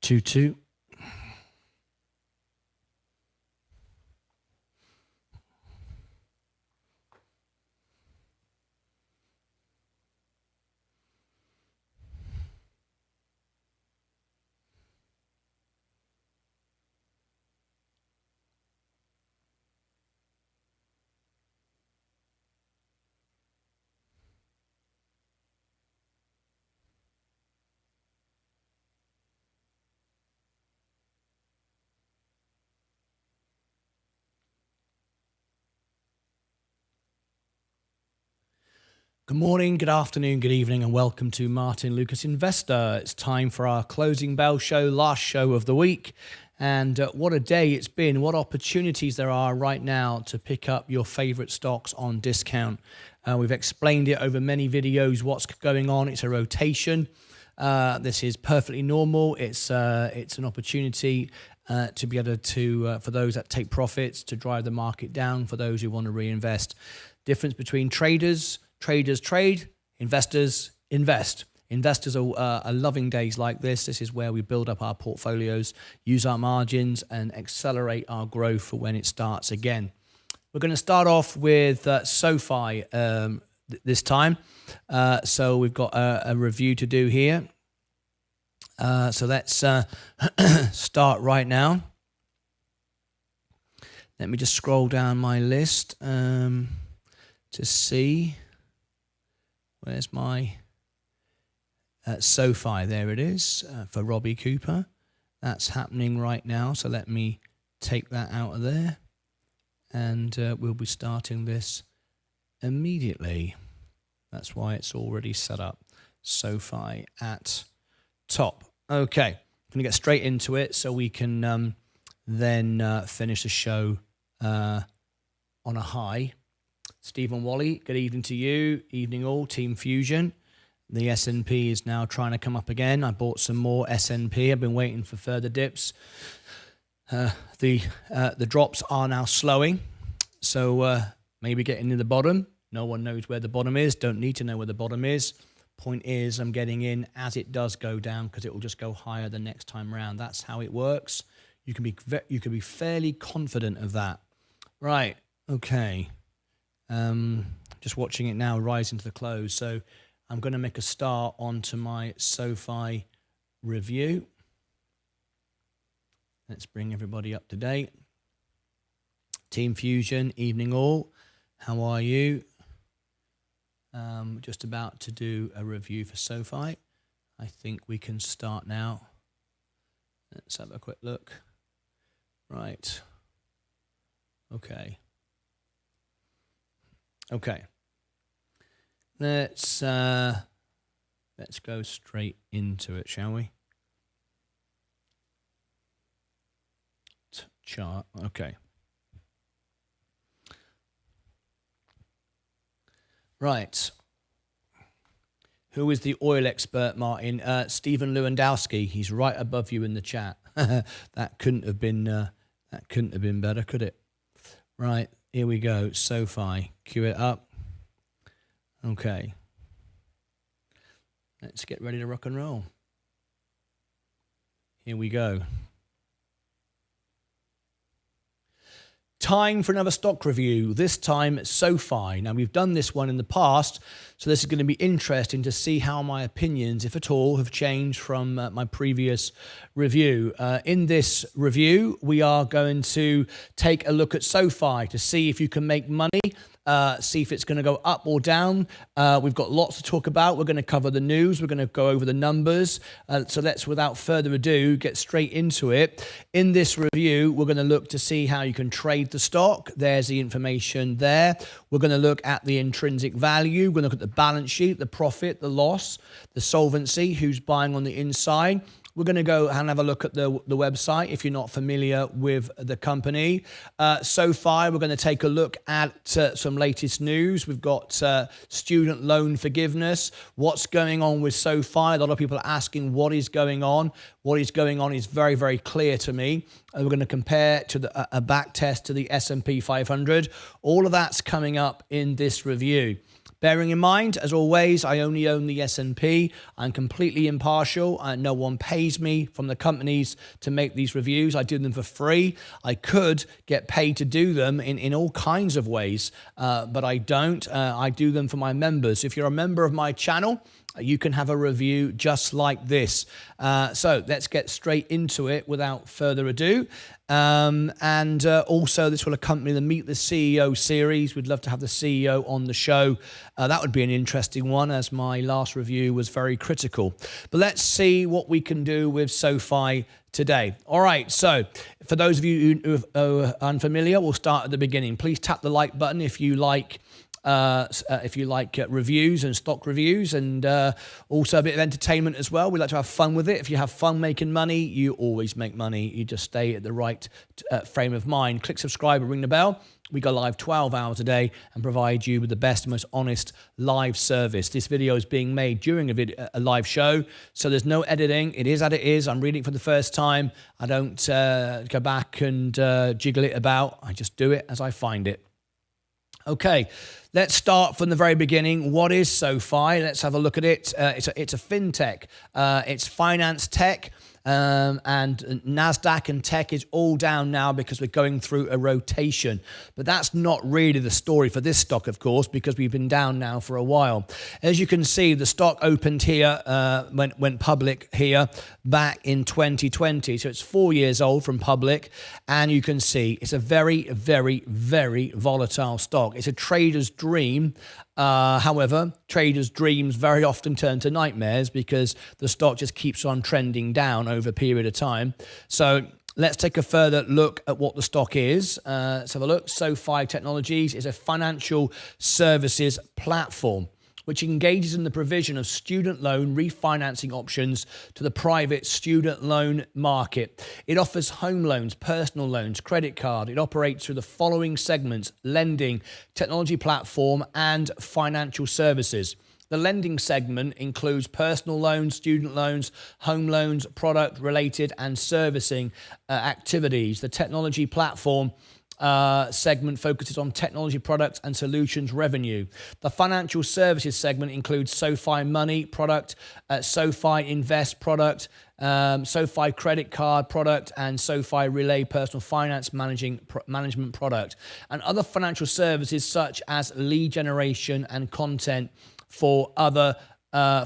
2-2. Good morning, good afternoon, good evening, and welcome to Martyn Lucas Investor. It's time for our closing bell show, last show of the week. And what a day it's been. What opportunities there are right now to pick up your favorite stocks on discount. We've explained it over many videos, what's going on. It's a rotation. This is perfectly normal. It's an opportunity to be able to, for those that take profits, to drive the market down, for those who want to reinvest. Difference between traders trade, investors invest. Investors are loving days like this. This is where we build up our portfolios, use our margins, and accelerate our growth for when it starts again. We're going to start off with SoFi this time. So we've got a review to do here. So let's start right now. Let me just scroll down my list to see. Where's my SoFi? There it is for Robbie Cooper. That's happening right now. So let me take that out of there. And we'll be starting this immediately. That's why it's already set up. SoFi at top. Okay. I'm going to get straight into it so we can then finish the show on a high. Stephen Wally, good evening to you. Evening all, Team Fusion. The S&P is now trying to come up again. I bought some more S&P. I've been waiting for further dips. The drops are now slowing. So maybe getting to the bottom. No one knows where the bottom is. Don't need to know where the bottom is. Point is, I'm getting in as it does go down because it will just go higher the next time around. That's how it works. You can be fairly confident of that. Right. Okay. Just watching it now rise into the close. So I'm going to make a start onto my SoFi review. Let's bring everybody up to date. Team Fusion, evening all. How are you? Just about to do a review for SoFi. I think we can start now. Let's have a quick look. Right. Okay. Okay. Let's go straight into it, shall we? Chart. Okay. Right. Who is the oil expert, Martin? Stephen Lewandowski. He's right above you in the chat. That couldn't have been better, could it? Right. Here we go. SoFi. Cue it up. Okay. Let's get ready to rock and roll. Here we go. Time for another stock review, this time SoFi. Now, we've done this one in the past, so this is going to be interesting to see how my opinions, if at all, have changed from my previous review. In this review, we are going to take a look at SoFi to see if you can make money, see if it's going to go up or down. We've got lots to talk about. We're going to cover the news. We're going to go over the numbers. So let's, without further ado, get straight into it. In this review, we're going to look to see how you can trade the stock. There's the information there. We're going to look at the intrinsic value. We're going to look at the balance sheet, the profit, the loss, the solvency, who's buying on the inside. We're going to go and have a look at the website if you're not familiar with the company. SoFi, we're going to take a look at some latest news. We've got student loan forgiveness. What's going on with SoFi? A lot of people are asking what is going on. What is going on is very, very clear to me. We're going to compare to a back test to the S&P 500. All of that's coming up in this review. Bearing in mind, as always, I only own the S&P. I'm completely impartial. No one pays me from the companies to make these reviews. I do them for free. I could get paid to do them in all kinds of ways, but I don't. I do them for my members. If you're a member of my channel, you can have a review just like this. So let's get straight into it without further ado. Also, this will accompany the Meet the CEO series. We'd love to have the CEO on the show. That would be an interesting one, as my last review was very critical. But let's see what we can do with SoFi today. All right, so for those of you who are unfamiliar, we'll start at the beginning. Please tap the like button if you like reviews and stock reviews, and also a bit of entertainment as well. We like to have fun with it. If you have fun making money, you always make money. You just stay at the right frame of mind. Click subscribe and ring the bell. We go live 12 hours a day and provide you with the best and most honest live service. This video is being made during a live show, so there's no editing. It is as it is. I'm reading it for the first time. I don't go back and jiggle it about. I just do it as I find it. Okay, let's start from the very beginning. What is SoFi? Let's have a look at it. It's a fintech. It's finance tech. And NASDAQ and tech is all down now because we're going through a rotation. But that's not really the story for this stock, of course, because we've been down now for a while. As you can see, the stock opened here, went public here back in 2020. So it's 4 years old from public. And you can see it's a very, very, very volatile stock. It's a trader's dream. However, traders' dreams very often turn to nightmares because the stock just keeps on trending down over a period of time. So let's take a further look at what the stock is. Let's have a look. SoFi Technologies is a financial services platform which engages in the provision of student loan refinancing options to the private student loan market. It offers home loans, personal loans, credit card. It operates through the following segments: lending, technology platform, and financial services. The lending segment includes personal loans, student loans, home loans, product-related and servicing activities. The technology platform segment focuses on technology products and solutions revenue. The financial services segment includes SoFi Money product, SoFi Invest product, SoFi Credit Card product, and SoFi Relay Personal Finance Management product, and other financial services such as lead generation and content for other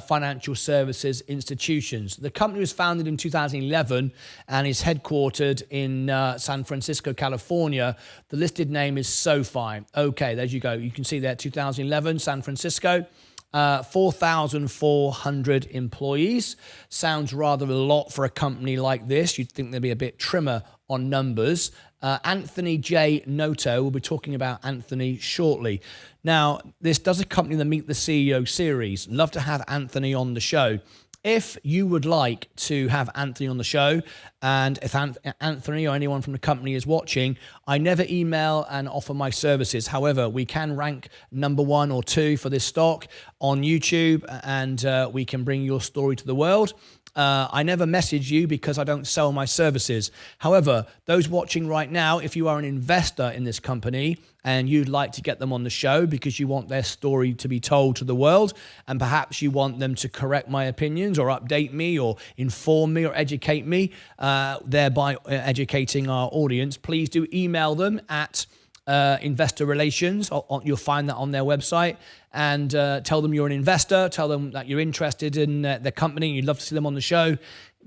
financial services institutions. The company was founded in 2011 and is headquartered in San Francisco, California. The listed name is SoFi. Okay, there you go. You can see there, 2011, San Francisco. 4,400 employees. Sounds rather a lot for a company like this. You'd think there'd be a bit trimmer on numbers. Anthony J. Noto, we'll be talking about Anthony shortly. Now, this does accompany the Meet the CEO series. Love to have Anthony on the show. If you would like to have Anthony on the show, and if Anthony or anyone from the company is watching, I never email and offer my services. However, we can rank number 1 or 2 for this stock on YouTube, and we can bring your story to the world. I never message you because I don't sell my services. However, those watching right now, if you are an investor in this company and you'd like to get them on the show because you want their story to be told to the world, and perhaps you want them to correct my opinions or update me or inform me or educate me, thereby educating our audience, please do email them at investor relations. You'll find that on their website, and tell them you're an investor, tell them that you're interested in their company, you'd love to see them on the show,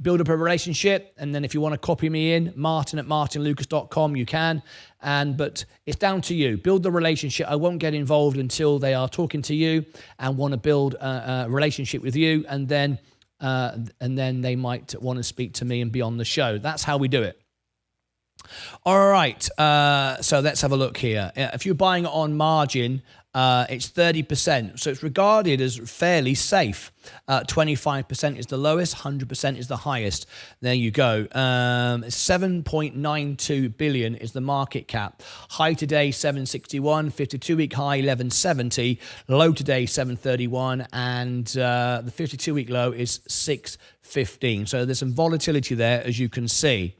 build up a relationship, and then if you want to copy me in, martyn@martynlucas.com, you can, but it's down to you. Build the relationship. I won't get involved until they are talking to you and want to build a relationship with you, and then they might want to speak to me and be on the show. That's how we do it. All right, so let's have a look here. If you're buying it on margin, it's 30%, so it's regarded as fairly safe. 25% is the lowest, 100% is the highest. There you go. 7.92 billion is the market cap. High today 761, 52-week high 1170, low today 731, and the 52-week low is 615. So there's some volatility there, as you can see.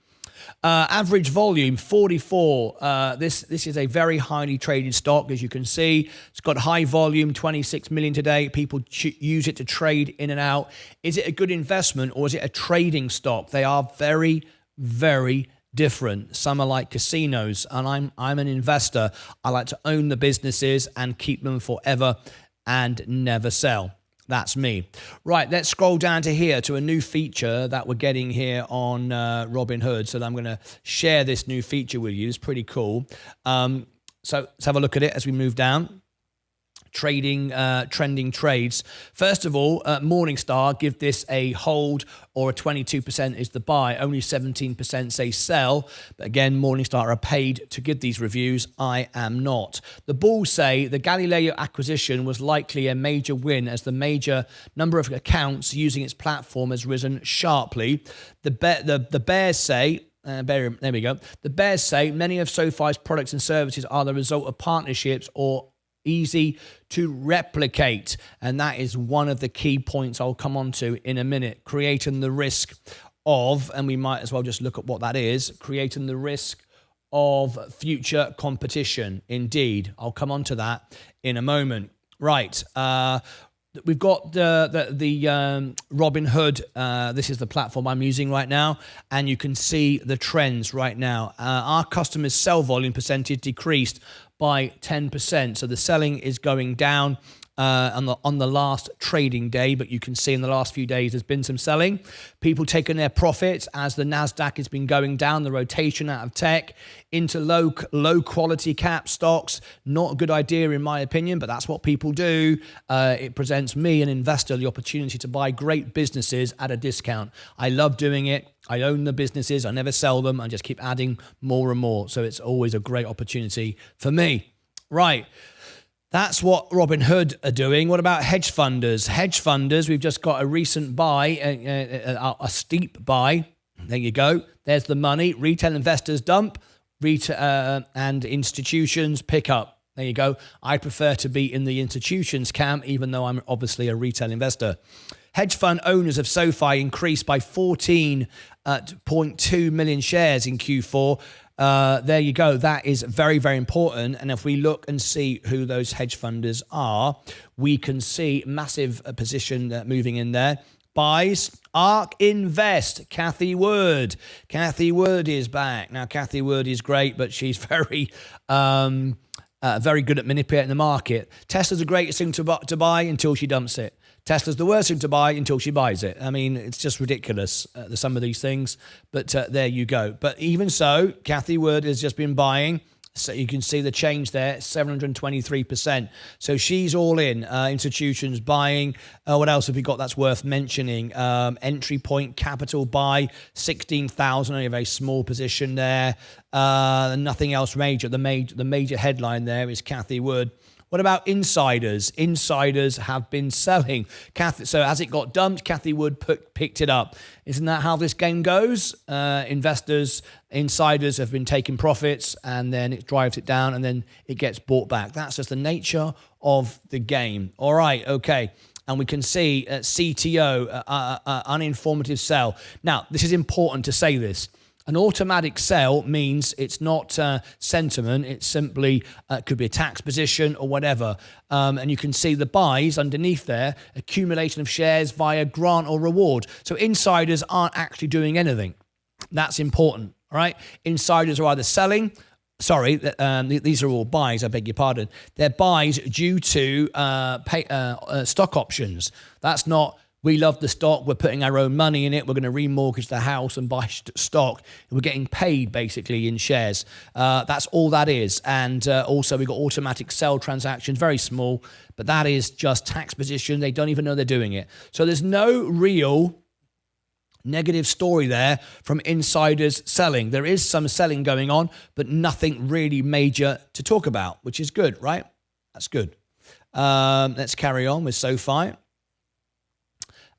Average volume 44. This is a very highly traded stock, as you can see. It's got high volume, 26 million today. People use it to trade in and out. Is it a good investment or is it a trading stock? They are very, very different. Some are like casinos, and I'm an investor. I like to own the businesses and keep them forever and never sell. That's me. Right, let's scroll down to here to a new feature that we're getting here on Robinhood. So I'm going to share this new feature with you. It's pretty cool. So let's have a look at it as we move down. Trading, trending trades. First of all, Morningstar give this a hold, or a 22% is the buy. Only 17% say sell. But again, Morningstar are paid to give these reviews. I am not. The bulls say the Galileo acquisition was likely a major win, as the major number of accounts using its platform has risen sharply. The bears say, there we go. The bears say many of SoFi's products and services are the result of partnerships or easy to replicate, and that is one of the key points I'll come on to in a minute. Creating the risk of, and we might as well just look at what that is, creating the risk of future competition. Indeed, I'll come on to that in a moment. Right, we've got the Robinhood. This is the platform I'm using right now, and you can see the trends right now. Our customers' sell volume percentage decreased by 10%. So the selling is going down on the last trading day, but you can see in the last few days there's been some selling. People taking their profits as the NASDAQ has been going down, the rotation out of tech into low quality cap stocks. Not a good idea in my opinion, but that's what people do. It presents me, an investor, the opportunity to buy great businesses at a discount. I love doing it. I own the businesses. I never sell them. I just keep adding more and more. So it's always a great opportunity for me. Right. That's what Robinhood are doing. What about hedge funders? Hedge funders, we've just got a recent buy, a steep buy. There you go. There's the money. Retail investors dump, and institutions pick up. There you go. I prefer to be in the institutions camp, even though I'm obviously a retail investor. Hedge fund owners of SoFi increased by 14.2 million shares in Q4. There you go. That is very, very important. And if we look and see who those hedge funders are, we can see massive position moving in there. Buys, ARK Invest, Cathie Wood. Cathie Wood is back. Now, Cathie Wood is great, but she's very good at manipulating the market. Tesla's the greatest thing to buy until she dumps it. Tesla's the worst thing to buy until she buys it. I mean, it's just ridiculous, some of these things. But there you go. But even so, Cathie Wood has just been buying. So you can see the change there, 723%. So she's all in. Institutions buying. What else have we got that's worth mentioning? Entry Point Capital buy, 16,000, only a very small position there. Nothing else major. The major headline there is Cathie Wood. What about insiders? Insiders have been selling. So as it got dumped, Cathie Wood picked it up. Isn't that how this game goes? Insiders have been taking profits, and then it drives it down, and then it gets bought back. That's just the nature of the game. All right, okay. And we can see CTO, uninformative sell. Now, this is important to say this. An automatic sell means it's not sentiment. It's simply could be a tax position or whatever. And you can see the buys underneath there, accumulation of shares via grant or reward. So insiders aren't actually doing anything. That's important, all right? Insiders are either selling. Sorry, these are all buys, I beg your pardon. They're buys due to stock options. That's not, we love the stock, we're putting our own money in it, we're going to remortgage the house and buy stock. And we're getting paid, basically, in shares. That's all that is. And also, we've got automatic sell transactions, very small, but that is just tax position. They don't even know they're doing it. So there's no real negative story there from insiders selling. There is some selling going on, but nothing really major to talk about, which is good, right? That's good. Let's carry on with SoFi.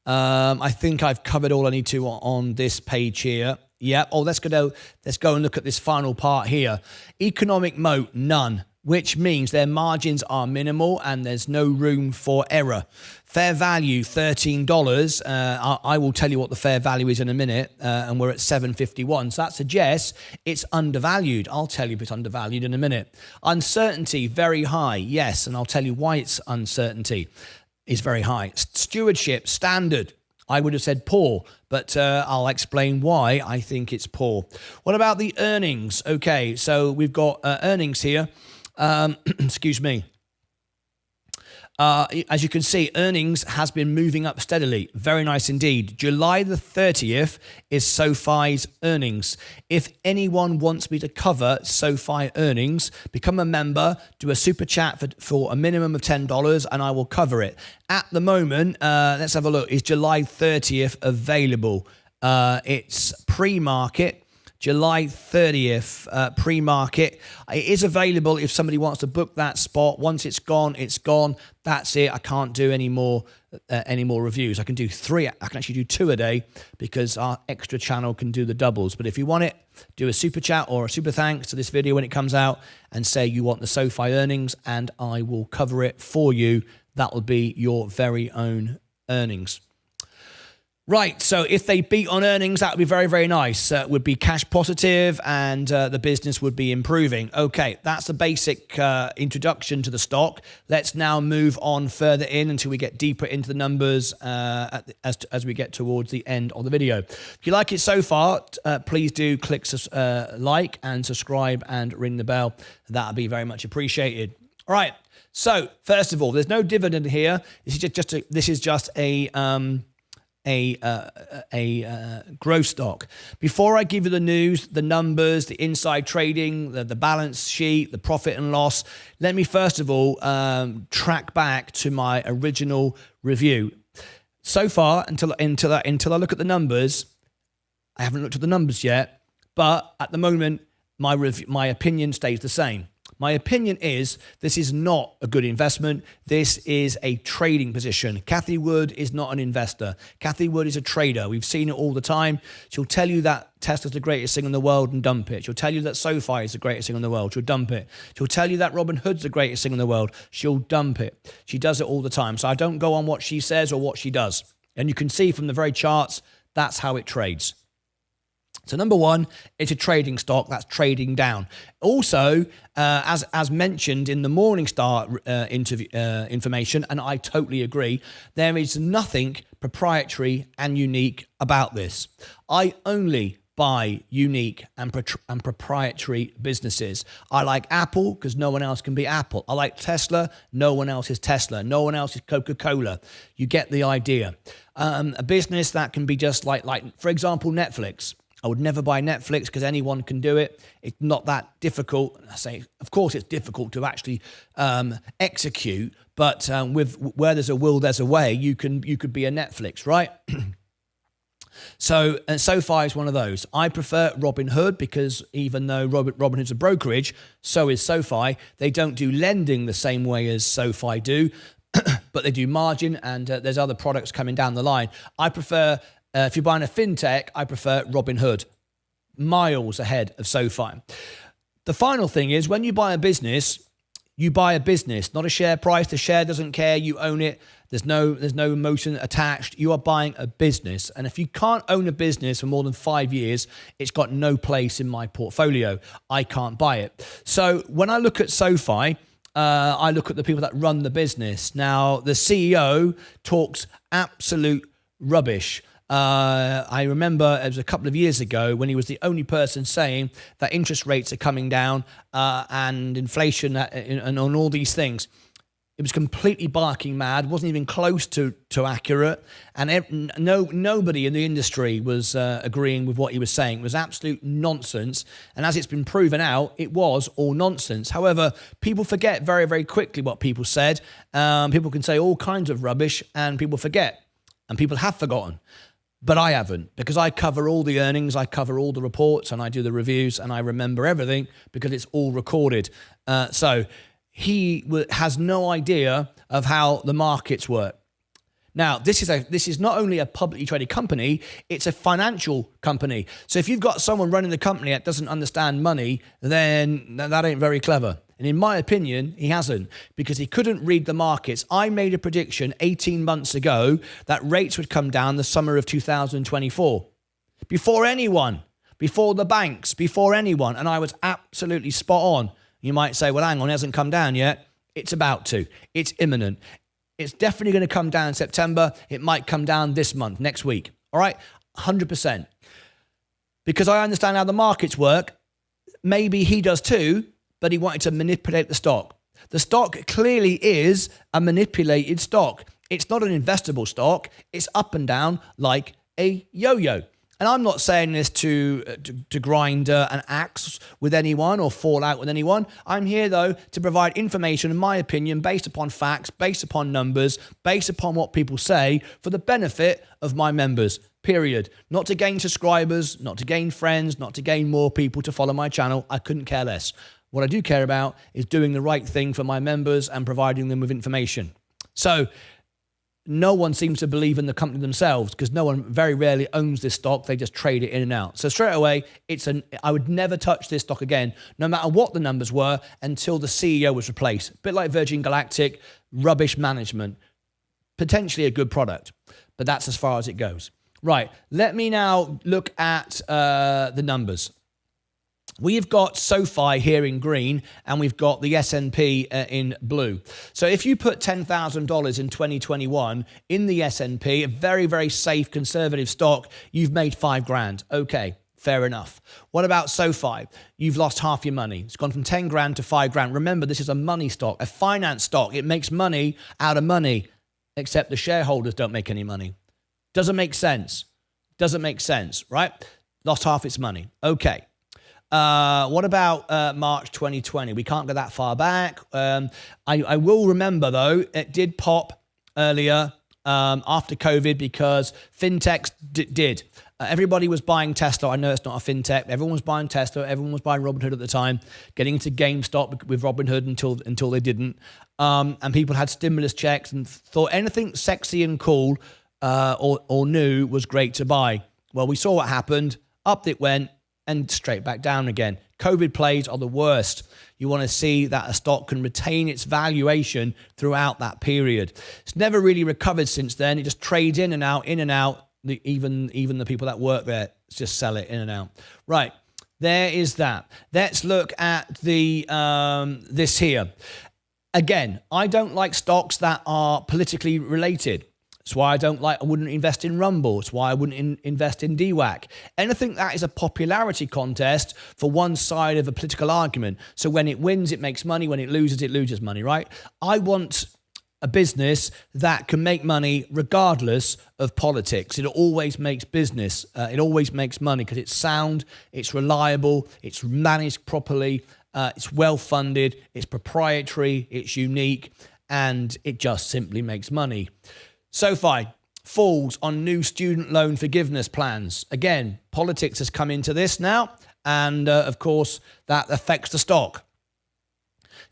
I think I've covered all I need to on this page here. Yeah. Oh, let's go and look at this final part here. Economic moat, none. which means their margins are minimal and there's no room for error. Fair value, $13. I will tell you what the fair value is in a minute, and we're at 751. So that suggests it's undervalued. I'll tell you if it's undervalued in a minute. Uncertainty, very high. Yes, and I'll tell you why it's uncertainty is very high. Stewardship, standard. I would have said poor, but I'll explain why I think it's poor. What about the earnings? Okay, so we've got earnings here. Excuse me. As you can see, earnings has been moving up steadily. Very nice indeed. July the 30th is SoFi's earnings. If anyone wants me to cover SoFi earnings, become a member, do a super chat for a minimum of $10 and I will cover it. At the moment, let's have a look. Is July 30th available? It's pre-market. July 30th, pre-market. It is available if somebody wants to book that spot. Once it's gone, it's gone. That's it. I can't do any more reviews. I can do 3. I can actually do 2 a day because our extra channel can do the doubles. But if you want it, do a super chat or a super thanks to this video when it comes out and say you want the SoFi earnings and I will cover it for you. That will be your very own earnings. Right, so if they beat on earnings, that would be very, very nice. Would be cash positive and the business would be improving. Okay, that's the basic introduction to the stock. Let's now move on further in until we get deeper into the numbers as we get towards the end of the video. If you like it so far, please do click like and subscribe and ring the bell. That would be very much appreciated. All right, so first of all, there's no dividend here. This is just a growth stock. Before I give you the news, the numbers, the inside trading, the balance sheet, the profit and loss, let me first of all track back to my original review. So far, until I look at the numbers, I haven't looked at the numbers yet, but at the moment, my opinion stays the same. My opinion is this is not a good investment. This is a trading position. Cathie Wood is not an investor. Cathie Wood is a trader. We've seen it all the time. She'll tell you that Tesla's the greatest thing in the world and dump it. She'll tell you that SoFi is the greatest thing in the world. She'll dump it. She'll tell you that Robinhood's the greatest thing in the world. She'll dump it. She does it all the time. So I don't go on what she says or what she does. And you can see from the very charts, that's how it trades. So number one, it's a trading stock that's trading down. Also, as mentioned in the Morningstar information, and I totally agree, there is nothing proprietary and unique about this. I only buy unique and proprietary businesses. I like Apple because no one else can be Apple. I like Tesla. No one else is Tesla. No one else is Coca-Cola. You get the idea. A business that can be just like for example, Netflix. I would never buy Netflix because anyone can do it. It's not that difficult. I say, of course, it's difficult to actually execute, but with where there's a will, there's a way. You could be a Netflix, right? So, and SoFi is one of those. I prefer Robinhood because even though Robinhood's a brokerage, so is SoFi. They don't do lending the same way as SoFi do, but they do margin, and there's other products coming down the line. I prefer. If you're buying a fintech, I prefer Robinhood, miles ahead of SoFi. The final thing is when you buy a business, not a share price. The share doesn't care. You own it. There's no emotion attached. You are buying a business. And if you can't own a business for more than 5 years, it's got no place in my portfolio. I can't buy it. So when I look at SoFi, I look at the people that run the business. Now, the CEO talks absolute rubbish. I remember it was a couple of years ago when he was the only person saying that interest rates are coming down and inflation and on all these things. It was completely barking mad, wasn't even close to accurate, and nobody in the industry was agreeing with what he was saying. It was absolute nonsense, and as it's been proven out, it was all nonsense. However, people forget very, very quickly what people said. People can say all kinds of rubbish, and people forget, and people have forgotten. But I haven't, because I cover all the earnings, I cover all the reports, and I do the reviews, and I remember everything because it's all recorded. So he has no idea of how the markets work. Now, this is not only a publicly traded company, it's a financial company. So if you've got someone running the company that doesn't understand money, then that ain't very clever. And in my opinion, he hasn't, because he couldn't read the markets. I made a prediction 18 months ago that rates would come down the summer of 2024. Before anyone, before the banks, before anyone. And I was absolutely spot on. You might say, well, hang on, it hasn't come down yet. It's about to. It's imminent. It's definitely going to come down in September. It might come down this month, next week. All right? 100%. Because I understand how the markets work. Maybe he does too, but he wanted to manipulate the stock. The stock clearly is a manipulated stock. It's not an investable stock. It's up and down like a yo-yo. And I'm not saying this to grind an axe with anyone or fall out with anyone. I'm here, though, to provide information, in my opinion, based upon facts, based upon numbers, based upon what people say, for the benefit of my members, period. Not to gain subscribers, not to gain friends, not to gain more people to follow my channel. I couldn't care less. What I do care about is doing the right thing for my members and providing them with information. So no one seems to believe in the company themselves, because no one very rarely owns this stock. They just trade it in and out. So straight away, I would never touch this stock again, no matter what the numbers were, until the CEO was replaced. A bit like Virgin Galactic, rubbish management, potentially a good product, but that's as far as it goes. Right, let me now look at the numbers. We've got SoFi here in green, and we've got the S&P in blue. So if you put $10,000 in 2021 in the S&P, a very, very safe, conservative stock, you've made $5,000. Okay, fair enough. What about SoFi? You've lost half your money. It's gone from 10 grand to 5 grand. Remember, this is a money stock, a finance stock. It makes money out of money, except the shareholders don't make any money. Doesn't make sense. Doesn't make sense, right? Lost half its money. Okay. What about March 2020? We can't go that far back. I will remember, though, it did pop earlier after COVID, because fintechs did. Everybody was buying Tesla. I know it's not a fintech. Everyone was buying Tesla. Everyone was buying Robinhood at the time, getting into GameStop with Robinhood until they didn't. And people had stimulus checks and thought anything sexy and cool or new was great to buy. Well, we saw what happened. Up it went, and straight back down again. COVID plays are the worst. You want to see that a stock can retain its valuation throughout that period. It's never really recovered since then. It just trades in and out, in and out. Even the people that work there just sell it in and out. Right, there is that. Let's look at the this here. Again, I don't like stocks that are politically related. That's why I wouldn't invest in Rumble. It's why I wouldn't invest in DWAC. Anything that is a popularity contest for one side of a political argument. So when it wins, it makes money. When it loses money, right? I want a business that can make money regardless of politics. It always makes business. It always makes money because it's sound, it's reliable, it's managed properly, it's well-funded, it's proprietary, it's unique, and it just simply makes money. SoFi falls on new student loan forgiveness plans. Again, politics has come into this now, and of course, that affects the stock.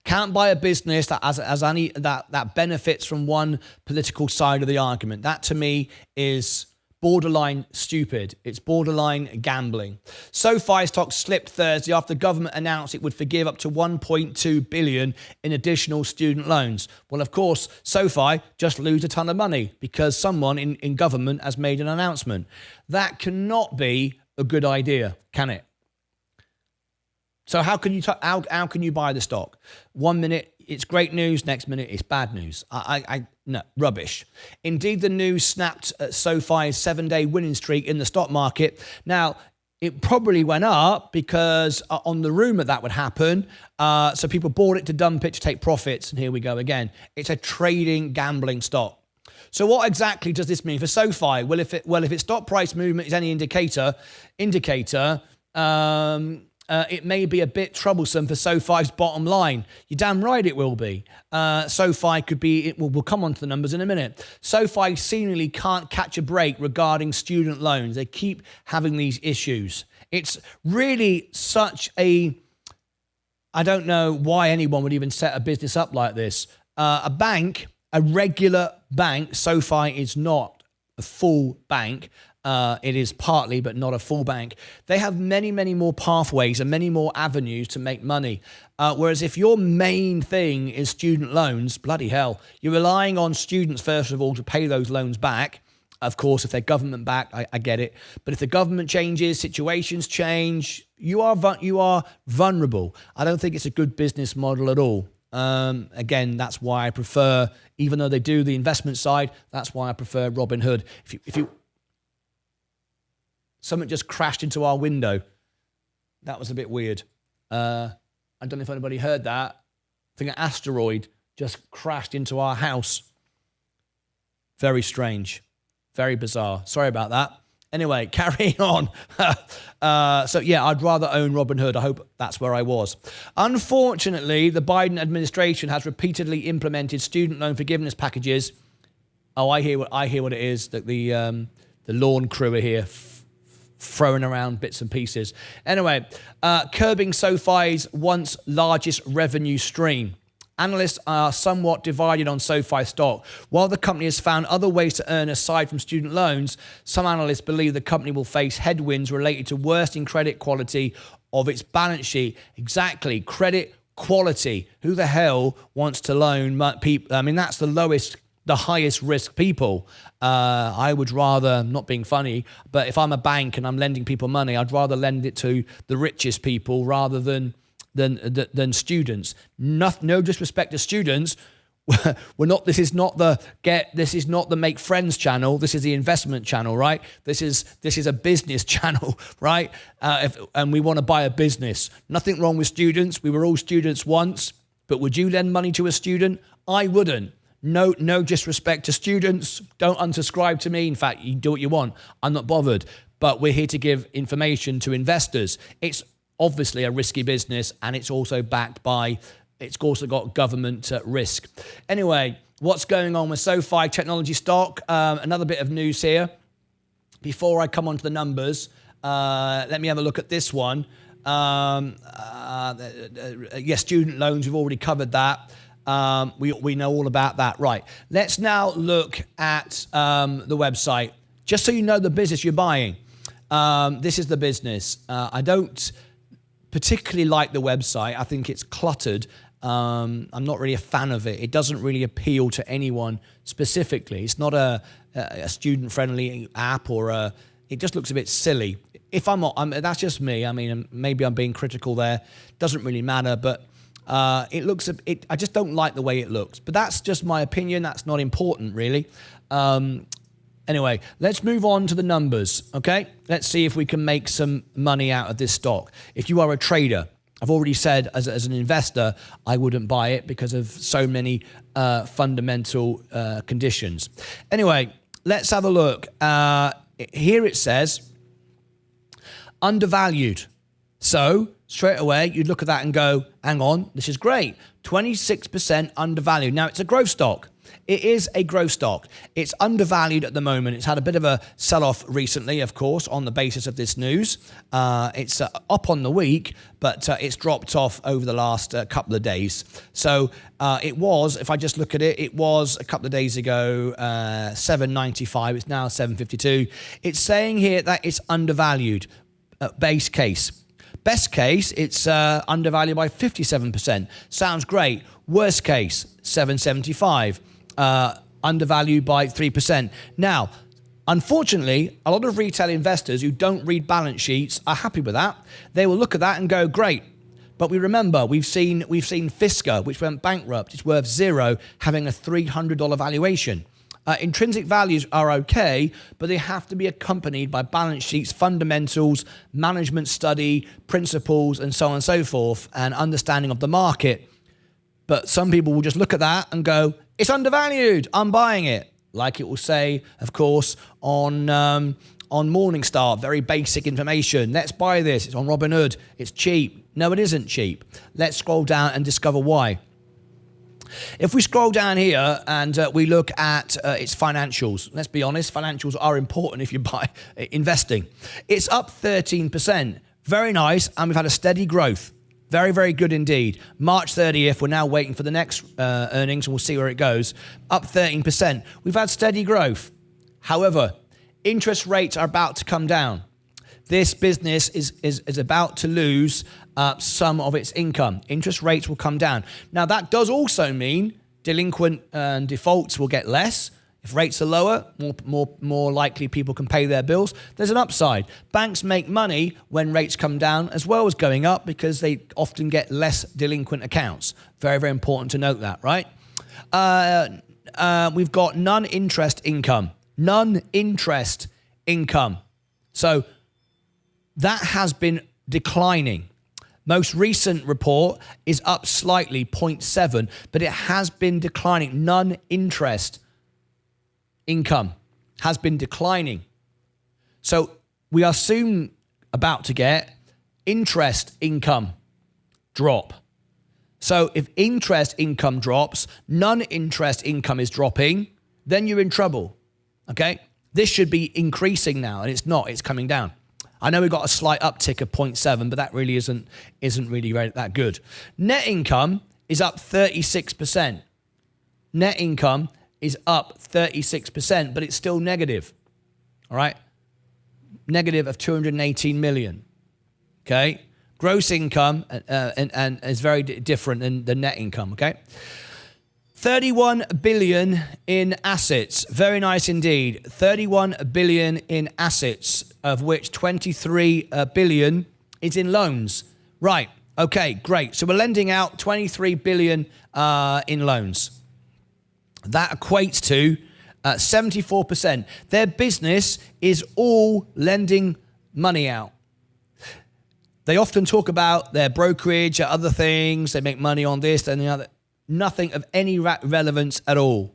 Can't buy a business that that benefits from one political side of the argument. That to me is borderline stupid. It's borderline gambling. SoFi stock slipped Thursday after the government announced it would forgive up to $1.2 billion in additional student loans. Well, of course, SoFi just lose a ton of money because someone in government has made an announcement. That cannot be a good idea, can it? So how can you buy the stock? 1 minute it's great news, next minute it's bad news. No, rubbish. Indeed, the news snapped SoFi's 7-day winning streak in the stock market. Now, it probably went up because on the rumor that would happen, so people bought it to dump it to take profits, and here we go again. It's a trading, gambling stock. So what exactly does this mean for SoFi? Well, if its stock price movement is any indicator, it may be a bit troublesome for SoFi's bottom line. You're damn right it will be. SoFi could be, we'll come on to the numbers in a minute. SoFi seemingly can't catch a break regarding student loans. They keep having these issues. It's really such a, I don't know why anyone would even set a business up like this. A bank, a regular bank, SoFi is not a full bank, It is partly, but not a full bank. They have many, many more pathways and many more avenues to make money. Whereas if your main thing is student loans, bloody hell, you're relying on students, first of all, to pay those loans back. Of course, if they're government backed, I get it. But if the government changes, situations change, you are vulnerable. I don't think it's a good business model at all. Again, that's why I prefer, even though they do the investment side, that's why I prefer Robinhood. If you something just crashed into our window. That was a bit weird. I don't know if anybody heard that. I think an asteroid just crashed into our house. Very strange. Very bizarre. Sorry about that. Anyway, carrying on. So yeah, I'd rather own Robinhood. I hope that's where I was. Unfortunately, the Biden administration has repeatedly implemented student loan forgiveness packages. Oh, I hear what it is. That the lawn crew are here throwing around bits and pieces. Anyway, curbing SoFi's once largest revenue stream. Analysts are somewhat divided on SoFi stock. While the company has found other ways to earn aside from student loans, some analysts believe the company will face headwinds related to worsening credit quality of its balance sheet. Exactly, credit quality. Who the hell wants to loan people? I mean, that's the highest risk people. I would rather, not being funny, but if I'm a bank and I'm lending people money, I'd rather lend it to the richest people rather than students. No disrespect to students. This is not the make friends channel. This is the investment channel, right? This is a business channel, right? And we want to buy a business. Nothing wrong with students. We were all students once, but would you lend money to a student? I wouldn't. No disrespect to students. Don't unsubscribe to me. In fact, you do what you want. I'm not bothered. But we're here to give information to investors. It's obviously a risky business, and it's also it's also got government risk. Anyway, what's going on with SoFi technology stock? Another bit of news here. Before I come on to the numbers, let me have a look at this one. Yes, student loans, we've already covered that. We know all about that. Right. Let's now look at the website. Just so you know the business you're buying. This is the business. I don't particularly like the website. I think it's cluttered. I'm not really a fan of it. It doesn't really appeal to anyone specifically. It's not a student-friendly app it just looks a bit silly. That's just me. I mean, maybe I'm being critical there. Doesn't really matter, but I just don't like the way it looks. But that's just my opinion. That's not important, really. Anyway, let's move on to the numbers, okay? Let's see if we can make some money out of this stock. If you are a trader, I've already said as an investor, I wouldn't buy it because of so many fundamental conditions. Anyway, let's have a look. Here it says, undervalued. So straight away, you'd look at that and go, hang on, this is great. 26% undervalued. Now, it's a growth stock. It is a growth stock. It's undervalued at the moment. It's had a bit of a sell-off recently, of course, on the basis of this news. It's up on the week, but it's dropped off over the last couple of days. So it was, if I just look at it, it was a couple of days ago, $7.95. It's now $7.52. It's saying here that it's undervalued. Base case. Best case, it's undervalued by 57%. Sounds great. Worst case, $7.75. Undervalued by 3%. Now, unfortunately, a lot of retail investors who don't read balance sheets are happy with that. They will look at that and go, great. But we remember, we've seen Fisker, which went bankrupt. It's worth zero, having a $300 valuation. Intrinsic values are okay, but they have to be accompanied by balance sheets, fundamentals, management study, principles, and so on and so forth, and understanding of the market. But some people will just look at that and go, it's undervalued, I'm buying it. Like it will say, of course, on Morningstar, very basic information. Let's buy this. It's on Robinhood. It's cheap. No, it isn't cheap. Let's scroll down and discover why. If we scroll down here and we look at its financials, let's be honest, financials are important if you buy investing. It's up 13%. Very nice. And we've had a steady growth. Very, very good indeed. March 30th, we're now waiting for the next earnings and we'll see where it goes. Up 13%. We've had steady growth. However, Interest rates are about to come down. This business is about to lose some of its income. Interest rates will come down. Now, that does also mean delinquent and defaults will get less. If rates are lower, more likely people can pay their bills. There's an upside. Banks make money when rates come down as well as going up because they often get less delinquent accounts. Very, very important to note that, right? We've got non-interest income. Non-interest income. So that has been declining. Most recent report is up slightly, 0.7, but it has been declining. Non-interest income has been declining. So we are soon about to get interest income drop. So if interest income drops, non-interest income is dropping, then you're in trouble. Okay? This should be increasing now, and it's not. It's coming down. I know we've got a slight uptick of 0.7, but that really isn't really that good. Net income is up 36%. Net income is up 36%, but it's still negative. All right? Negative of 218 million. Okay? Gross income and is very different than the net income. Okay? 31 billion in assets. Very nice indeed. 31 billion in assets, of which 23 billion is in loans. Right. Okay, great. So we're lending out 23 billion in loans. That equates to 74%. Their business is all lending money out. They often talk about their brokerage or other things. They make money on this and the other. Nothing of any relevance at all.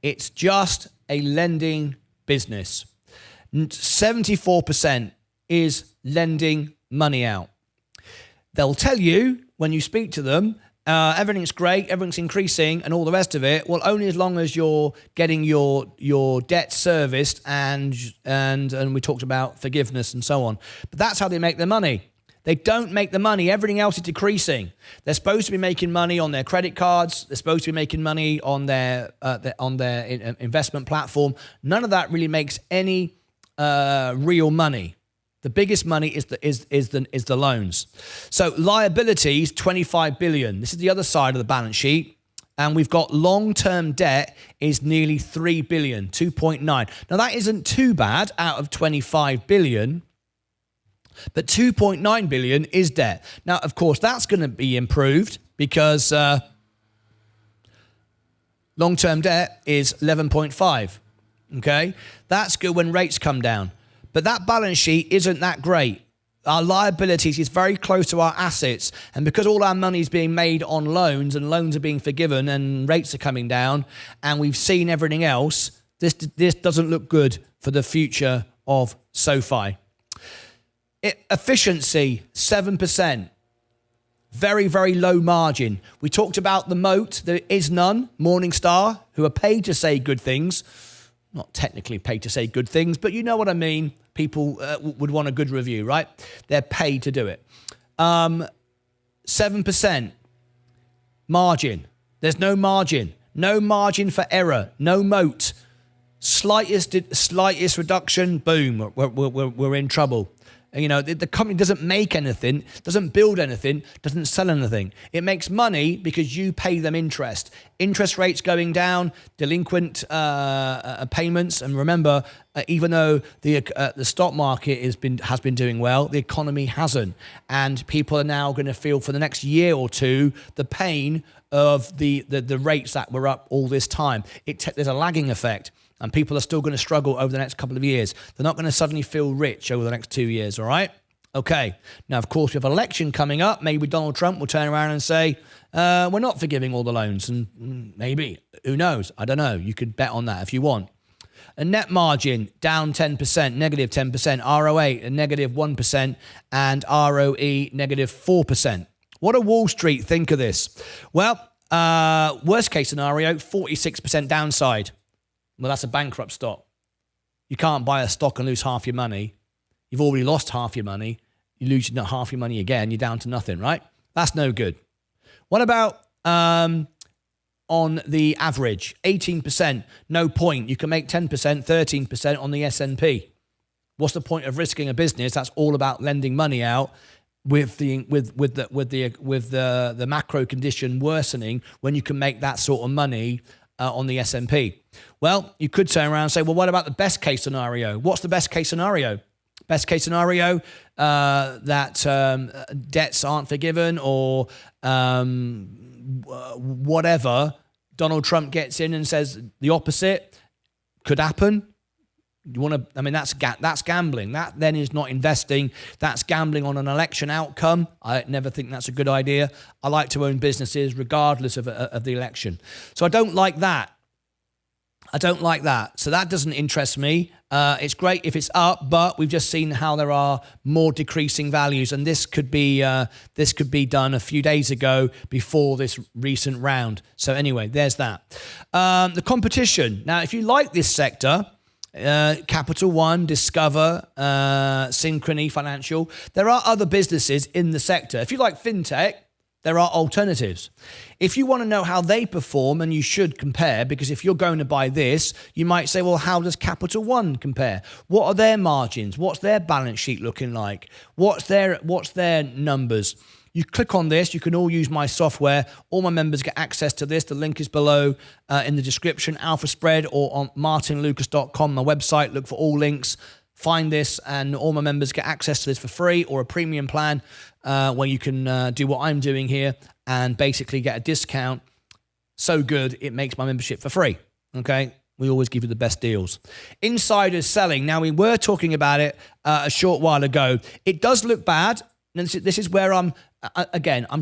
It's just a lending business. 74% is lending money out. They'll tell you when you speak to them, everything's great, everything's increasing and all the rest of it. Well, only as long as you're getting your debt serviced and we talked about forgiveness and so on. But that's how they make their money. They don't make the money. Everything else is decreasing. They're supposed to be making money on their credit cards. They're supposed to be making money on their investment platform. None of that really makes any real money. The biggest money is the loans. So liabilities, 25 billion. This is the other side of the balance sheet. And we've got long-term debt is nearly 3 billion, 2.9. Now that isn't too bad out of 25 billion. But 2.9 billion is debt. Now, of course, that's going to be improved because long-term debt is 11.5. Okay? That's good when rates come down. But that balance sheet isn't that great. Our liabilities is very close to our assets. And because all our money is being made on loans and loans are being forgiven and rates are coming down and we've seen everything else, this doesn't look good for the future of SoFi. Efficiency, 7%. Very, very low margin. We talked about the moat. There is none. Morningstar, who are paid to say good things. Not technically paid to say good things, but you know what I mean. People would want a good review, right? They're paid to do it. 7% margin. There's no margin. No margin for error. No moat. Slightest reduction, boom, we're in trouble. You know, the company doesn't make anything, doesn't build anything, doesn't sell anything. It makes money because you pay them interest. Interest rates going down, delinquent payments. And remember, even though the stock market has been doing well, the economy hasn't. And people are now going to feel for the next year or two the pain of the rates that were up all this time. There's a lagging effect. And people are still going to struggle over the next couple of years. They're not going to suddenly feel rich over the next 2 years, all right? Okay. Now, of course, we have an election coming up. Maybe Donald Trump will turn around and say, we're not forgiving all the loans. And maybe. Who knows? I don't know. You could bet on that if you want. A net margin, down 10%, negative 10%. ROA, a negative 1%. And ROE, negative 4%. What do Wall Street think of this? Well, worst case scenario, 46% downside. Well, that's a bankrupt stock. You can't buy a stock and lose half your money. You've already lost half your money. You lose half your money again. You're down to nothing, right? That's no good. What about on the average, 18%, no point. You can make 10%, 13% on the S&P. What's the point of risking a business that's all about lending money out with the macro condition worsening when you can make that sort of money on the S&P? Well, you could turn around and say, well, what about the best case scenario? What's the best case scenario? Best case scenario, that debts aren't forgiven or whatever. Donald Trump gets in and says the opposite could happen. You want to? I mean, that's gambling. That then is not investing. That's gambling on an election outcome. I never think that's a good idea. I like to own businesses regardless of the election. So I don't like that. So that doesn't interest me. It's great if it's up, but we've just seen how there are more decreasing values, and this could be done a few days ago before this recent round. So anyway, there's that. The competition. Now, if you like this sector, Capital One, Discover, Synchrony Financial, there are other businesses in the sector. If you like fintech, there are alternatives. If you want to know how they perform, and you should compare, because if you're going to buy this, you might say, well, how does Capital One compare? What are their margins? What's their balance sheet looking like? What's their numbers? You click on this, you can all use my software. All my members get access to this. The link is below in the description, Alpha Spread, or on martynlucas.com, my website. Look for all links. Find this, and all my members get access to this for free, or a premium plan where you can do what I'm doing here and basically get a discount so good it makes my membership for free. Okay? We always give you the best deals. Insiders selling. Now, we were talking about it a short while ago. It does look bad. And this is where I'm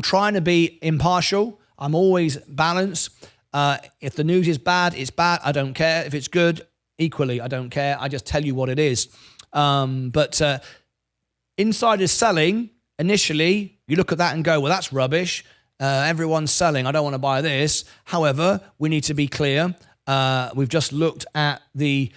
trying to be impartial. I'm always balanced. If the news is bad, it's bad. I don't care. If it's good, equally, I don't care. I just tell you what it is. But insiders selling, initially, you look at that and go, well, that's rubbish. Everyone's selling. I don't want to buy this. However, we need to be clear. We've just looked at the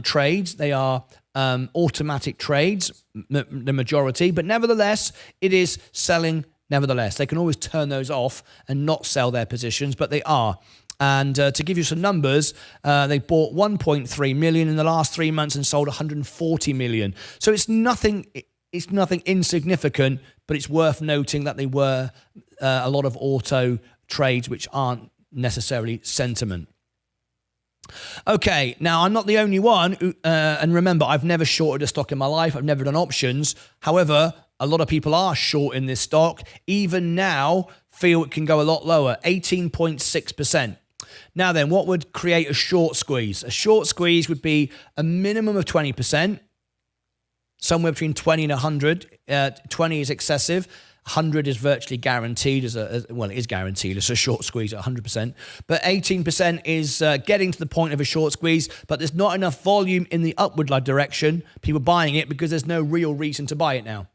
trades. They are automatic trades, the majority, but nevertheless, it is selling nevertheless. They can always turn those off and not sell their positions, but they are. And to give you some numbers, they bought 1.3 million in the last 3 months and sold 140 million. So it's nothing insignificant, but it's worth noting that they were a lot of auto trades, which aren't necessarily sentiment. Okay, now I'm not the only one, and remember, I've never shorted a stock in my life. I've never done options. However, a lot of people are short in this stock. Even now, feel it can go a lot lower, 18.6%. Now then, what would create a short squeeze? A short squeeze would be a minimum of 20%, somewhere between 20 and 100. 20 is excessive. 100 is virtually guaranteed it is guaranteed. It's a short squeeze at 100%. But 18% is getting to the point of a short squeeze, but there's not enough volume in the upward direction. People buying it because there's no real reason to buy it now.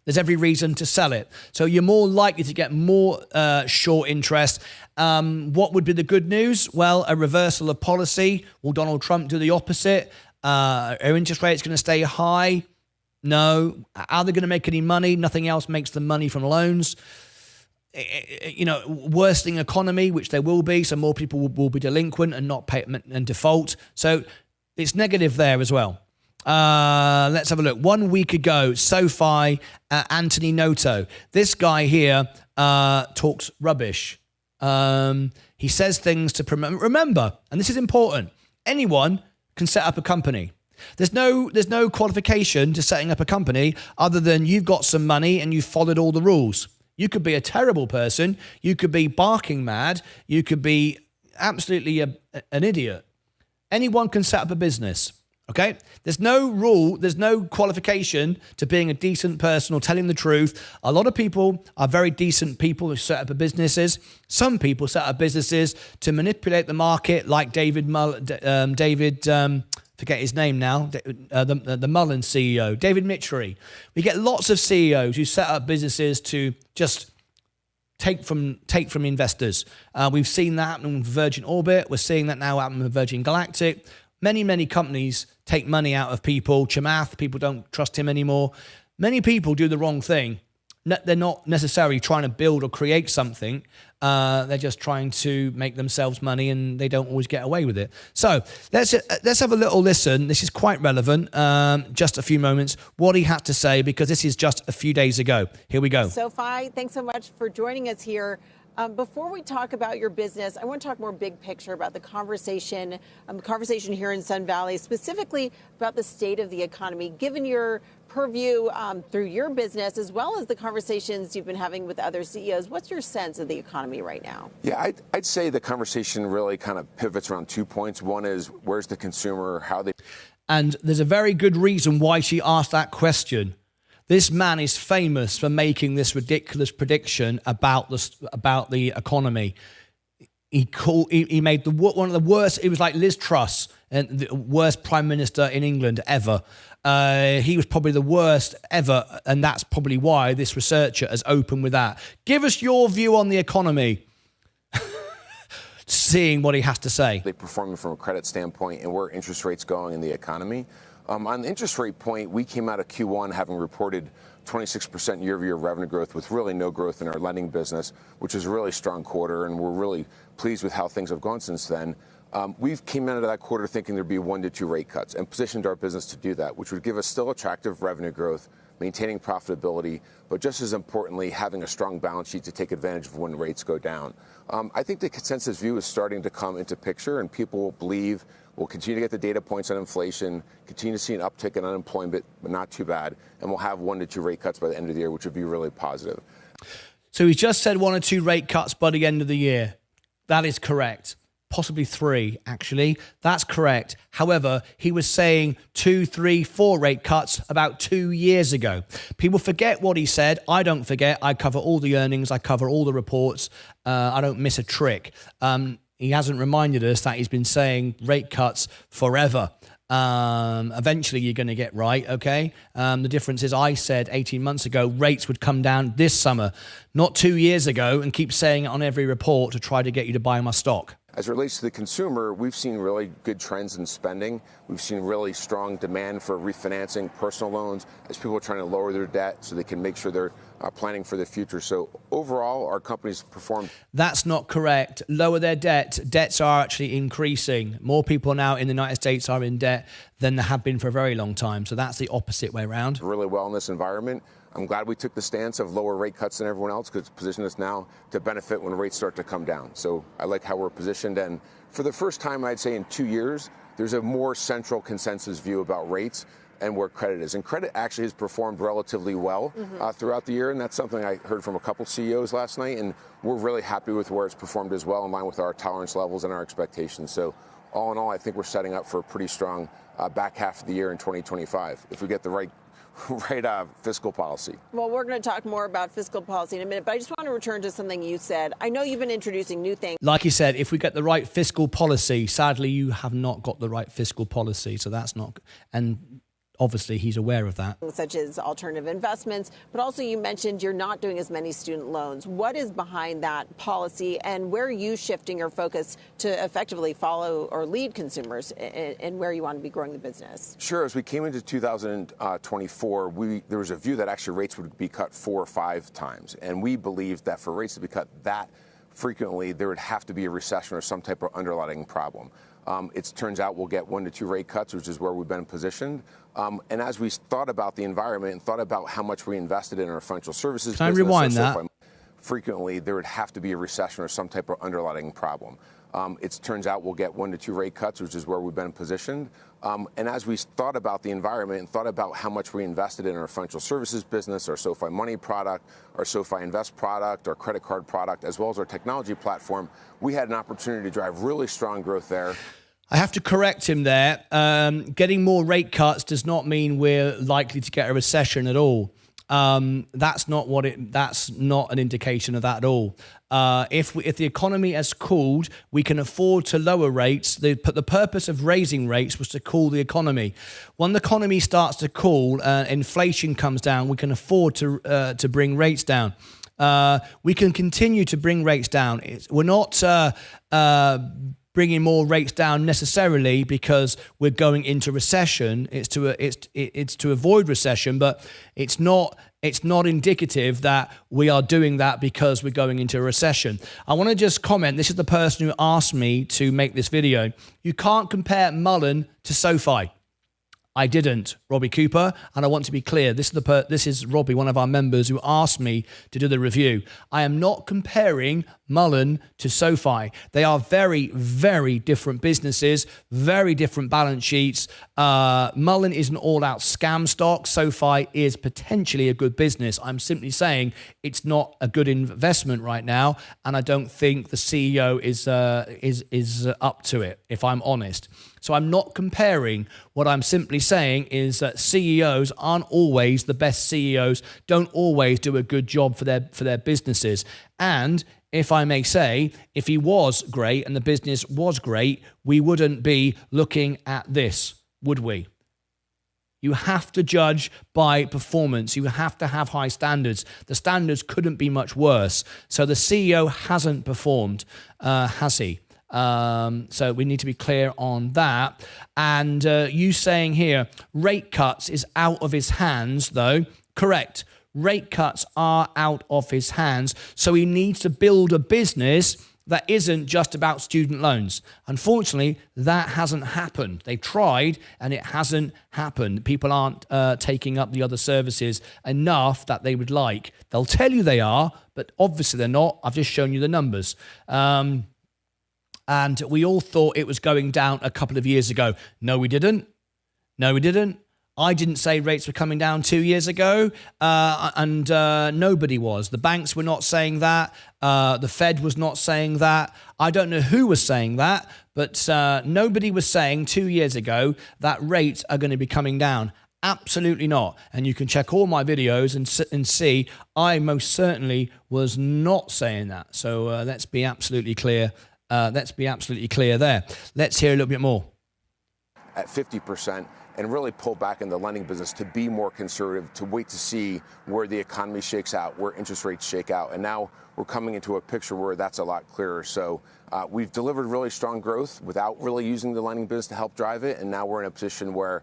There's every reason to sell it. So you're more likely to get more short interest. What would be the good news? Well, a reversal of policy. Will Donald Trump do the opposite? Are interest rates going to stay high? No. Are they going to make any money? Nothing else makes them money from loans. Worsening economy, which there will be, so more people will be delinquent and not pay and default. So it's negative there as well. Let's have a look. 1 week ago, SoFi, Anthony Noto. This guy here talks rubbish. He says things to promote. Remember, and this is important, anyone can set up a company. There's no qualification to setting up a company other than you've got some money and you've followed all the rules. You could be a terrible person. You could be barking mad. You could be absolutely an idiot. Anyone can set up a business. Okay? There's no rule, there's no qualification to being a decent person or telling the truth. A lot of people are very decent people who set up businesses. Some people set up businesses to manipulate the market, like forget his name now, the Mullen CEO, David Mitchery. We get lots of CEOs who set up businesses to just take from investors. We've seen that happen with Virgin Orbit. We're seeing that now happen with Virgin Galactic. Many companies take money out of people. Chamath, people don't trust him anymore. Many people do the wrong thing. They're not necessarily trying to build or create something. They're just trying to make themselves money, and they don't always get away with it. So let's have a little listen. This is quite relevant. Just a few moments. What he had to say, because this is just a few days ago. Here we go. SoFi, thanks so much for joining us here. Before we talk about your business, I want to talk more big picture about the conversation here in Sun Valley, specifically about the state of the economy, given your purview through your business, as well as the conversations you've been having with other CEOs. What's your sense of the economy right now? Yeah, I'd say the conversation really kind of pivots around 2 points. One is, where's the consumer, how they... And there's a very good reason why she asked that question. This man is famous for making this ridiculous prediction about the economy. He made one of the worst. It was like Liz Truss, and the worst prime minister in England ever. He was probably the worst ever, and that's probably why this researcher has opened with that. Give us your view on the economy. Seeing what he has to say. They performing from a credit standpoint and where interest rates going in the economy. On the interest rate point, we came out of Q1 having reported 26% year-over-year revenue growth with really no growth in our lending business, which is a really strong quarter, and we're really pleased with how things have gone since then. We've came out of that quarter thinking there'd be 1 to 2 rate cuts and positioned our business to do that, which would give us still attractive revenue growth, maintaining profitability, but just as importantly, having a strong balance sheet to take advantage of when rates go down. I think the consensus view is starting to come into picture, and people believe we'll continue to get the data points on inflation, continue to see an uptick in unemployment, but not too bad, and we'll have 1 to 2 rate cuts by the end of the year, which would be really positive. So he's just said 1 or 2 rate cuts by the end of the year. That is correct. Possibly 3, actually. That's correct. However, he was saying 2, 3, 4 rate cuts about 2 years ago. People forget what he said. I don't forget. I cover all the earnings. I cover all the reports. I don't miss a trick. He hasn't reminded us that he's been saying rate cuts forever. Eventually you're going to get right, okay? The difference is I said 18 months ago rates would come down this summer, not 2 years ago, and keep saying it on every report to try to get you to buy my stock. As it relates to the consumer, we've seen really good trends in spending. We've seen really strong demand for refinancing personal loans as people are trying to lower their debt so they can make sure they're planning for the future. So overall, our companies performed. That's not correct. Lower their debt. Debts are actually increasing. More people now in the United States are in debt than there have been for a very long time. So that's the opposite way around. Really well in this environment. I'm glad we took the stance of lower rate cuts than everyone else because it's positioned us now to benefit when rates start to come down. So I like how we're positioned. And for the first time, I'd say in 2 years, there's a more central consensus view about rates and where credit is. And credit actually has performed relatively well throughout the year. And that's something I heard from a couple CEOs last night. And we're really happy with where it's performed as well, in line with our tolerance levels and our expectations. So all in all, I think we're setting up for a pretty strong back half of the year in 2025 if we get the right fiscal policy. Well, we're going to talk more about fiscal policy in a minute, but I just want to return to something you said. I know you've been introducing new things. Like you said, if we get the right fiscal policy, sadly, you have not got the right fiscal policy. So that's not, and obviously he's aware of that. Such as alternative investments, but also you mentioned you're not doing as many student loans. What is behind that policy, and where are you shifting your focus to effectively follow or lead consumers, and where you want to be growing the business? Sure. As we came into 2024, there was a view that actually rates would be cut 4 or 5 times. And we believed that for rates to be cut that frequently, there would have to be a recession or some type of underlying problem. It turns out we'll get 1 to 2 rate cuts, which is where we've been positioned. And as we thought about the environment and thought about how much we invested in our financial services Can I business, rewind that? frequently there would have to be a recession or some type of underlying problem. It turns out we'll get 1 to 2 rate cuts, which is where we've been positioned. And as we thought about the environment and thought about how much we invested in our financial services business, our SoFi Money product, our SoFi Invest product, our credit card product, as well as our technology platform, we had an opportunity to drive really strong growth there. I have to correct him there. Getting more rate cuts does not mean we're likely to get a recession at all. That's not an indication of that at all. If the economy has cooled, we can afford to lower rates. The purpose of raising rates was to cool the economy. When the economy starts to cool, inflation comes down, we can afford to bring rates down. We can continue to bring rates down. We're not bringing more rates down necessarily because we're going into recession. It's to avoid recession, but it's not indicative that we are doing that because we're going into a recession. I want to just comment. This is the person who asked me to make this video. You can't compare Mullen to SoFi. I didn't, Robbie Cooper, and I want to be clear. This is Robbie, one of our members, who asked me to do the review. I am not comparing Mullen to SoFi. They are very, very different businesses, very different balance sheets. Mullen is an all-out scam stock. SoFi is potentially a good business. I'm simply saying it's not a good investment right now, and I don't think the CEO is up to it, if I'm honest. So I'm not comparing. What I'm simply saying is that CEOs aren't always the best CEOs, don't always do a good job for their businesses. And if I may say, if he was great and the business was great, we wouldn't be looking at this, would we? You have to judge by performance. You have to have high standards. The standards couldn't be much worse. So the CEO hasn't performed, has he? So we need to be clear on that. And you saying here, rate cuts is out of his hands, though. Correct. Rate cuts are out of his hands. So he needs to build a business that isn't just about student loans. Unfortunately, that hasn't happened. They've tried and it hasn't happened. People aren't taking up the other services enough that they would like. They'll tell you they are, but obviously they're not. I've just shown you the numbers. And we all thought it was going down a couple of years ago. No, we didn't. No, we didn't. I didn't say rates were coming down 2 years ago, and nobody was. The banks were not saying that. The Fed was not saying that. I don't know who was saying that, but nobody was saying 2 years ago that rates are going to be coming down. Absolutely not. And you can check all my videos and see I most certainly was not saying that. So let's be absolutely clear. Let's be absolutely clear there. Let's hear a little bit more. At 50%, and really pull back in the lending business to be more conservative, to wait to see where the economy shakes out, where interest rates shake out. And now we're coming into a picture where that's a lot clearer. So we've delivered really strong growth without really using the lending business to help drive it. And now we're in a position where,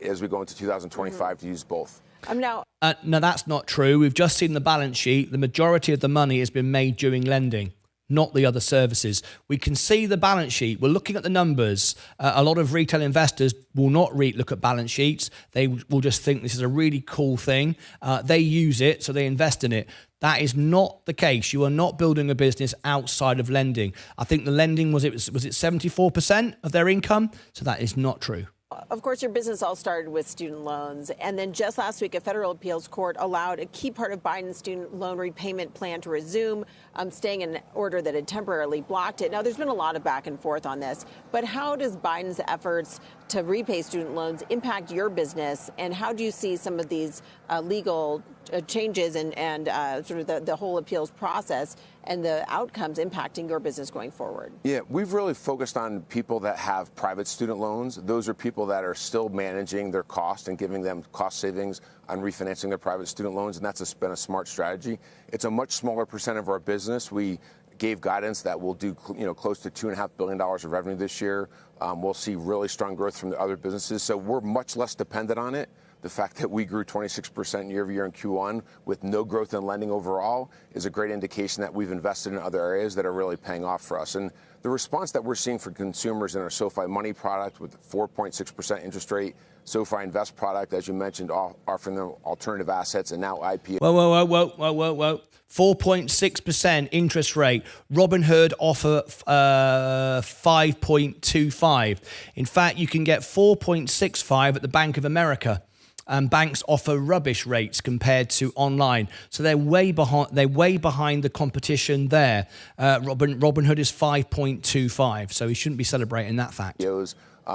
as we go into 2025, to use both. No, that's not true. We've just seen the balance sheet. The majority of the money has been made during lending, not the other services. We can see the balance sheet. We're looking at the numbers. A lot of retail investors will not look at balance sheets. They will just think this is a really cool thing. They use it, so they invest in it. That is not the case. You are not building a business outside of lending. I think the lending, was it 74% of their income? So that is not true. Of course, your business all started with student loans. And then just last week, a federal appeals court allowed a key part of Biden's student loan repayment plan to resume, staying in an order that had temporarily blocked it. Now, there's been a lot of back and forth on this. But how does Biden's efforts to repay student loans impact your business? And how do you see some of these legal changes and sort of the whole appeals process and the outcomes impacting your business going forward? Yeah, we've really focused on people that have private student loans. Those are people that are still managing their cost and giving them cost savings on refinancing their private student loans, and that's been a smart strategy. It's a much smaller percent of our business. We gave guidance that we'll do close to $2.5 billion of revenue this year. We'll see really strong growth from the other businesses, so we're much less dependent on it. The fact that we grew 26% year over year in Q1 with no growth in lending overall is a great indication that we've invested in other areas that are really paying off for us. And the response that we're seeing for consumers in our SoFi Money product with 4.6% interest rate, SoFi Invest product, as you mentioned, offering them alternative assets and now IPO. Whoa. 4.6% interest rate. Robinhood offer 5.25. In fact, you can get 4.65 at the Bank of America. And banks offer rubbish rates compared to online, so they're way behind. They're way behind the competition there. Robinhood is 5.25, so we shouldn't be celebrating that fact.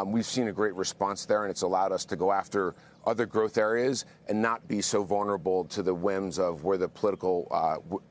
We've seen a great response there, and it's allowed us to go after other growth areas and not be so vulnerable to the whims of where the political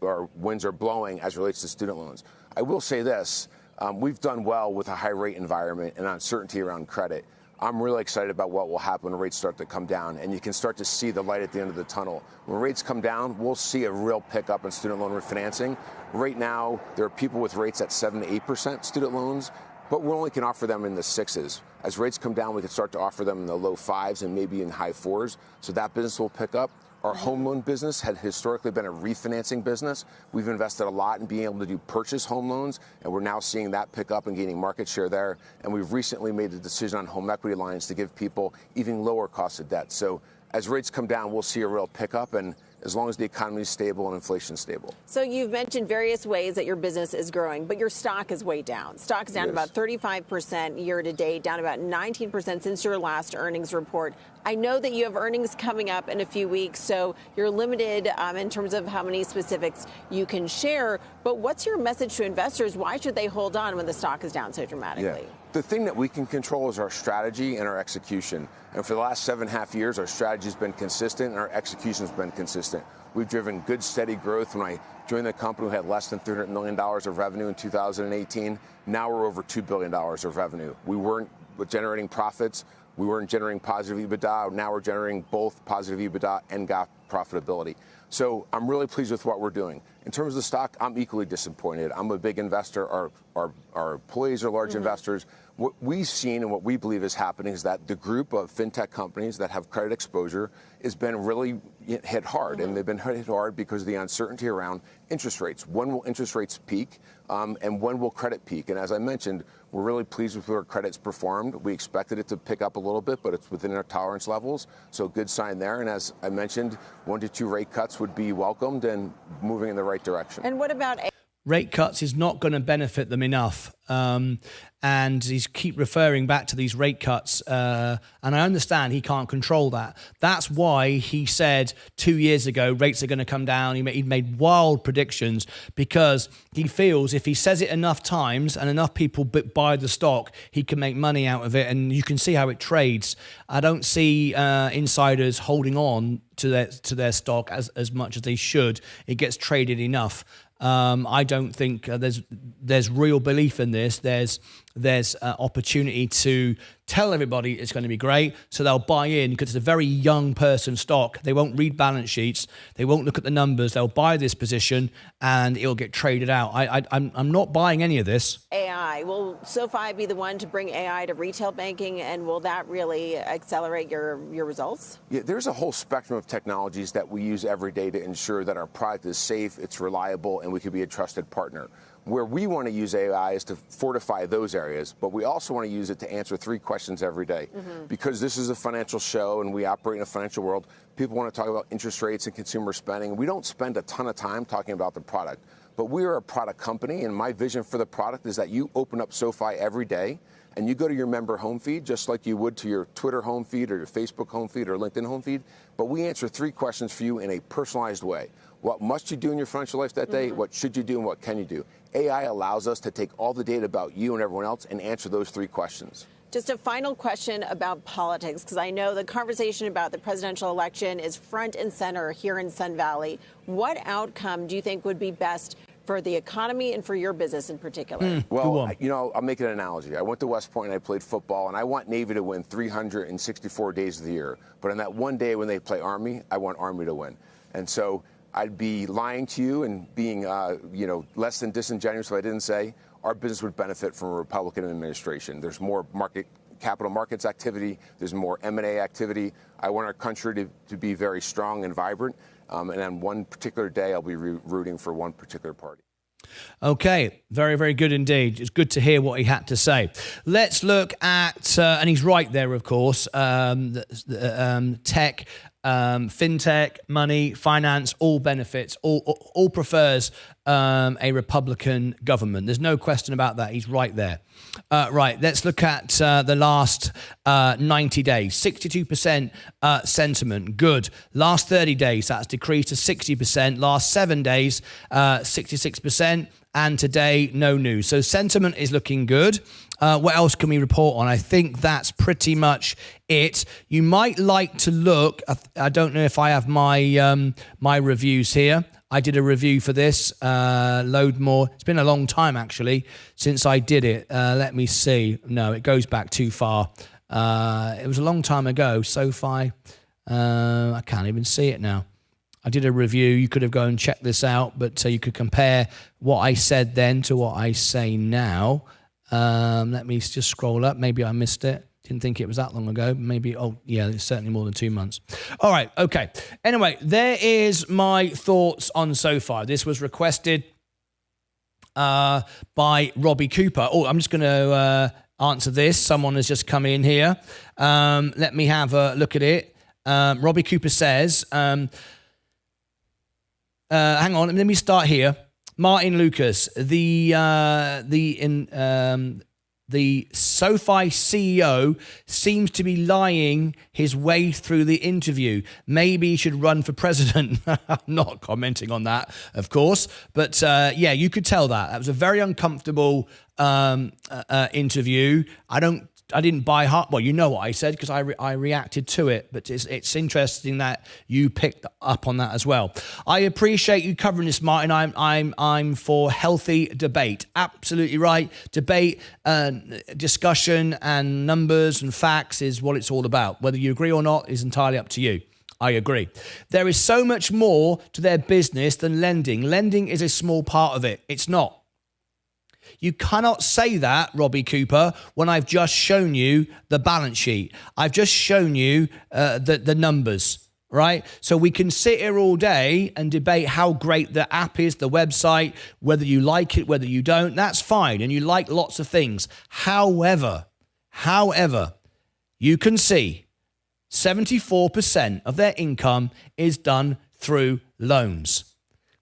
or winds are blowing as it relates to student loans. I will say this: we've done well with a high rate environment and uncertainty around credit. I'm really excited about what will happen when rates start to come down, and you can start to see the light at the end of the tunnel. When rates come down, we'll see a real pickup in student loan refinancing. Right now, there are people with rates at 7 to 8% student loans. but we only can offer them in the 6s. As rates come down, we can start to offer them in the low 5s and maybe in high 4s. So that business will pick up. Our home loan business had historically been a refinancing business. We've invested a lot in being able to do purchase home loans, and we're now seeing that pick up and gaining market share there. And we've recently made the decision on home equity lines to give people even lower cost of debt. So as rates come down, we'll see a real pickup, and as long as the economy is stable and inflation is stable. So you've mentioned various ways that your business is growing, but your stock is way down. Stock's down about 35% year to date, down about 19% since your last earnings report. I know that you have earnings coming up in a few weeks, so you're limited in terms of how many specifics you can share. But what's your message to investors? Why should they hold on when the stock is down so dramatically? Yeah. The thing that we can control is our strategy and our execution. And for the last 7.5 years, our strategy has been consistent and our execution has been consistent. We've driven good, steady growth. When I joined the company, we had less than $300 million of revenue in 2018. Now we're over $2 billion of revenue. We weren't generating profits. We weren't generating positive EBITDA. Now we're generating both positive EBITDA and GAAP profitability. So I'm really pleased with what we're doing. In terms of the stock, I'm equally disappointed. I'm a big investor. Our employees are large investors. What we've seen and what we believe is happening is that the group of fintech companies that have credit exposure has been really hit hard. And they've been hit hard because of the uncertainty around interest rates. When will interest rates peak? And when will credit peak? And as I mentioned, we're really pleased with where credit's performed. We expected it to pick up a little bit, but it's within our tolerance levels. So good sign there. And as I mentioned, 1 to 2 rate cuts would be welcomed and moving in the right direction. And what about rate cuts is not going to benefit them enough. And he's keep referring back to these rate cuts. And I understand he can't control that. That's why he said 2 years ago, rates are going to come down. He made wild predictions because he feels if he says it enough times and enough people buy the stock, he can make money out of it. And you can see how it trades. I don't see insiders holding on to their stock as much as they should. It gets traded enough. I don't think there's real belief in this. There's opportunity to tell everybody it's going to be great, so they'll buy in because it's a very young person stock. They won't read balance sheets. They won't look at the numbers. They'll buy this position and it'll get traded out. I'm not buying any of this. AI, will SoFi be the one to bring AI to retail banking, and will that really accelerate your results? Yeah, there's a whole spectrum of technologies that we use every day to ensure that our product is safe, it's reliable, and we can be a trusted partner. Where we want to use AI is to fortify those areas, but we also want to use it to answer 3 questions every day. Because this is a financial show and we operate in a financial world, people want to talk about interest rates and consumer spending. We don't spend a ton of time talking about the product, but we are a product company, and my vision for the product is that you open up SoFi every day and you go to your member home feed just like you would to your Twitter home feed or your Facebook home feed or LinkedIn home feed, but we answer 3 questions for you in a personalized way. What must you do in your financial life that day? What should you do and what can you do? AI allows us to take all the data about you and everyone else and answer those 3 questions. Just a final question about politics, because I know the conversation about the presidential election is front and center here in Sun Valley. What outcome do you think would be best for the economy and for your business in particular? Well, I'll make an analogy. I went to West Point and I played football, and I want Navy to win 364 days of the year. But on that one day when they play Army, I want Army to win. And so I'd be lying to you and being, less than disingenuous if I didn't say our business would benefit from a Republican administration. There's more capital markets activity. There's more M&A activity. I want our country to be very strong and vibrant. And on one particular day, I'll be rooting for one particular party. Okay, very, very good indeed. It's good to hear what he had to say. Let's look at, and he's right there, of course, tech, fintech, money, finance, all benefits, all prefers a Republican government. There's no question about that. He's right there. Right, let's look at the last 90 days. 62% sentiment, good. Last 30 days, that's decreased to 60%. Last 7 days, 66%. And today, no news. So sentiment is looking good. What else can we report on? I think that's pretty much it. You might like to look. I don't know if I have my my reviews here. I did a review for this. Load more. It's been a long time, actually, since I did it. Let me see. No, it goes back too far. It was a long time ago. SoFi. I can't even see it now. I did a review. You could have gone and checked this out, but you could compare what I said then to what I say now. Let me just scroll up. Maybe I missed it. Didn't think it was that long ago. Maybe, oh, yeah, it's certainly more than 2 months. All right, okay. Anyway, there is my thoughts on SoFi. This was requested by Robbie Cooper. Oh, I'm just going to answer this. Someone has just come in here. Let me have a look at it. Robbie Cooper says, hang on, let me start here. Martyn Lucas, the SoFi CEO seems to be lying his way through the interview. Maybe he should run for president. I'm not commenting on that, of course. But yeah, you could tell that. That was a very uncomfortable interview. I didn't buy heart. Well, you know what I said because I reacted to it. But it's interesting that you picked up on that as well. I appreciate you covering this, Martin. I'm for healthy debate. Absolutely right. Debate, discussion, and numbers and facts is what it's all about. Whether you agree or not is entirely up to you. I agree. There is so much more to their business than lending. Lending is a small part of it. It's not. You cannot say that, Robbie Cooper, when I've just shown you the balance sheet. I've just shown you the numbers, right? So we can sit here all day and debate how great the app is, the website, whether you like it, whether you don't. That's fine. And you like lots of things. However, you can see 74% of their income is done through loans.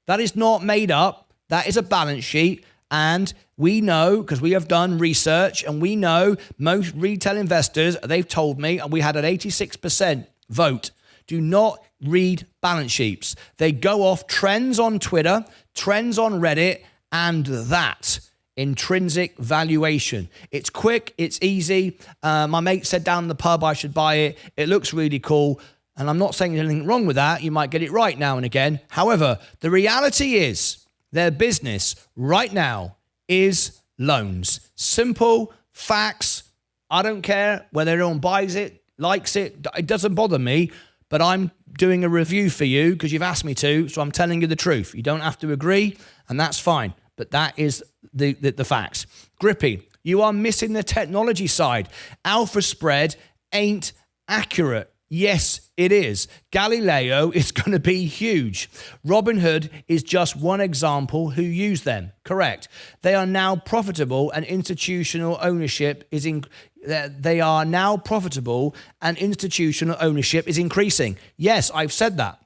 That is not made up. That is a balance sheet. And we know, because we have done research, and we know most retail investors, they've told me, and we had an 86% vote, do not read balance sheets. They go off trends on Twitter, trends on Reddit, and that intrinsic valuation. It's quick, it's easy. My mate said down in the pub I should buy it. It looks really cool. And I'm not saying there's anything wrong with that. You might get it right now and again. However, the reality is, their business right now is loans. Simple facts. I don't care whether anyone buys it, likes it. It doesn't bother me, but I'm doing a review for you because you've asked me to, so I'm telling you the truth. You don't have to agree, and that's fine, but that is the facts. Grippy, you are missing the technology side. Alpha spread ain't accurate. Yes, it is. Galileo is going to be huge. Robinhood is just one example who use them. Correct. They are now profitable and institutional ownership is increasing. Yes, I've said that.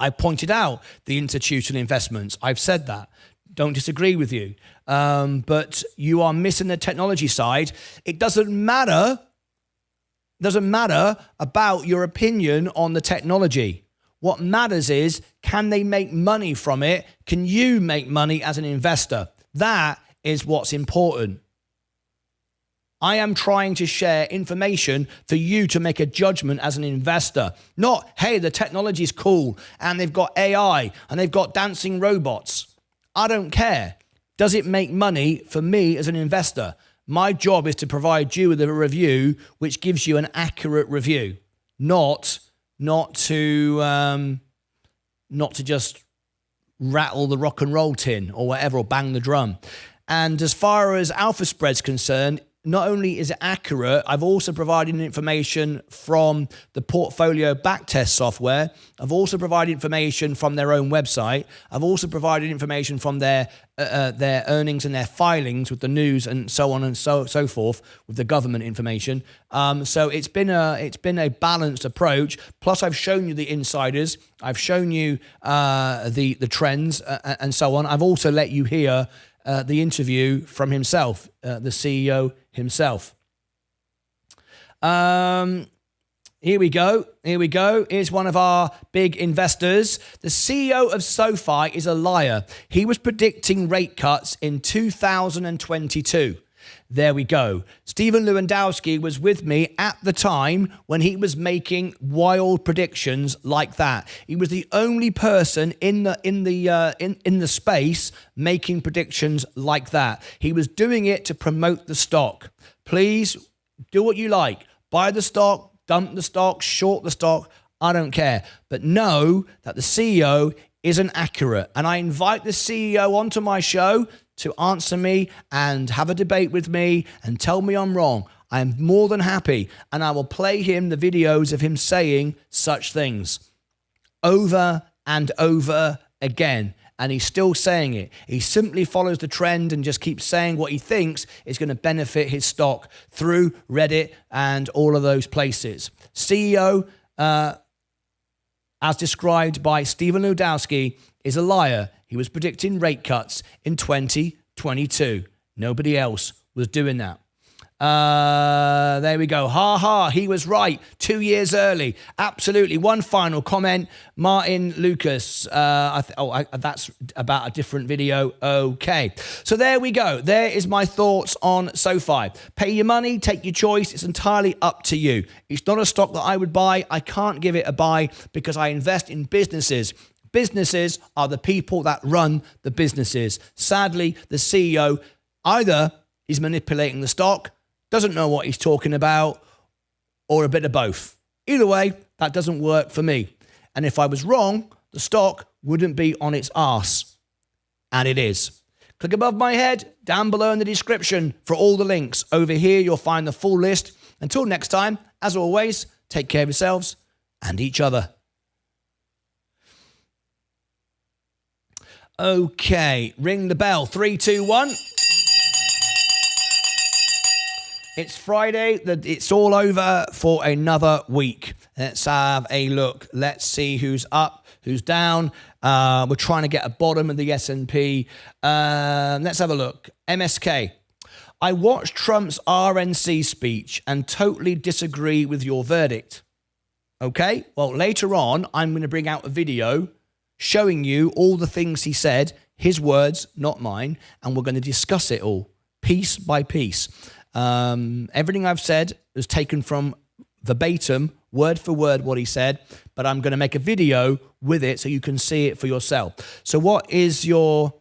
I pointed out the institutional investments. I've said that. Don't disagree with you. But you are missing the technology side. It doesn't matter about your opinion on the technology. What matters is, can they make money from it? Can you make money as an investor? That is what's important. I am trying to share information for you to make a judgment as an investor. Not, hey, the technology is cool and they've got AI and they've got dancing robots. I don't care. Does it make money for me as an investor? My job is to provide you with a review which gives you an accurate review, not to just rattle the rock and roll tin or whatever, or bang the drum. And as far as alpha spread's concerned, not only is it accurate, I've also provided information from the portfolio backtest software. I've also provided information from their own website. I've also provided information from their earnings and their filings with the news and so on and so forth with the government information. So it's been a balanced approach. Plus, I've shown you the insiders. I've shown you the trends and so on. I've also let you hear the interview from himself, the CEO himself. Here we go. Here's one of our big investors. The CEO of SoFi is a liar. He was predicting rate cuts in 2022. There we go. Stephen Lewandowski was with me at the time when he was making wild predictions like that. He was the only person in the space making predictions like that. He was doing it to promote the stock. Please do what you like. Buy the stock, dump the stock, short the stock. I don't care. But know that the CEO isn't accurate. And I invite the CEO onto my show to answer me and have a debate with me and tell me I'm wrong. I am more than happy, and I will play him the videos of him saying such things over and over again. And he's still saying it. He simply follows the trend and just keeps saying what he thinks is going to benefit his stock through Reddit and all of those places. CEO, as described by Stephen Ludowski, is a liar. He was predicting rate cuts in 2022. Nobody else was doing that. There we go. Ha ha. He was right. 2 years early. Absolutely. One final comment. Martyn Lucas. That's about a different video. Okay. So there we go. There is my thoughts on SoFi. Pay your money. Take your choice. It's entirely up to you. It's not a stock that I would buy. I can't give it a buy because I invest in businesses. Businesses are the people that run the businesses. Sadly, the CEO either is manipulating the stock, doesn't know what he's talking about, or a bit of both. Either way, that doesn't work for me. And if I was wrong, the stock wouldn't be on its arse. And it is. Click above my head, down below in the description for all the links. Over here, you'll find the full list. Until next time, as always, take care of yourselves and each other. Okay, ring the bell. 3, 2, 1. It's Friday. It's all over for another week. Let's have a look. Let's see who's up, who's down. We're trying to get a bottom of the S&P. Let's have a look. MSK. I watched Trump's RNC speech and totally disagree with your verdict. Okay, well, later on, I'm going to bring out a video showing you all the things he said, his words, not mine, and we're going to discuss it all, piece by piece. Everything I've said is taken from verbatim, word for word what he said, but I'm going to make a video with it so you can see it for yourself. So what is your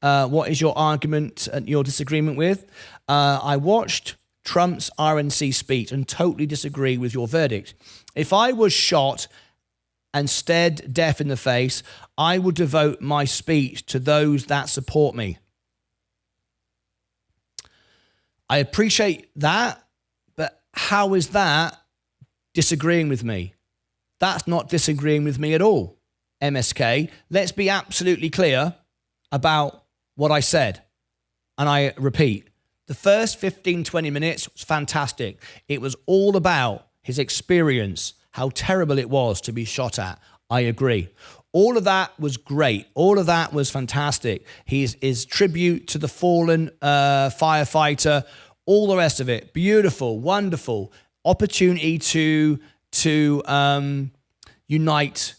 argument and your disagreement with? I watched Trump's RNC speech and totally disagree with your verdict. If I was shot and stared death in the face, I would devote my speech to those that support me. I appreciate that, but how is that disagreeing with me? That's not disagreeing with me at all, MSK. Let's be absolutely clear about what I said. And I repeat, the first 15, 20 minutes was fantastic. It was all about his experience, how terrible it was to be shot at. I agree. All of that was great. All of that was fantastic. His tribute to the fallen firefighter, all the rest of it, beautiful, wonderful. Opportunity to unite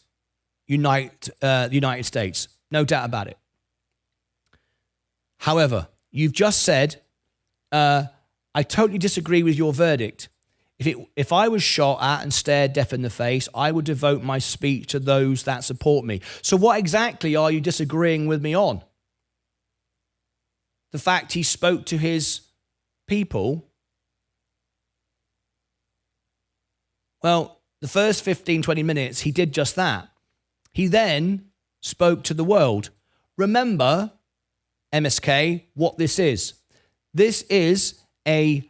the United States. No doubt about it. However, you've just said, I totally disagree with your verdict. If I was shot at and stared death in the face, I would devote my speech to those that support me. So what exactly are you disagreeing with me on? The fact he spoke to his people? Well, the first 15, 20 minutes, he did just that. He then spoke to the world. Remember, MSK, what this is. This is a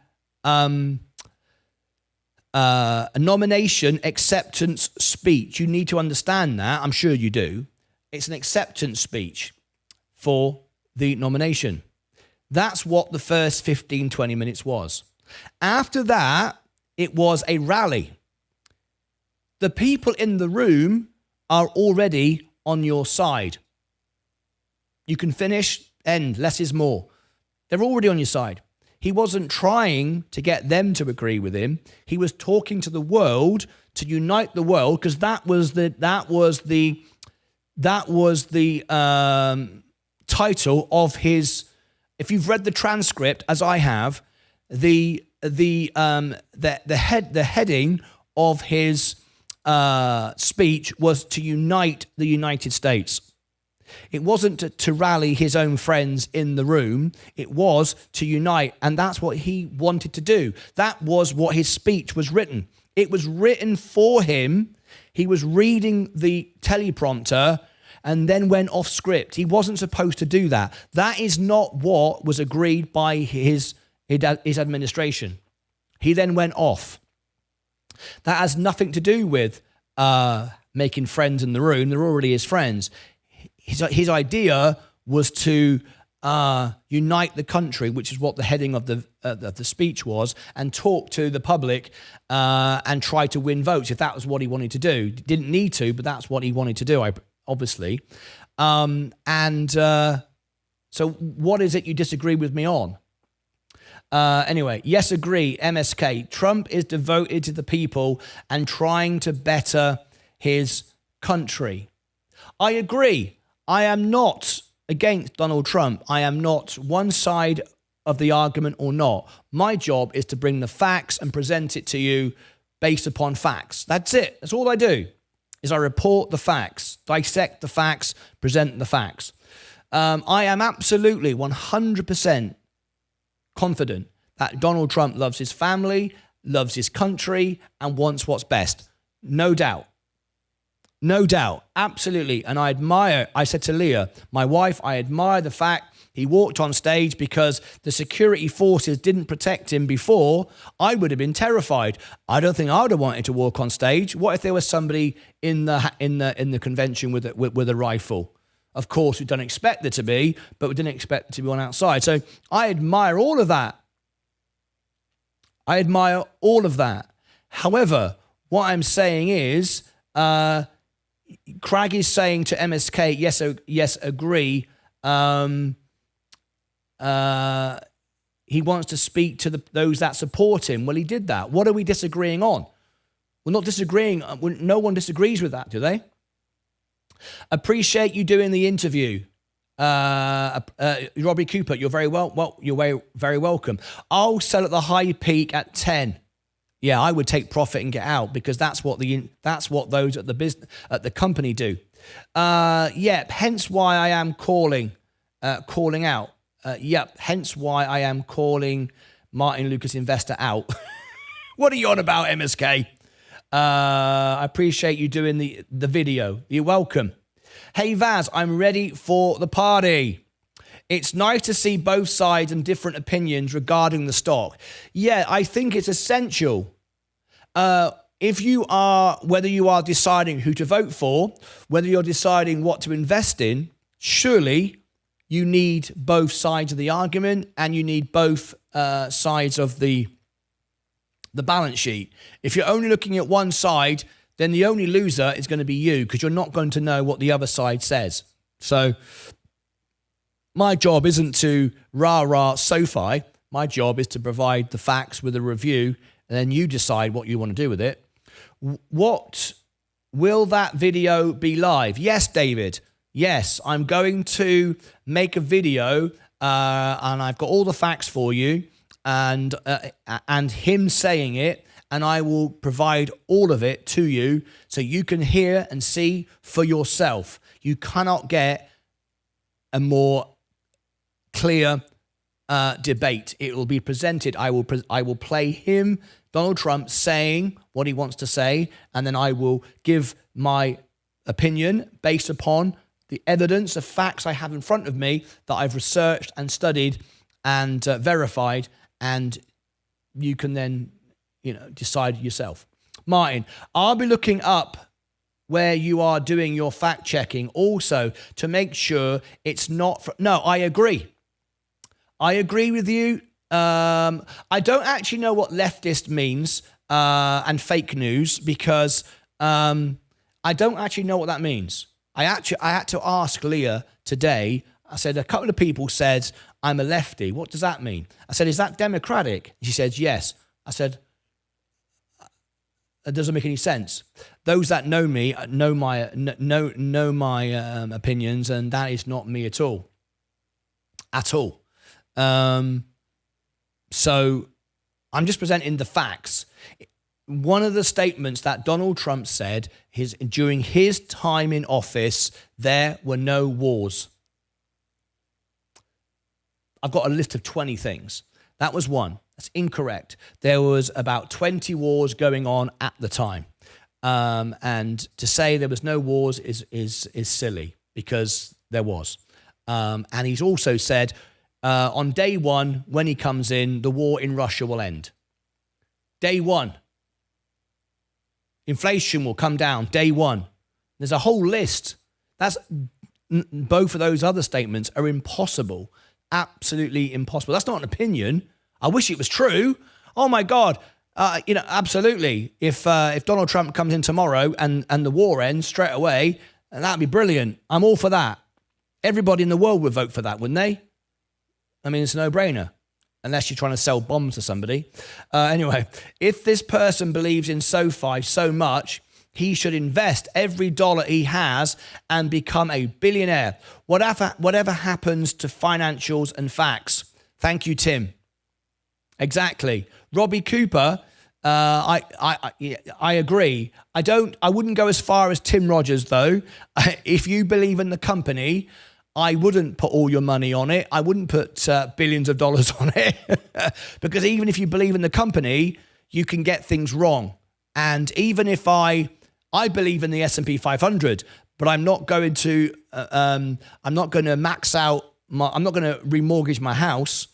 nomination acceptance speech. You need to understand that. I'm sure you do. It's an acceptance speech for the nomination. That's what the first 15, 20 minutes was. After that, it was a rally. The people in the room are already on your side. You can finish, end, less is more. They're already on your side. He wasn't trying to get them to agree with him. He was talking to the world to unite the world, because that was the title of his. If you've read the transcript, as I have, the heading of his speech was to unite the United States. It wasn't to rally his own friends in the room. It was to unite. And that's what he wanted to do. That was what his speech was written. It was written for him. He was reading the teleprompter and then went off script. He wasn't supposed to do that. That is not what was agreed by his administration. He then went off. That has nothing to do with making friends in the room. They're already his friends. His idea was to unite the country, which is what the heading of the speech was, and talk to the public and try to win votes, if that was what he wanted to do. Didn't need to, but that's what he wanted to do, obviously. So what is it you disagree with me on? Anyway, yes, agree, MSK. Trump is devoted to the people and trying to better his country. I agree. I am not against Donald Trump. I am not one side of the argument or not. My job is to bring the facts and present it to you based upon facts. That's it. That's all I do, is I report the facts, dissect the facts, present the facts. I am absolutely 100% confident that Donald Trump loves his family, loves his country, and wants what's best. No doubt. No doubt. Absolutely. And I said to Leah, my wife, I admire the fact he walked on stage because the security forces didn't protect him before. I would have been terrified. I don't think I would have wanted to walk on stage. What if there was somebody in the convention with a rifle? Of course, we don't expect there to be, but we didn't expect there to be one outside. So I admire all of that. I admire all of that. However, what I'm saying is, Craig is saying to MSK, yes, agree. He wants to speak to those that support him. Well, he did that. What are we disagreeing on? We're not disagreeing. No one disagrees with that, do they? Appreciate you doing the interview. Robbie Cooper, you're very very welcome. I'll sell at the high peak at 10. Yeah, I would take profit and get out because that's what those at the company do. Hence why I am calling out. Hence why I am calling Martyn Lucas Investor out. What are you on about, MSK? I appreciate you doing the video. You're welcome. Hey Vaz, I'm ready for the party. It's nice to see both sides and different opinions regarding the stock. Yeah, I think it's essential. Whether you are deciding who to vote for, whether you're deciding what to invest in, surely you need both sides of the argument and you need both sides of the balance sheet. If you're only looking at one side, then the only loser is going to be you because you're not going to know what the other side says. So my job isn't to rah-rah SoFi. My job is to provide the facts with a review, and then you decide what you want to do with it. What will that video be live? Yes, David. Yes, I'm going to make a video, and I've got all the facts for you, and him saying it, and I will provide all of it to you so you can hear and see for yourself. You cannot get a more clear debate. It will be presented. I will play him, Donald Trump, saying what he wants to say, and then I will give my opinion based upon the evidence, the facts I have in front of me that I've researched and studied and verified, and you can then, decide yourself. Martin, I'll be looking up where you are doing your fact checking also to make sure it's not. No, I agree. I agree with you. I don't actually know what leftist means and fake news because I don't actually know what that means. I had to ask Leah today. I said, a couple of people said, I'm a lefty. What does that mean? I said, is that democratic? She said, yes. I said, it doesn't make any sense. Those that know me know my opinions, and that is not me at all. At all. So I'm just presenting the facts. One of the statements that Donald Trump said during his time in office, there were no wars. I've got a list of 20 things. That was one. That's incorrect. There was about 20 wars going on at the time. And to say there was no wars is silly. because there was. And he's also said on day one, when he comes in, the war in Russia will end. Day one. Inflation will come down. Day one. There's a whole list. Both of those other statements are impossible. Absolutely impossible. That's not an opinion. I wish it was true. Oh my God. Absolutely. If Donald Trump comes in tomorrow and the war ends straight away, that'd be brilliant. I'm all for that. Everybody in the world would vote for that, wouldn't they? I mean, it's a no-brainer, unless you're trying to sell bombs to somebody. Anyway, if this person believes in SoFi so much, he should invest every dollar he has and become a billionaire. Whatever happens to financials and facts. Thank you, Tim. Exactly. Robbie Cooper, I agree. I wouldn't go as far as Tim Rogers, though. If you believe in the company, I wouldn't put all your money on it. I wouldn't put billions of dollars on it. Because even if you believe in the company, you can get things wrong. And even if I believe in the S&P 500, but I'm not going to max out I'm not going to remortgage my house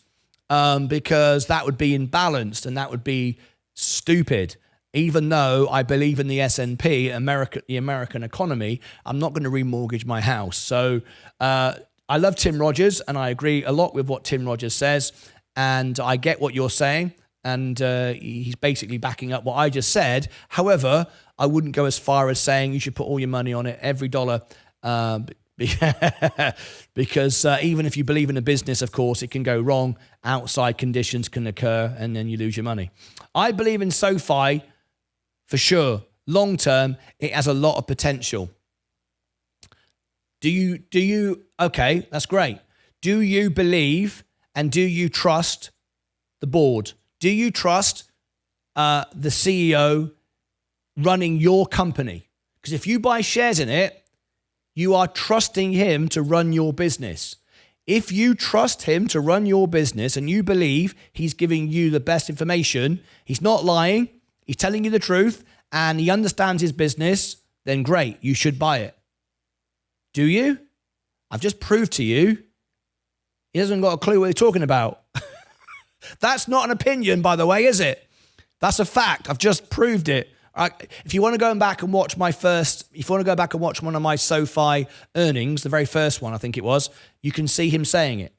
because that would be imbalanced and that would be stupid. Even though I believe in the S&P, the American economy, I'm not going to remortgage my house. So I love Tim Rogers, and I agree a lot with what Tim Rogers says, and I get what you're saying, and he's basically backing up what I just said. However, I wouldn't go as far as saying you should put all your money on it, every dollar, because even if you believe in a business, of course, it can go wrong. Outside conditions can occur, and then you lose your money. I believe in SoFi. For sure, long term, it has a lot of potential. Do you, okay, that's great. Do you believe and do you trust the board? Do you trust the CEO running your company? Because if you buy shares in it, you are trusting him to run your business. If you trust him to run your business and you believe he's giving you the best information, he's not lying, he's telling you the truth, and he understands his business, then great, you should buy it. Do you? I've just proved to you he hasn't got a clue what he's talking about. That's not an opinion, by the way, is it? That's a fact. I've just proved it. If you want to go back and watch one of my SoFi earnings, the very first one, I think it was, you can see him saying it.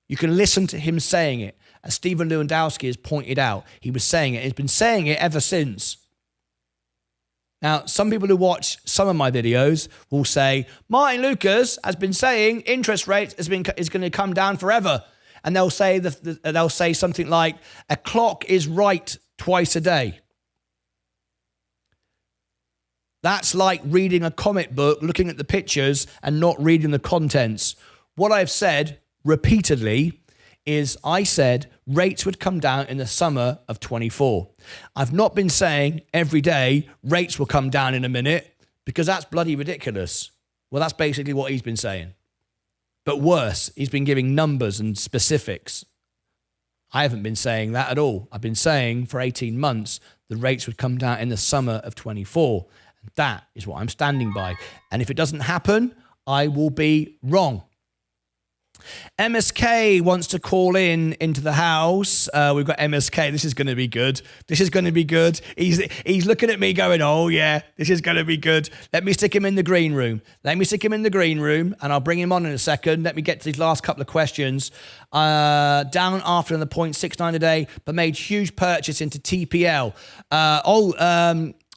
You can listen to him saying it. As Stephen Lewandowski has pointed out, he was saying it. He's been saying it ever since. Now, some people who watch some of my videos will say, Martyn Lucas has been saying interest rates is going to come down forever. And they'll say something like, a clock is right twice a day. That's like reading a comic book, looking at the pictures and not reading the contents. What I've said repeatedly is I said rates would come down in the summer of 24. I've not been saying every day rates will come down in a minute because that's bloody ridiculous. Well, that's basically what he's been saying. But worse, he's been giving numbers and specifics. I haven't been saying that at all. I've been saying for 18 months the rates would come down in the summer of 24. And that is what I'm standing by. And if it doesn't happen, I will be wrong. MSK wants to call into the house. We've got MSK. This is going to be good. This is going to be good. He's looking at me going, oh yeah, this is going to be good. Let me stick him in the green room. And I'll bring him on in a second. Let me get to these last couple of questions. Down after the 0.69 today, but made huge purchase into TPL.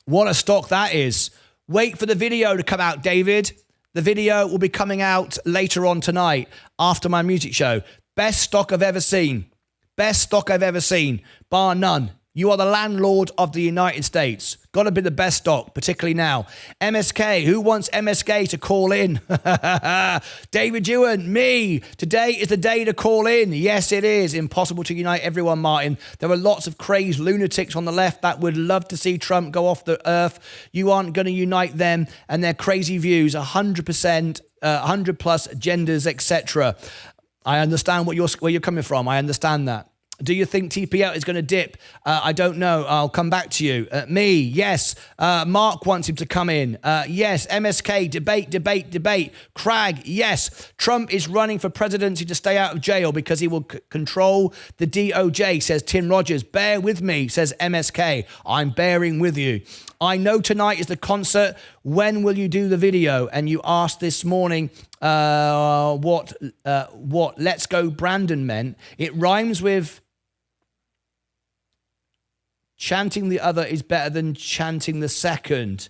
What a stock that is. Wait for the video to come out, David. The video will be coming out later on tonight after my music show. Best stock I've ever seen. Best stock I've ever seen, bar none. You are the landlord of the United States. Got to be the best stock, particularly now. MSK, who wants MSK to call in? David Ewan, me. Today is the day to call in. Yes, it is. Impossible to unite everyone, Martin. There are lots of crazed lunatics on the left that would love to see Trump go off the earth. You aren't going to unite them and their crazy views. 100%, 100 plus agendas, etc. I understand where you're coming from. I understand that. Do you think TPL is going to dip? I don't know. I'll come back to you. Me, yes. Mark wants him to come in. Yes. MSK, debate. Crag, yes. Trump is running for presidency to stay out of jail because he will control the DOJ, says Tim Rogers. Bear with me, says MSK. I'm bearing with you. I know tonight is the concert. When will you do the video? And you asked this morning what Let's Go Brandon meant. It rhymes with chanting the other is better than chanting the second.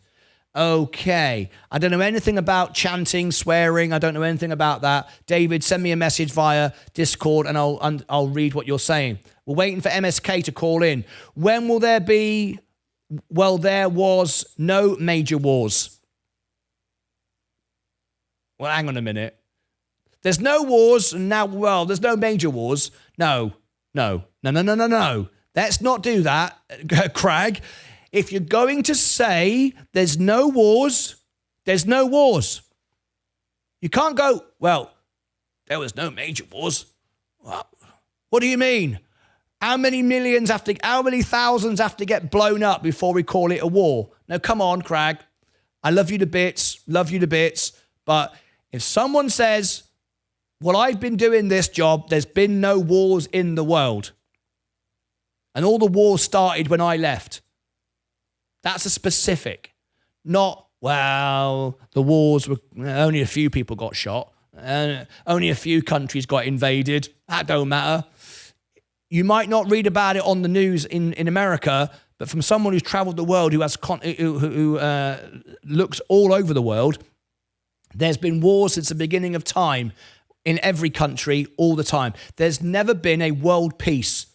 Okay. I don't know anything about chanting, swearing. I don't know anything about that. David, send me a message via Discord and I'll read what you're saying. We're waiting for MSK to call in. When will there be? Well, there was no major wars. Well, hang on a minute. There's no wars and now, well, there's no major wars. No. Let's not do that, Craig. If you're going to say there's no wars, there's no wars. You can't go, well, there was no major wars. Well, what do you mean? How many thousands have to get blown up before we call it a war? Now, come on, Craig. I love you to bits, but if someone says, well, I've been doing this job, there's been no wars in the world, and all the wars started when I left. That's a specific. Not, well, the wars were, only a few people got shot. Only a few countries got invaded. That don't matter. You might not read about it on the news in America, but from someone who's traveled the world, who looks all over the world, there's been wars since the beginning of time in every country all the time. There's never been a world peace.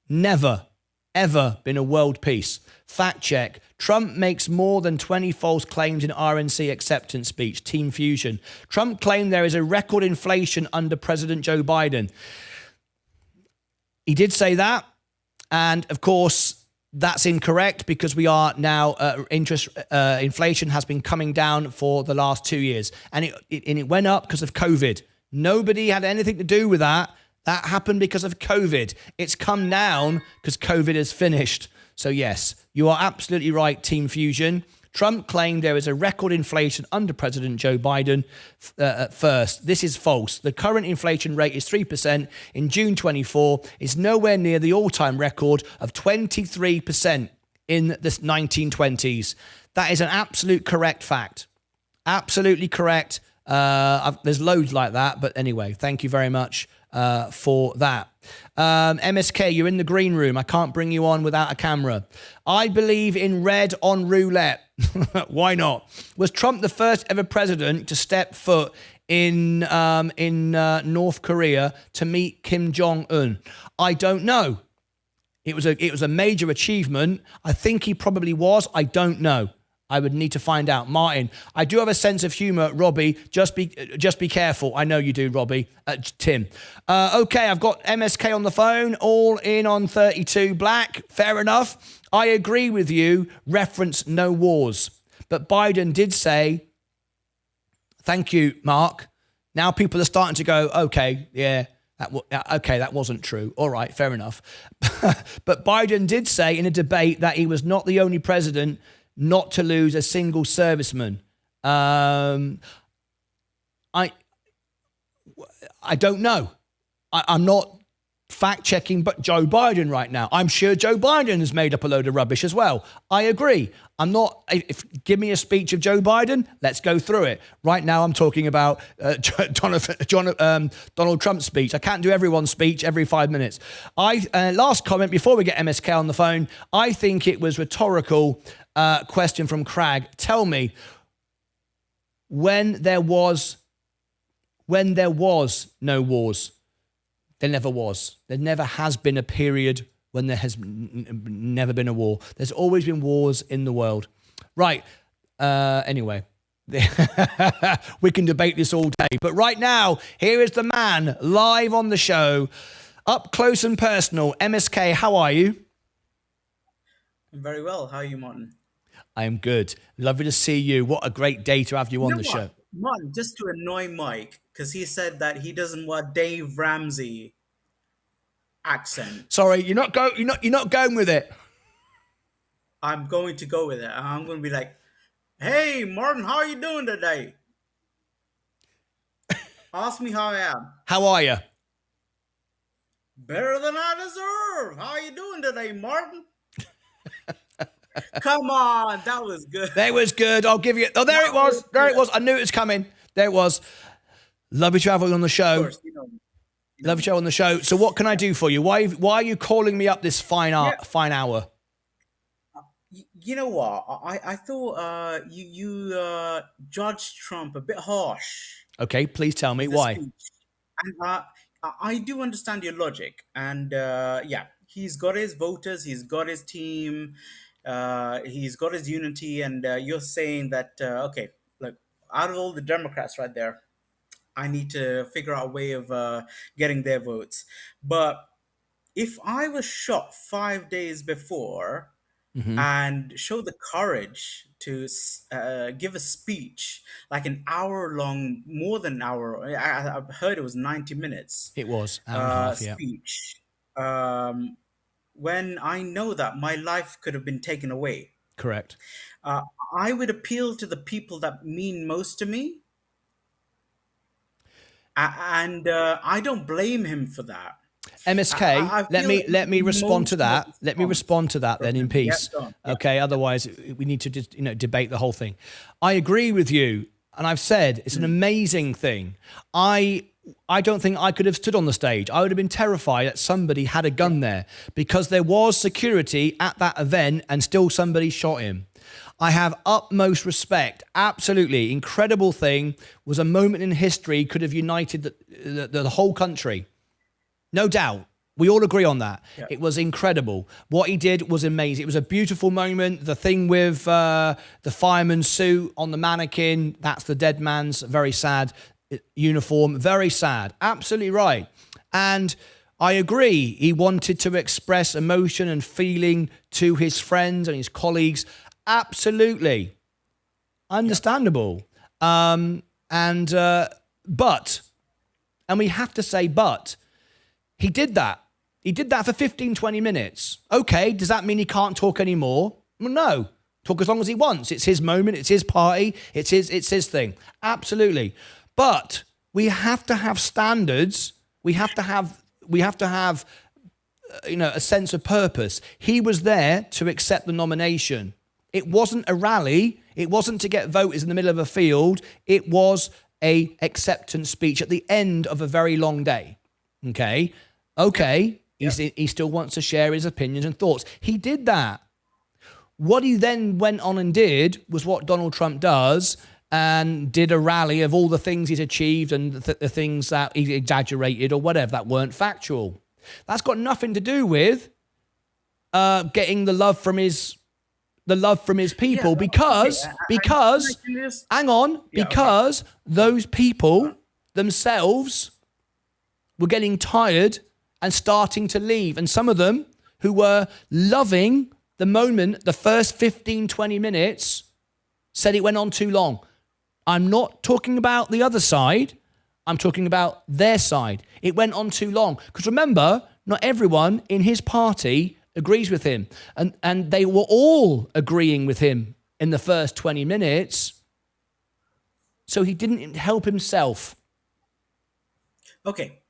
Never, ever been a world peace. Fact check. Trump makes more than 20 false claims in RNC acceptance speech. Team Fusion. Trump claimed there is a record inflation under President Joe Biden. He did say that. And of course, that's incorrect because we are now, inflation has been coming down for the last 2 years. And it went up because of COVID. Nobody had anything to do with that. That happened because of COVID. It's come down because COVID is finished. So yes, you are absolutely right, Team Fusion. Trump claimed there is a record inflation under President Joe Biden at first. This is false. The current inflation rate is 3% in June 24. It's nowhere near the all-time record of 23% in the 1920s. That is an absolute correct fact. Absolutely correct. There's loads like that. But anyway, thank you very much for that. MSK, you're in the green room. I can't bring you on without a camera. I believe in red on roulette. Why not? Was Trump the first ever president to step foot in North Korea to meet Kim Jong-un? I don't know. It was a major achievement. I think he probably was. I don't know. I would need to find out. Martin, I do have a sense of humor, Robbie. Just be careful. I know you do, Robbie. Tim. Okay, I've got MSK on the phone, all in on 32 black. Fair enough. I agree with you. Reference no wars. But Biden did say, thank you, Mark. Now people are starting to go, okay, yeah, that wasn't true. All right, fair enough. But Biden did say in a debate that he was not the only president not to lose a single serviceman. I don't know. I'm not fact-checking but Joe Biden right now. I'm sure Joe Biden has made up a load of rubbish as well. I agree. I'm not... give me a speech of Joe Biden, let's go through it. Right now I'm talking about Donald Trump's speech. I can't do everyone's speech every 5 minutes. Last comment before we get MSK on the phone. I think it was rhetorical question from Crag. Tell me, when there was no wars, there never was. There never has been a period when there has never been a war. There's always been wars in the world. Right. Anyway, we can debate this all day. But right now, here is the man live on the show, up close and personal. MSK, how are you? I'm very well. How are you, Martin? I am good. Lovely to see you. What a great day to have you on the show. Martin, just to annoy Mike, because he said that he doesn't want Dave Ramsey accent. Sorry, you're not going with it. I'm going to go with it. I'm going to be like, "Hey, Martin, how are you doing today? Ask me how I am. How are you? Better than I deserve. How are you doing today, Martin?" Come on, that was good. That was good. I'll give you. Oh, there it was. There it was. I knew it was coming. There it was. Love you traveling on the Of show. course, Love you traveling on the show. So what can I do for you? Why are you calling me up this fine hour? You know what? I thought you judged Trump a bit harsh. Okay, please tell me The why. speech. And I do understand your logic. And yeah, he's got his voters, he's got his team, he's got his unity. And you're saying that, okay, look, out of all the Democrats right there, I need to figure out a way of getting their votes. But if I was shot 5 days before and show the courage to give a speech like an hour long, more than an hour. I've heard it was 90 minutes It was hour and a half. Yeah, speech. When I know that my life could have been taken away, correct. uh, I would appeal to the people that mean most to me. And I don't blame him for that. MSK, I let feel me like let me respond to emotional that. Let me response respond to that then in from him. Yeah, peace. go on. Yeah. Okay, otherwise we need to just debate the whole thing. I agree with you, and I've said it's an amazing thing. I don't think I could have stood on the stage. I would have been terrified that somebody had a gun there because there was security at that event and still somebody shot him. I have utmost respect. Absolutely incredible thing. Was a moment in history, could have united the whole country. No doubt. We all agree on that. Yeah. It was incredible. What he did was amazing. It was a beautiful moment. The thing with the fireman's suit on the mannequin, that's the dead man's very sad uniform. Very sad. Absolutely right. And I agree. He wanted to express emotion and feeling to his friends and his colleagues. Absolutely. Understandable. But we have to say, but he did that. He did that for 15, 20 minutes. Okay, does that mean he can't talk anymore? Well, no. Talk as long as he wants. It's his moment. It's his party. It's his thing. Absolutely. But we have to have standards. We have to have a sense of purpose. He was there to accept the nomination. It wasn't a rally. It wasn't to get voters in the middle of a field. It was a acceptance speech at the end of a very long day. Okay. He still wants to share his opinions and thoughts. He did that. What he then went on and did was what Donald Trump does and did a rally of all the things he's achieved and the things that he exaggerated or whatever that weren't factual. That's got nothing to do with getting the love from his people because those people themselves were getting tired and starting to leave. And some of them who were loving the moment, the first 15, 20 minutes, said it went on too long. I'm not talking about the other side. I'm talking about their side. It went on too long. Because remember, not everyone in his party agrees with him. And they were all agreeing with him in the first 20 minutes. So he didn't help himself. Okay.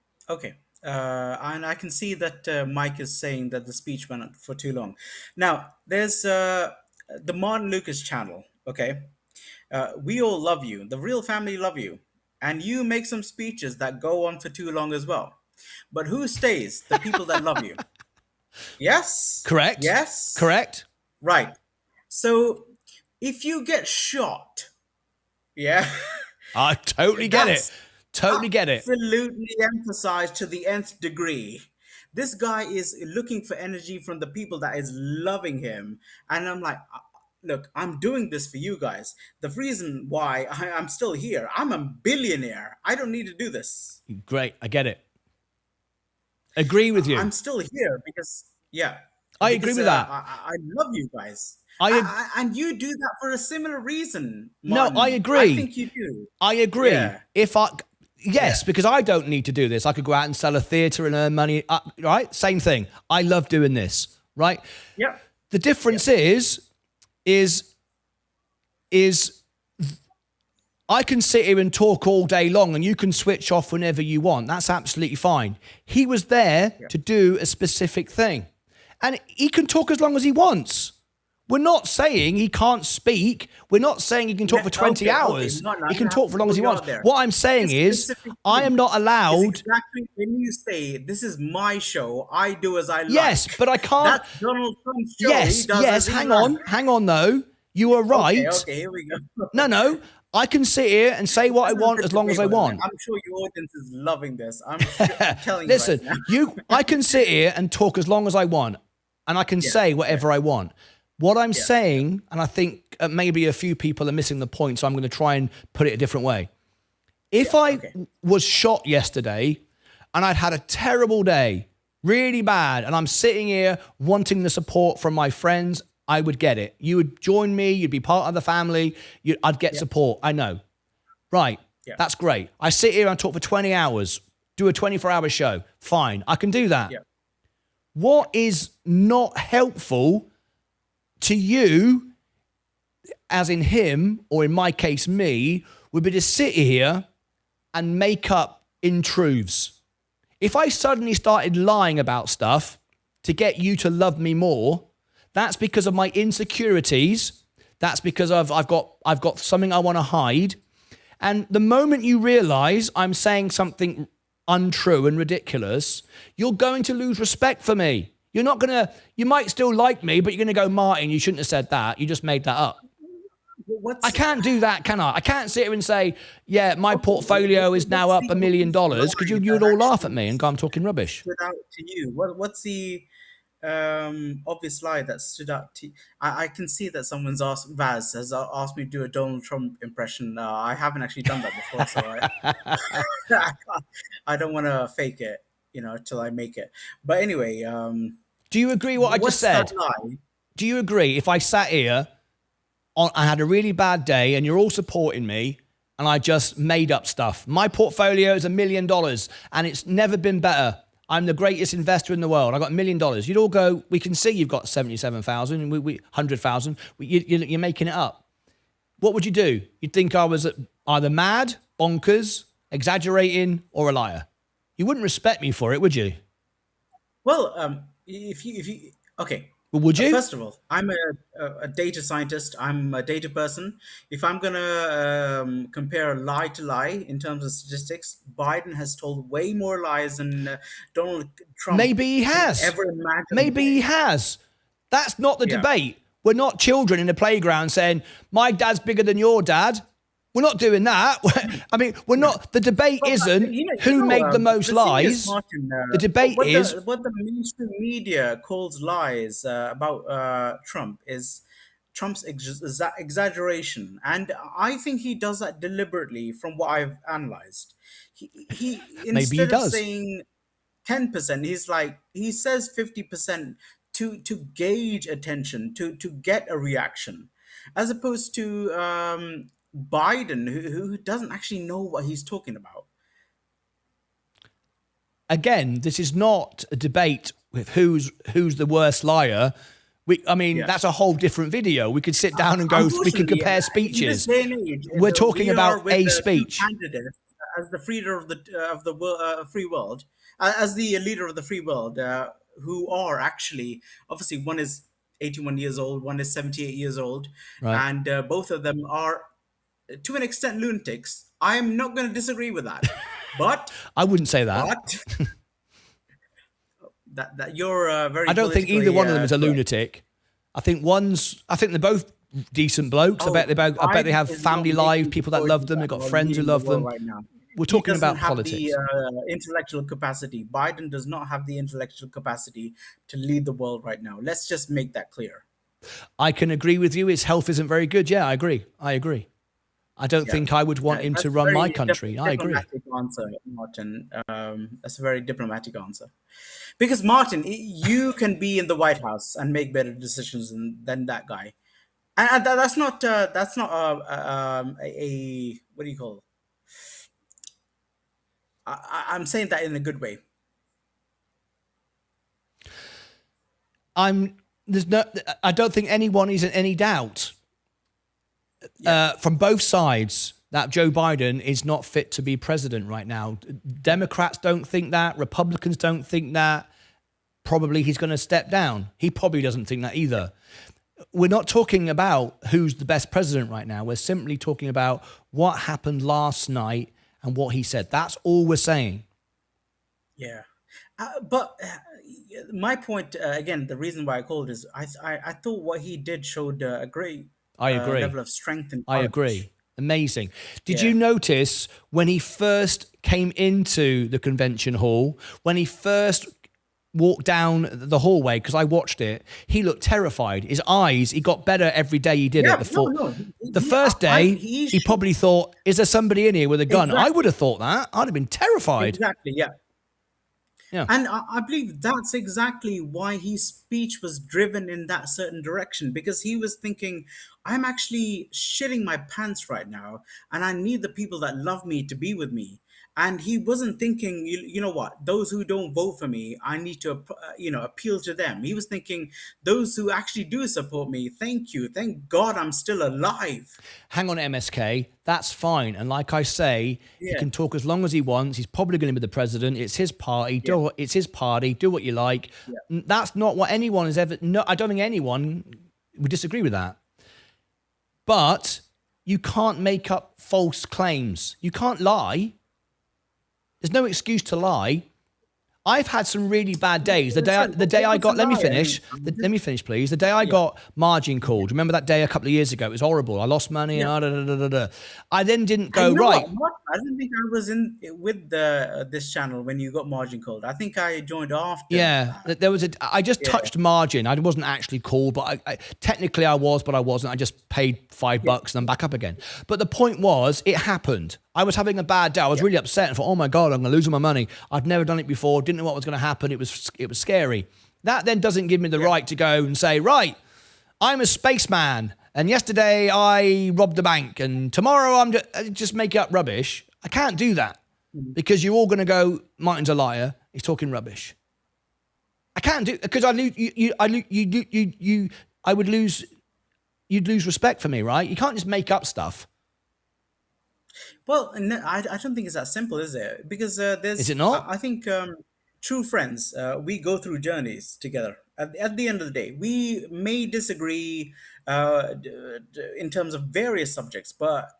And I can see that Mike is saying that the speech went on for too long. Now, there's the Martyn Lucas channel, okay? We all love you. The real family love you. And you make some speeches that go on for too long as well. But who stays? The people that love you. Yes? Correct. Yes? Correct. Right. So if you get shot, yeah, I totally get it. that's Totally get it. absolutely emphasized to the nth degree. This guy is looking for energy from the people that is loving him. And I'm like, look, I'm doing this for you guys. The reason why I'm still here, I'm a billionaire. I don't need to do this. Great. I get it. Agree with you. I'm still here because, yeah. I agree with that. I love you guys. I and you do that for a similar reason, No, Martin. I agree. I think you do. I agree. Yeah. Yes, because I don't need to do this. I could go out and sell a theatre and earn money, right? Same thing. I love doing this, right? Yeah. The difference is I can sit here and talk all day long and you can switch off whenever you want. That's absolutely fine. He was there to do a specific thing. And he can talk as long as he wants. We're not saying he can't speak. We're not saying he can talk for 20 hours. He can talk for as long as he wants. What I'm saying is, I am not allowed. Exactly when you say, this is my show, I do as I like. Yes, but I can't. That's Donald Trump's show. Yes, hang on though. You are right. Okay, here we go. No. I can sit here and say what I want as long as I want. I'm sure your audience is loving this. I'm telling Listen, you right now. I can sit here and talk as long as I want, and I can say whatever I want. What I'm saying, and I think maybe a few people are missing the point, so I'm going to try and put it a different way. If I was shot yesterday and I'd had a terrible day, really bad, and I'm sitting here wanting the support from my friends, I would get it. You would join me. You'd be part of the family. I'd get support. I know. Right. That's great. I sit here and talk for 20 hours, do a 24-hour show. Fine. I can do that. What is not helpful to you, as in him, or in my case, me, would be to sit here and make up intruths. If I suddenly started lying about stuff to get you to love me more, that's because of my insecurities. That's because I've got something I want to hide. And the moment you realize I'm saying something untrue and ridiculous, you're going to lose respect for me. You're not going to, you might still like me, but you're going to go, Martyn, you shouldn't have said that. You just made that up. I can't do that, can I? I can't sit here and say, yeah, my portfolio is now up $1 million, because you'd all laugh at me and go, I'm talking rubbish. Stood out to you? What's the obvious lie that stood out to you? I can see that someone's asked, Vaz has asked me to do a Donald Trump impression. I haven't actually done that before, so I don't want to fake it, till I make it. But anyway, do you agree what I just said? Do you agree if I sat here, I had a really bad day and you're all supporting me and I just made up stuff? My portfolio is $1 million and it's never been better. I'm the greatest investor in the world. I got $1 million. You'd all go, we can see you've got 77,000, 100,000. You're making it up. What would you do? You'd think I was either mad, bonkers, exaggerating, or a liar. You wouldn't respect me for it, would you? Well, if you okay. Well, would you? First of all, I'm a data scientist. I'm a data person. If I'm gonna compare lie to lie in terms of statistics, Biden has told way more lies than Donald Trump. Maybe he has. Ever imagined. Maybe he has. That's not the debate. We're not children in the playground saying, my dad's bigger than your dad. We're not doing that. I mean, we're not. The debate isn't who made the most lies. Martyn, the debate is what the mainstream media calls lies about Trump is Trump's exaggeration, and I think he does that deliberately. From what I've analyzed, he instead of saying 10%, he says 50% to gauge attention, to get a reaction, as opposed to Biden, who doesn't actually know what he's talking about. Again, this is not a debate with who's the worst liar. That's a whole different video. We could sit down and go. We could compare speaches. We're talking about a speech. As the leader of the free world, as the leader of the free world, who are actually obviously one is 81 years old, one is 78 years old, right. And both of them are, to an extent, lunatics. I am not going to disagree with that, but I wouldn't say that. But that you're very. I don't think either one of them is a lunatic. I think they're both decent blokes. I bet they have family lives, people that love them. They've got friends who love them. Right now. We're talking about politics. The intellectual capacity. Biden does not have the intellectual capacity to lead the world right now. Let's just make that clear. I can agree with you. His health isn't very good. Yeah, I agree. I don't think I would want him to run my country. I agree. Diplomatic answer, Martyn. That's a very diplomatic answer. Because Martyn, you can be in the White House and make better decisions than that guy, and that's not a what do you call it? I'm saying that in a good way. I don't think anyone is in any doubt from both sides that Joe Biden is not fit to be president right now. Democrats don't think that. Republicans don't think that. Probably he's going to step down. He probably doesn't think that either. We're not talking about who's the best president right now. We're simply talking about what happened last night and what he said. That's all we're saying. Yeah. But my point, again, the reason why I called is I thought what he did showed a great I agree. level of strength and I courage. agree. Amazing. Did Yeah. you notice when he first came into the convention hall, when he first walked down the hallway, because I watched it, he looked terrified. His eyes, he got better every day he did Yeah, it. The he- first day, he he probably thought, is there somebody in here with a gun? Exactly. I would have thought that. I'd have been terrified. Exactly, yeah. Yeah. And I believe that's exactly why his speech was driven in that certain direction, because he was thinking, I'm actually shitting my pants right now, and I need the people that love me to be with me. And he wasn't thinking, you know what, those who don't vote for me, I need to, appeal to them. He was thinking, those who actually do support me, thank you. Thank God I'm still alive. Hang on, MSK. That's fine. And like I say, he Yeah. can talk as long as he wants. He's probably going to be the president. It's his party. It's his party. Do what you like. That's not what anyone has ever. No, I don't think anyone would disagree with that. But you can't make up false claims. You can't lie. There's no excuse to lie. I've had some really bad days. The day I got, let me finish, please. The day I got margin called. Remember that day a couple of years ago? It was horrible. I lost money. I then didn't go, You know right. what? I didn't think I was in with this channel when you got margin called. I think I joined after. Yeah, there was I just touched margin. I wasn't actually called, but I technically I was, but I wasn't. I just paid $5 and I'm back up again. But the point was, it happened. I was having a bad day. I was really upset and thought, oh my God, I'm going to lose all my money. I'd never done it before. Didn't know what was going to happen. It was scary. That then doesn't give me the right to go and say, right, I'm a spaceman. And yesterday I robbed a bank and tomorrow I'm just make up rubbish. I can't do that because you're all going to go, Martyn's a liar. He's talking rubbish. I can't do because you'd lose respect for me, right? You can't just make up stuff. Well, no, I don't think it's that simple, is it? Because there's. Is it not? I think true friends, we go through journeys together. At the end of the day, we may disagree in terms of various subjects, but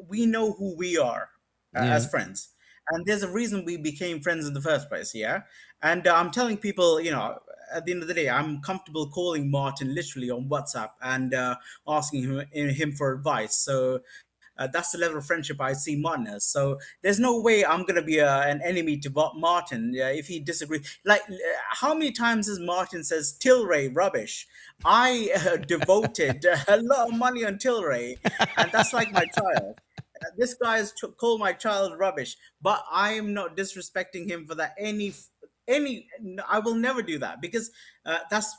we know who we are as friends. And there's a reason we became friends in the first place, yeah? And I'm telling people, at the end of the day, I'm comfortable calling Martyn literally on WhatsApp and asking him for advice. So that's the level of friendship I see Martyn as. So there's no way I'm going to be an enemy to Martyn if he disagrees. Like, how many times has Martyn says, Tilray, rubbish? I devoted a lot of money on Tilray, and that's like my child. This guy has called my child rubbish, but I am not disrespecting him for that. I will never do that because that's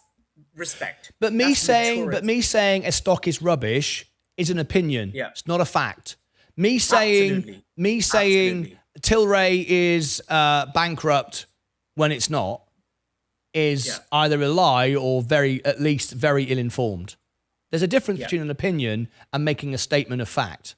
respect. But me That's saying maturity. a stock is rubbish is an opinion. Yeah. It's not a fact. Me saying Absolutely. Tilray is bankrupt when it's not is either a lie or at least very ill-informed. There's a difference between an opinion and making a statement of fact.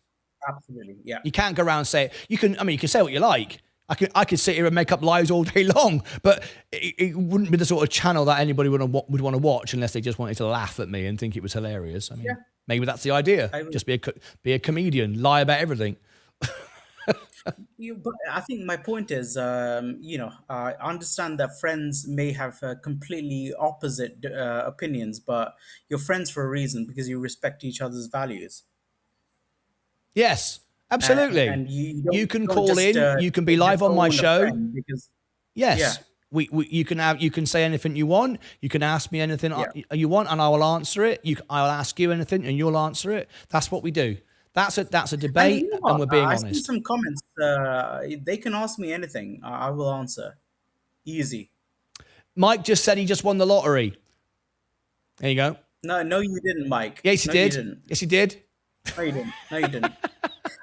Absolutely, yeah. You can't go around and say it. You can say what you like. I could sit here and make up lies all day long, but it wouldn't be the sort of channel that anybody would want to watch unless they just wanted to laugh at me and think it was hilarious. I mean, maybe that's the idea. Just be a comedian, lie about everything. But I think my point is, I understand that friends may have completely opposite opinions, but you're friends for a reason because you respect each other's values. Yes, absolutely. And you can call in. You can be live on my show. Because, yes, you can say anything you want. You can ask me anything you want, and I will answer it. I'll ask you anything, and you'll answer it. That's what we do. That's a debate, and we're being honest. I see some comments. They can ask me anything. I will answer. Easy. Mike just said he just won the lottery. There you go. No, you didn't, Mike. Yes, he did. You didn't. Yes, he did. No, you didn't. No, you didn't.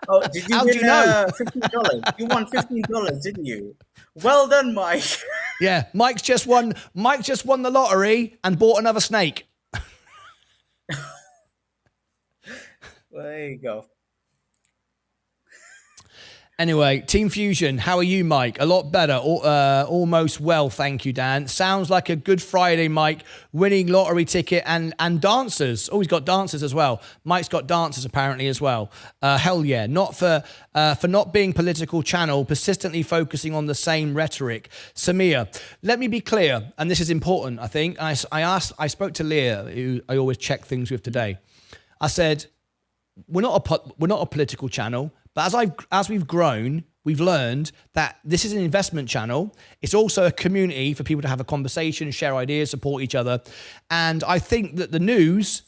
Oh, did you How'd win you know? $15? You won $15, didn't you? Well done, Mike. Yeah, Mike's just won. Mike just won the lottery and bought another snake. There you go. Anyway, Team Fusion, how are you, Mike? A lot better. Almost well, thank you, Dan. Sounds like a good Friday, Mike. Winning lottery ticket and dancers. Oh, he's got dancers as well. Mike's got dancers apparently as well. Hell yeah. Not for not being political channel, persistently focusing on the same rhetoric. Samir, let me be clear, and this is important, I think. I spoke to Leah, who I always check things with today. I said, we're not a political channel. But as we've grown, we've learned that this is an investment channel. It's also a community for people to have a conversation, share ideas, support each other. And I think that the news,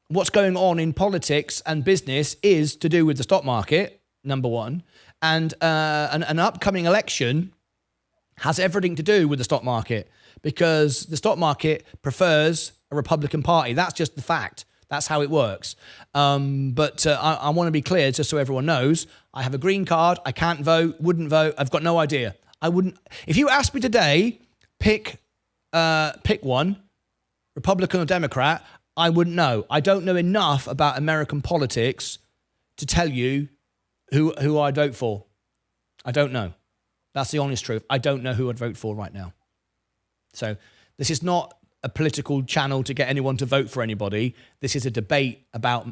what's going on in politics and business is to do with the stock market, number one. And an upcoming election has everything to do with the stock market because the stock market prefers a Republican Party. That's just the fact. That's how it works. But I want to be clear, just so everyone knows, I have a green card. I can't vote, wouldn't vote. I've got no idea. I wouldn't. If you asked me today, pick one, Republican or Democrat, I wouldn't know. I don't know enough about American politics to tell you who I'd vote for. I don't know. That's the honest truth. I don't know who I'd vote for right now. So this is not a political channel to get anyone to vote for anybody. This is a debate about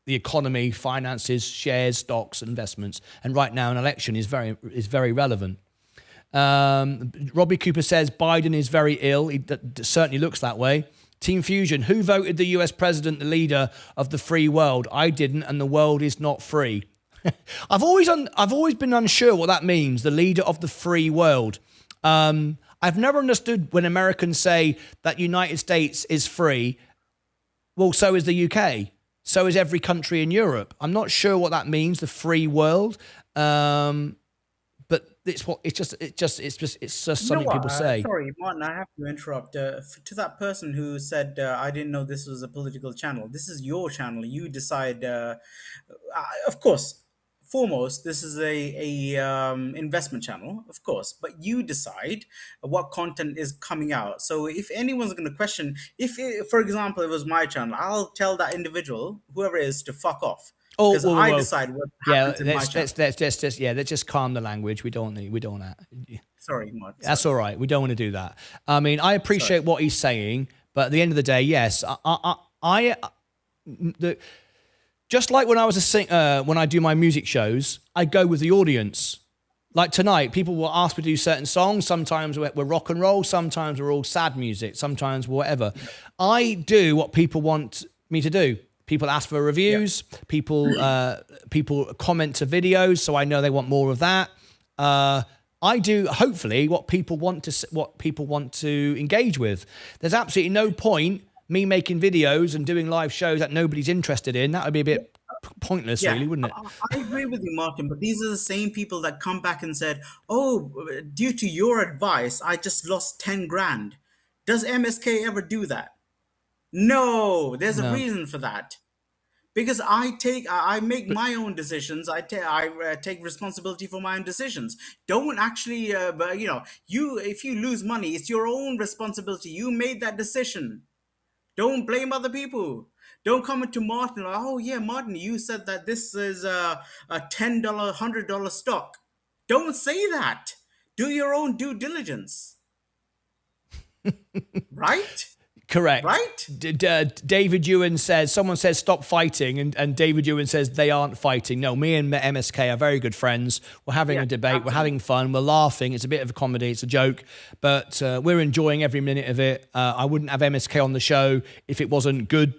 the economy, finances, shares, stocks, investments. And right now, an election is very relevant. Robbie Cooper says Biden is very ill. He certainly looks that way. Team Fusion, who voted the US president the leader of the free world? I didn't, and the world is not free. I've always been unsure what that means. The leader of the free world. I've never understood when Americans say that United States is free. Well, so is the UK. So is every country in Europe. I'm not sure what that means, the free world. But it's just something people say. Sorry, Martin, I have to interrupt. To that person who said, I didn't know this was a political channel. This is your channel. You decide. Of course, foremost, this is a investment channel, of course, but you decide what content is coming out. So if anyone's going to question, for example, it was my channel, I'll tell that individual, whoever it is, to fuck off. Because I decide what happens in my channel. Let's just calm the language. We don't. Sorry, Mark. That's all right. We don't want to do that. I mean, I appreciate what he's saying, but at the end of the day, yes, just like when I was when I do my music shows, I go with the audience. Like tonight, people will ask me to do certain songs. Sometimes we're rock and roll. Sometimes we're all sad music. Sometimes whatever. I do what people want me to do. People ask for reviews. Yeah. People comment to videos, so I know they want more of that. I do hopefully what people want to engage with. There's absolutely no point me making videos and doing live shows that nobody's interested in. That would be a bit pointless, really, wouldn't it? I agree with you, Martin, but these are the same people that come back and said, oh, due to your advice, I just lost 10 grand. Does MSK ever do that? No, there's a reason for that. Because I make my own decisions. I take responsibility for my own decisions. Don't actually, if you lose money, it's your own responsibility. You made that decision. Don't blame other people. Don't come to Martin. Oh yeah, Martin, you said that this is a $10, $100 stock. Don't say that. Do your own due diligence. Right? Correct. Right? David Ewan says, someone says stop fighting, and David Ewan says they aren't fighting. No, me and MSK are very good friends. We're having a debate. Absolutely. We're having fun. We're laughing. It's a bit of a comedy. It's a joke, but we're enjoying every minute of it. I wouldn't have MSK on the show if it wasn't good,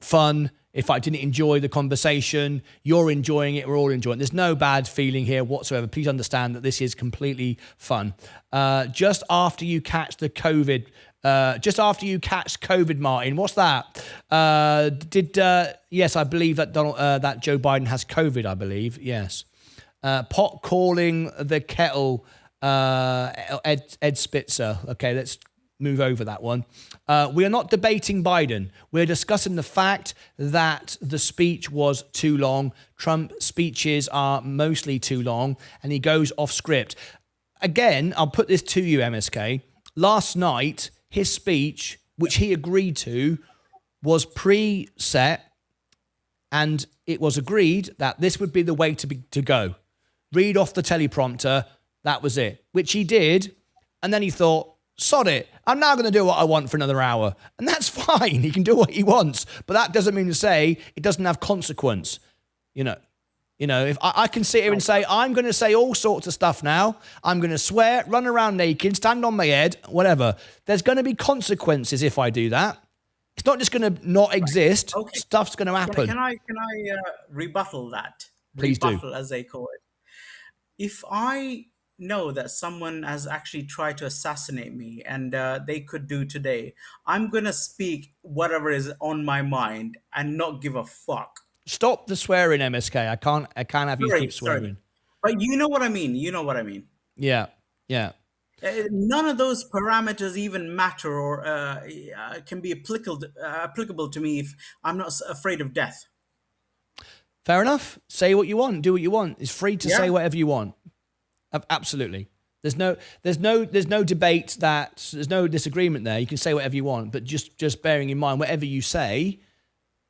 fun, if I didn't enjoy the conversation. You're enjoying it. We're all enjoying it. There's no bad feeling here whatsoever. Please understand that this is completely fun. Just after you catch COVID, Martin. What's that? Yes, I believe that that Joe Biden has COVID, I believe. Yes. Pot calling the kettle, Ed Spitzer. Okay, let's move over that one. We are not debating Biden. We're discussing the fact that the speech was too long. Trump speeches are mostly too long, and he goes off script. Again, I'll put this to you, MSK. Last night, his speech, which he agreed to, was pre-set, and it was agreed that this would be the way to go. Read off the teleprompter, that was it, which he did, and then he thought, sod it, I'm now going to do what I want for another hour. And that's fine, he can do what he wants, but that doesn't mean to say it doesn't have consequence. You know, if I can sit here and say, I'm going to say all sorts of stuff now, I'm going to swear, run around naked, stand on my head, whatever. There's going to be consequences if I do that. It's not just going to not exist. Okay. Stuff's going to happen. Can I rebuttal that? Please rebuttal, as they call it. If I know that someone has actually tried to assassinate me and they could do today, I'm going to speak whatever is on my mind and not give a fuck. Stop the swearing, MSK. I can't have you keep swearing. Sorry. But you know what I mean. You know what I mean. Yeah. None of those parameters even matter or can be applicable to me if I'm not afraid of death. Fair enough. Say what you want. Do what you want. It's free to say whatever you want. Absolutely. There's no debate. There's no disagreement there. You can say whatever you want, but just bearing in mind, whatever you say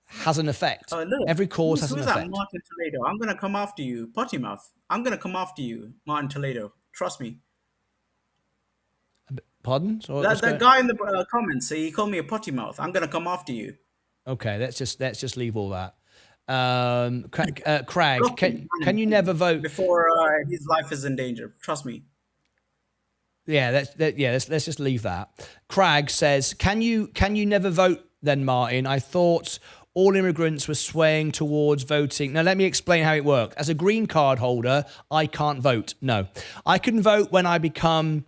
has an effect. Every cause has an effect. Martyn Toledo. I'm going to come after you, potty mouth. I'm going to come after you, Martyn Toledo. Trust me. Pardon? So that guy in the comments, he called me a potty mouth. I'm going to come after you. Okay, let's just leave all that. Craig, can you never vote before his life is in danger? Trust me. Yeah, let's just leave that. Craig says, can you never vote then, Martyn? I thought all immigrants were swaying towards voting. Now, let me explain how it works. As a green card holder, I can't vote. No, I can vote when I become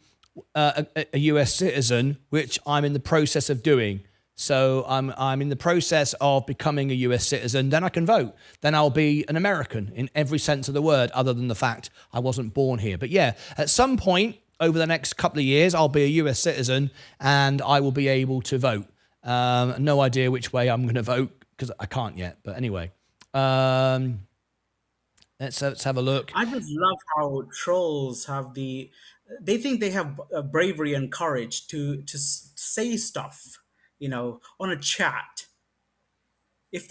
a US citizen, which I'm in the process of doing. So I'm in the process of becoming a US citizen. Then I can vote. Then I'll be an American in every sense of the word, other than the fact I wasn't born here. But yeah, at some point over the next couple of years, I'll be a US citizen and I will be able to vote. No idea which way I'm going to vote because I can't yet. But anyway, let's have a look. I just love how trolls have they think they have bravery and courage to say stuff, on a chat. If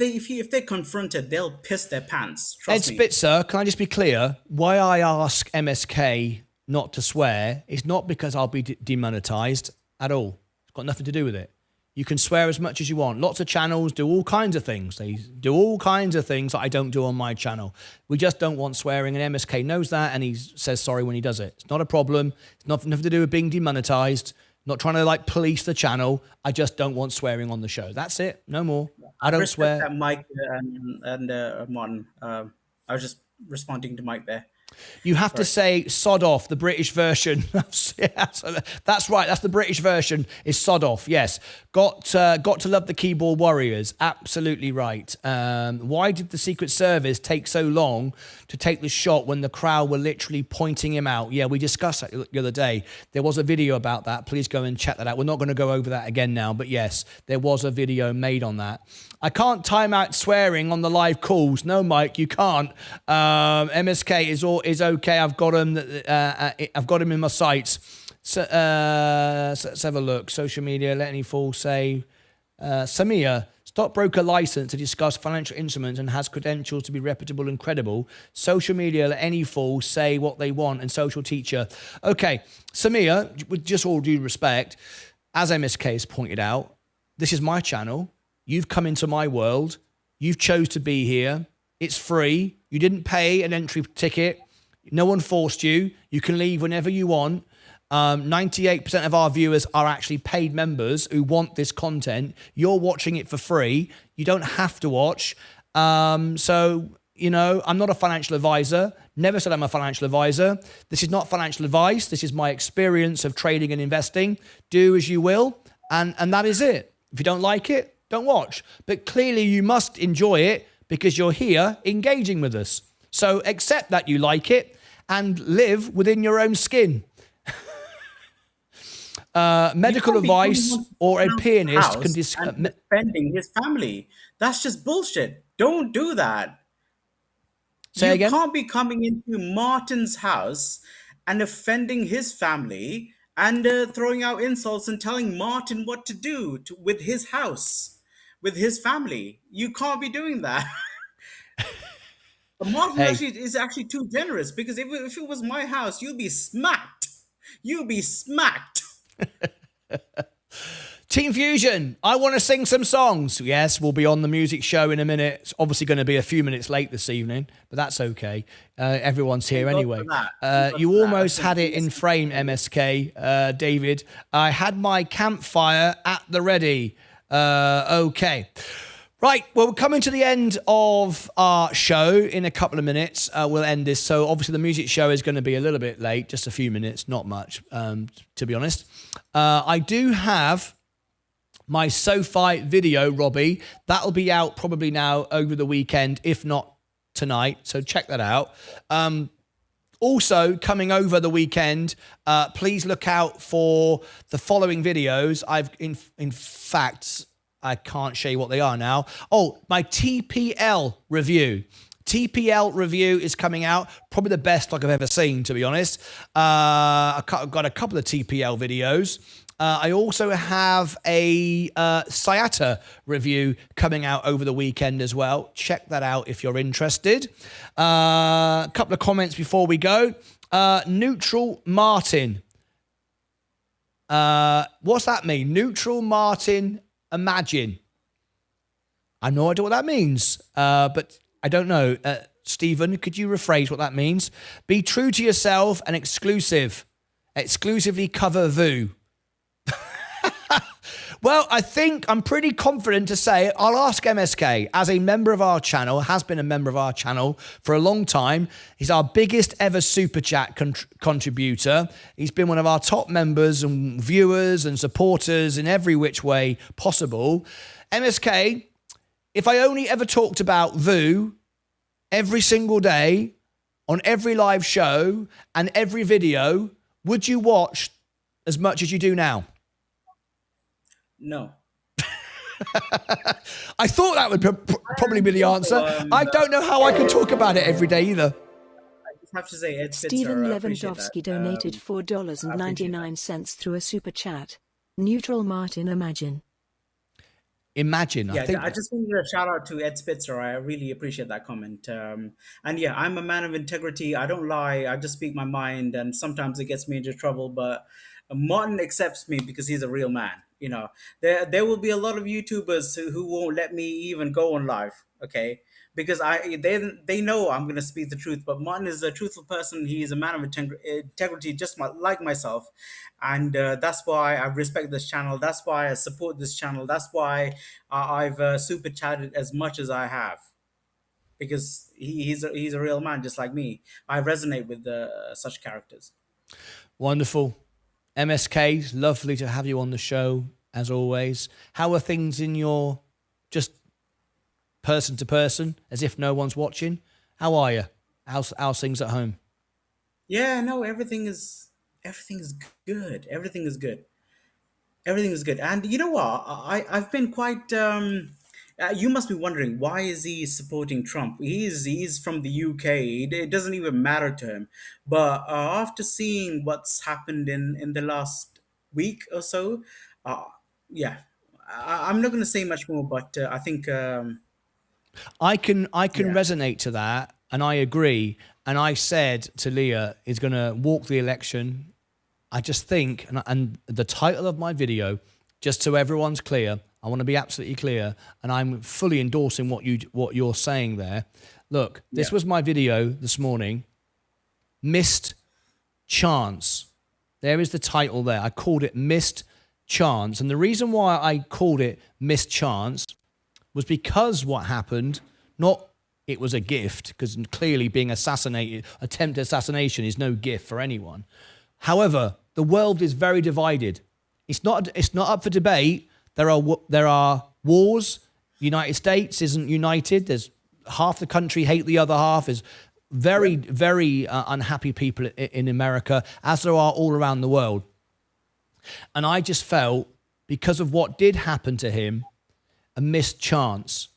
they're confronted, they'll piss their pants. Trust me. Ed Spitzer, can I just be clear? Why I ask MSK not to swear is not because I'll be demonetized at all. It's got nothing to do with it. You can swear as much as you want. Lots of channels do all kinds of things. They do all kinds of things that I don't do on my channel. We just don't want swearing, and MSK knows that, and he says sorry when he does it. It's not a problem. It's nothing to do with being demonetized. Not trying to police the channel. I just don't want swearing on the show. That's it. No more. I don't swear. That Mike and Martyn. I was just responding to Mike there. You have to say sod off, the British version. Yeah, so that's right. That's the British version is sod off. Yes. Got to love the keyboard warriors. Absolutely right. Why did the Secret Service take so long to take the shot when the crowd were literally pointing him out? Yeah, we discussed that the other day. There was a video about that. Please go and check that out. We're not going to go over that again now, but yes, there was a video made on that. I can't time out swearing on the live calls. No, Mike, you can't. MSK is okay. I've got him. I've got him in my sights. So, let's have a look. Social media, let any fool say. Samir, stockbroker license to discuss financial instruments and has credentials to be reputable and credible. Social media, let any fool say what they want. And social teacher. Okay, Samir, with just all due respect, as MSK has pointed out, this is my channel. You've come into my world. You've chose to be here. It's free. You didn't pay an entry ticket. No one forced you. You can leave whenever you want. 98% of our viewers are actually paid members who want this content. You're watching it for free. You don't have to watch. So, I'm not a financial advisor. Never said I'm a financial advisor. This is not financial advice. This is my experience of trading and investing. Do as you will. And that is it. If you don't like it, don't watch. But clearly you must enjoy it because you're here engaging with us. So accept that you like it and live within your own skin. medical can't be coming advice onto or a someone's pianist can house and defending his family. That's just bullshit. Don't do that. say You again. can't be coming into Martyn's house and offending his family and throwing out insults and telling Martyn what to do with his house, with his family. You can't be doing that. Martyn Hey, is actually too generous, because if it was my house, you'll be smacked. You'll be smacked. Team Fusion, I want to sing some songs. Yes, we'll be on the music show in a minute. It's obviously going to be a few minutes late this evening, but that's okay. Everyone's here Thank God anyway. for that. Thank God You for that. almost I had think it in frame, MSK, David. I had my campfire at the ready. Okay. Right, well, we're coming to the end of our show in a couple of minutes. We'll end this. So obviously the music show is going to be a little bit late, just a few minutes, not much, to be honest. I do have my SoFi video, Robbie. That'll be out probably now over the weekend, if not tonight. So check that out. Also, coming over the weekend, please look out for the following videos. In fact, I can't show you what they are now. Oh, my TPL review. TPL review is coming out. Probably the best I've ever seen, to be honest. I've got a couple of TPL videos. I also have a Sciata review coming out over the weekend as well. Check that out if you're interested. A couple of comments before we go. Neutral Martyn. What's that mean? Neutral Martyn Imagine. I have no idea what that means, but I don't know. Stephen, could you rephrase what that means? Be true to yourself and exclusive. Exclusively cover VU. Well, I think I'm pretty confident to say I'll ask MSK as a member of our channel, has been a member of our channel for a long time. He's our biggest ever super chat contributor. He's been one of our top members and viewers and supporters in every which way possible. MSK, if I only ever talked about VU every single day on every live show and every video, would you watch as much as you do now? No. I thought that would probably be the answer. I don't know how I could talk about it every day either. I just have to say, Ed Spitzer, Stephen I appreciate Lewandowski that. donated $4.99 through a super chat. Neutral Martyn Imagine. Imagine, Yeah, I think. I just wanted a shout out to Ed Spitzer. I really appreciate that comment. And yeah, I'm a man of integrity. I don't lie. I just speak my mind, and sometimes it gets me into trouble. But Martyn accepts me because he's a real man. You know, there will be a lot of YouTubers who won't let me even go on live. Okay, because they know I'm going to speak the truth. But Martyn is a truthful person. He's a man of integrity, just like myself, and that's why I respect this channel. That's why I support this channel. That's why I've super chatted as much as I have, because he's a real man, just like me. I resonate with such characters. Wonderful. MSK, lovely to have you on the show, as always. How are things in your just person to person, as if no one's watching? How are you? How's things at home? Yeah, no, everything is good. Everything is good. Everything is good. And you know what? I've been quite. You must be wondering, why is he supporting Trump? He's from the UK. It doesn't even matter to him. But after seeing what's happened in the last week or so, uh, yeah, I'm not going to say much more. But I think I can yeah, resonate to that, and I agree. And I said to Leah, is going to walk the election. I just think, and the title of my video, just so everyone's clear, I want to be absolutely clear, and I'm fully endorsing what you're saying there. Look, this yeah, was my video this morning. Missed chance. There is the title there. I called it Missed Chance. And the reason why I called it Missed Chance was because what happened, not it was a gift, because clearly being assassinated, attempted assassination is no gift for anyone. However, the world is very divided. It's not up for debate. There are wars. The United States isn't united. There's half the country hate the other half. There's very unhappy people in America, as there are all around the world. And I just felt, because of what did happen to him, a missed chance.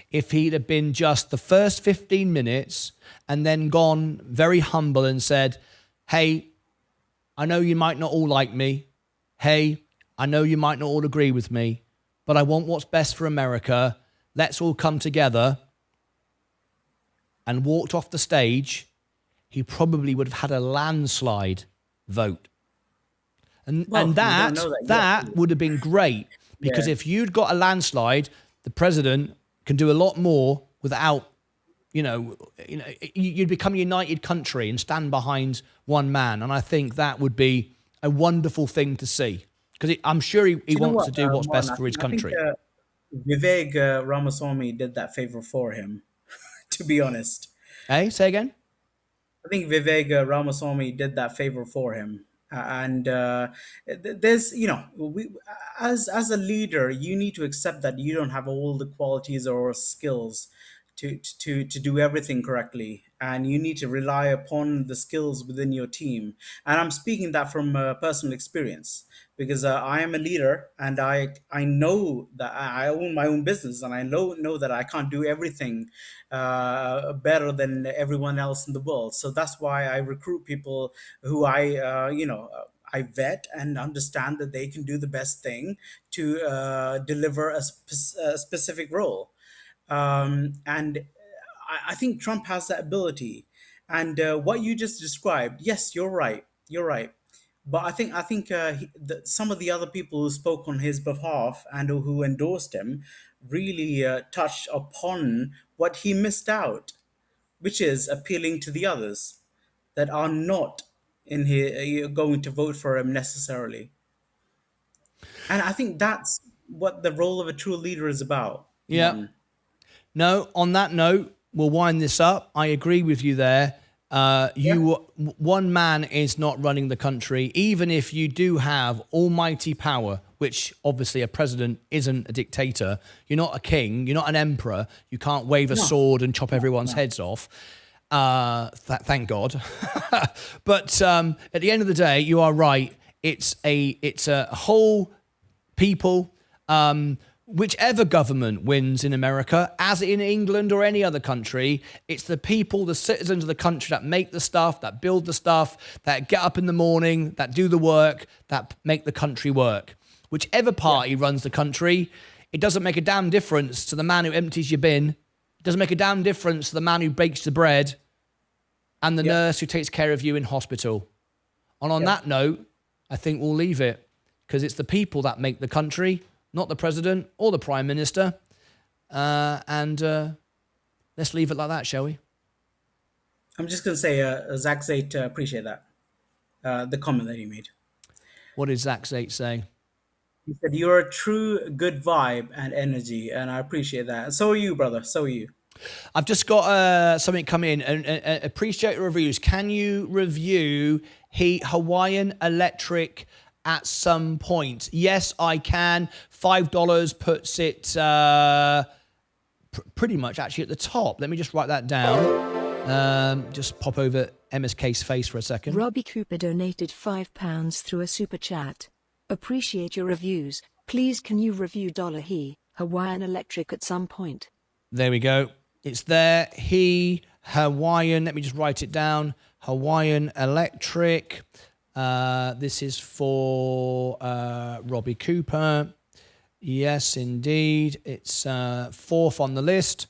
If he'd have been just the first 15 minutes and then gone very humble and said, hey, I know you might not all like me. Hey, I know you might not all agree with me, but I want what's best for America. Let's all come together, and walked off the stage, he probably would have had a landslide vote. And that would have been great, because if you'd got a landslide, the president can do a lot more without, you'd become a united country and stand behind one man. And I think that would be a wonderful thing to see, because I'm sure he wants to do what's best for his country. I think, Vivek Ramaswamy did that favor for him, to be honest. Hey, say again? I think Vivek Ramaswamy did that favor for him. There's, as a leader, you need to accept that you don't have all the qualities or skills to do everything correctly, and you need to rely upon the skills within your team. And I'm speaking that from personal experience, because I am a leader, and I know that I own my own business, and I know that I can't do everything better than everyone else in the world. So that's why I recruit people who I vet and understand that they can do the best thing to deliver a specific role. And I think Trump has that ability. And what you just described, yes, you're right. You're right. But I think some of the other people who spoke on his behalf and who endorsed him really touched upon what he missed out, which is appealing to the others that are not in here going to vote for him necessarily. And I think that's what the role of a true leader is about. Yeah. Martin. No, on that note, we'll wind this up. I agree with you there. One man is not running the country, even if you do have almighty power, which obviously a president isn't a dictator. You're not a king. You're not an emperor. You can't wave a sword and chop everyone's heads off. Thank God. But at the end of the day, you are right. It's a whole people. Whichever government wins in America, as in England or any other country, it's the people, the citizens of the country that make the stuff, that build the stuff, that get up in the morning, that do the work, that make the country work. Whichever party runs the country, it doesn't make a damn difference to the man who empties your bin. It doesn't make a damn difference to the man who bakes the bread and the nurse who takes care of you in hospital. And on that note, I think we'll leave it, because it's the people that make the country, not the president or the prime minister. And let's leave it like that, shall we? I'm just going to say, Zach Zate, appreciate that, the comment that he made. What did Zach Zate say? He said, you're a true good vibe and energy, and I appreciate that. And so are you, brother. So are you. I've just got something come in, and appreciate the reviews. Can you review Hawaiian Electric at some point? Yes, I can. $5 puts it pretty much actually at the top. Let me just write that down. Just pop over MSK's face for a second. Robbie Cooper donated £5 through a super chat. Appreciate your reviews. Please can you review Hawaiian Electric at some point? There we go. It's there. Hawaiian. Let me just write it down. Hawaiian Electric. This is for Robbie Cooper. Yes, indeed. It's fourth on the list.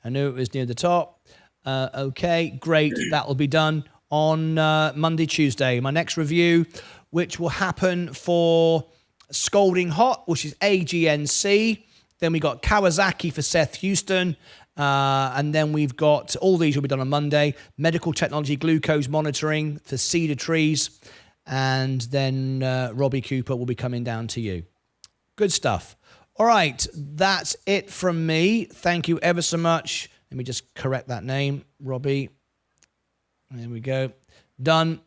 I knew it was near the top. Okay, great. That will be done on Monday, Tuesday. My next review, which will happen for Scalding Hot, which is AGNC. Then we got Kawasaki for Seth Houston. And then we've got, all these will be done on Monday. Medical technology, glucose monitoring for Cedar Trees. And then Robbie Cooper will be coming down to you. Good stuff. All right, that's it from me. Thank you ever so much. Let me just correct that name, Robbie. There we go. Done.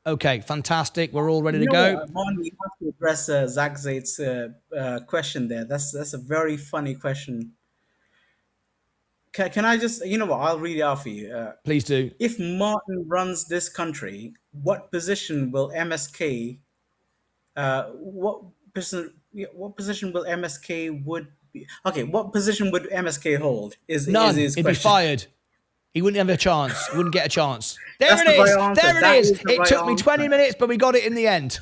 Okay, fantastic. We're all ready to go. Mon, we have to address Zach Zate's question there. That's a very funny question. Can I just, you know what, I'll read it out for you. Please do. If Martin runs this country, what position will MSK What position will MSK would be? Okay, what position would MSK hold? Is None. his He'd be question? fired. He wouldn't have a chance. He wouldn't get a chance. There That's it the right is. answer. There it That is. is the It right took me 20 answer. minutes, but we got it in the end.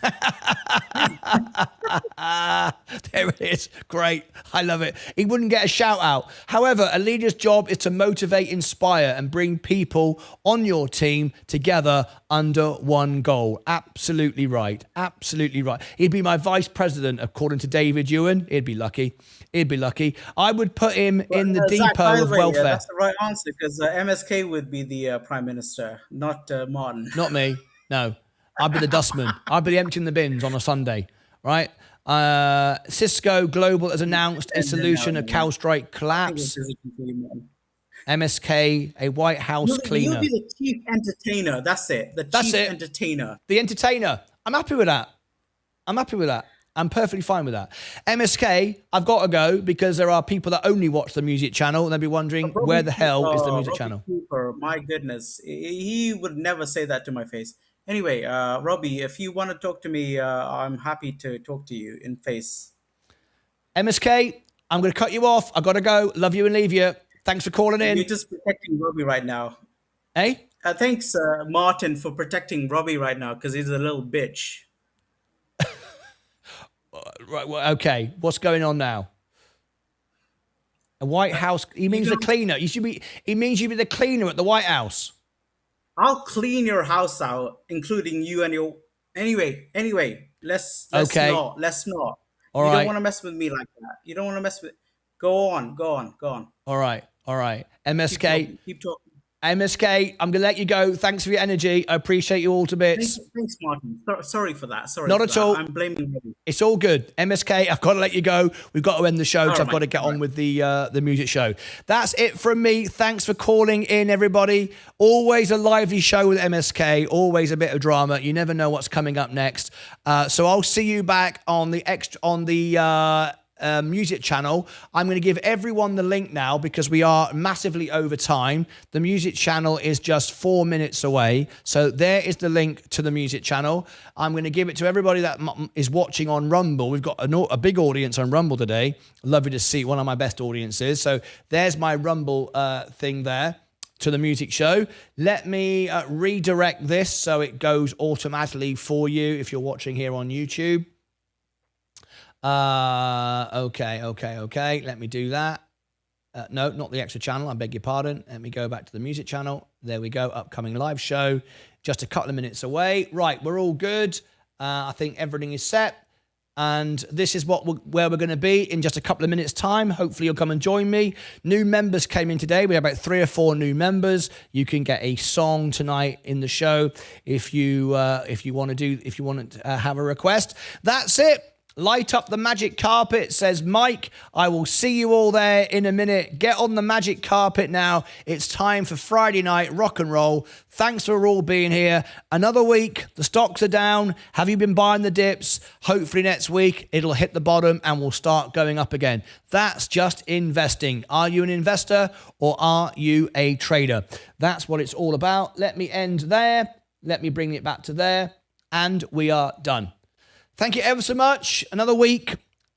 There it is. Great. I love it. He wouldn't get a shout out. However, a leader's job is to motivate, inspire, and bring people on your team together under one goal. Absolutely right. Absolutely right. He'd be my vice president, according to David Ewan. He'd be lucky. He'd be lucky. I would put him in the Zach, by depot the of way, welfare. that's the right answer because MSK would be the prime minister, not Martin. Not me. No. I'd be the dustman. I'd be emptying the bins on a Sunday, right? Cisco Global has announced a solution of CrowdStrike collapse. MSK, a White House You'll cleaner. be the chief entertainer. That's it. The chief entertainer. The entertainer. I'm happy with that. I'm happy with that. I'm perfectly fine with that. MSK, I've got to go because there are people that only watch the music channel and they'll be wondering where the hell is the music channel. Cooper, my goodness. He would never say that to my face. Anyway, Robbie, if you want to talk to me, I'm happy to talk to you in face. MSK, I'm going to cut you off. I've got to go. Love you and leave you. Thanks for calling in. You're just protecting Robbie right now. Hey? Thanks, Martin, for protecting Robbie right now because he's a little bitch. Right. Well, okay. What's going on now? A White House. He means the cleaner. You should be. He means you be the cleaner at the White House. I'll clean your house out, including you and your. Anyway. Let's Okay. not. Let's not. All you right. don't want to mess with me like that. You don't want to mess with. Go on. All right. MSK. Keep talking. MSK, I'm going to let you go. Thanks for your energy. I appreciate you all to bits. Thanks, Martin. Sorry for that. Not at all. I'm blaming you. It's all good. MSK, I've got to let you go. We've got to end the show because I've got to get on with the music show. That's it from me. Thanks for calling in, everybody. Always a lively show with MSK. Always a bit of drama. You never know what's coming up next. So I'll see you back on the music channel. I'm going to give everyone the link now because we are massively over time. The music channel is just 4 minutes away. So there is the link to the music channel. I'm going to give it to everybody that is watching on Rumble. We've got a big audience on Rumble today. Lovely to see, one of my best audiences. So there's my Rumble thing there to the music show. Let me redirect this so it goes automatically for you if you're watching here on YouTube. Okay. Let me do that. No, not the extra channel. I beg your pardon. Let me go back to the music channel. There we go. Upcoming live show. Just a couple of minutes away. Right. We're all good. I think everything is set. And this is where we're going to be in just a couple of minutes' time. Hopefully you'll come and join me. New members came in today. We have about 3 or 4 new members. You can get a song tonight in the show if you want to have a request. That's it. Light up the magic carpet, says Mike. I will see you all there in a minute. Get on the magic carpet now. It's time for Friday night rock and roll. Thanks for all being here. Another week. The stocks are down. Have you been buying the dips? Hopefully next week it'll hit the bottom and we'll start going up again. That's just investing. Are you an investor or are you a trader? That's what it's all about. Let me end there. Let me bring it back to there. And we are done. Thank you ever so much. Another week.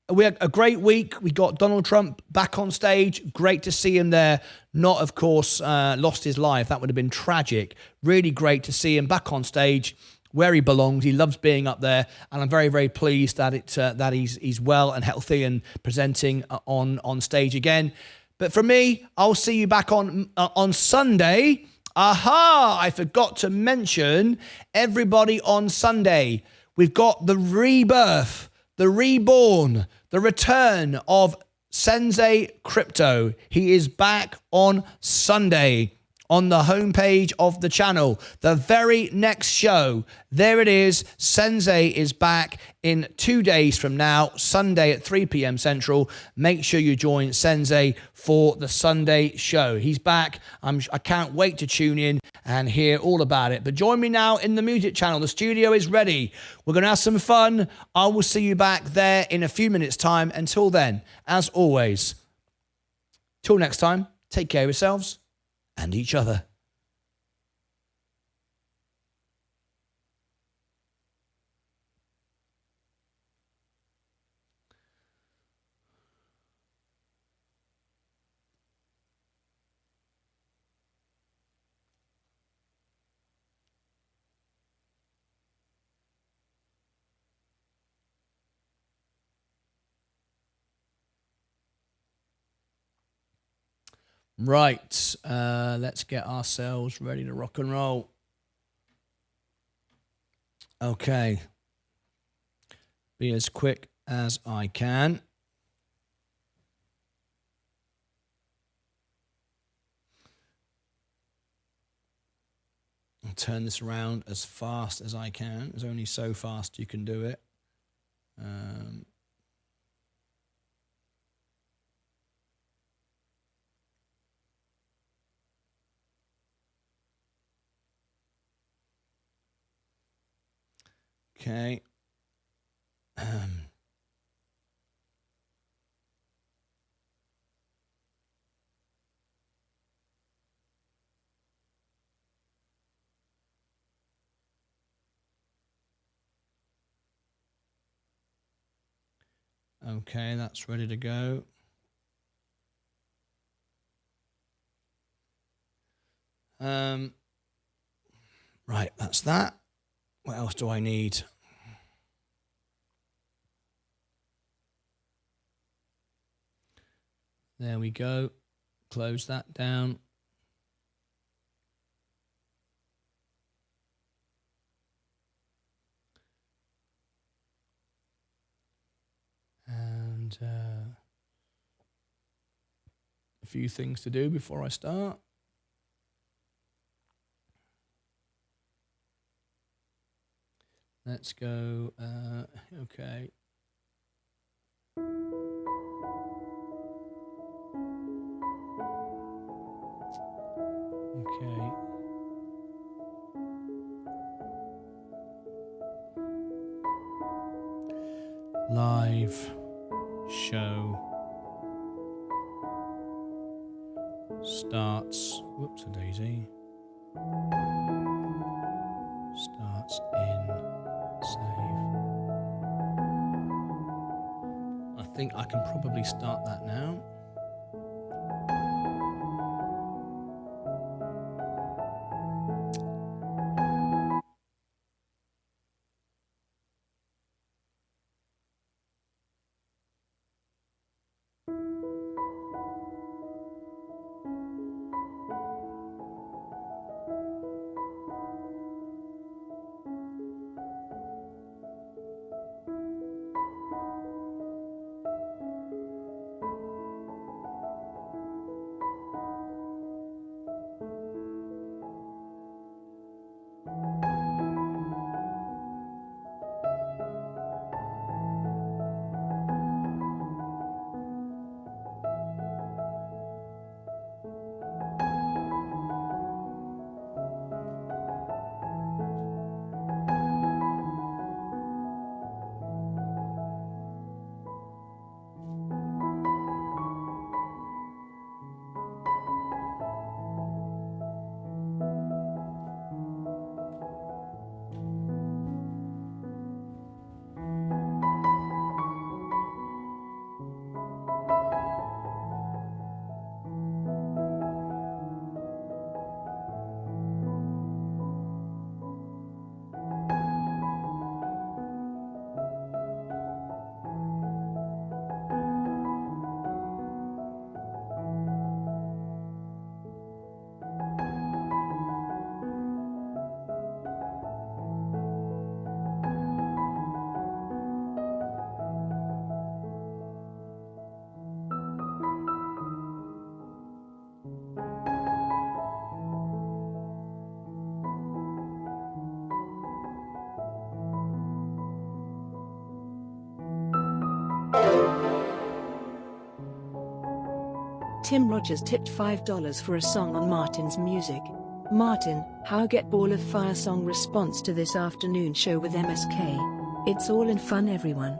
We had a great week. We got Donald Trump back on stage. Great to see him there. Not, of course, lost his life. That would have been tragic. Really great to see him back on stage where he belongs. He loves being up there. And I'm very, very pleased that he's well and healthy and presenting on stage again. But for me, I'll see you back on Sunday. Aha! I forgot to mention everybody on Sunday. We've got the rebirth, the reborn, the return of Sensei Crypto. He is back on Sunday on the homepage of the channel. The very next show, there it is. Sensei is back in 2 days from now, Sunday at 3 p.m. Central. Make sure you join Sensei for the Sunday show. He's back. I can't wait to tune in and hear all about it. But join me now in the music channel. The studio is ready. We're going to have some fun. I will see you back there in a few minutes' time. Until then, as always, till next time, take care of yourselves and each other. Right, let's get ourselves ready to rock and roll. Okay. Be as quick as I can. I'll turn this around as fast as I can. There's only so fast you can do it. Okay. Okay, that's ready to go. Right, that's that. What else do I need? There we go. Close that down. And a few things to do before I start. Let's go. Okay. Okay. Live show starts. Whoops, a daisy. Starts in save. I think I can probably start that now. Tim Rogers tipped $5 for a song on Martyn's music. Martyn, how get Ball of Fire song response to this afternoon show with MSK? It's all in fun, everyone.